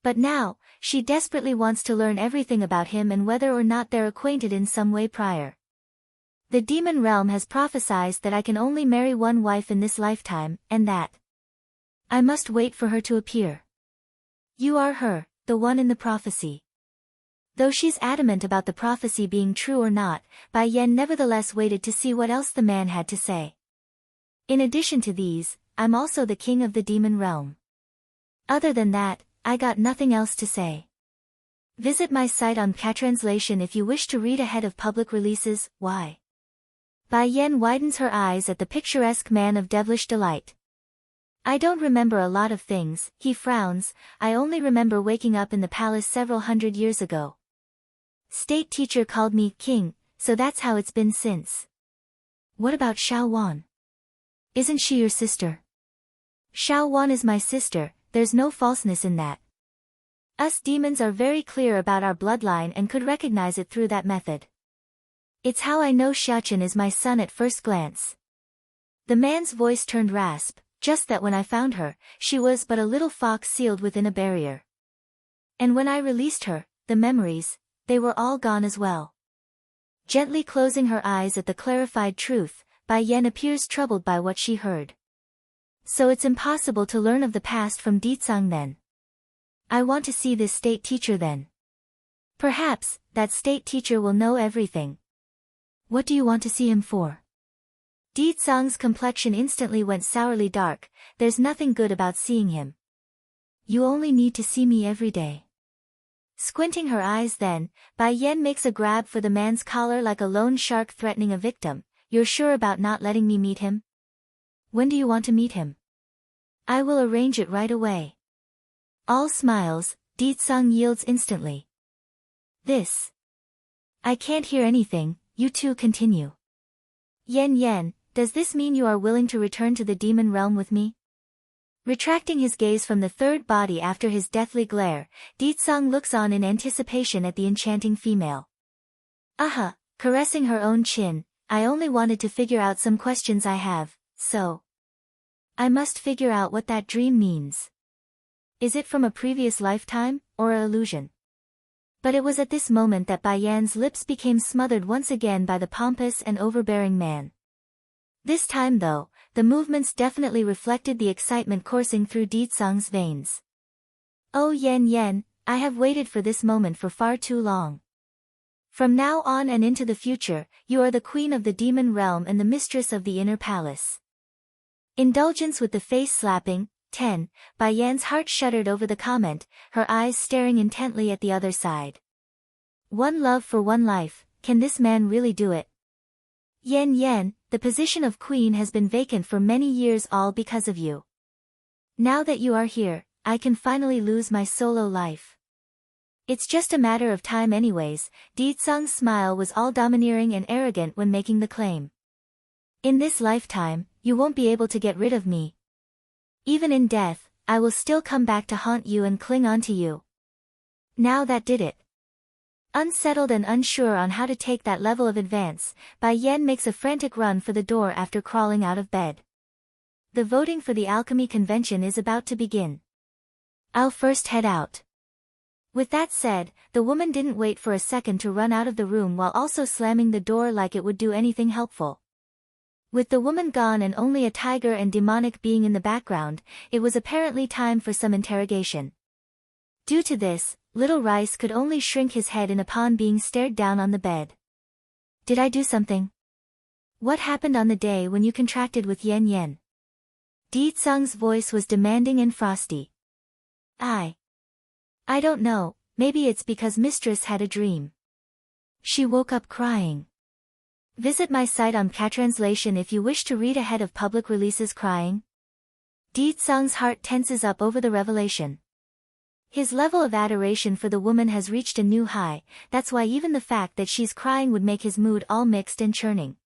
But now, she desperately wants to learn everything about him and whether or not they're acquainted in some way prior. The demon realm has prophesied that I can only marry one wife in this lifetime, and that I must wait for her to appear. You are her, the one in the prophecy. Though she's adamant about the prophecy being true or not, Bai Yan nevertheless waited to see what else the man had to say. In addition to these, I'm also the king of the demon realm. Other than that, I got nothing else to say. Visit my site on Catranslation if you wish to read ahead of public releases. Why? Bai Yan widens her eyes at the picturesque man of devilish delight. I don't remember a lot of things, he frowns. I only remember waking up in the palace several hundred years ago. State teacher called me king, so that's how it's been since. What about Xiao Wan? Isn't she your sister? Xiao Wan is my sister. There's no falseness in that. Us demons are very clear about our bloodline and could recognize it through that method. It's how I know Xiaochen is my son at first glance. The man's voice turned rasp, just that when I found her, she was but a little fox sealed within a barrier. And when I released her, the memories, they were all gone as well. Gently closing her eyes at the clarified truth, Bai Yan appears troubled by what she heard. So it's impossible to learn of the past from Ditsang then. I want to see this state teacher then. Perhaps, that state teacher will know everything. What do you want to see him for? Ditsang's complexion instantly went sourly dark. There's nothing good about seeing him. You only need to see me every day. Squinting her eyes then, Bai Yan makes a grab for the man's collar like a lone shark threatening a victim. You're sure about not letting me meet him? When do you want to meet him? I will arrange it right away. All smiles, Ditsang yields instantly. This. I can't hear anything, you two continue. Yen Yen, does this mean you are willing to return to the demon realm with me? Retracting his gaze from the third body after his deathly glare, Ditsang looks on in anticipation at the enchanting female. Aha, caressing her own chin, I only wanted to figure out some questions I have, so. I must figure out what that dream means. Is it from a previous lifetime, or an illusion? But it was at this moment that Bai Yan's lips became smothered once again by the pompous and overbearing man. This time though, the movements definitely reflected the excitement coursing through Ditsang's veins. Oh Yen Yen, I have waited for this moment for far too long. From now on and into the future, you are the queen of the demon realm and the mistress of the inner palace. Indulgence with the face slapping. 10. Bai Yan's heart shuddered over the comment, her eyes staring intently at the other side. One love for one life, can this man really do it? Yan, the position of queen has been vacant for many years, all because of you. Now that you are here, I can finally lose my solo life. It's just a matter of time anyways. Di Tsung's smile was all domineering and arrogant when making the claim. In this lifetime, you won't be able to get rid of me. Even in death, I will still come back to haunt you and cling on to you. Now that did it. Unsettled and unsure on how to take that level of advance, Bai Yan makes a frantic run for the door after crawling out of bed. The voting for the alchemy convention is about to begin. I'll first head out. With that said, the woman didn't wait for a second to run out of the room while also slamming the door like it would do anything helpful. With the woman gone and only a tiger and demonic being in the background, it was apparently time for some interrogation. Due to this, Little Rice could only shrink his head in upon being stared down on the bed. Did I do something? What happened on the day when you contracted with Yan? Di Tsung's voice was demanding and frosty. I don't know, maybe it's because Mistress had a dream. She woke up crying. Visit my site on Catranslation if you wish to read ahead of public releases. Crying? Di Tsung's heart tenses up over the revelation. His level of adoration for the woman has reached a new high, that's why even the fact that she's crying would make his mood all mixed and churning.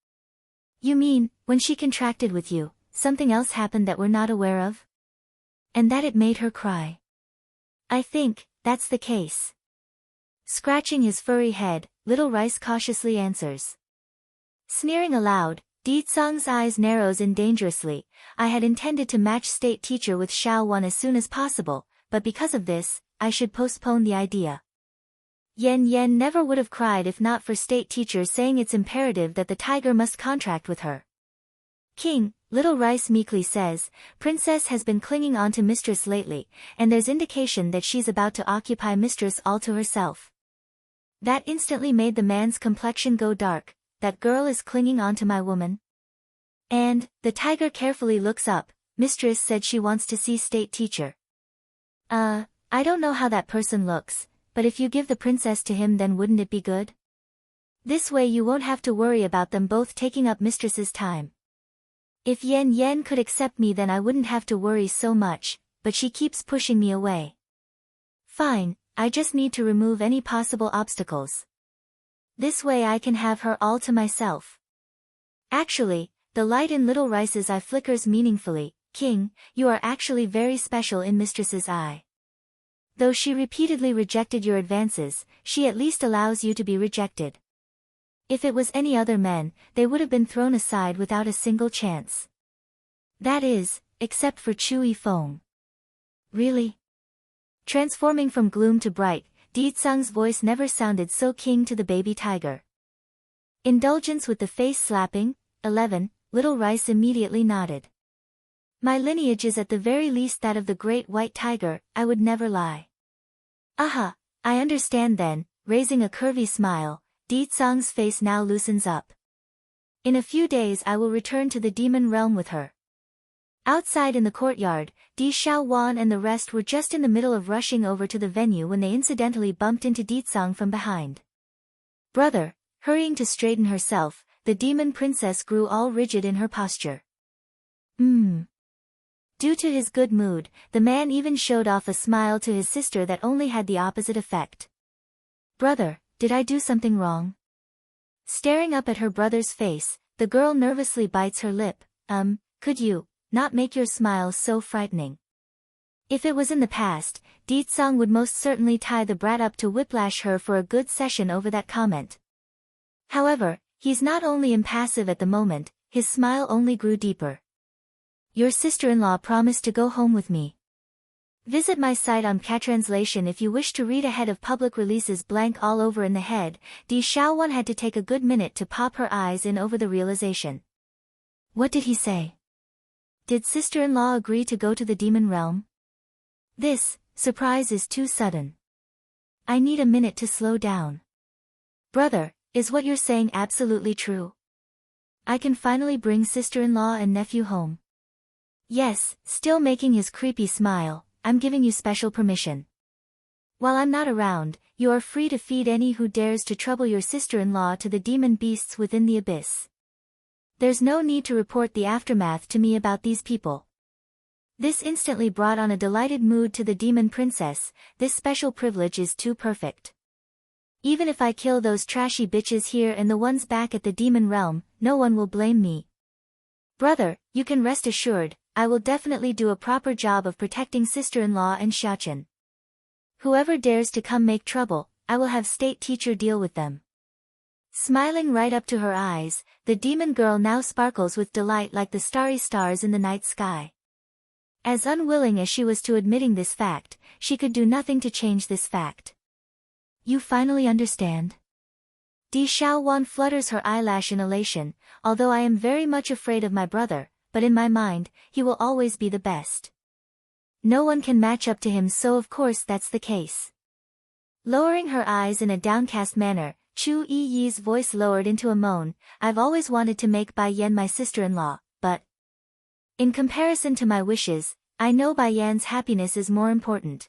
You mean, when she contracted with you, something else happened that we're not aware of? And that it made her cry? I think that's the case. Scratching his furry head, Little Rice cautiously answers. Sneering aloud, Di Tsung's eyes narrows in dangerously. I had intended to match state teacher with Xiao Wan as soon as possible, but because of this, I should postpone the idea. Yan never would have cried if not for state teacher saying it's imperative that the tiger must contract with her. King, Little Rice meekly says, Princess has been clinging on to Mistress lately, and there's indication that she's about to occupy Mistress all to herself. That instantly made the man's complexion go dark. That girl is clinging on to my woman? And, the tiger carefully looks up, Mistress said she wants to see state teacher. I don't know how that person looks, but if you give the princess to him then wouldn't it be good? This way you won't have to worry about them both taking up Mistress's time. If Yan could accept me then I wouldn't have to worry so much, but she keeps pushing me away. Fine, I just need to remove any possible obstacles. This way I can have her all to myself. Actually, the light in Little Rice's eye flickers meaningfully. King, you are actually very special in Mistress's eye. Though she repeatedly rejected your advances, she at least allows you to be rejected. If it was any other men, they would have been thrown aside without a single chance. That is, except for Chu Yifeng. Really? Transforming from gloom to bright, Di Tsung's voice never sounded so king to the baby tiger. Indulgence with the face slapping. 11. Little Rice immediately nodded. My lineage is at the very least that of the great white tiger, I would never lie. Aha, I understand then. Raising a curvy smile, Di Tsung's face now loosens up. In a few days I will return to the demon realm with her. Outside in the courtyard, Di Xiaowan and the rest were just in the middle of rushing over to the venue when they incidentally bumped into Di Tsung from behind. Brother, hurrying to straighten herself, the demon princess grew all rigid in her posture. Due to his good mood, the man even showed off a smile to his sister that only had the opposite effect. Brother, did I do something wrong? Staring up at her brother's face, the girl nervously bites her lip. Could you not make your smile so frightening? If it was in the past, Di Tsung would most certainly tie the brat up to whiplash her for a good session over that comment. However, he's not only impassive at the moment, his smile only grew deeper. Your sister-in-law promised to go home with me. Visit my site on Catranslation if you wish to read ahead of public releases. Blank all over in the head, Di Xiaowan had to take a good minute to pop her eyes in over the realization. What did he say? Did sister-in-law agree to go to the demon realm? This surprise is too sudden. I need a minute to slow down. Brother, is what you're saying absolutely true? I can finally bring sister-in-law and nephew home. Yes, still making his creepy smile, I'm giving you special permission. While I'm not around, you are free to feed any who dares to trouble your sister-in-law to the demon beasts within the abyss. There's no need to report the aftermath to me about these people. This instantly brought on a delighted mood to the demon princess. This special privilege is too perfect. Even if I kill those trashy bitches here and the ones back at the demon realm, no one will blame me. Brother, you can rest assured, I will definitely do a proper job of protecting sister-in-law and Xiaochen. Whoever dares to come make trouble, I will have state teacher deal with them. Smiling right up to her eyes, the demon girl now sparkles with delight like the starry stars in the night sky. As unwilling as she was to admitting this fact, she could do nothing to change this fact. You finally understand? Di Xiaowan flutters her eyelash in elation, although I am very much afraid of my brother, but in my mind, he will always be the best. No one can match up to him, so of course that's the case. Lowering her eyes in a downcast manner, Chu Yi's voice lowered into a moan. I've always wanted to make Bai Yan my sister-in-law, but in comparison to my wishes, I know Bai Yan's happiness is more important.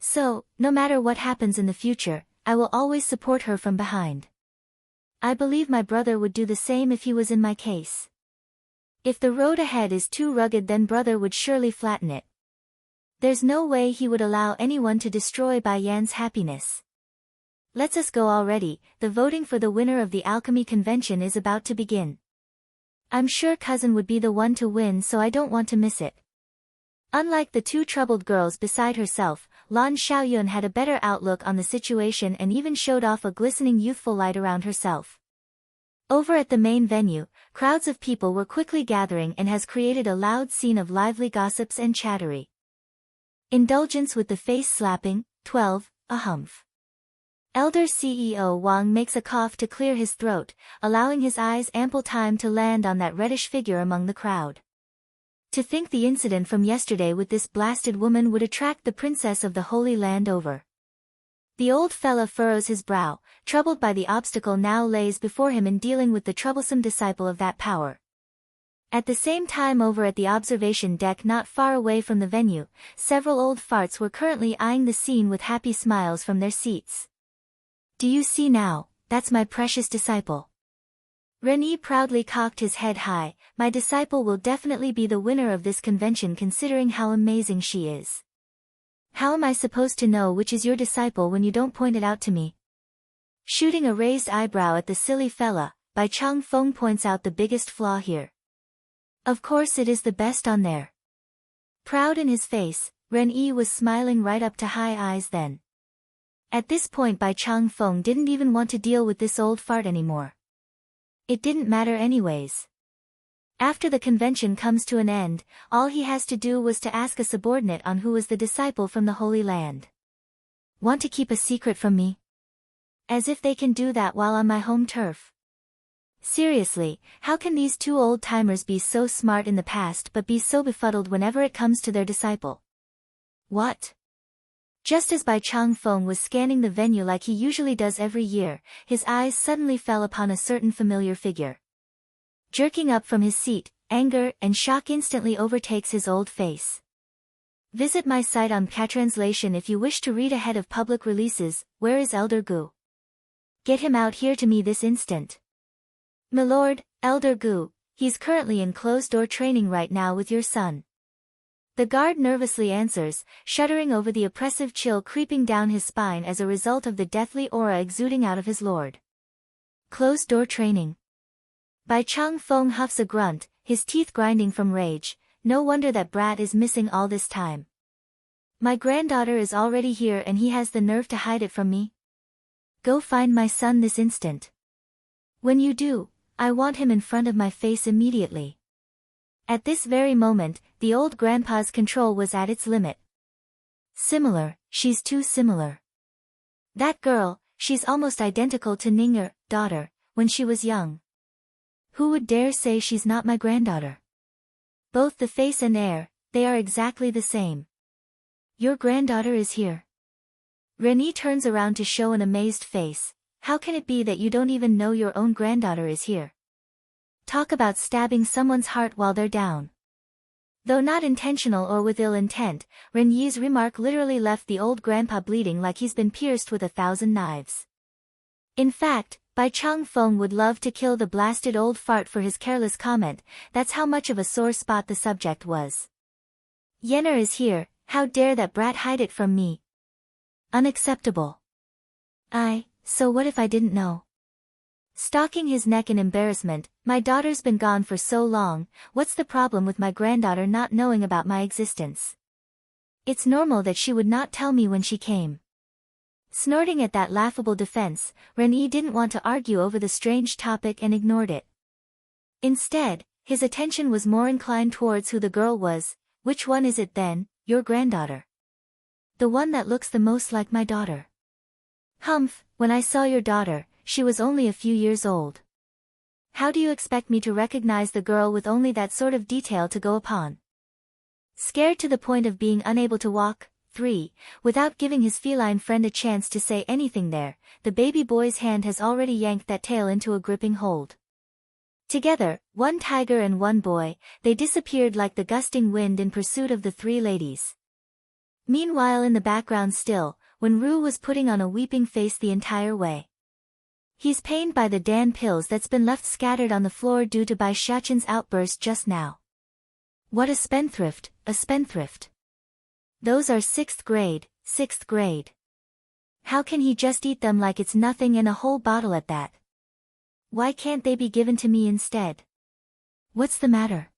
So, no matter what happens in the future, I will always support her from behind. I believe my brother would do the same if he was in my case. If the road ahead is too rugged, then brother would surely flatten it. There's no way he would allow anyone to destroy Bai Yan's happiness. Let's us go already, the voting for the winner of the alchemy convention is about to begin. I'm sure cousin would be the one to win, so I don't want to miss it. Unlike the two troubled girls beside herself, Lan Xiaoyun had a better outlook on the situation and even showed off a glistening youthful light around herself. Over at the main venue, crowds of people were quickly gathering and has created a loud scene of lively gossips and chattery. Indulgence with the face slapping. 12. A humph. Elder CEO Wang makes a cough to clear his throat, allowing his eyes ample time to land on that reddish figure among the crowd. To think the incident from yesterday with this blasted woman would attract the princess of the Holy Land over. The old fella furrows his brow, troubled by the obstacle now lays before him in dealing with the troublesome disciple of that power. At the same time, over at the observation deck not far away from the venue, several old farts were currently eyeing the scene with happy smiles from their seats. Do you see now, that's my precious disciple. Renyi proudly cocked his head high. My disciple will definitely be the winner of this convention considering how amazing she is. How am I supposed to know which is your disciple when you don't point it out to me? Shooting a raised eyebrow at the silly fella, Bai Changfeng points out the biggest flaw here. Of course it is the best on there. Proud in his face, Renyi was smiling right up to high eyes then. At this point Bai Changfeng didn't even want to deal with this old fart anymore. It didn't matter anyways. After the convention comes to an end, all he has to do was to ask a subordinate on who was the disciple from the Holy Land. Want to keep a secret from me? As if they can do that while on my home turf. Seriously, how can these two old-timers be so smart in the past but be so befuddled whenever it comes to their disciple? What? Just as Bai Changfeng was scanning the venue like he usually does every year, his eyes suddenly fell upon a certain familiar figure. Jerking up from his seat, anger and shock instantly overtakes his old face. Visit my site on Catranslation if you wish to read ahead of public releases. Where is Elder Gu? Get him out here to me this instant. Milord, Elder Gu, he's currently in closed-door training right now with your son. The guard nervously answers, shuddering over the oppressive chill creeping down his spine as a result of the deathly aura exuding out of his lord. Closed-door training. Bai Changfeng huffs a grunt, his teeth grinding from rage. No wonder that brat is missing all this time. My granddaughter is already here and he has the nerve to hide it from me? Go find my son this instant. When you do, I want him in front of my face immediately. At this very moment, the old grandpa's control was at its limit. Similar, she's too similar. That girl, she's almost identical to Ninger, daughter, when she was young. Who would dare say she's not my granddaughter? Both the face and air, they are exactly the same. Your granddaughter is here. Renyi turns around to show an amazed face. How can it be that you don't even know your own granddaughter is here? Talk about stabbing someone's heart while they're down. Though not intentional or with ill intent, Ren Yi's remark literally left the old grandpa bleeding like he's been pierced with 1,000 knives. In fact, Bai Chang Feng would love to kill the blasted old fart for his careless comment. That's how much of a sore spot the subject was. Yenner is here, how dare that brat hide it from me? Unacceptable. So what if I didn't know? Stalking his neck in embarrassment, my daughter's been gone for so long, what's the problem with my granddaughter not knowing about my existence? It's normal that she would not tell me when she came. Snorting at that laughable defense, Ren Yi didn't want to argue over the strange topic and ignored it. Instead, his attention was more inclined towards who the girl was. Which one is it then, your granddaughter? The one that looks the most like my daughter. Humph, when I saw your daughter, she was only a few years old. How do you expect me to recognize the girl with only that sort of detail to go upon? Scared to the point of being unable to walk, 3, without giving his feline friend a chance to say anything there, the baby boy's hand has already yanked that tail into a gripping hold. Together, one tiger and one boy, they disappeared like the gusting wind in pursuit of the 3 ladies. Meanwhile in the background still, Wenru was putting on a weeping face the entire way. He's pained by the Dan pills that's been left scattered on the floor due to Bai Xiaqin's outburst just now. What a spendthrift, a spendthrift. Those are 6th grade. How can he just eat them like it's nothing and a whole bottle at that? Why can't they be given to me instead? What's the matter?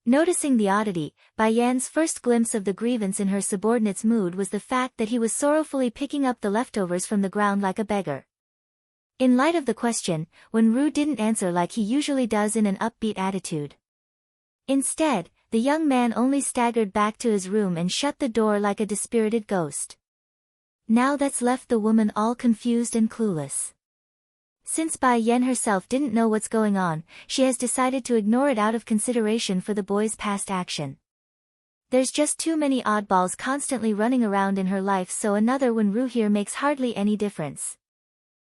Noticing the oddity, Bai Yan's first glimpse of the grievance in her subordinate's mood was the fact that he was sorrowfully picking up the leftovers from the ground like a beggar. In light of the question, Wenru didn't answer like he usually does in an upbeat attitude. Instead, the young man only staggered back to his room and shut the door like a dispirited ghost. Now that's left the woman all confused and clueless. Since Bai Yan herself didn't know what's going on, she has decided to ignore it out of consideration for the boy's past action. There's just too many oddballs constantly running around in her life, so another Wenru here makes hardly any difference.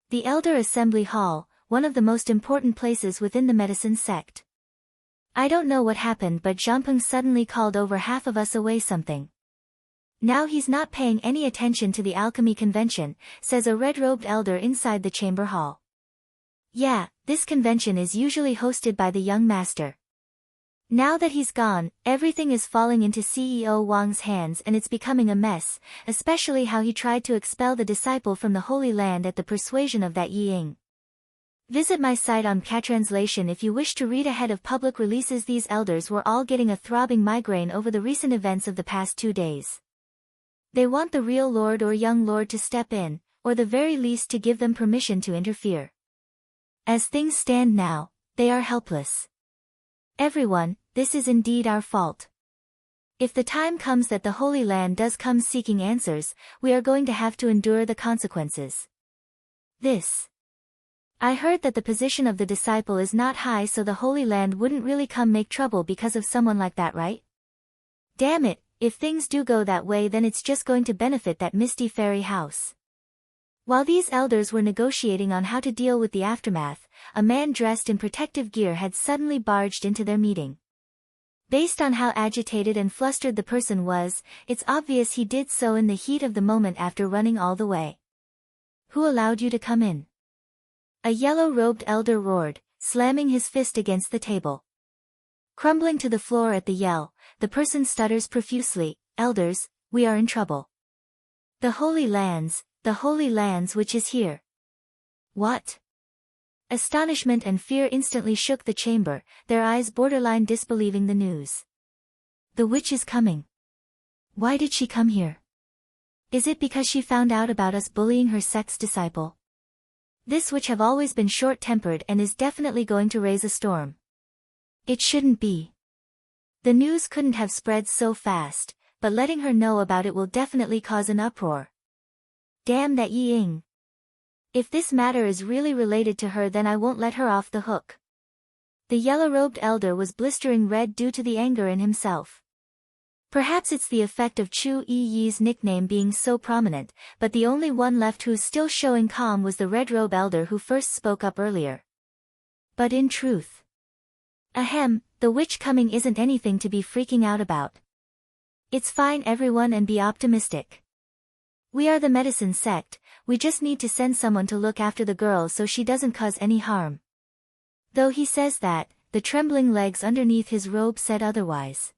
The Elder Assembly Hall, one of the most important places within the medicine sect. I don't know what happened, but Zhangpeng suddenly called over half of us away something. Now he's not paying any attention to the alchemy convention, says a red-robed elder inside the chamber hall. Yeah, this convention is usually hosted by the young master. Now that he's gone, everything is falling into CEO Wang's hands and it's becoming a mess, especially how he tried to expel the disciple from the Holy Land at the persuasion of that Yi Ying. Visit my site on Catranslation if you wish to read ahead of public releases. These elders were all getting a throbbing migraine over the recent events of the past 2 days. They want the real lord or young lord to step in, or the very least to give them permission to interfere. As things stand now, they are helpless. Everyone, this is indeed our fault. If the time comes that the Holy Land does come seeking answers, we are going to have to endure the consequences. I heard that the position of the disciple is not high, so the Holy Land wouldn't really come make trouble because of someone like that, right? Damn it, if things do go that way then it's just going to benefit that misty fairy house. While these elders were negotiating on how to deal with the aftermath, a man dressed in protective gear had suddenly barged into their meeting. Based on how agitated and flustered the person was, it's obvious he did so in the heat of the moment after running all the way. Who allowed you to come in? A yellow-robed elder roared, slamming his fist against the table. Crumbling to the floor at the yell, the person stutters profusely, "Elders, we are in trouble. The Holy Lands which is here." What? Astonishment and fear instantly shook the chamber, their eyes borderline disbelieving the news. The witch is coming. Why did she come here? Is it because she found out about us bullying her sect's disciple? This witch have always been short-tempered and is definitely going to raise a storm. It shouldn't be. The news couldn't have spread so fast, but letting her know about it will definitely cause an uproar. Damn that Yi Ying. If this matter is really related to her then I won't let her off the hook. The yellow-robed elder was blistering red due to the anger in himself. Perhaps it's the effect of Chu Yi's nickname being so prominent, but the only one left who's still showing calm was the red-robe elder who first spoke up earlier. But in truth, ahem, the witch coming isn't anything to be freaking out about. It's fine everyone, and be optimistic. We are the medicine sect, we just need to send someone to look after the girl so she doesn't cause any harm. Though he says that, the trembling legs underneath his robe said otherwise.